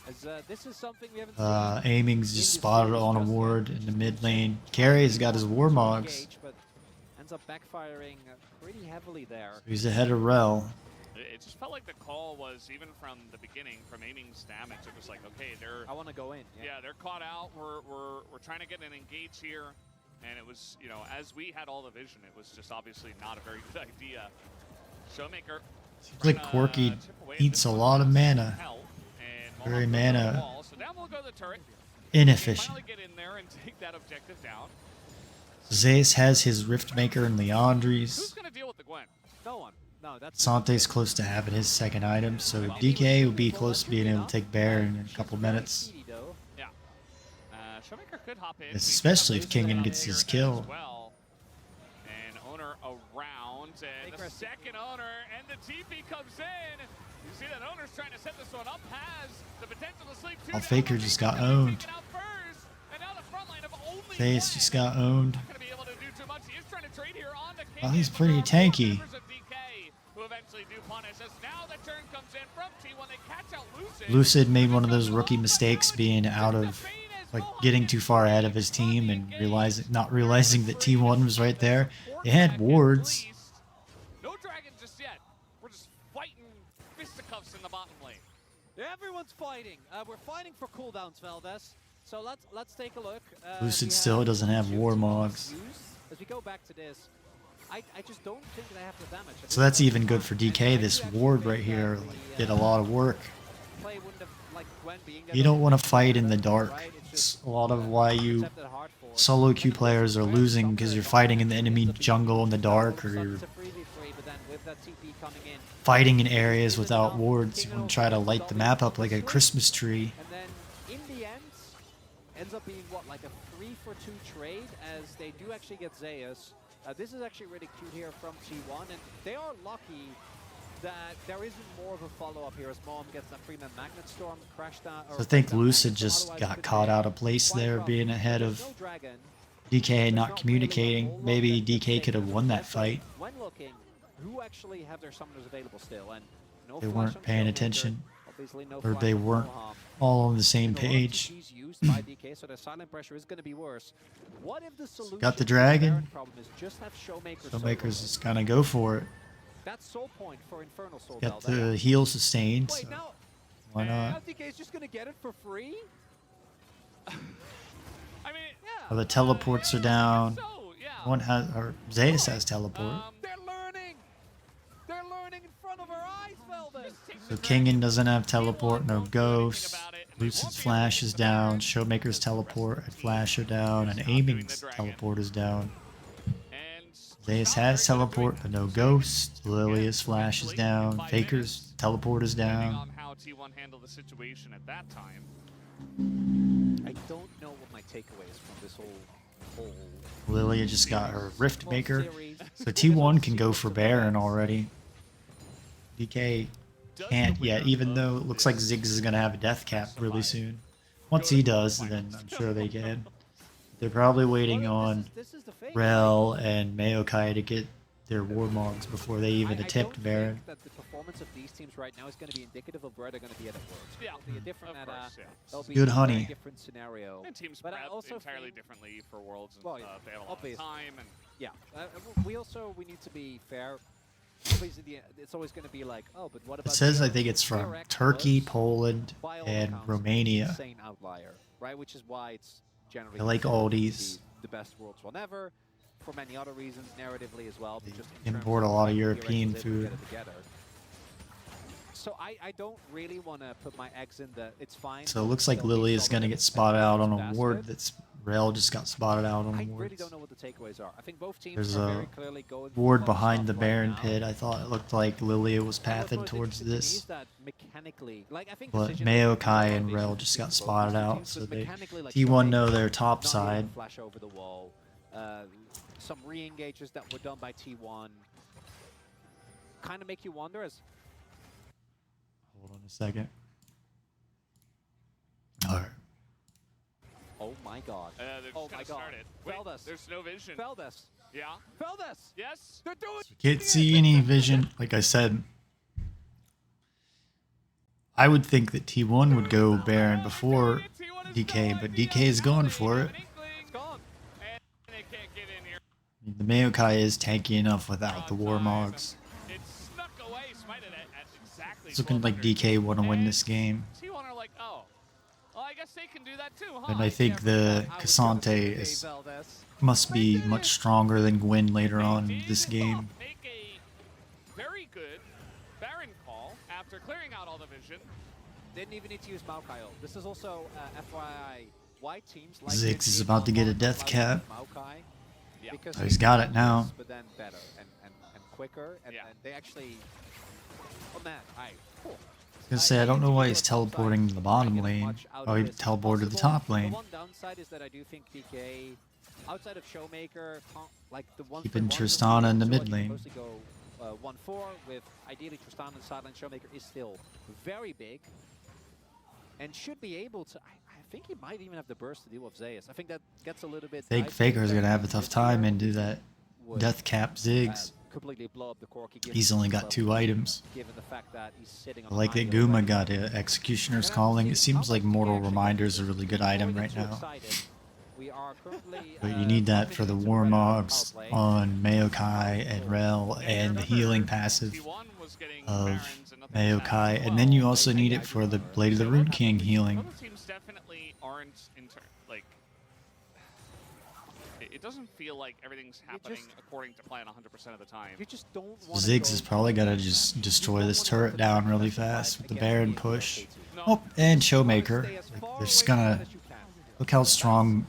As, this is something we haven't seen. Aiming's just spotted on a ward in the mid lane. Carry's got his Warmogs. But ends up backfiring pretty heavily there. So he's ahead of Rel. It just felt like the call was, even from the beginning, from Aiming's damage, it was like, okay, they're... I want to go in. Yeah, they're caught out. We're trying to get an engage here. And it was, you know, as we had all the vision, it was just obviously not a very good idea. Showmaker... Seems like Corki eats a lot of mana. Very mana inefficient. Zeus has his Riftmaker and Leandries. Who's going to deal with the Gwen? No one. No, that's Sante's close to having his second item, so DK will be close to being able to take Baron in a couple minutes. Yeah. Showmaker could hop in. Especially if Kingen gets his kill. And owner around, and the second owner, and the TP comes in. You see that owner's trying to set this one up, has the potential to sleep too. Faker just got owned. Zeus just got owned. Oh, he's pretty tanky. Lucid made one of those rookie mistakes, being out of, like, getting too far ahead of his team and not realizing that T1 was right there. They had wards. No dragon just yet. We're just fighting fisticuffs in the bottom lane. Everyone's fighting. We're fighting for cooldowns, Valdez. So let's take a look. Lucid still doesn't have Warmogs. As we go back to this, I just don't think they have the damage. So that's even good for DK. This ward right here did a lot of work. You don't want to fight in the dark. It's a lot of why you solo queue players are losing, because you're fighting in the enemy jungle in the dark, or you're fighting in areas without wards. You want to try to light the map up like a Christmas tree. And then in the end, ends up being what, like a 3-for-2 trade, as they do actually get Zeus. This is actually really cute here from T1, and they are lucky that there isn't more of a follow-up here as Mom gets that Freeman Magnet Storm crashed down. So I think Lucid just got caught out of place there, being ahead of DK not communicating. Maybe DK could have won that fight. When looking, who actually have their summoners available still, and no they weren't paying attention, or they weren't all on the same page. By DK, so the silent pressure is going to be worse. What if the solution Got the dragon. problem is just have Showmaker's just gonna go for it. That's soul point for Infernal Soul. Got the heal sustained. So Why Now not? DK is just gonna get it for free. I mean, Yeah. Oh, the teleports are down. so, yeah. One has, or Zeus has teleport. They're learning. They're learning in front of our eyes, Velvet. So Kingen doesn't have teleport, no ghost. Lucid's flash is down. Showmaker's teleport and flash are down, and Aiming's teleport is down. Zeus has teleport, but no ghost. Lilia's flash is down. Faker's teleport is Depending down. on how T1 handled the situation at that time. I don't know what my takeaway is from this whole Lilia just got her Rift well, Maker. series. So T1 can go for Baron already. DK can't yet, even though it looks like Ziggs is going to have a death cap really soon. Once he does, then I'm sure they can. They're probably waiting on This is the fake. Rel and Maokai to get their Warmogs before they even I attempt don't Baron. think that the performance of these teams right now is going to be indicative of where they're going to be at Worlds. Yeah, It'll be a different of meta. course, yeah. It'll be Good a honey. very different scenario. And teams But I prep also entirely think- differently for Worlds and Well, yeah, stuff. They had a lot of obviously. time. And Yeah. We need to be fair. Obviously, it's always going to be like, oh, but what It about? says the I think it's from Direct Turkey, was, Poland, by all and accounts, Romania. Insane outlier, right? Which is why it's generally I like all considered to these. be the best Worlds one ever. For many other reasons, narratively as well. But They just in terms import a lot of how European Direct was able to food. get it together. So I don't really want to put my eggs in the. It's fine. So it looks like they'll be Lily is solid going to and get spotted out on a ward basket. that's Rel just got spotted out on I a really ward. don't know what the takeaways are. I think both teams There's are a very clearly going for Ward fun behind the stuff right Baron now. pit. I thought it looked like Lilia was And what's pathing most towards interesting to me this. is that mechanically, like, I think But decisions Maokai are and big Rel just got between both spotted these two out, teams, so but they mechanically, like, T1 know Showmaker their top not side. able to flash over the wall. Some re-engages that were done by T1 kind of make you wonder as Hold on a second. Alright. oh my god. they're just Oh gonna my start god. it. Wait, Feldas. there's no vision. Feldas. Yeah. Feldas. Yes. They're doing Can't see any vision. Like I said, I would think that T1 would go Baron before DK, but DK is going for it. it's gone. And they can't get in here. I mean, the Maokai is tanky enough without the Warmogs. It snuck away, smited at exactly. It's looking like 1200. DK want to win this game. T1 are like, oh, well, I guess they can do that too, huh? And I think the Cassante is must be much stronger than Gwen later on in this game. Make a very good Baron call after clearing out all the vision. Didn't even need to use Maokai ult. This is also FYI why teams like Ziggs this is game about to get a want death play cap. Maokai because Oh, he's got it now. But then better and quicker and they actually. Oh man, I was gonna say, I don't know why he's teleporting to the bottom lane. Oh, he teleported to the top lane. The one downside is that I do think DK, outside of Showmaker, like the one Keeping Tristana in the mid lane. Mostly go 1-4 with ideally Tristana and sideline. Showmaker is still very big and should be able to. I think he might even have the burst to deal with Zeus. I think that gets a little bit. I think Faker's gonna have a tough time into that death cap Ziggs. Completely blow up the Corki. He's only got 2 items. Given the fact that he's sitting on I like that Guma got Executioner's Calling. It seems like Mortal Reminder is a really good item right now. But you need that for the Warmogs on Maokai and Rel and the healing passive T1 was getting of Barons and nothing like that Maokai. as And then you well. also need it for the Blade of the Rune King healing. Other teams definitely aren't like. It doesn't feel like everything's happening according to plan 100% of the time. You just don't want Ziggs is probably got to just destroy this turret down really fast with the Baron push. Oh, and Showmaker. Like, they're just gonna... Look how strong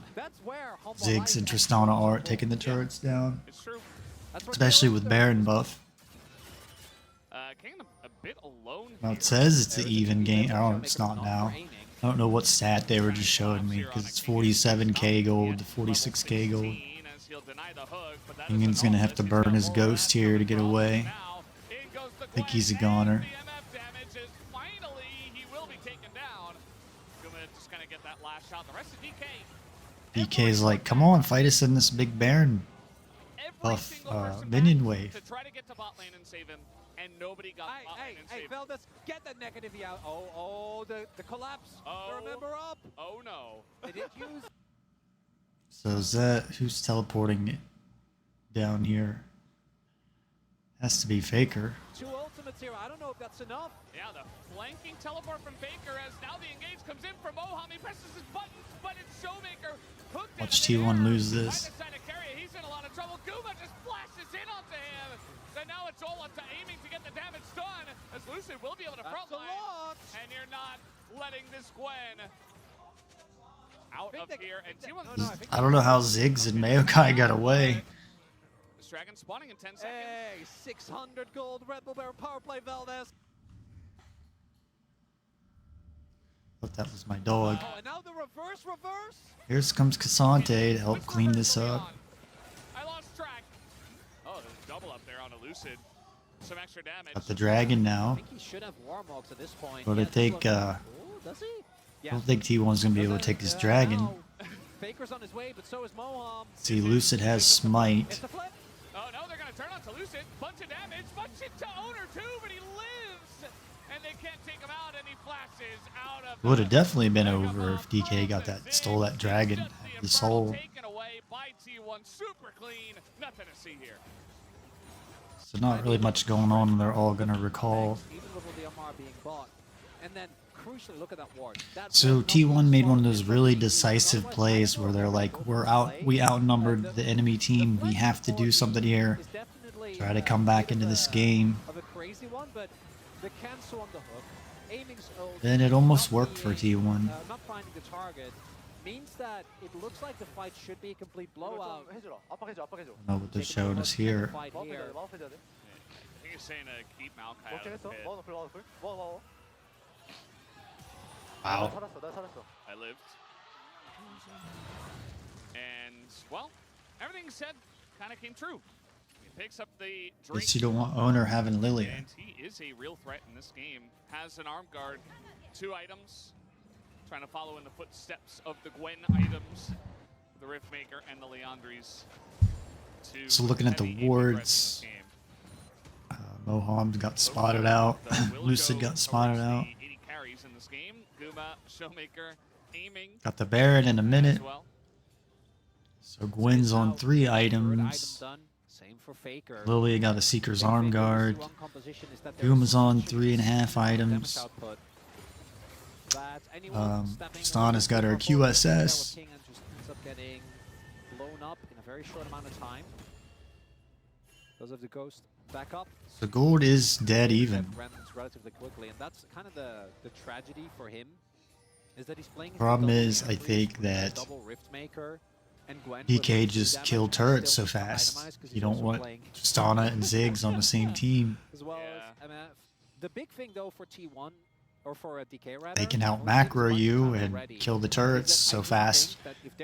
Ziggs and Tristana are at taking the turrets down. It's true. Especially with Baron buff. King a bit alone. Now it says it's an even game. Oh, it's not now. I don't know what stat they were just showing me because it's 47k gold to 46k gold. Kingan's gonna have to burn his ghost here to get away. I think he's a goner. DK's like, come on, fight us in this big Baron buff minion wave. To try to get to bot lane and save him, and nobody got bot lane and saved him. Veldas, get that negative out. Oh, the collapse. Oh. Remember up. Oh no. They didn't use. So is that who's teleporting it down here? Has to be Faker. 2 ultimates ultimates here. I don't know if that's enough. Yeah, the flanking teleport from Faker as now the engage comes in from Moham. He presses his buttons, but it's Showmaker hooked Watch in the T1 air. lose this. Right side of carry, he's in a lot of trouble. Guma just flashes in onto him. So now it's all up to aiming to get the damage done, as Lucid will be able to frontline. And you're not letting this Gwen out of here. And T1... I don't know how Ziggs and Maokai got away. This Dragon spawning in 10 seconds. Hey, 600 gold, Red Bull Baron power play, Valdez. Thought that was my dog. Oh, and now the reverse. Here comes Cassante to help clean this up. I lost track. Oh, there's a double up there on Elucid. Some extra damage. Got the dragon I now. think he should have Warmogs at this point. But I think Oh, does he? I don't think T1's gonna be able to take this dragon. Now, Faker's on his way, but so is Moham. See, Lucid has smite. It's the flip. Oh no, they're gonna turn on to Lucid. Bunch of damage, bunch into Owner too, but he lives! And they can't take him out, and he flashes out of Would have definitely been over if DK got that, stole that dragon, the soul. Taken away by T1, super clean, nothing to see here. So not really much going on, and they're all gonna recall. Even with the MR being bought. And then, crucially, look at that ward. So T1 made one of those really decisive plays where they're like, we outnumbered the enemy team, we have to do something here. Try to come back into this game. Of a crazy one, but the cancel on the hook, aiming's old, And it almost not worked for being, T1. not finding the target means that it looks like the fight should be a complete blowout. I don't know what they're showing us here. Fight here. I think he's saying to keep Maokai out of the pit. Wow. I lived. And, well, everything said kind of came true. He picks up the drink. Guess you don't want Owner having Lilia. And he is a real threat in this game. Has an arm guard, 2 items. Trying to follow in the footsteps of the Gwen items. The Riftmaker and the Leandries. So looking at the wards, Moham got spotted out. Lucid got spotted out. 80 carries in this game. Guma, Showmaker, aiming. Got the Baron in a minute. as well. So Gwen's on 3 items. Same for Faker. Lilia got a Seeker's Arm Guard. Guma's on 3.5 items. Tristana's got her QSS. King and just ends up getting blown up in a very short amount of time. Those of the Ghost back up. So gold is dead even. Remnants relatively quickly, and that's kind of the tragedy for him. Is that he's playing. Problem is, I think that DK just killed turrets so fast. You don't want Tristana and Ziggs on the same team. As well as MF. The big thing though for T1 or for a DK rather, They can out macro you and kill the turrets so fast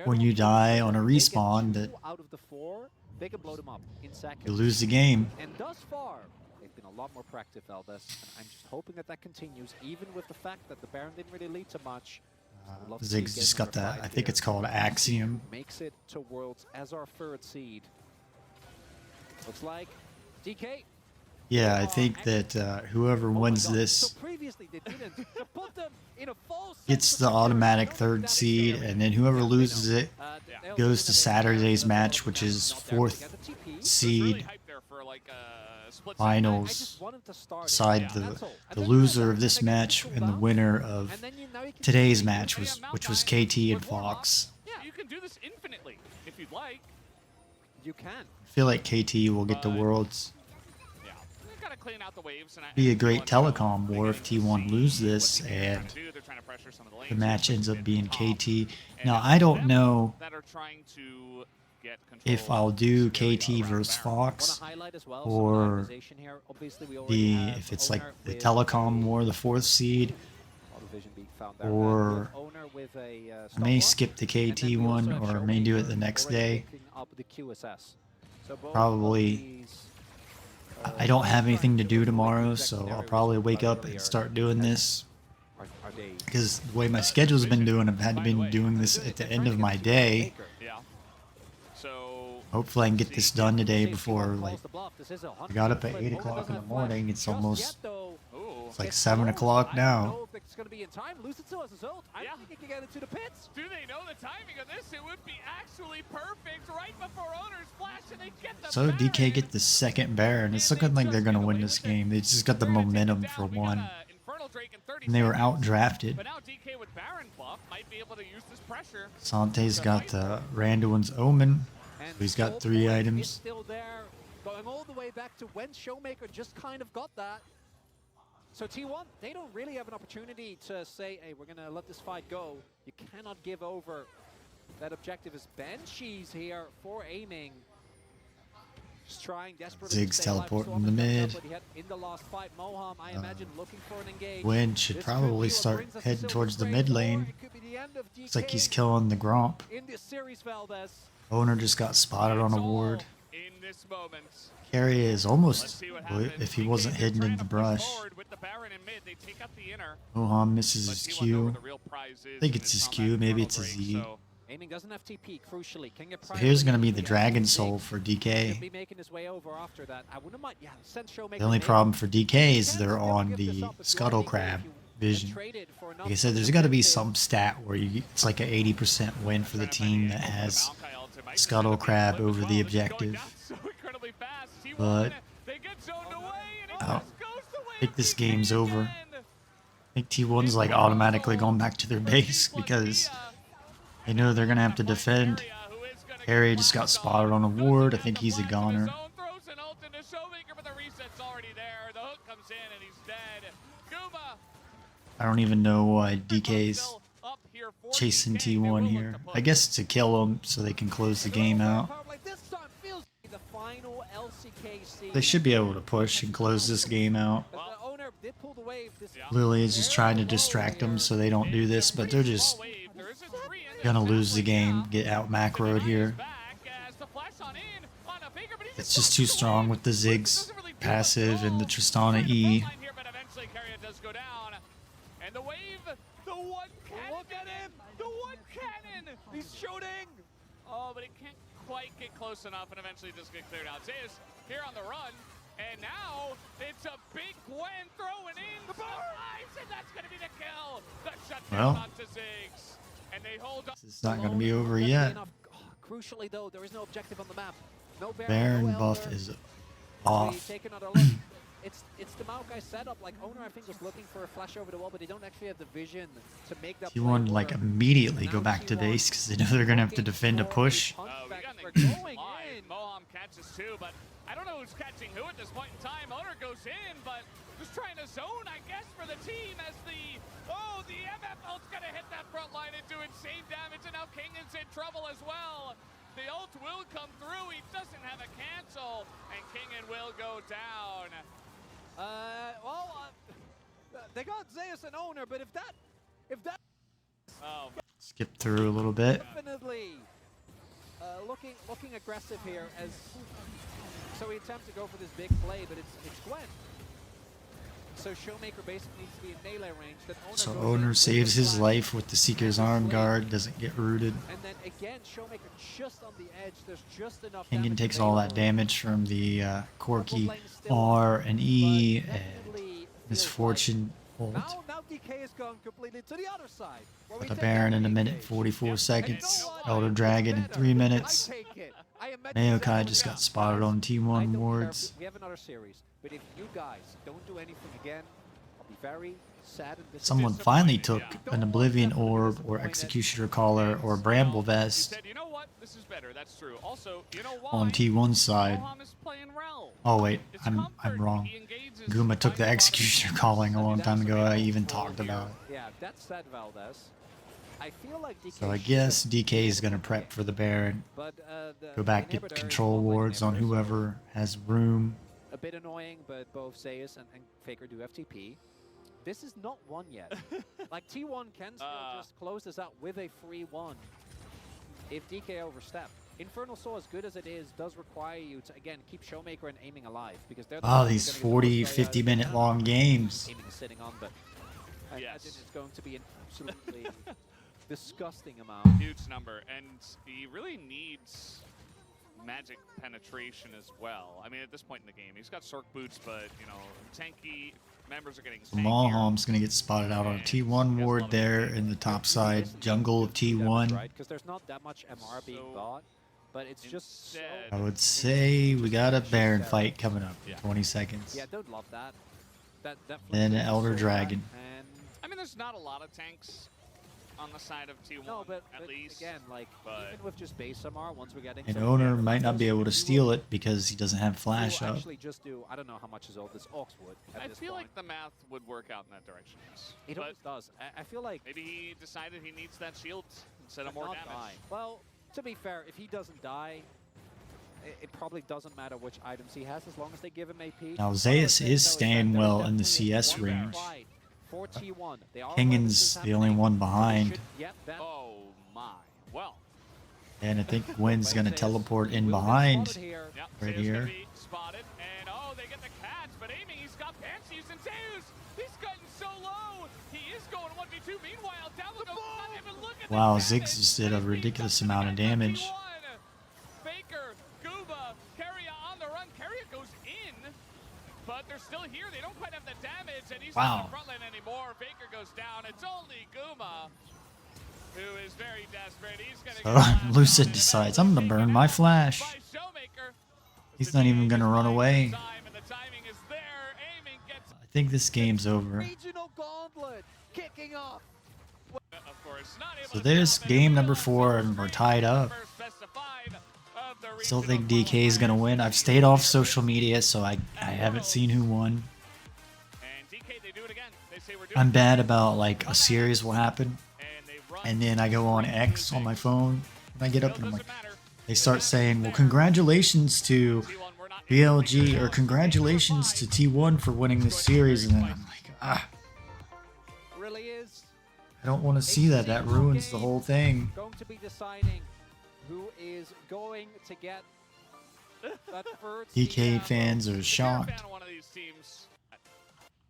when you die on a respawn that out of the 4, they can blow them up in seconds. you lose the game. And thus far, they've been a lot more proactive, Valdez. And I'm just hoping that that continues, even with the fact that the Baron didn't really lead to much. Ziggs just got that, I think it's called Axiom. Makes it to Worlds as our 3rd seed. Looks like DK. Yeah, I think that whoever wins this gets the automatic 3rd seed, and then whoever loses it goes to Saturday's match, which is 4th seed finals. Decide the loser of this match and the winner of today's match, which was KT and Fox. Yeah, you can do this infinitely if you'd like. You can. I feel like KT will get the Worlds. Yeah, we gotta clean out the waves. And Be a great telecom war if T1 lose this and the match ends up being KT. Now I don't know if I'll do KT versus Fox or if it's like the telecom war, the 4th seed, or I may skip the KT one or I may do it the next day. Probably. I don't have anything to do tomorrow, so I'll probably wake up and start doing this. Because the way my schedule's been doing, I've had to been doing this at the end of my day. Hopefully I can get this done today before, like, I got up at 8 o'clock in the morning. It's almost, it's like 7 o'clock now. going to be in time. Loses to us as ult. I Yeah. think he can get into the pits. Do they know the timing of this? It would be actually perfect right before Owner's flash, and they get the So Baron. DK get the second Baron. It's looking like they're gonna win this game. They just got the momentum for one. And they were outdrafted. But now DK with Baron buff might be able to use this pressure. Sante's got the Rd1's Omen. And He's got Soul 3 Boy items. is still there, going all the way back to when Showmaker just kind of got that. So T1, they don't really have an opportunity to say, hey, we're going to let this fight go. You cannot give over. That objective is Banshees here for aiming. Just trying desperately Ziggs to stay alive. teleporting Storm the has mid. up, but he had in the last fight, Moham, I imagine, looking for an engage. Win should This probably could be what start brings us to heading Silver towards the Grade, mid or lane. it could be the end of Looks like he's DK killing the Gromp. in this series, Valdez. Owner just got spotted on a ward. In this moment. Carry is Let's almost see what happens. if he DK wasn't is hidden trying in the to push brush. forward with the Baron in mid. They take out the inner, Moham misses but his T1 know where Q. the real prize is I think in it's this his combat Q, maybe Infernal it's a Drake, Z. so Aiming doesn't have TP, crucially. Can get So here's gonna be the priority Dragon against Soul Ziggs. for Should DK. be making his way over after that. I wouldn't mind. Yeah, send Showmaker. The only maybe. problem for DK is Can they're still on give this the up if you are Scuttle DK, Crab if you vision. get traded for Like I enough said, there's got to be objective. some stat where it's like an 80% win for the team that has Scuttle Crab over the objective. But I think this game's over. I think T1's like automatically going back to their base because they know they're gonna have to defend. Harry just got spotted on a ward. I think he's a goner. I don't even know why DK's chasing T1 here. I guess to kill him so they can close the game out. The final LCKC. They should be able to push and close this game out. The owner did pull the wave. This Lily is just trying to distract them so they don't do this, but they're just gonna lose the game, get out macroed here. It's just too strong with the Ziggs passive and the Tristana E. And the wave, the one cannon. Look at him, the one cannon. He's shooting. Oh, but it can't quite get close enough, and eventually just get cleared out. Zeus here on the run, and now it's a big Gwen throwing in the lives, and that's going to be the kill. The shutdown onto Ziggs, and they hold up. It's not gonna be over yet. Crucially, though, there is no objective on the map. No Baron no buff Elder. is We off. take another look. It's the Maokai setup. Like owner, I think, was looking for a flash over the wall, but they don't actually have the vision to make that. T1 play like work. immediately Now go back to T1 base because they know they're gonna have to defend a looking push. for a We got punchback. the We're going live. in. Moham catches too, but I don't know who's catching who at this point in time. Owner goes in, but just trying to zone, I guess, for the team as the MF ult's gonna hit that front line and do insane damage, and now Kingan's in trouble as well. The ult will come through. He doesn't have a cancel, and Kingan will go down. They got Zeus and owner, but if that Oh, Skip through a little bit. definitely looking aggressive here as so he attempts to go for this big play, but it's Gwen. So Showmaker basically needs to be in melee range. Then owner So goes in owner with saves the his flash. life with the Seeker's Arm Guard, doesn't get rooted. And then again, Showmaker just on the edge. There's just enough. Kingan damage takes all that available. damage from the Corky Top lane still R up, and but E and definitely feels Misfortune ult. like now DK has gone completely to the other side. where we With a take Baron in a the minute engage. 44 seconds. And you know what? Elder Dragon in Better. 3 minutes. I take it. I imagine Maokai Zeus just will got go. spotted on I T1 don't care wards. if we have another series, but if you guys don't do anything again, I'll be very sad and disappointed. Someone finally took an Oblivion Orb or Executioner Collar or Bramble Vest said, you know what? This is better. That's true. Also, you know why? on T1's side. Moham is playing well. Oh wait, It's I'm comfort. wrong. He engages Guma took the by Executioner Calling a long time ago. I even talked about it. Yeah, that's sad, Valdez. I feel like DK So I should guess have- DK is gonna prep for the Baron. but, the Go back, get inhibitor is control not like wards on inhibitor, so whoever has room. a bit annoying, but both Zeus and Faker do FTP. This is not one yet. Like T1 can still just close this out with a free one if DK overstep. Infernal Soul, as good as it is, does require you to, again, keep Showmaker and aiming alive, because they're the Oh, ones who are these gonna get the 40, most value 50 out of minute it. long games. Aiming is sitting on, but I Yes. imagine it's going to be an absolutely disgusting amount. huge number, and he really needs magic penetration as well. I mean, at this point in the game, he's got Sork boots, but you know, tanky members are getting So tanked here. Mahalm's going to get spotted out on a T1 ward there in the top side jungle of T1. Right, because there's not that much MR being bought, but it's just so... I would say we got a Baron fight coming up in 20 seconds. Yeah, don't love that. Then an Elder Dragon. And I mean, there's not a lot of tanks on the side of T1, no, but at least. again, like, even with just base MR, once we're getting... An owner might not be able to steal it because he doesn't have flash up. Actually just do, I don't know how much is owed this Ox would at I this feel point. like the math would work out in that direction, yes. It always does. I feel like... Maybe he decided he needs that shield instead of more not damage. die. Well, to be fair, if he doesn't die, it probably doesn't matter which items he has as long as they give him AP. Now Zeus is staying well in the CS range. For T1. Kingan's the only one behind. Oh my. Well. And I think Gwen's going to teleport in behind Yep, right Zeus here. gonna be spotted, and oh, they get the catch, but aiming, he's got Pansies and Zeus. He's gotten so low. He is going 1v2. Meanwhile, Devil goes not even look at Wow, the Ziggs damage. just did a ridiculous amount of damage. Faker, Gooba, Keria on the run. Keria goes in, but they're still here. They don't quite have the damage, and he's not in the front lane anymore. Faker goes down. It's only Guma who is very desperate. He's gonna So Lucid decides, I'm going to burn my flash. He's not even going to run away. I think this game's over. Regional Gauntlet kicking off. So there's game number 4 and we're tied up. Still think DK is going to win. I've stayed off social media, so I haven't seen who won. I'm bad about like a series will happen, and then I go on X on my phone, and I get up and I'm like, they start saying, well, congratulations to BLG, or congratulations to T1 for winning this series, and then I'm like, ah. Really is. I don't want to see that. That ruins the whole thing. Going to be deciding who is going to get that first DK fans are shocked.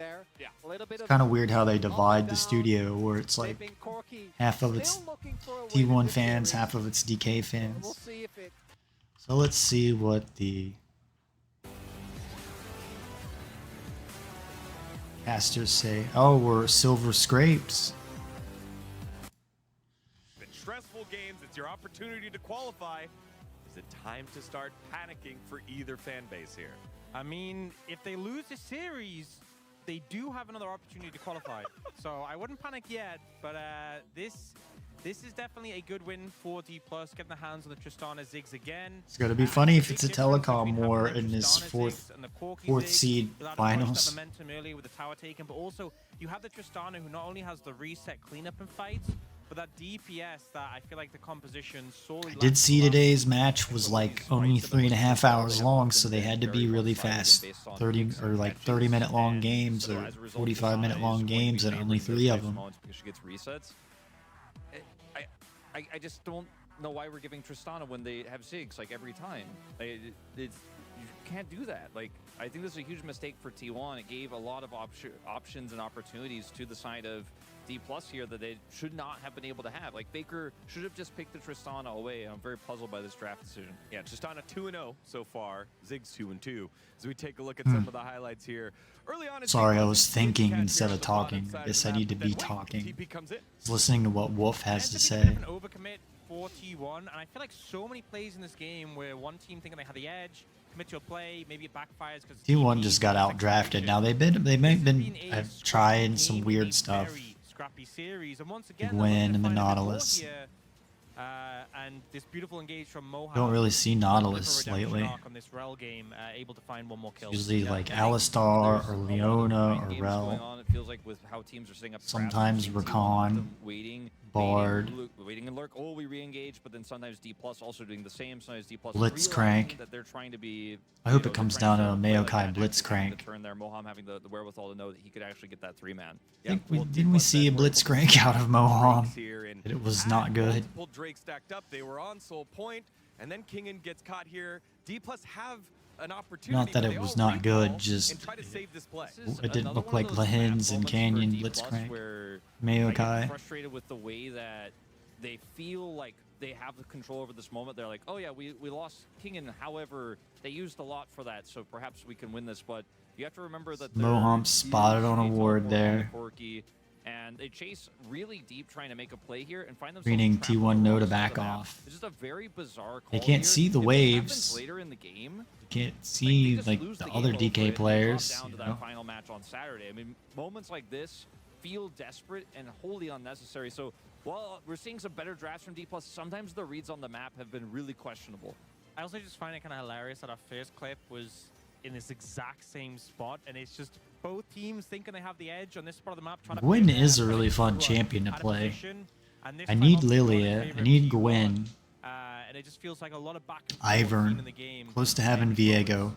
there. Yeah. It's kind of weird how they divide the studio, where it's like half of it's T1 fans, half of it's DK fans. So let's see what the casters say. Oh, we're silver scrapes. In stressful games, it's your opportunity to qualify. Is it time to start panicking for either fan base here? I mean, if they lose the series, they do have another opportunity to qualify. So I wouldn't panic yet, but this is definitely a good win for D+, getting the hands on the Tristana Ziggs again. It's gonna be funny if it's a telecom war in this fourth seed finals. Momentum earlier with the tower taken, but also you have the Tristana who not only has the reset cleanup and fights, but that DPS that I feel like the composition solely. I did see today's match was like only 3.5 hours long, so they had to be really fast. 30-minute long games or 45-minute long games, and only 3 of them. She gets resets. I just don't know why we're giving Tristana when they have Ziggs like every time. You can't do that. Like, I think this is a huge mistake for T1. It gave a lot of options and opportunities to the side of D+ here that they should not have been able to have. Like, Baker should have just picked the Tristana away. I'm very puzzled by this draft decision. Yeah, Tristana 2-0 so far. Ziggs 2-2. As we take a look at some of the highlights here. Early on, Sorry, I was thinking instead of talking. I guess I need to be talking. Listening to what Wolf has to say. An overcommit for T1, and I feel like so many plays in this game where one team thinking they have the edge, commit to a play, maybe it backfires because T1 just got out drafted. Now they may have been trying some weird stuff. Scrappy series, and once again, Gwen and the Nautilus. And this beautiful engage from Moham. Don't really see Nautilus lately. On this Rel game, able to find one more kill. Usually like Alistar or Leona or Rel. It feels like with how teams are setting up. Sometimes Rakan, Bard, waiting and lurk. Oh, we re-engage, but then sometimes D+ also doing the same. Sometimes D+ Blitzcrank. That they're trying to be. I hope it comes down to a Maokai Blitzcrank. Turn there, Moham having the wherewithal to know that he could actually get that 3-man. Didn't we see a Blitzcrank out of Moham? It was not good. Multiple Drake stacked up. They were on Soul Point, and then Kingan gets caught here. D+ have an opportunity. Not that it was not good, just it didn't look like Lahins and Canyon Blitzcrank. Maokai. Frustrated with the way that they feel like they have the control over this moment. They're like, oh yeah, we lost Kingan. However, they used a lot for that, so perhaps we can win this. But You have to remember that Mohomp spotted on a ward there. Corky, and they chase really deep trying to make a play here and find themselves Reading trapped on T1 the know wrong to side of back the map. off. It's just a very bizarre They call can't here. see the If this happens waves. later in the game, You can't see just like lose the game other over it DK and players. drop down You to know? that final match on Saturday. I mean, moments like this feel desperate and wholly unnecessary. So while we're seeing some better drafts from D+, sometimes the reads on the map have been really questionable. I also just find it kind of hilarious that our first clip was in this exact same spot, and it's just both teams thinking they have the edge on this part of the map. Gwen is a really fun champion to play. I need Lilia. I need Gwen. And it just feels like a lot of back and Ivern. in the game. Close to having Viego.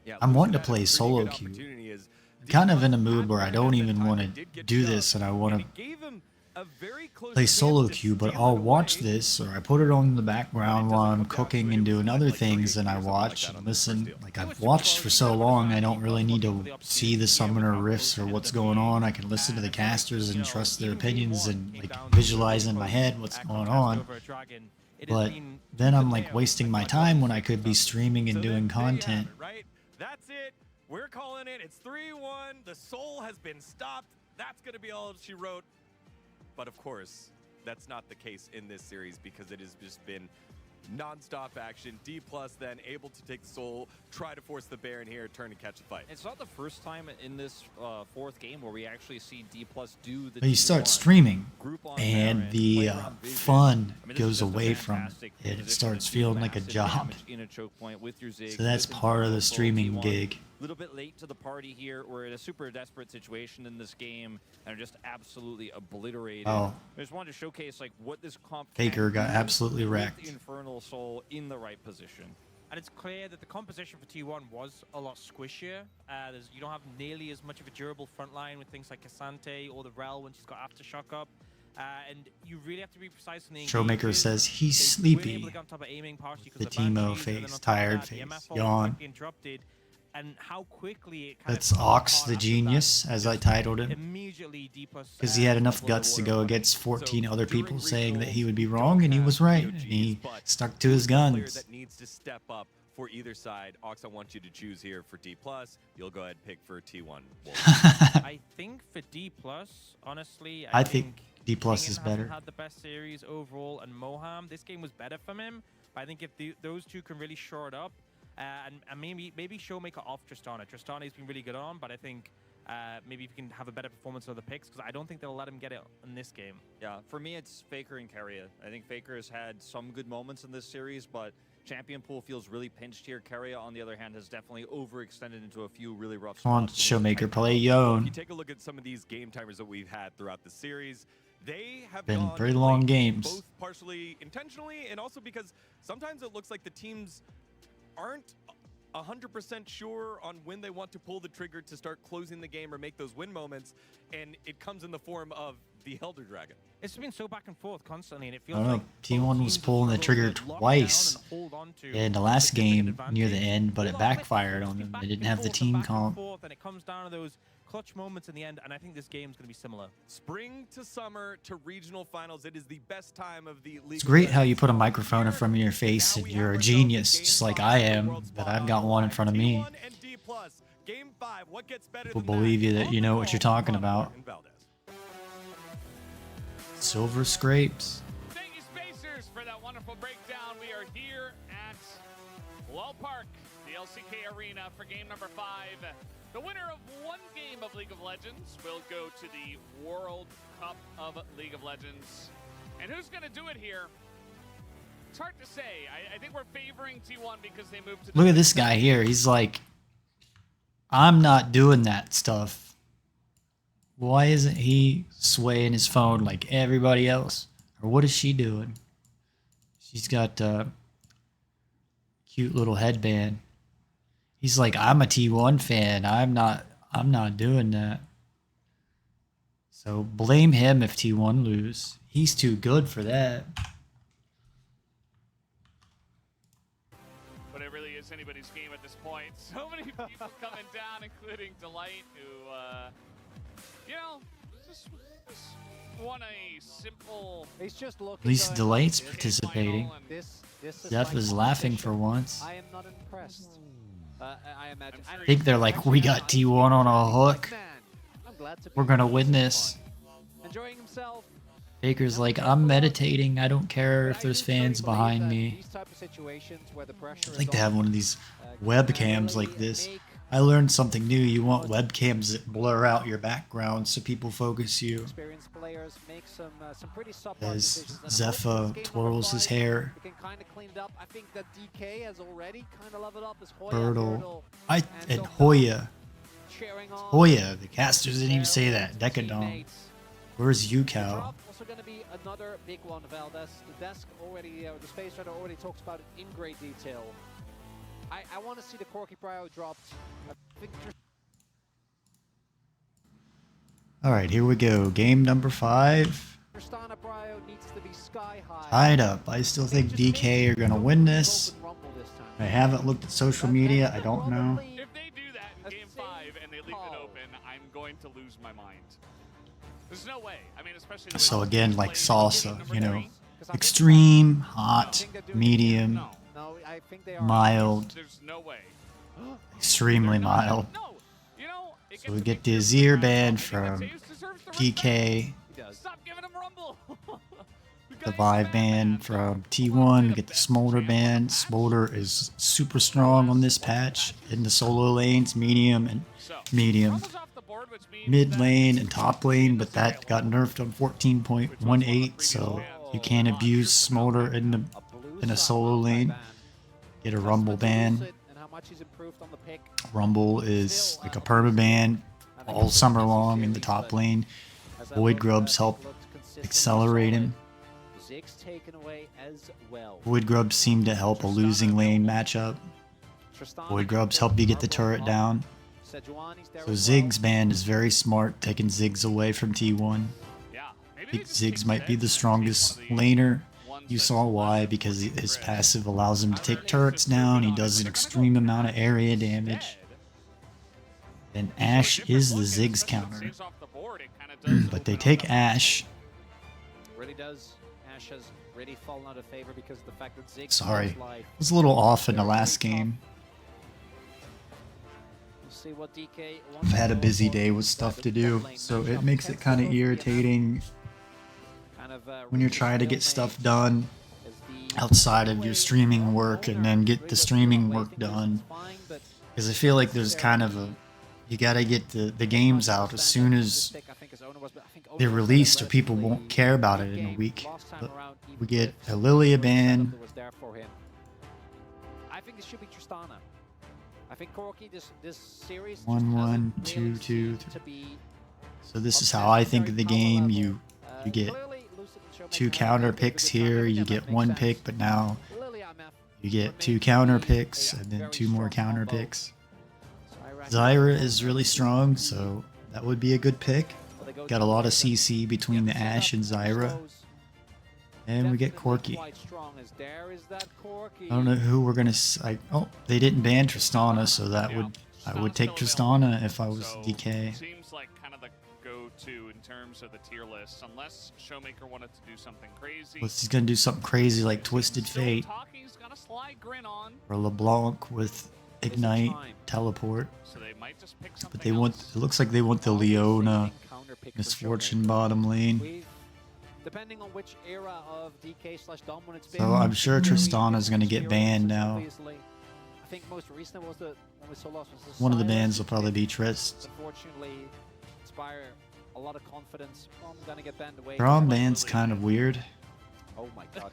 Yeah, I'm wanting to Lucid had a play pretty solo good queue. opportunity as I'm kind of in a D+, mood where I at don't that even time, want they to did get do shoved, this, and I want and to it gave him a very close play chance solo to queue, but steal I'll it watch away. this, or I put it on in the background while I'm cooking and doing other things, and I something like watch that and on the first listen. deal. Like I've watched for so long, I don't really need to see the summoner riffs or what's going on. I can listen to the casters and trust their opinions and like visualize in my head what's going on. But then I'm like wasting my time when I could be streaming and So doing there you have content. it, right? That's it. We're calling it. It's 3-1. The soul has been stopped. That's going to be all she wrote. But of course, that's not the case in this series because it has just been non-stop action. D+ then able to take the soul, try to force the Baron here, turn and catch the fight. It's not the first time in this fourth game where we actually see D+ do the But you start T1 streaming, group on and Baron, the play around vision. fun I mean, this is goes just a away from fantastic it. It position starts to do feeling like a massive job. damage in a choke point with your Ziggs, So that's with part of the Infernal Soul streaming T1. gig. A little bit late to the party here. We're in a super desperate situation in this game and are just absolutely obliterated. Oh. I just wanted to showcase like what this comp Faker can got do absolutely with wrecked. Infernal Soul in the right position. And it's clear that the composition for T1 was a lot squishier. You don't have nearly as much of a durable front line with things like Cassante or the Rel when she's got Aftershock up. And you really have to be precise in the Showmaker engages. says he's They weren't sleepy. able to get on top of aiming partially 'cause The of Teemo Banshees, and then face, on top of tired that, the face, MF yawn. got interrupted, and how quickly it kind That's of fell Ox apart the after Genius, that. as I titled him. Immediately D+, Because he had enough leveled guts the to water go up. against 14 So other during people saying that he regionals, would be we wrong, don't and he have was right. And POGs, he but stuck to his player guns. that needs to step up for either side. Ox, I want you to choose here for D+. You'll go ahead and pick for T1. I think for D+, honestly, I think D+ Kingen is better. hasn't had the best series overall, and Moham, this game was better from him. But I think if those two can really shore it up, and maybe Showmaker off Tristana. Tristana's been really good on, but I think maybe if you can have a better performance of the picks, because I don't think they'll let him get it in this game. Yeah, for me, it's Faker and Keria. I think Faker has had some good moments in this series, but champion pool feels really pinched here. Keria, on the other hand, has definitely overextended into a few really rough Come on, spots. Showmaker, play If you Yone. take a look at some of these game timers that we've had throughout the series, they have Been gone pretty long late, games. both partially intentionally and also because sometimes it looks like the teams aren't 100% sure on when they want to pull the trigger to start closing the game or make those win moments, and it comes in the form of the Elder Dragon. It's been so back and forth constantly, and it I feels don't know. like T1 both was teams pulling the have trigger struggled to lock twice down and hold on to in the last significant game near the advantage. end, but it Well, like, backfired it's on been them. back They didn't and have the forth and team back and comp. forth, and it comes down to those clutch moments in the end, and I think this game's going to be similar. Spring to summer to regional finals, it is the best time of the league. It's great how you put a microphone in front of your face and you're a genius, just like I am, but I've got one in front of me. T1 and D+. Game 5, what gets better People than believe you that On you the know what you're call, talking about. and Valdez. Silver scrapes. Thank you, Spacers, for that wonderful breakdown. We are here at Well Park, the LCK Arena, for game number 5. The winner of one game of League of Legends will go to the World Cup of League of Legends. And who's going to do it here? It's hard to say. I think we're favoring T1 because they moved to the Look at this guy here. He's like, I'm not doing that stuff. Why isn't he swaying his phone like everybody else? Or what is she doing? She's got a cute little headband. He's like, I'm a T1 fan. I'm not doing that. So blame him if T1 lose. He's too good for that. But it really is anybody's game at this point. So many people coming down, including Delight, who, you know, just want a simple... He's just looking. At least going, Delight's "This- participating. This is Zeph my is laughing for competition. once. I am not impressed. I imagine. I think they're like, we got T1 on a hook. We're gonna win this. Enjoying himself. Faker's like, I'm meditating. I don't care if there's fans behind me. I'd like to have one of these webcams like this. I learned something new. You want webcams that blur out your background so people focus you. As Zephyr twirls his hair. Birtle. And Hoya. Hoya. The casters didn't even say that. Decadon. Where's Yukao? Also going to be another big one, Valdez. The desk already, the Space Rider already talks about it in great detail. I want to see the Corky Prio dropped. Alright, here we go. Game number 5. Tristana Prio needs to be sky high. Tied up. I still think DK are going to win this. I haven't looked at social media. I don't know. If they do that in Game 5 and they leave it open, I'm going to lose my mind. There's no way. I mean, especially So again, like salsa, you know, extreme, hot, medium, mild, there's no way. extremely mild. No, you know, So we get the Azir band from PK, Stop giving him rumble. the Vive band from T1, we get the Smolder band. Smolder is super strong on this patch in the solo lanes, medium and medium. Mid lane and top lane, but that got nerfed on 14.18, so you can't abuse Smolder in a solo lane. Get a Rumble ban. Rumble is like a perma ban all summer long in the top lane. Void Grubs help accelerate him. Void Grubs seem to help a losing lane matchup. Void Grubs help you get the turret down. So Ziggs band is very smart, taking Ziggs away from T1. I think Ziggs might be the strongest laner. You saw why, because his passive allows him to take turrets down. He does an extreme amount of area damage. And Ashe is the Ziggs counter. But they take Ashe. Sorry, I was a little off in the last game. I've had a busy day with stuff to do, so it makes it kind of irritating when you're trying to get stuff done outside of your streaming work and then get the streaming work done. Because I feel like there's kind of a, you gotta get the games out as soon as they're released or people won't care about it in a week. But we get a Lilia ban. I think this should be Tristana. I think Corky, this series 1-1, 2-2. So this is how I think of the game. You get 2 counter picks here. You get 1 pick, but now you get 2 counter picks and then 2 more counter picks. Zyra is really strong, so that would be a good pick. Got a lot of CC between the Ashe and Zyra. And we get Corky. I don't know who we're gonna. Oh, they didn't ban Tristana, so that I would take Tristana if I was DK. Seems like kind of the go-to in terms of the tier list, unless Showmaker wanted to do something crazy. Unless he's gonna do something crazy like Twisted Fate or LeBlanc with Ignite, Teleport. So they might just pick but they want. It looks like they want the Leona Misfortune bottom lane. Depending on which era of DK/Dom when it's been. So I'm sure Tristana's gonna get banned now. I think most recent was the one we saw last was the One of the bans will probably be Trist. Unfortunately, inspire a lot of confidence. I'm gonna get banned away. Braum ban's kind of weird. Oh my god.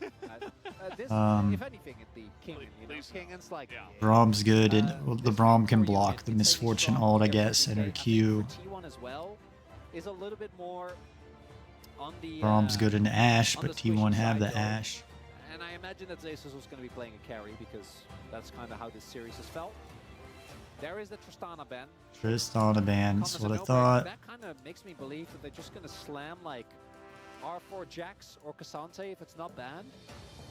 This, if anything, it'd be King. You know, King and's like. Braum's good, and well, the Braum can block the Misfortune ult, I guess, and her Q. T1 as well is a little bit more. Braum's good in Ashe, but T1 have the Ashe. And I imagine that Xasus was going to be playing a carry because that's kind of how this series has felt. There is the Tristana ban. Tristana ban, that's what I thought. That kind of makes me believe that they're just going to slam like R4 Jax or Cassante if it's not banned.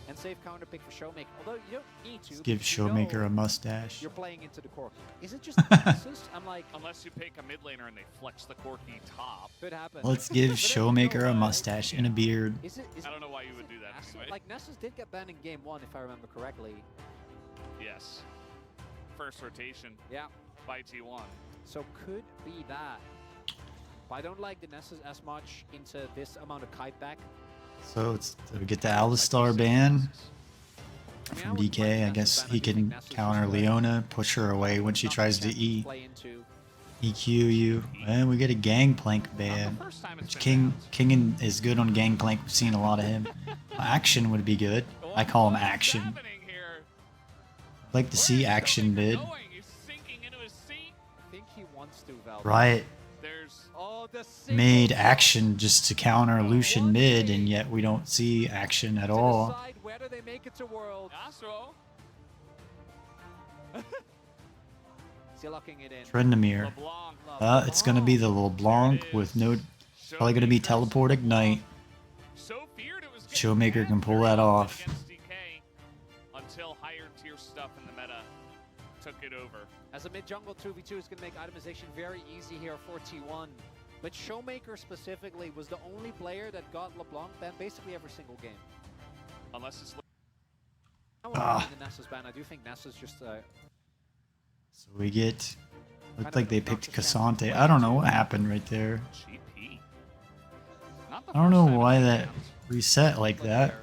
And save counter pick for Showmaker. Although you don't need to. Let's give Showmaker a mustache. You're playing into the Corky. Is it just Nexus? I'm like. Unless you pick a mid laner and they flex the Corky top. Could happen. Let's give Showmaker a mustache and a beard. I don't know why you would do that anyway. Like Nessus did get banned in game 1 if I remember correctly. Yes. first rotation Yeah. by T1. So could be that. But I don't like the Nessus as much into this amount of kite back. So we get the Alistar ban I mean, I from wouldn't mind DK. I the guess Nessus ban. he I do think can Nessus counter just, Leona, push her away when she not tries to intended play into. EQ you, and we get a Gangplank ban. First time it's Which been King is good on Gangplank. We've seen a lot of him. Action would be good. I call him What is Action. happening here? I'd like to see Where is Action Showmaker mid. going? He's sinking into his seat. I think he wants to, Val. Riot There's Oh, the single made shot Action just to counter Lucian mid, and yet we don't see Action at to all. decide whether they make it to World. Astro. Still locking it in. Trendamere. LeBlanc. It's gonna be the LeBlanc with no, probably gonna be teleport ignite. So feared it was Showmaker can pull that off. against DK until higher tier stuff in the meta took it over. As a mid-jungle 2v2 is going to make itemization very easy here for T1. But Showmaker specifically was the only player that got LeBlanc banned basically every single game. Unless it's I won't mind the Nessus ban. I do think Nessus just... So we get, looked like they picked Cassante. I don't know what happened right there. GP. Not the I don't know first time why it's that been reset like that.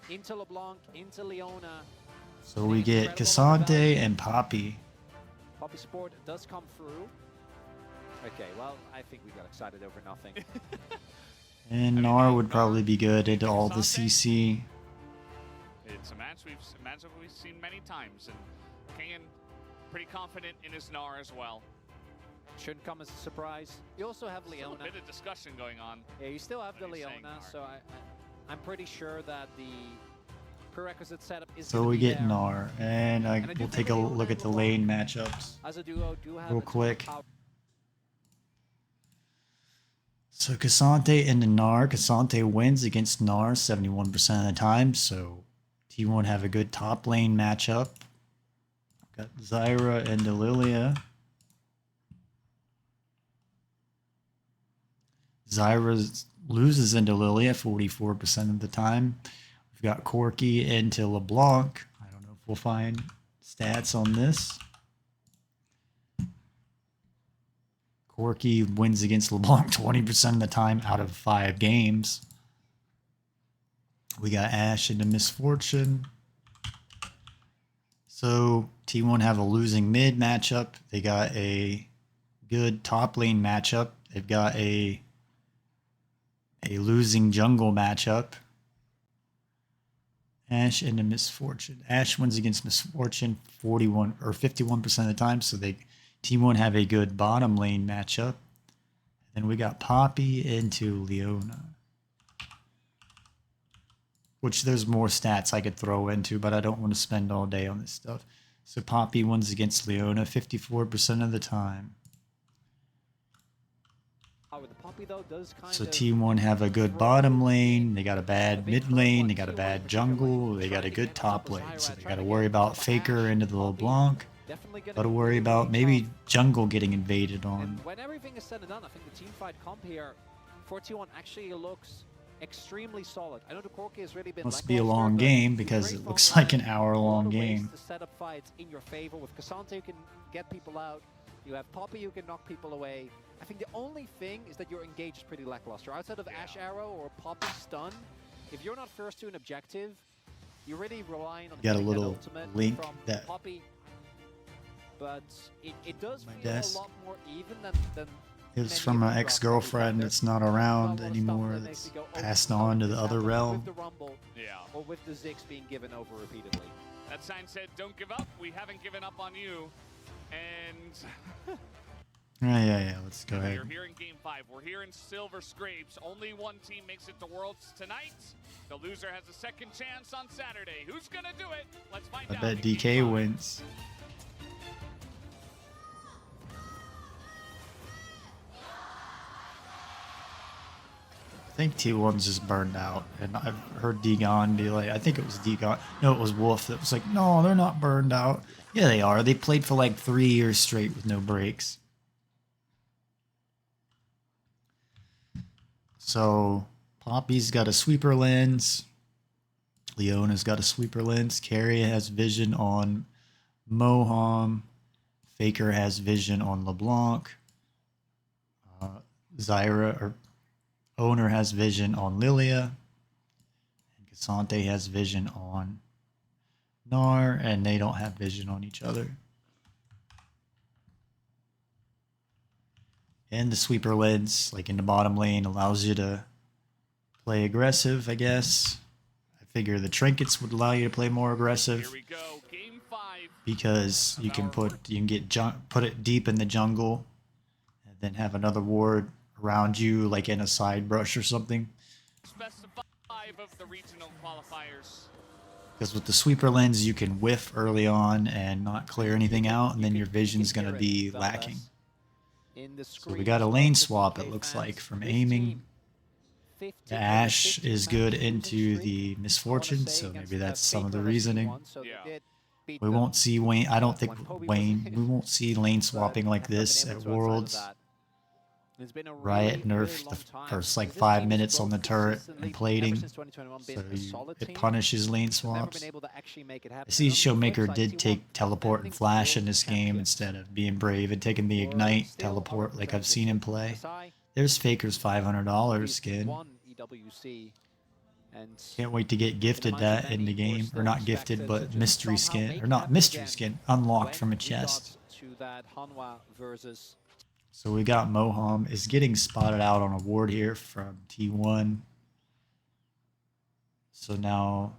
Into LeBlanc, into Leona. So we get Cassante and Poppy. Poppy Sport does come through. Okay, well, I think we got excited over nothing. And Nar would probably be good into all the CC. It's a match we've seen many times, and Kingen pretty confident in his Gnar as well. Shouldn't come as a surprise. You also have Still Leona. a bit of discussion going on. Yeah, you still have the But he's saying Leona, Gnar. so I'm pretty sure that the prerequisite setup is So gonna we be get there. Nar, and I do we'll think take a Leona look and at the LeBlanc lane matchups as a duo do have real a ton of quick. power. So Cassante into Nar. Cassante wins against Nar 71% of the time, so T1 have a good top lane matchup. Got Zyra into Lilia. Zyra loses into Lilia 44% of the time. We've got Corki into LeBlanc. I don't know if we'll find stats on this. Corki wins against LeBlanc 20% of the time out of 5 games. We got Ashe into Misfortune. So T1 have a losing mid matchup. They got a good top lane matchup. They've got a losing jungle matchup. Ashe into Misfortune. Ashe wins against Misfortune 41 or 51% of the time, so T1 have a good bottom lane matchup. Then we got Poppy into Leona, which there's more stats I could throw into, but I don't want to spend all day on this stuff. So Poppy wins against Leona 54% of the time. The Poppy, though, does kind So of T1 have a good bottom lane, they got a bad mid lane, they got a bad jungle, they got a good top lane. So they got to worry about Faker into the LeBlanc. definitely Got to worry about maybe jungle getting invaded on. And when everything is said and done, I think the team fight comp here for T1 actually looks extremely solid. I know the Corki has really been Must be a lackluster, long but game great because it front looks line. like an hour-long A lot of game. ways to set up fights in your favor. With Cassante, you can get people out. You have Poppy, you can knock people away. I think the only thing is that your engage is pretty lackluster. Outside of Ashe Arrow or Poppy Stun, if you're not first to an objective, you're really relying on Got a hitting that little ultimate link from that- Poppy. But it does My feel desk. a lot more even than It was many from of an the ex-girlfriend drops that's not around that we've had. anymore, There's that's not a lot of stuff that makes passed me go, on to oh, the this other happened realm. With the Rumble Yeah. or with the Ziggs being given over repeatedly. That sign said, "Don't give up. We haven't given up on you." And Yeah, let's go ahead. we're here in Game 5. We're here in Silver Scrapes. Only one team makes it to Worlds tonight. The loser has a second chance on Saturday. Who's gonna do it? Let's find I out. bet in Game DK 5. wins. I think T1's just burned out, and I've heard Degon be like, I think it was Degon, no, it was Wolf that was like, no, they're not burned out. Yeah, they are. They played for like 3 years straight with no breaks. So Poppy's got a sweeper lens. Leona's got a sweeper lens. Carrie has vision on Moham. Faker has vision on LeBlanc. Zyra or Owner has vision on Lilia. And Cassante has vision on Gnar, and they don't have vision on each other. And the sweeper lens, like in the bottom lane, allows you to play aggressive, I guess. I figure the trinkets would allow you to play more aggressive. Here we go, game 5. Because you can put it deep in the jungle, and then have another ward around you, like in a side brush or something. Best of 5 of the regional qualifiers. Because with the sweeper lens, you can whiff early on and not clear anything out, and then your vision's going to be lacking. So we got a lane swap, it looks like, from aiming. The Ashe is good into the Misfortune, so maybe that's some of the reasoning. We won't see Wayne, I don't think Wayne, we won't see lane swapping like this at Worlds. Riot nerfed the first like 5 minutes on the turret and plating, so it punishes lane swaps. I see Showmaker did take teleport and flash in this game instead of being brave and taking the ignite teleport like I've seen him play. There's Faker's $500 skin. Can't wait to get gifted that in the game, or not gifted, but mystery skin, or not mystery skin, unlocked from a chest. So we got Moham is getting spotted out on a ward here from T1. So now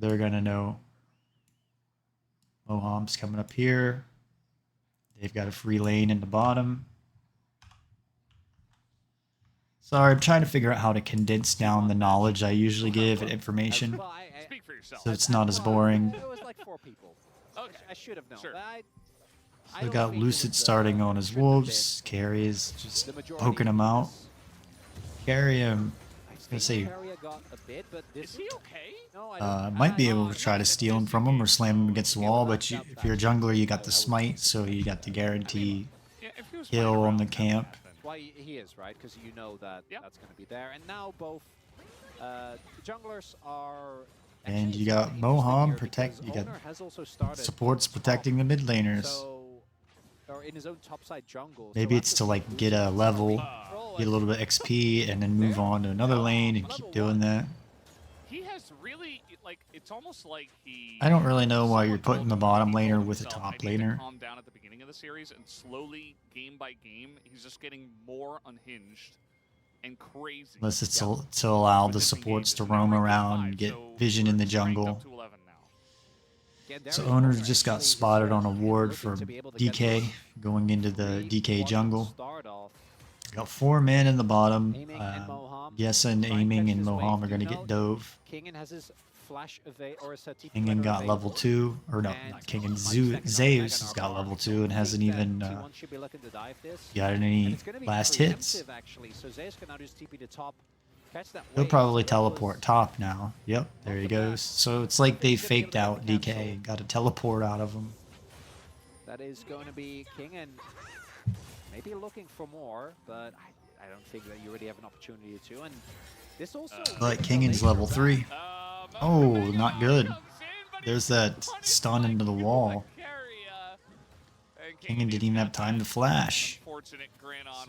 they're going to know Moham's coming up here. They've got a free lane in the bottom. Sorry, I'm trying to figure out how to condense down the knowledge I usually give and information, Speak for yourself. so it's not as boring. It was like 4 people. Okay. I should have known. Sure. So we got Lucid starting on his wolves. Carry is just poking him out. Carry him. I was gonna say Is he okay? might be able to try to steal him from him or slam him against the wall, but if you're a jungler, you got the smite, so you got the guarantee kill on the camp. Why he is, right? Because you know that that's going to be there. And now both junglers are. And you got Moham protect. You got supports protecting the mid laners. Or in his own topside jungle. Maybe it's to like get a level, get a little bit of XP, and then move on to another lane and keep doing that. He has really, like, it's almost like he... I don't really know why you're putting the bottom laner with the top laner. Calm down at the beginning of the series, and slowly, game by game, he's just getting more unhinged and crazy. Unless it's to allow the supports to roam around and get vision in the jungle. So Owner just got spotted on a ward for DK going into the DK jungle. Got 4 men in the bottom. Yesa, Aiming, and Moham are going to get dove. Kingen got level 2, or no, not Kingen. Zeus has got level 2 and hasn't even got any last hits. He'll probably teleport top now. Yep, there he goes. So it's like they faked out DK and got a teleport out of him. That is going to be Kingen. Maybe looking for more, but I don't think that you already have an opportunity to. And this also. But Kingen's level 3. Oh, not good. There's that stun into the wall. Kingen didn't even have time to flash.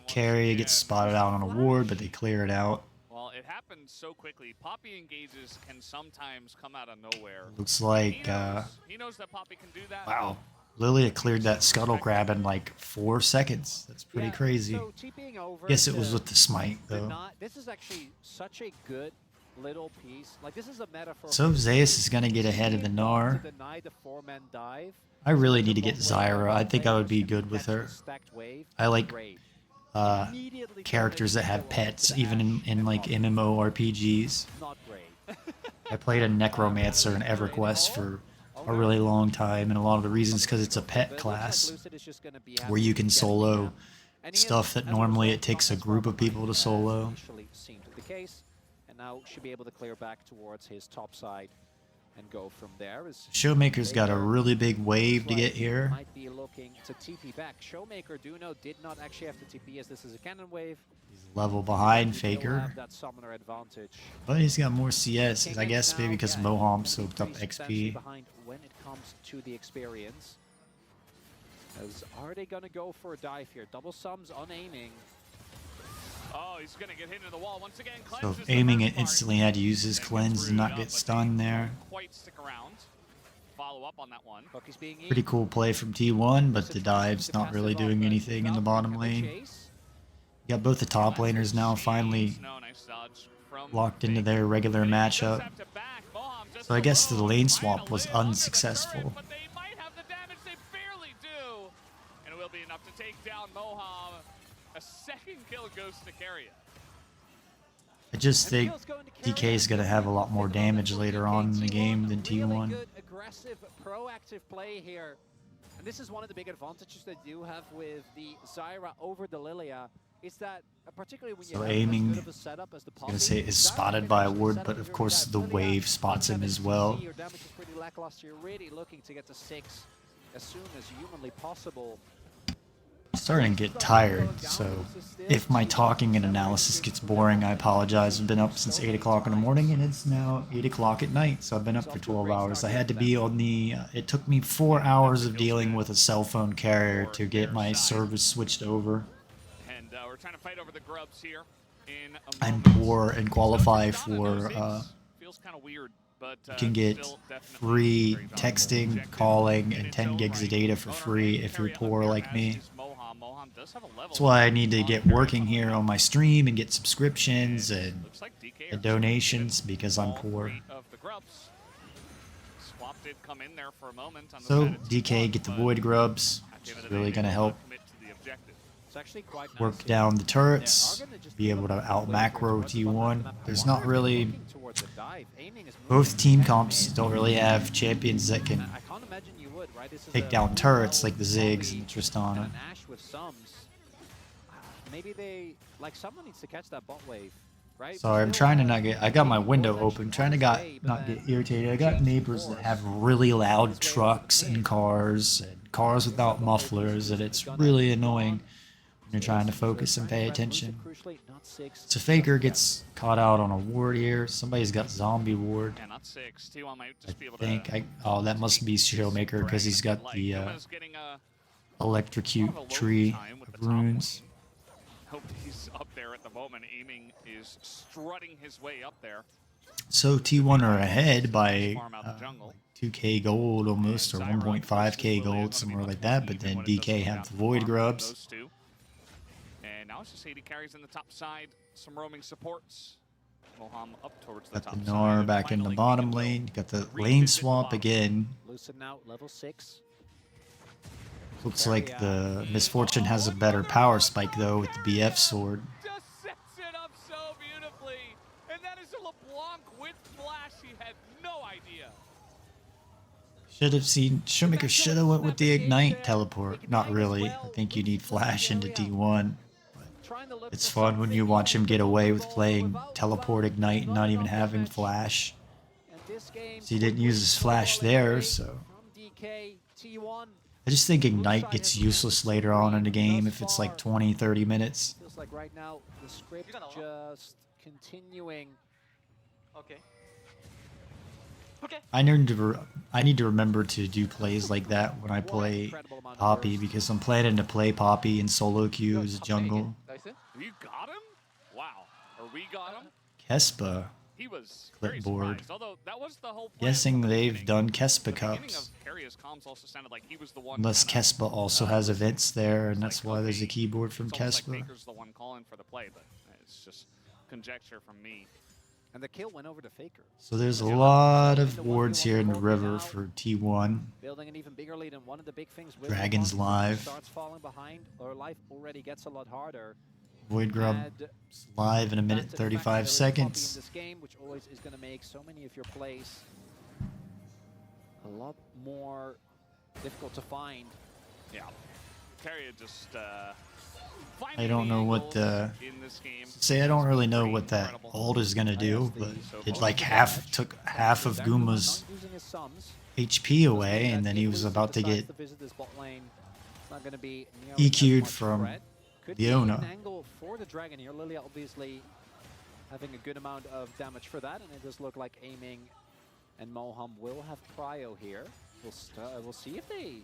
Carry gets spotted out on a ward, but they clear it out. Well, it happened so quickly. Poppy engages can sometimes come out of nowhere. Looks like, he knows that Poppy can do that. wow. Lilia cleared that scuttle crab in like 4 seconds. That's pretty crazy. So TPing over Guess it was with the smite though. This is actually such a good little piece. Like this is a metaphor. So Zeus is gonna get ahead of the Gnar. Deny the 4-man dive. I really need to get Zyra. I think I would be good with her. I like characters that have pets, even in like MMORPGs. Not great. I played a Necromancer in EverQuest for a really long time, and a lot of the reasons because it's a pet class where you can solo stuff that normally it takes a group of people to solo. And now should be able to clear back towards his top side and go from there. Showmaker's got a really big wave to get here. Might be looking to TP back. Showmaker Duno did not actually have to TP as this is a cannon wave. He's level behind Faker, that summoner advantage. but he's got more CS, I guess maybe because Moham soaked up XP. comes to the experience. Are they gonna go for a dive here? Double sums on aiming. Oh, he's gonna get hit into the wall once again. So aiming it instantly had to use his cleanse and not get stunned there. Quite stick around. Follow up on that one. Pretty cool play from T1, but the dive's not really doing anything in the bottom lane. You got both the top laners now finally locked into their regular matchup. So I guess the lane swap was unsuccessful. But they might have the damage, they barely do. And it will be enough to take down Moham. A second kill goes to Carrier. I just think DK is going to have a lot more damage later on in the game than T1. Really good, aggressive, proactive play here. And this is one of the big advantages they do have with the Zyra over the Lilia. Is that particularly when you So have aiming, as good of a setup as the I was going to say, is spotted by a ward, but of course the wave spots him as well. Your damage is pretty lackluster. You're really looking to get to 6 as soon as humanly possible. Starting to get tired, so if my talking and analysis gets boring, I apologize. I've been up since 8 o'clock in the morning and it's now 8 o'clock at night, so I've been up for 12 hours. I had to be on the, it took me 4 hours of dealing with a cell phone carrier to get my service switched over. And we're trying to fight over the grubs here. I'm poor and qualify for, feels kind of weird. But, you can get free texting, calling, and 10 gigs of data for free if you're poor like me. That's why I need to get working here on my stream and get subscriptions and donations because I'm poor. So DK get the Void Grubs, which is really going to help work down the turrets, be able to out macro T1. There's not really, both team comps don't really have champions that can take down turrets like the Ziggs and the Tristana. Maybe they, like, someone needs to catch that bot wave, right? Sorry, I'm trying to not get, I got my window open, trying to not get irritated. I got neighbors that have really loud trucks and cars without mufflers, and it's really annoying when you're trying to focus and pay attention. So Faker gets caught out on a ward here. Somebody's got zombie ward. I think, oh, that must be Showmaker because he's got the electrocute tree of runes. Hope he's up there at the moment. Aiming is strutting his way up there. So T1 are ahead by 2k gold almost, or 1.5k gold, somewhere like that, but then DK have the Void Grubs. And now it's just 80 carries in the top side, some roaming supports. Moham up towards the top side. Got the Gnar back in the bottom lane, got the lane swap again. Loosen out, level 6. Looks like the Misfortune has a better power spike though with the BF sword. Just sets it up so beautifully. And that is a LeBlanc with flash. He had no idea. Should have seen, Showmaker should have went with the Ignite teleport. Not really. I think you need flash into T1. It's fun when you watch him get away with playing teleport Ignite and not even having flash. So he didn't use his flash there, so. I just think Ignite gets useless later on in the game if it's like 20-30 minutes. Feels like right now the script just continuing. Okay. I need to remember to do plays like that when I play Poppy because I'm planning to play Poppy in solo queue as a jungle. You got him? Wow. Or we got him? Kespa. He was clipboard. Although that was the whole Guessing they've done Kespa Cups. Unless Kespa also has events there, and that's why there's a keyboard from Kespa. Faker's the one calling for the play, but it's just conjecture from me. And the kill went over to Faker. So there's a lot of wards here in the river for T1. Building an even bigger lead, and one of the big things with Dragon's live. Starts falling behind, or life already gets a lot harder. Void Grub live in a minute 35 seconds. This game, which always is going to make so many of your plays a lot more difficult to find. Yeah, Carrier just. I don't know what the. Say I don't really know what that ult is gonna do, but it like took half of Guma's HP away, and then he was about to get EQ'd from Leona. Angle for the dragon here. Lilia obviously having a good amount of damage for that, and it does look like aiming and Moham will have prio here. We'll see if they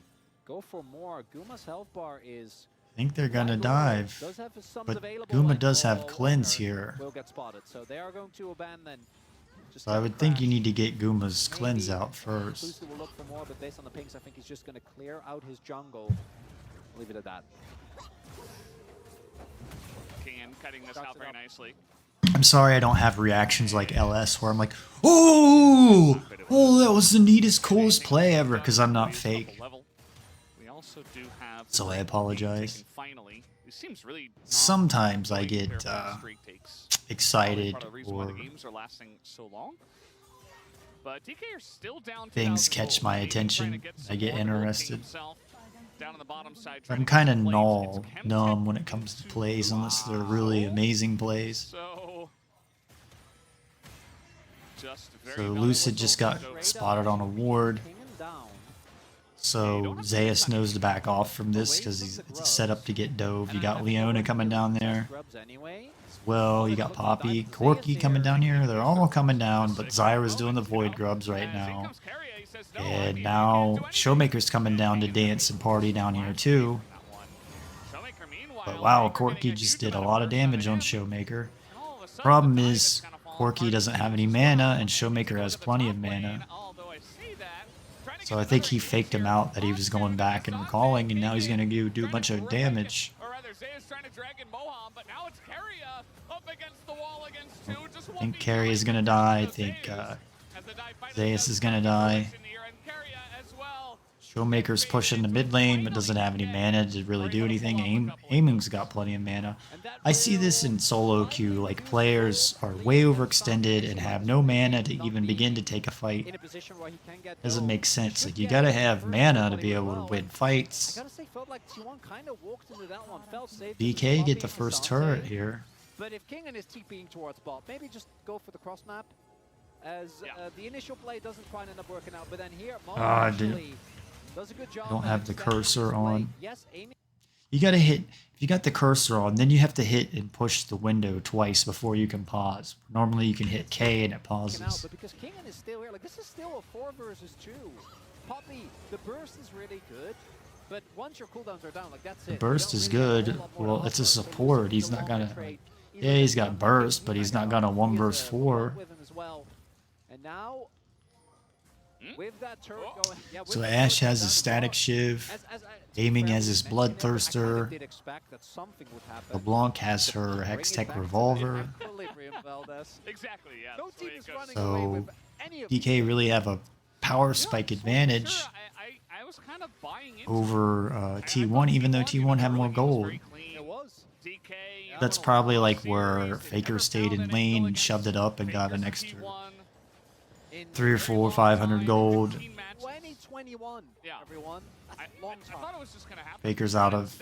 go for more. Guma's health bar is. I think they're gonna quite low. dive, Does have his sums but available, Guma and does have Paul cleanse Walker here. will get spotted, so they are going to abandon. Just So get I the would think you crash. need to get Guma's cleanse Maybe out first. Booster will look for more, but based on the pings, I think he's just going to clear out his jungle. Leave it at that. King cutting this out very nicely. I'm sorry I don't have reactions like LS where I'm like, oh, that was the neatest, coolest play ever, because I'm not fake. We also do have So I apologize. finally. It seems really Sometimes I get excited part of the reason why or the games are lasting so long. But DK are still down things 2,000 catch gold. my Maybe attention. trying to get I some get more gold. King interested. himself down on the bottom side, trying I'm to kind get of some plays. It's numb when it comes to plays unless they're really amazing plays. So just very So valuable Lucid just got so spotted on a ward. King and down. So Zeus knows to back off from this because it's a setup to get dove. You got Leona coming down there. Grubs anyway. Well, you got Poppy, Corky coming down here. They're all coming down, but Zyra's doing the Void Grubs right now. And now Showmaker's coming down to dance and party down here too. But wow, Corky just did a lot of damage on Showmaker. Problem is, Corky doesn't have any mana, and Showmaker has plenty of mana. So I think he faked him out that he was going back and recalling, and now he's going to do a bunch of damage. I think Carrie is going to die. I think Zeus is going to die. Showmaker's pushing the mid lane, but doesn't have any mana to really do anything. Aiming's got plenty of mana. I see this in solo queue, like players are way overextended and have no mana to even begin to take a fight. Doesn't make sense. Like, you gotta have mana to be able to win fights. DK get the first turret here. But if King is TPing towards bot, maybe just go for the cross map. As the initial play doesn't quite end up working out, but then here, Mo actually does a good job. I don't have the cursor on. Yes, aiming. You gotta hit, if you got the cursor on, then you have to hit and push the window twice before you can pause. Normally you can hit K and it pauses. But because Kingan is still here, like this is still a 4 versus 2. Poppy, the burst is really good, but once your cooldowns are down, like that's it. The burst is good. Well, it's a support. He's not gonna. Yeah, he's got burst, but he's not gonna 1 versus 4. And now, with that turret going, So Ashe has his static shiv. Aiming has his bloodthirster. LeBlanc has her Hextech revolver. Exactly, yeah. So DK really have a power spike advantage I was kind of buying into over T1, even though T1 had more gold. That's probably like where Faker stayed in lane and shoved it up and got an extra 300 or 400 or 500 gold. 2021, everyone. I thought it was just gonna happen. Faker's out of,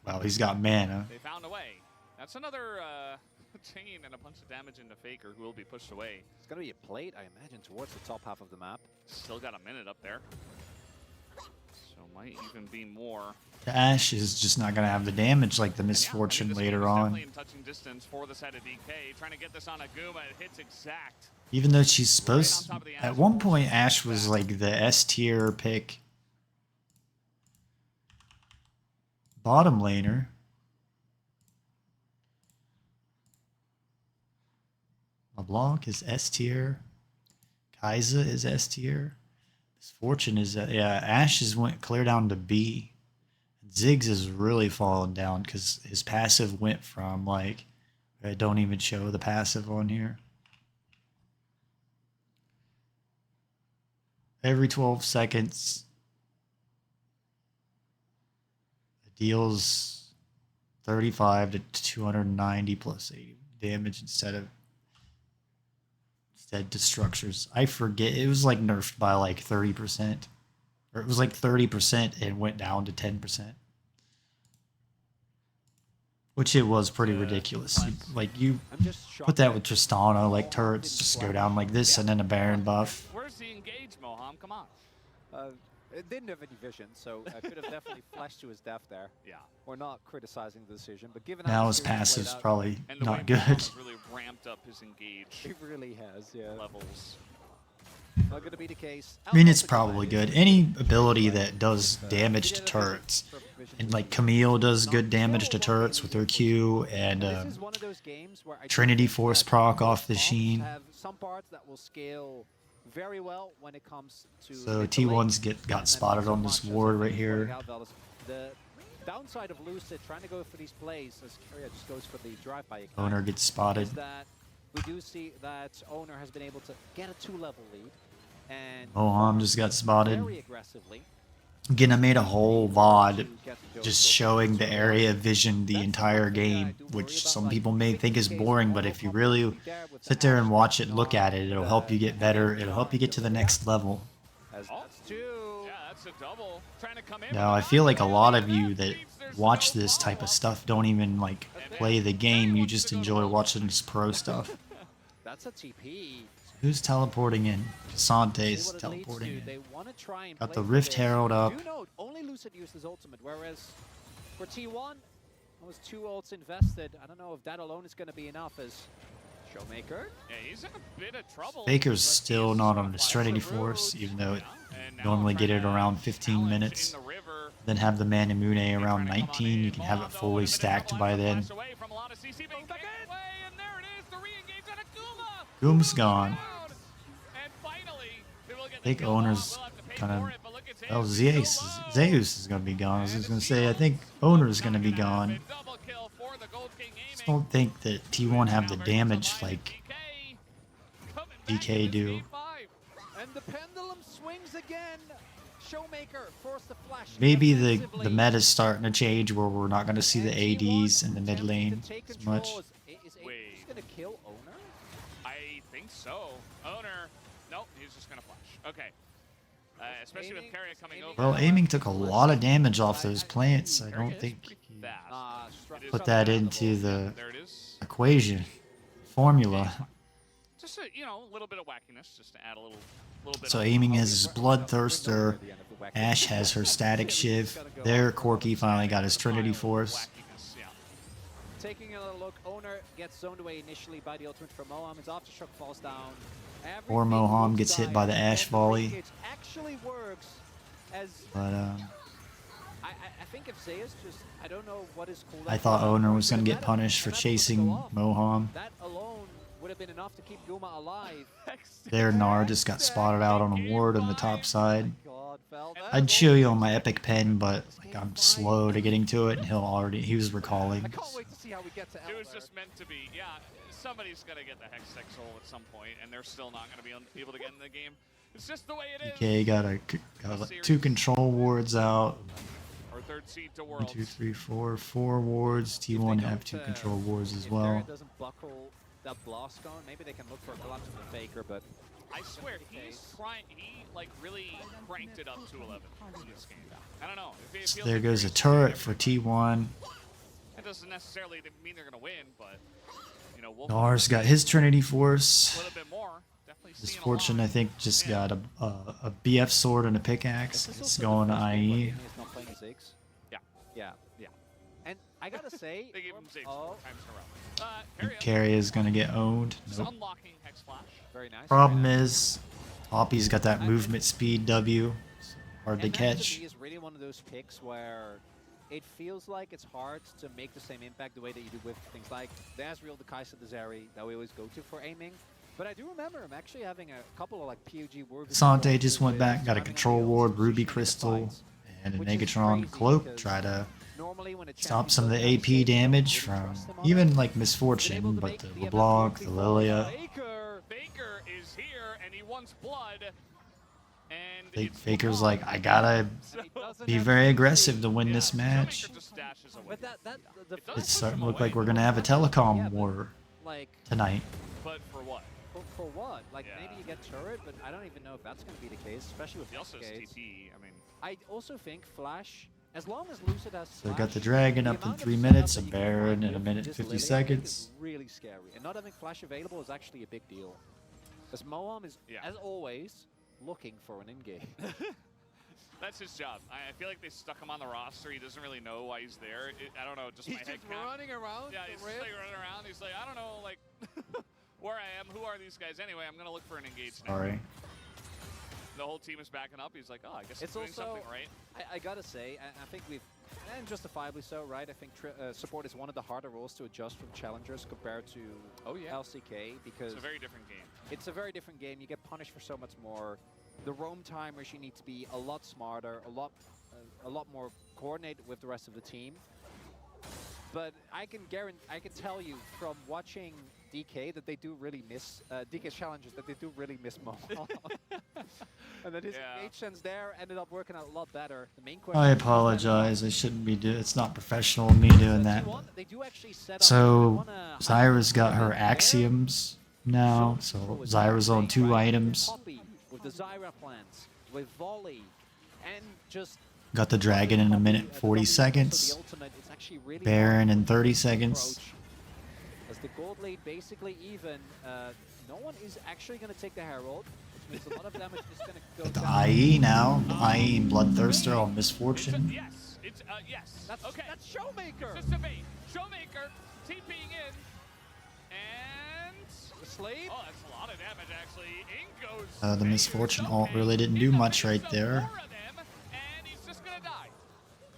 well, he's got mana. They found a way. That's another chain and a bunch of damage into Faker, who will be pushed away. It's gonna be a plate, I imagine, towards the top half of the map. Still got a minute up there, so might even be more. The Ashe is just not gonna have the damage like the Misfortune later on. Definitely in touching distance for the side of DK, trying to get this on a Guma. It hits exact. Even though she's supposed, at one point Ashe was like the S tier pick bottom laner. LeBlanc is S tier. Kai'Sa is S tier. Misfortune is, yeah, Ashe is went clear down to B. Ziggs is really fallen down because his passive went from like, I don't even show the passive on here. Every 12 seconds, it deals 35 to 290 plus 80 damage instead to structures. I forget, it was like nerfed by like 30%. Or it was like 30% and went down to 10%. Which it was pretty ridiculous. You put that with Tristana, like turrets just go down like this and then a Baron buff. Where's the engage, Moham? Come on. It didn't have any vision, so I could have definitely flashed to his death there. Yeah. We're not criticizing the decision, but given now how his the series passive's played out, probably And the not way good. Moham's really ramped up his engage It really has, yeah. levels. Not going to be the case. I mean, it's probably good. Any ability that does damage to turrets. And like Camille does good damage to turrets with her Q, and Trinity Force proc off the Sheen. Have some parts that will scale very well when it comes to So T1's got spotted on this ward right here. The downside of Lucid trying to go for these plays as Carrier just goes for the drive-by ignite, Owner gets spotted. is that we do see that Owner has been able to get a 2-level lead and Moham just got spotted. very aggressively. Again, I made a whole VOD just showing the area vision the entire game, which some people may think is boring, but if you really sit there and watch it, look at it, it'll help you get better. It'll help you get to the next level. That's two. Yeah, that's a double. Trying to come in. Now, I feel like a lot of you that watch this type of stuff don't even like play the game. You just enjoy watching this pro stuff. That's a TP. Who's teleporting in? Sante's teleporting in. They want to try and Got play the for Rift this. Herald up. You know, only Lucid used his ultimate, whereas for T1, it was 2 ults invested. I don't know if that alone is going to be enough as Showmaker. Yeah, he's in a bit of trouble. Faker's still not on his Trinity Force, even though it normally get it around 15 minutes. Then have the Manamune around 19. You can have it fully stacked by then. Goom's gone. I think Owner's kind of... Oh, Zeus is going to be gone. I was just going to say, I think Owner's going to be gone. Just don't think that T1 have the damage like DK do. And the pendulum swings again. Showmaker forced the flash. Maybe the meta's starting to change where we're not going to see the ADs in the mid lane as much. Wait, going to kill Owner? I think so. Owner. Nope, he's just going to flash. Okay. Especially with Carrier coming over. Well, aiming took a lot of damage off those plants. I don't think he put that into the equation formula. Just a, little bit of wackiness, just to add a little bit. So aiming has his Bloodthirster. Ash has her Static Shiv. There, Corky finally got his Trinity Force. Taking a little look, Owner gets zoned away initially by the ultimate from Moham. His Aftershock falls down. Or Moham gets hit by the Ash Volley. It actually works as... But I think if Zeus just... I don't know what is called... I thought Owner was going to get punished for chasing Moham. That alone would have been enough to keep Guma alive. There, Gnar just got spotted out on a ward on the top side. I'd show you on my epic pen, but like I'm slow to getting to it, and he was recalling. I can't wait to see how we get to It was just meant to be, yeah. Somebody's got to get the Hextech Soul at some point, and they're still not going to be able to get in the game. It's just the way it is. DK got 2 control wards out. Our 3rd seed to 1, Worlds. 2, 3, 4 wards. T1 have 2 control wards as well. Doesn't buckle that blast gun, maybe they can look for a collapse from the Faker, but I swear, he like really cranked it up to 11 in this game. I don't know. So there goes a turret for T1. That doesn't necessarily mean they're going to win, but we'll Gnar's got his Trinity Force. a little bit more. Definitely Misfortune, I think, just got a BF sword and a pickaxe. It's going to IE. Yeah. And I gotta say, they gave him Ziggs 4 times in a row. Carry is going to get owned. Nope. Unlocking Hex Flash. Very nice. Problem is, Poppy's got that movement speed W. So hard to And that catch. to me is really one of those picks where it feels like it's hard to make the same impact the way that you do with things like the Azrael, the Kai'Sa, the Zeri that we always go to for aiming. But I do remember him actually having a couple of like PUG wards. Sante just went back, got a control ward, Ruby Crystal, and a Negatron Cloak. Try to stop some of the AP damage from even like Misfortune, but the LeBlanc, the Lilia. Baker is here, and he wants blood. And I think Faker's like, I gotta be very aggressive to win this match. It's starting to look like we're gonna have a telecom war tonight. But for what? For what? Like maybe you get turret, but I don't even know if that's going to be the case, especially with also Gates. TP. I mean, I also think Flash, as long as Lucid has So got the Dragon up in 3 minutes, a Baron in 1 minute and 50 seconds. Really scary, and not having Flash available is actually a big deal. Because Moham is, as always, looking for an in-game. That's his job. I feel like they stuck him on the roster. He doesn't really know why he's there. I don't know, just he's my head just running around. Yeah, he's just like running around. He's like, I don't know, like where I am. Who are these guys anyway? I'm gonna look for an engage now. Sorry. the whole team is backing up. He's like, oh, I guess It's I'm doing also, something right. I gotta say, I think we've, and justifiably so, right? I think support is one of the harder roles to adjust from challengers compared to LCK, because It's a very different game. it's a very different game. You get punished for so much more. The roam timers, you need to be a lot smarter, a lot more coordinated with the rest of the team. But I can tell you from watching DK that they do really miss DK's challenges, that they do really miss Mohawk. And that his engage sense there ended up working out a lot better. The main question I apologize. I shouldn't be doing. It's not professional of me doing that. They do actually set up, So Zyra's got her axioms now. So Zyra's on 2 items. with the Zyra plants, with volley, and just Got the dragon in a minute 40 seconds. Baron in 30 seconds. As the gold lead basically even, no one is actually going to take the Herald, which means a lot of damage is going to go Got the down. IE now. IE and Bloodthirster on Misfortune. Yes, it's yes. That's Showmaker. It's just a bait. Showmaker TPing in, and The slave. oh, that's a lot of damage actually. In goes The Misfortune ult really didn't do much right there. More of them, and he's just gonna die.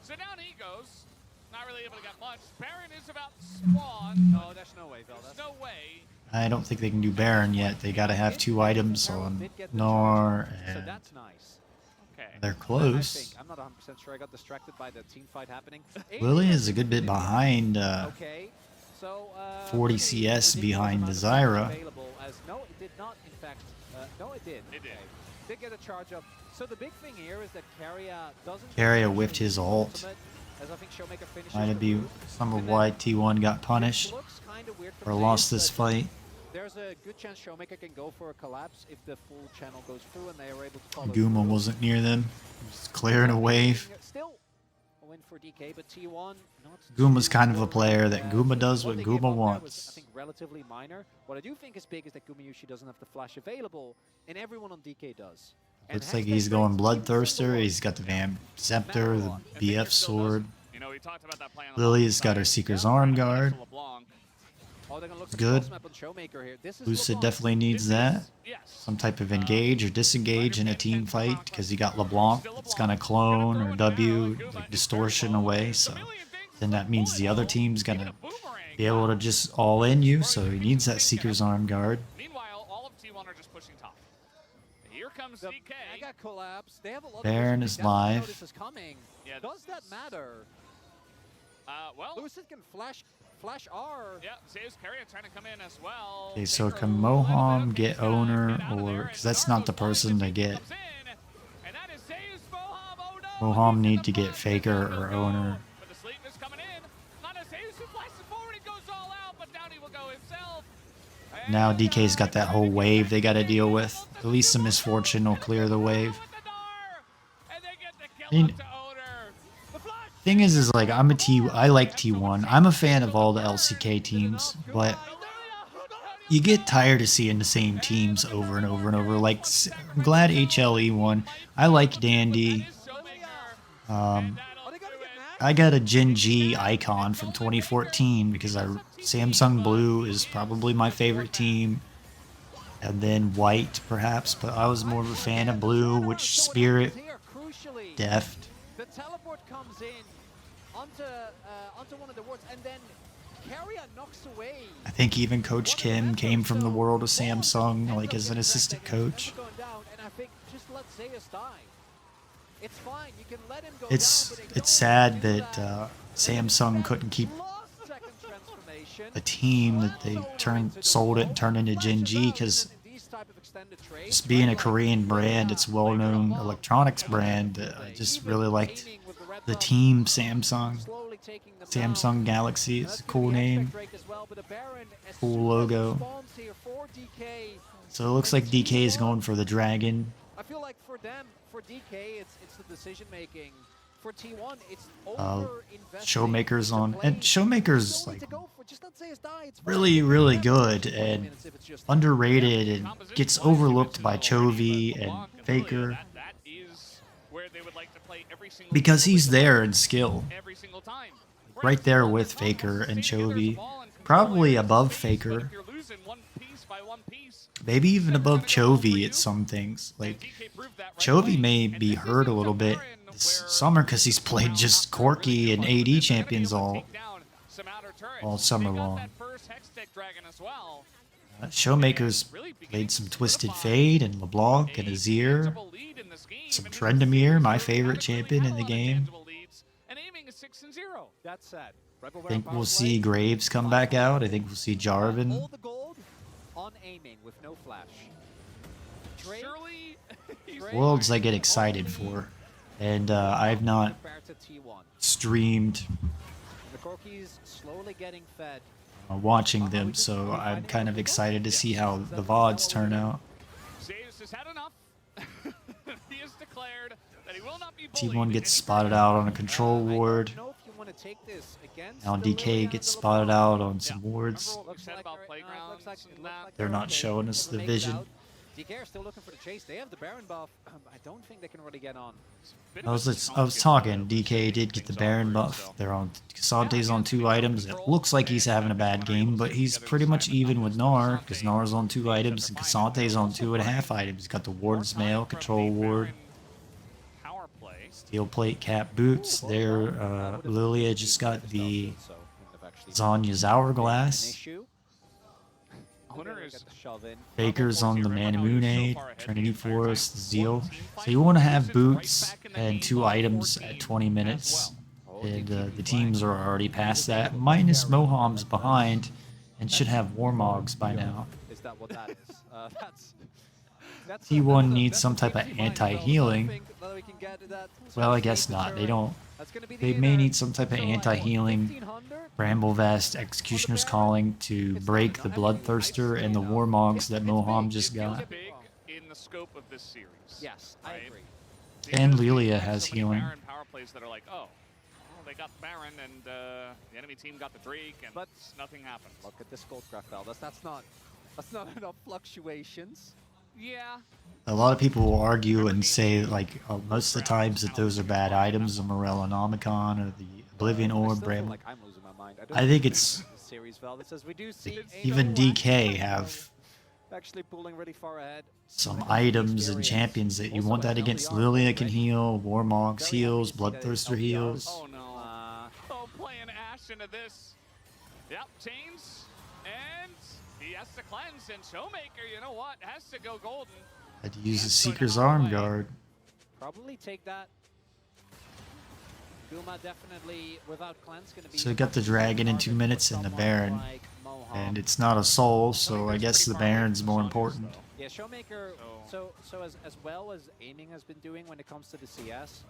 So down he goes. Not really able to get much. Baron is about to spawn. No, there's no way, Vel. There's no way. I don't think they can do Baron yet. They gotta have 2 items on Nor, So and that's nice. Okay. they're I close. think, I'm not 100% sure. I got distracted by the team fight happening. Lily is a good bit behind. Okay. So 40 CS behind the Zyra. No, it did not. In fact, no, it did. It did. Did get a charge up. So the big thing here is that Carrier doesn't. Carrier whiffed his ult. Ultimate, as I think Showmaker finishes Might the be move. some of And why then T1 got punished looks kinda weird or from lost Zeus, this but fight. There's a good chance Showmaker can go for a collapse if the full channel goes through and they are able to follow Guma through. wasn't near them. Just clearing a wave. Still a win for DK, but T1 not Guma's too kind of a worried. player that Guma does what they gave Guma up there was, I wants. think, relatively minor. What I do think is big is that Gumayushi doesn't have the flash available, and everyone on DK does. And Looks like hashtag he's going rates even Bloodthirster. below. He's got the Vamp Scepter, the BF sword. You know, we talked about that play on the Lily's got her side. Seeker's Yeah, Arm right, Guard. LeBlanc. Oh, they're gonna look for Good. the cross map on Showmaker here. This is Lucid LeBlanc. definitely needs that. Yes. Some type of engage or disengage in a team fight because you got LeBlanc that's gonna clone or W like distortion away. So then that means the other team's gonna be able to just all in you. So he needs that Seeker's Arm Guard. Meanwhile, all of T1 are just pushing top. Here comes The DK. mega collapse. They have a lot Baron of is they definitely know live. This is coming. Yeah, Does that matter? Well, Lucid can flash R. yeah, Zeus Carrier trying to come in as well. Okay, so can Moham get owner or because that's not the person to get. Moham need to get Faker or owner. But the sleep is coming in. Not a Zeus who flashes forward and goes all out, but down he will go himself. Now DK's got that whole wave they got to deal with. At least the Misfortune will clear the wave. And they get the kill I mean, up to owner. The flash. thing is like I like T1. I'm a fan of all the LCK teams, but you get tired of seeing the same teams over and over and over. Like, I'm glad HLE won. I like Dandy. I got a Gen G icon from 2014 because Samsung Blue is probably my favorite team. And then White, perhaps, but I was more of a fan of Blue, which Spirit, Deft. The teleport comes in onto one of the wards, and then Carrier knocks away. I think even Coach Kim came from the world of Samsung, like as an assistant coach. Going down, and I think just let Zeus die. It's fine. You can let him go It's down, but they don't sad do that Samsung couldn't keep Last second transformation. a team that they sold it and turned into Gen G because In these type of extended trades, just being a Korean brand, it's a well-known electronics brand. I just really liked the team Samsung. slowly taking them Samsung Galaxy is a cool name, cool logo. So it looks like DK is going for the dragon. I feel like for them, for DK, it's the decision making. For T1, it's Uh, over Showmaker's on, and Showmaker's like just let Zeus die. It's really, really good and underrated and gets overlooked by Chovy and Faker That is where they would like to play every single because he's there in skill, every single time. right there with Faker and Chovy, probably above Faker. If you're losing one piece by one piece. Maybe even Never above gonna go for Chovy you. at some things. And Like, DK proved that right Chovy away. may And be this hurt a isn't little bit Baron this where summer because he's Well, played just not really Corki too and much, but AD they're gonna be champions able to all take down some outer turrets. all summer They got long. that first Hextech Dragon as well. Showmaker's Really beginning played to some Twisted solidify Fade and LeBlanc and a Azir. tangible lead in this game. Some And this Trendemir, series my where we favorite haven't really champion had in a the lot of game. tangible leads, and aiming is 6-0. That's sad. Rebel I think Baron we'll power see play. Graves come back out. I think we'll see Jarvan. All the gold on aiming with no flash. Drake, Surely, he's Worlds I fine. get excited for. And I've not compared to T1. streamed The Corki's slowly getting fed. watching them, so I'm kind of excited to see how the VODs turn out. Zeus has had enough. He has declared that he will not be bullied T1 in gets any spotted further. out on a control I ward. don't know if you want to take this against Now the DK Liliana gets de spotted LeBlanc. out on some wards. Remember what we said about it playgrounds looks like and that? They're they're not okay. showing us the Able to make it vision. out. DK are still looking for the chase. They have the Baron buff. I don't think they can really get on. Bit I of a was chunk talking. of DK did get the things Baron offered, buff. so. They're on Casante's on 2 items. It looks like he's having a bad game, but he's pretty much even with Gnar because Gnar's on 2 items and Casante's on 2.5 items. He's got the Ward's Mail, Control Ward, Power play. Steel Plate, Cap Boots. There, Lilia just got the Zanya's Hourglass. Owner is Faker's on the Manamune, Trinity Forest, Zeal. So you want to have boots and 2 items at 20 minutes. And the teams are already past that. Minus Moham's behind and should have Warmogs by now. Is that what that is? That's T1 needs some type of anti-healing. Well, I guess not. They don't. They may need some type of anti-healing. Bramble Vest, Executioner's Calling to break the Bloodthirster and the Warmogs that Moham just got. big in the scope of this series. Yes, I right? agree. And Because Lilia we've had has so many healing. Baron power plays that are like, oh, well, they got the Baron and the enemy team got the Drake, and But nothing happens. look at this gold graph, Elders. That's not enough fluctuations. Yeah. A lot of people will argue and say, like, most of the times that those are bad items, the Morellonomicon or the Oblivion I Orb, still feel Bramble. like I'm losing my mind. I think it's The series, Valdez, as we do see even DK have actually pulling really far ahead. some items and champions that you want that against. Lilia can heal, Warmogs heals, Bloodthirster heals. Oh no. Oh, playing Ash into this. Yep, chains. And he has to cleanse. And Showmaker, you know what? Has to go golden. Had to use the Seeker's Arm Guard. Probably take that. Guma definitely without cleanse gonna be. So we got the Dragon in 2 minutes and the Baron. And it's not a soul, so I guess the Baron's more important. Yeah, Showmaker. So as well as aiming has been doing when it comes to the CS,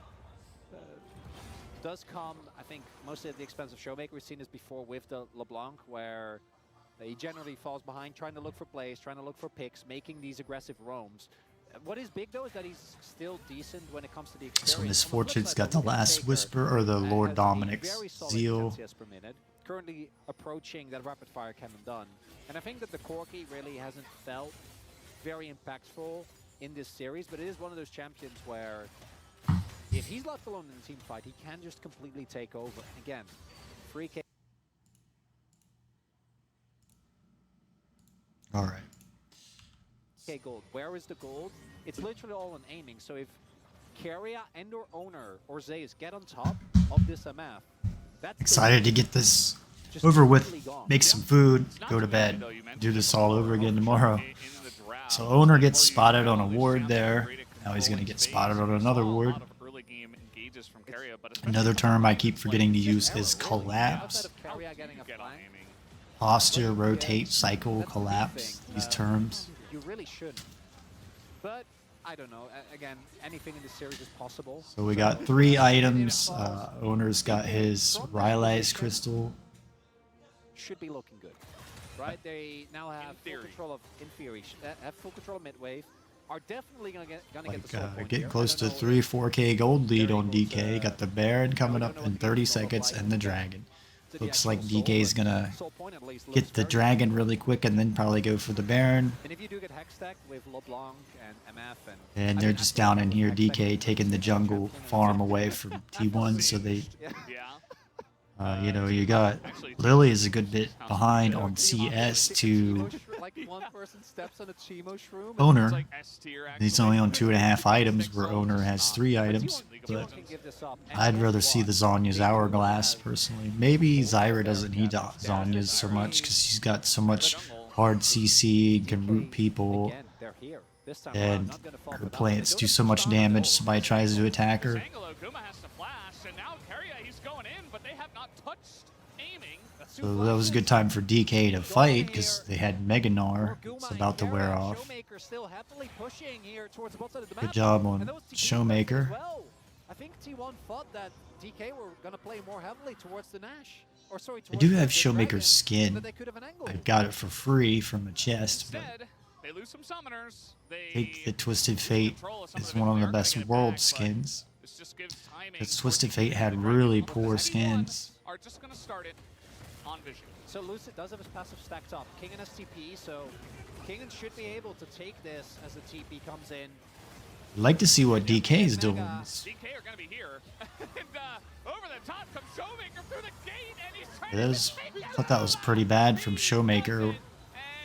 does come, I think, mostly at the expense of Showmaker. We've seen this before with the LeBlanc, where he generally falls behind, trying to look for plays, trying to look for picks, making these aggressive roams. What is big though is that he's still decent when it comes to the experience. So Misfortune's got the Last Whisper or the Lord Dominic's Zeal. Per minute, currently approaching that rapid fire cannon done. And I think that the Corki really hasn't felt very impactful in this series, but it is one of those champions where if he's left alone in the team fight, he can just completely take over. And again, free K. All right. Gold. Where is the gold? It's literally all on aiming. So if Keria and or Owner or Zeus get on top of this MF, that's Excited to get this just over with. totally gone. Make some food, go to bed, do this all over again tomorrow. So Owner gets spotted on a ward there. Now he's going to get spotted on another ward. Another term I keep forgetting to use is collapse. Keria getting a flank, Posture, rotate, cycle, collapse. These terms. you really shouldn't. But I don't know. Again, anything in this series is possible. So we got 3 items. Owner's got his Rylai's Crystal. Should be looking good, right? They now have full control of, in theory, have full control of mid wave. Are definitely gonna get the soul point Getting here. close I to don't know 3-4k gold lead on able DK. to- Got the Baron coming up in 30 seconds and the Dragon. to the Looks actual like soul, DK's but gonna soul point at least looks get the very Dragon really quick and then probably go for the Baron. And if you do get Hextech with LeBlanc and MF And I they're mean, just I down think in here, Hextech DK is taking the a jungle champion and farm it's- away from T1, so they, Yeah. you know, you got Lily is a good bit behind on CS to like one person steps on a Chimo shroom. and Owner. Like S tier, He's actually. only on 2.5 items, Six where souls Owner is has not 3 what items. League of But Legends. can give this up. And I'd guess rather see what? the Zonya's Big Hourglass has personally. Maybe Zyra doesn't need damage. Zonya's so much because she's got so much Jungle. hard CC and can DK, root people. Again, they're here. This time And around, not gonna fall for her that one. plants They do don't so have much to start damage. goal. Somebody tries to attack This her. angle, Guma has to flash, and now Keria, he's going in, but they have not touched aiming. So that was a good time for DK to fight because they had Mega Gnar. It's about to wear off. Showmaker still heavily pushing here towards the bottom of the Good map. job And on those TP Showmaker. as well. I think T1 thought that DK were going to play more heavily towards the Nash. Or sorry, I towards do the have Dragon, Showmaker's so skin. that they could have an angle. I got it for free from a chest, but Instead, they lose some summoners. I They think the Twisted Fate control of some is of the one of the mid-player, best gonna get it world back, but skins. this just gives timing. Because Twisted 14 Fate had the really Dragon. poor T1 skins. Are just going to start it on Vision. So Lucid does have his passive stacked up. Kingen has TP, so Kingen should be able to take this as the TP comes in. I'd like to see what DK is doing. DK are going to be here. And over the top comes Showmaker through the gate, and he's trying It to was, take I thought that was pretty bad from Showmaker. and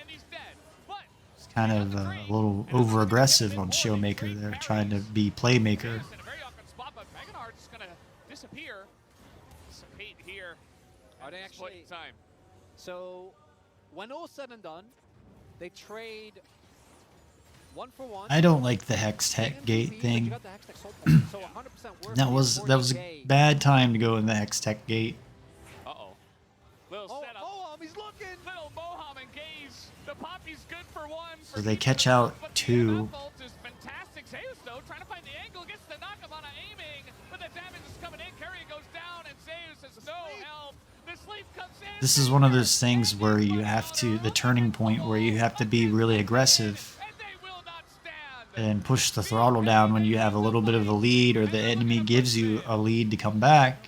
he's dead. But It's kind of a little over-aggressive on Showmaker there, trying to be playmaker. in a very awkward spot, but Meganar just going to disappear. Dissipate here. Are they at this point actually- in time. So when all's said and done, they trade 1-for-1. I don't like the Hex Tech Gate but you thing. got the Hextech Soul Point, so 100% worth That it was for a DK. bad time to go in the Hex Tech Gate. Uh-oh. Little Oh, setup. Moham, he's looking! Little Moham engaged. The Poppy's good for one. So they catch out But the 2. MF ult is fantastic. Zeus, though, trying to find the angle, gets the knock on aiming, but the damage is coming in. Keria goes down, and Zeus has no help. The sleep comes in. This is one of those things where you have to, the turning point where you have to be really aggressive And they will not stand. and push the throttle down when you have a little bit of a lead or the enemy gives you a lead to come back.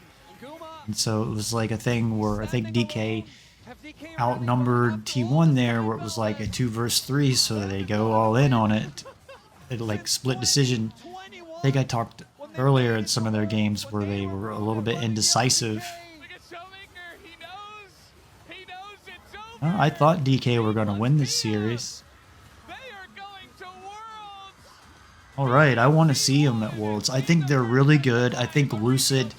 And so it was like a thing where I think DK outnumbered T1 there, where it was like a 2 versus 3, so they go all in on it. It like split decision. I think I talked earlier in some of their games where they were a little bit indecisive. Look at Showmaker. He knows. He knows it's over. I thought DK were going to win this series. They are going to Worlds. Alright, I want to see them at Worlds. I think they're really good. I think Lucid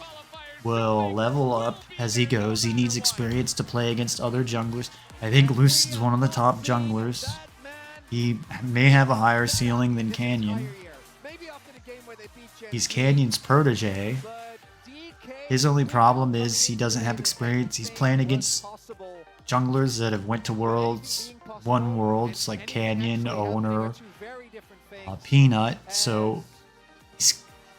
will level up as he goes. He needs experience to play against other junglers. I think Lucid's one of the top junglers. He may have a higher ceiling than Canyon. He's Canyon's protege. His only problem is he doesn't have experience. He's playing against junglers that have went to Worlds, won Worlds, like Canyon, Owner, Peanut, so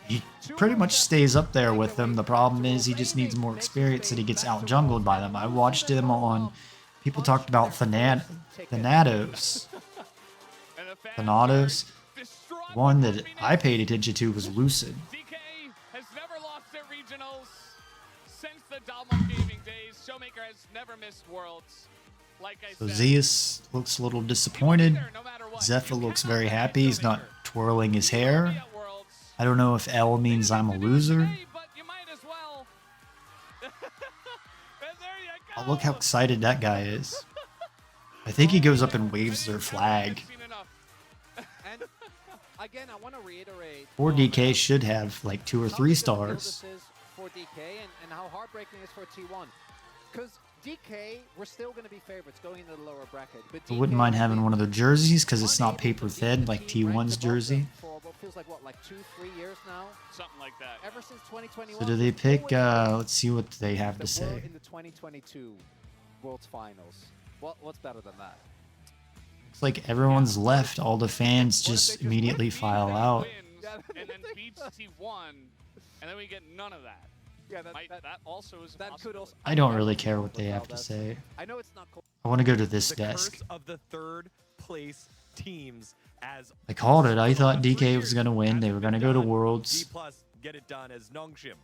he pretty much stays up there with them. The problem is he just needs more experience and he gets out-jungled by them. I watched him on, people talked about Thanatos. Thanatos. One that I paid attention to was Lucid. DK has never lost at regionals since the Dalmon gaming days. Showmaker has never missed Worlds. Like I So said, Zeus looks a little disappointed. Zephyr looks very happy. He's not twirling his hair. I don't know if L means I'm a loser. but you might as well. And there you go. Oh, look how excited that guy is. I think he goes up and waves their flag. Seen enough. And again, I want to reiterate. 4DK should have like 2 or 3 how stars. this is for DK and how heartbreaking it is for T1. Because DK, we're still going to be favorites going into the lower bracket. But I wouldn't mind having one of their jerseys because it's not paper thin like T1's jersey. For what feels like, what, like 2-3 years now? Something like that. Ever since 2021. So do they pick, let's see what they have to We're say. in the 2022 World's Finals. What's better than that? Looks like everyone's left. All the fans just immediately file out. Wins, and then beats T1, and then we get none of that. Yeah, That also is a that could also. I don't really care what they have to say. I know it's not cool. I want to go to this The desk. curse of the third place teams as I called it. I thought DK was going to win. They were going to go to Worlds. D+ get it done as Nongshim.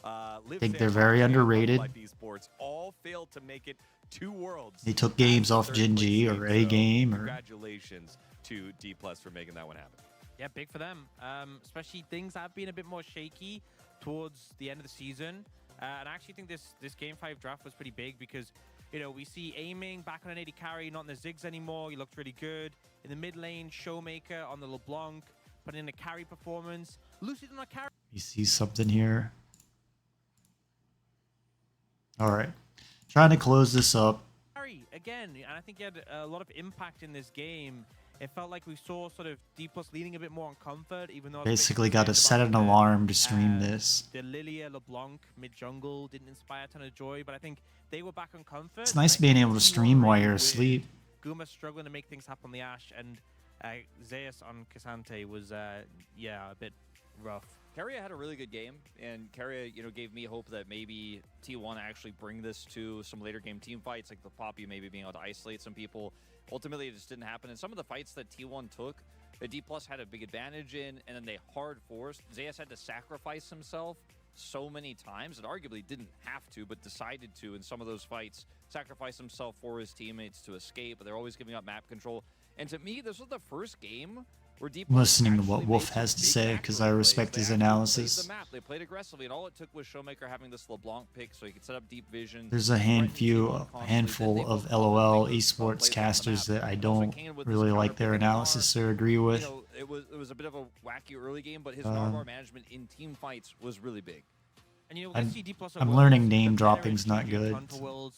I think they're very underrated. Sports all failed to make it to Worlds. They took games off Third Genji place or team, A so game or Congratulations to D+ for making that one happen. Yeah, big for them. Especially things have been a bit more shaky towards the end of the season. And I actually think this Game 5 draft was pretty big because, You know, we see aiming back on an 80 carry, not in the Ziggs anymore. He looked really good. In the mid lane, Showmaker on the LeBlanc, putting in a carry performance. Lucid on a carry. You see something here. All right. Trying to close this up. Again, and I think he had a lot of impact in this game. It felt like we saw sort of D+ leaning a bit more on comfort, even though Basically got to set an alarm to stream this. The Lilia LeBlanc mid jungle didn't inspire a ton of joy, but I think they were back on comfort. It's nice being able to stream while you're asleep. Guma struggling to make things happen on the Ashe, and Zeus on Cassante was yeah, a bit rough. Keria had a really good game, and Keria, you know, gave me hope that maybe T1 actually bring this to some later game team fights, like the Poppy maybe being able to isolate some people. Ultimately, it just didn't happen. And some of the fights that T1 took, the D+ had a big advantage in, and then they hard forced. Zeus had to sacrifice himself so many times, and arguably didn't have to, but decided to in some of those fights, sacrifice himself for his teammates to escape, but they're always giving up map control. And to me, this was the first game where D+ Listening to what Wolf has to say, because I respect his analysis. The map. They played aggressively, and all it took was Showmaker having this LeBlanc pick so he could set up deep vision. There's a handful of LOL esports casters that I don't really like their analysis or agree with. You know, it was a bit of a wacky early game, but his Narvar management in team fights was really big. And, you know, I'm learning name dropping's not good. I don't know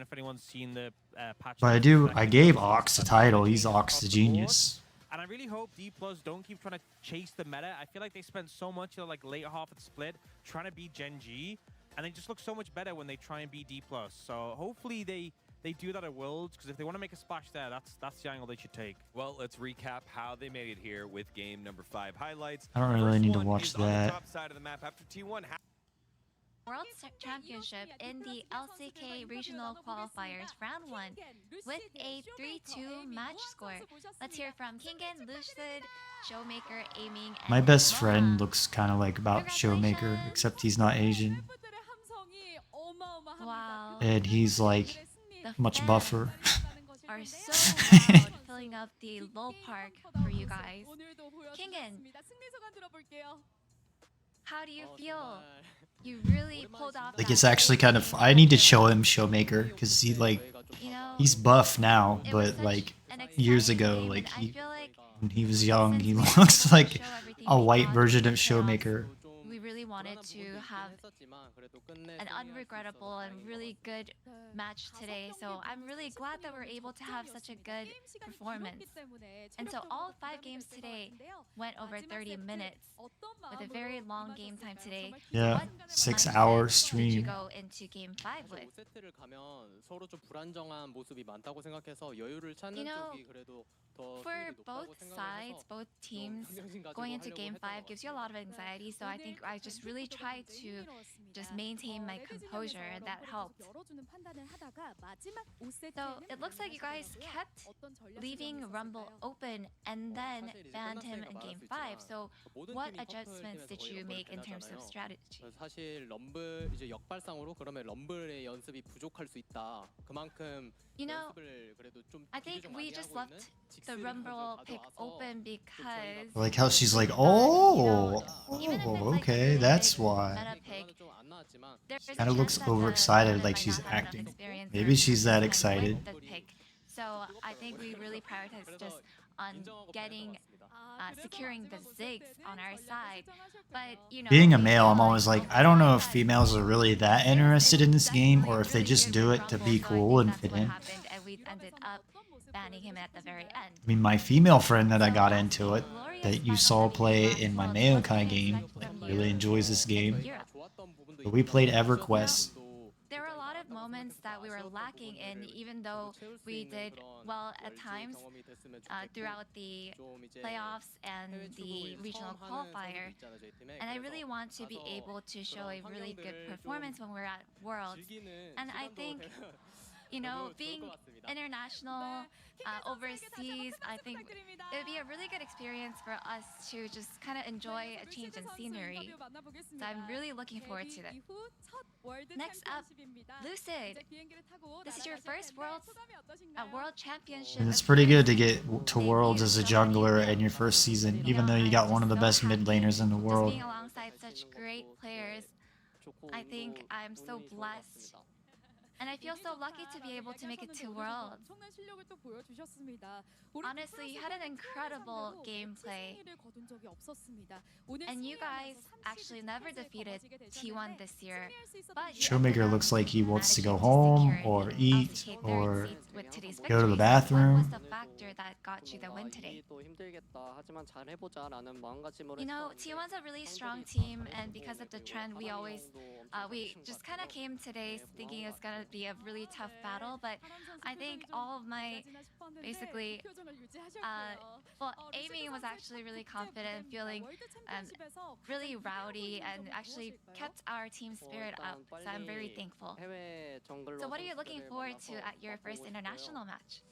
if anyone's seen the patch. But I gave Ox a title. He's Ox the genius. And I really hope D+ don't keep trying to chase the meta. I feel like they spent so much, you know, like later half of the split trying to beat Gen G, and they just look so much better when they try and beat D+. So hopefully they do that at Worlds, because if they want to make a splash there, that's the angle they should take. Well, let's recap how they made it here with game number 5 highlights. I don't really need to watch that. On the top side of the map after T1. World Championship in the LCK Regional Qualifiers Round 1 with a 3-2 match score. Let's hear from Kingen, Lucid, Showmaker, aiming, and My best Loa. friend looks kind of like about Showmaker, except he's not Asian. Wow. And he's like The much fans buffer. are so loud, filling up the low park for you guys. Kingen, how do you feel? You really pulled off Like that it's actually kind of. I need to show him Showmaker because he like you know, he's buff now, it was but such like an years exciting ago, game, like and I feel like when he was young, since he we got looks to like show everything a we white got version in of the playoffs, Showmaker. we really wanted to have an unregrettable and really good match today. So I'm really glad that we're able to have such a good performance. And so all 5 games today went over 30 minutes with a very long game time today. Yeah, What 6 mindset hour did you stream. go into game 5 with? You know, for both sides, both teams, going into game 5 gives you a lot of anxiety. So I think I just really tried to just maintain my composure, and that helped. So it looks like you guys kept leaving Rumble open and then banned him in game 5. So what adjustments did you make in terms of strategy? 사실 럼블 이제 역발상으로 그러면 럼블의 연습이 부족할 수 있다. 그만큼 You know, 연습을 그래도 좀 I think we just left the Rumble pick open because I like how she's like, even if it's like okay, really that's big why. meta pick, there's a Kind of looks chance that the overexcited, opponent like might she's not have enough acting. experience Maybe or she's that time with excited. the pick. So I think we really prioritized just on getting securing the Ziggs on our side. But you know, Being a we male, I'm always realized like, I don't know if that females are really that interested in this game, or if they just do it to be cool and fit in. And we ended up banning him at the very end. I mean, my female friend that I got into it, that you saw play in my Maokai game, like, really enjoys this game. But we played EverQuest. There were a lot of moments that we were lacking in, even though we did well at times throughout the playoffs and the regional qualifier. And I really want to be able to show a really good performance when we're at Worlds. And I think, you know, being international, overseas, I think it would be a really good experience for us to just kind of enjoy a change in scenery. So I'm really looking forward to that. Next up, Lucid. This is your first World Championship. And it's pretty good to get to Worlds as a jungler in your first season, even though you got one of the best mid laners in the Just world. being alongside such great players, I think I'm so blessed And I feel so lucky to be able to make it to Worlds. Honestly, you had an incredible gameplay. And you guys actually never defeated T1 this year. But Showmaker looks like he wants to go home or eat or go to the bathroom. What was the factor that got you the win today? You know, T1's a really strong team, and because of the trend, we just kind of came today thinking it's gonna be a really tough battle. But I think all of my basically, Amy was actually really confident, feeling really rowdy, and actually kept our team spirit up. So I'm very thankful. So what are you looking forward to at your first international match?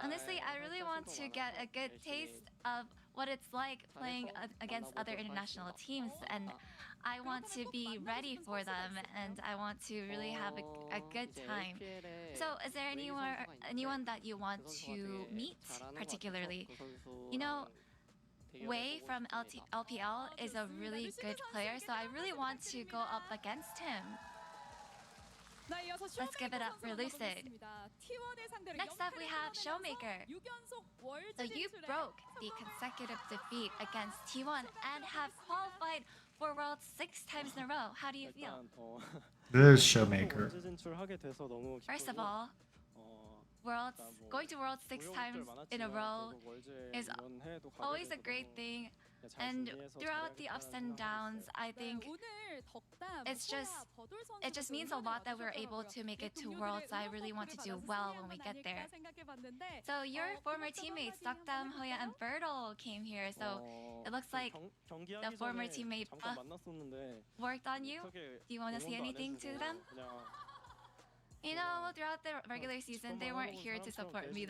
Honestly, I really want to get a good taste of what it's like playing against other international teams, and I want to be ready for them, and I want to really have a good time. So is there anyone that you want to meet particularly? You know, Wei from LPL is a really good player, so I really want to go up against him. Let's give it up for Lucid. Next up, we have Showmaker. So you broke the consecutive defeat against T1 and have qualified for Worlds 6 times in a row. How do you feel? There's Showmaker. First of all, going to Worlds 6 times in a row is always a great thing. And throughout the ups and downs, I think it just means a lot that we're able to make it to Worlds. So I really want to do well when we get there. So your former teammates, Dokdam, Hoya, and Bertle came here. So it looks like the former teammate worked on you. Do you want to say anything to them? You know, throughout the regular season, they weren't here to support me.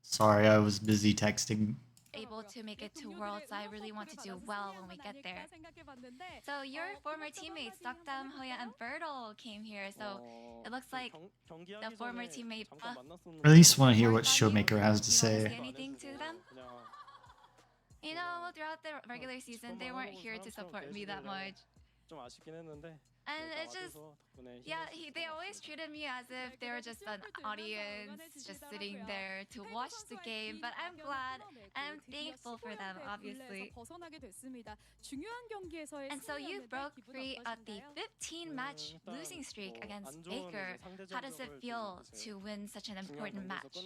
Sorry, I was busy texting. Able to make it to Worlds, so I really want to do well when we get there. So your former teammates, Dokdam, Hoya, and Bertle came here. So it looks like the former teammate I at least want to hear what Showmaker has to say. Do you want to say anything to them? You know, throughout the regular season, they weren't here to support me that much. And it just, yeah, they always treated me as if they were just an audience, just sitting there to watch the game. But I'm glad and I'm thankful for them, obviously. And so you broke free of the 15-match losing streak against Baker. How does it feel to win such an important match?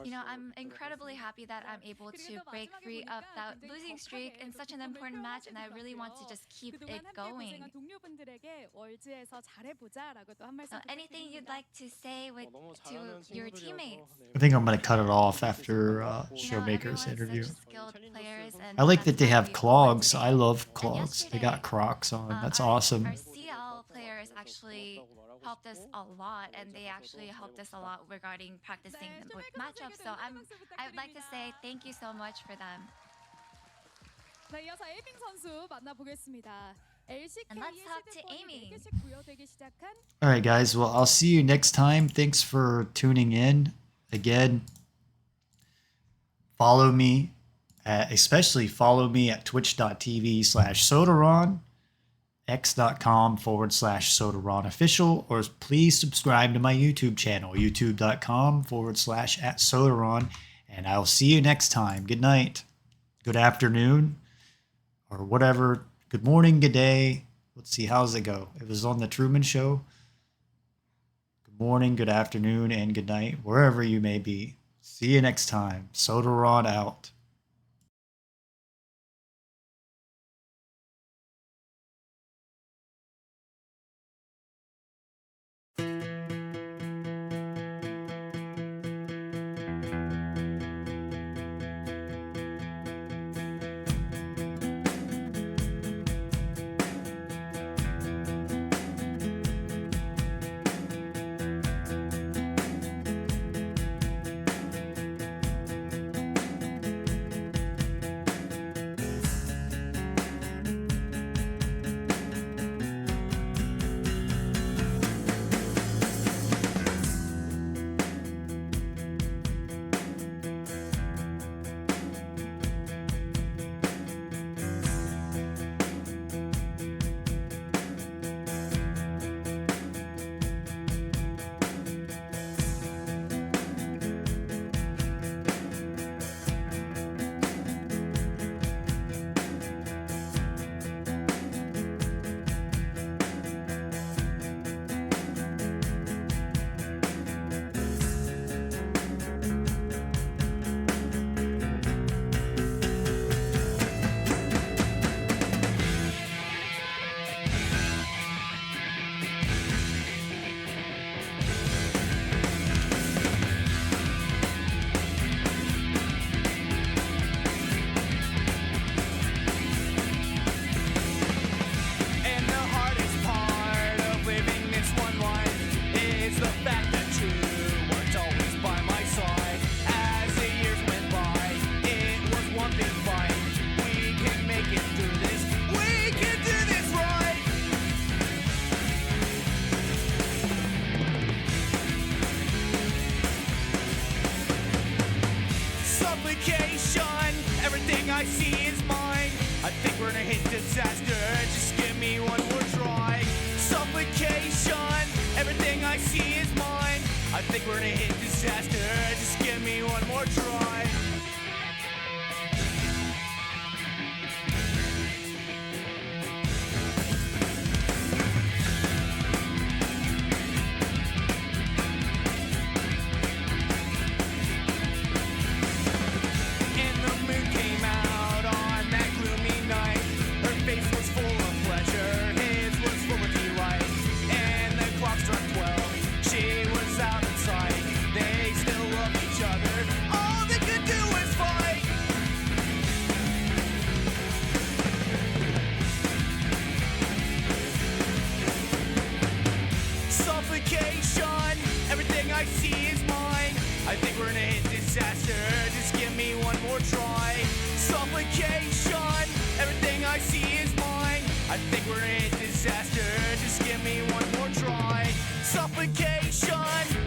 You know, I'm incredibly happy that I'm able to break free of that losing streak in such an important match, and I really want to just keep it going. So anything you'd like to say to your teammates? I think I'm going to cut it off after Showmaker's interview. I like that they have clogs. I love clogs. They got Crocs on. That's awesome. Our CL players actually helped us a lot, and they actually helped us a lot regarding practicing with matchups. So I would like to say thank you so much for them. And let's talk to Amy. Alright guys, well I'll see you next time. Thanks for tuning in. Again, follow me, especially follow me at twitch.tv/Sodaron, x.com/Sodaron official, or please subscribe to my YouTube channel, youtube.com/@Sodaron, and I'll see you next time. Good night, good afternoon, or whatever. Good morning, good day. Let's see, how's it go? It was on the Truman Show. Good morning, good afternoon, and good night, wherever you may be. See you next time. Sodaron out. Suffocation, everything I see is mine. I think we're gonna hit disaster, just give me one more try. Suffocation, everything I see is mine. I think we're gonna hit disaster, just give me one more try. Everything I see is mine. I think we're gonna hit disaster, just give me one more try. Suffocation, everything I see is mine. I think we're gonna hit disaster, just give me one more try. Suffocation,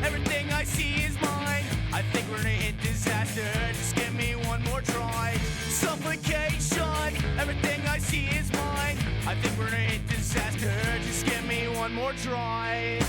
everything I see is mine. I think we're gonna hit disaster, just give me one more try. Suffocation, everything I see is mine. I think we're gonna hit disaster, just give me one more try.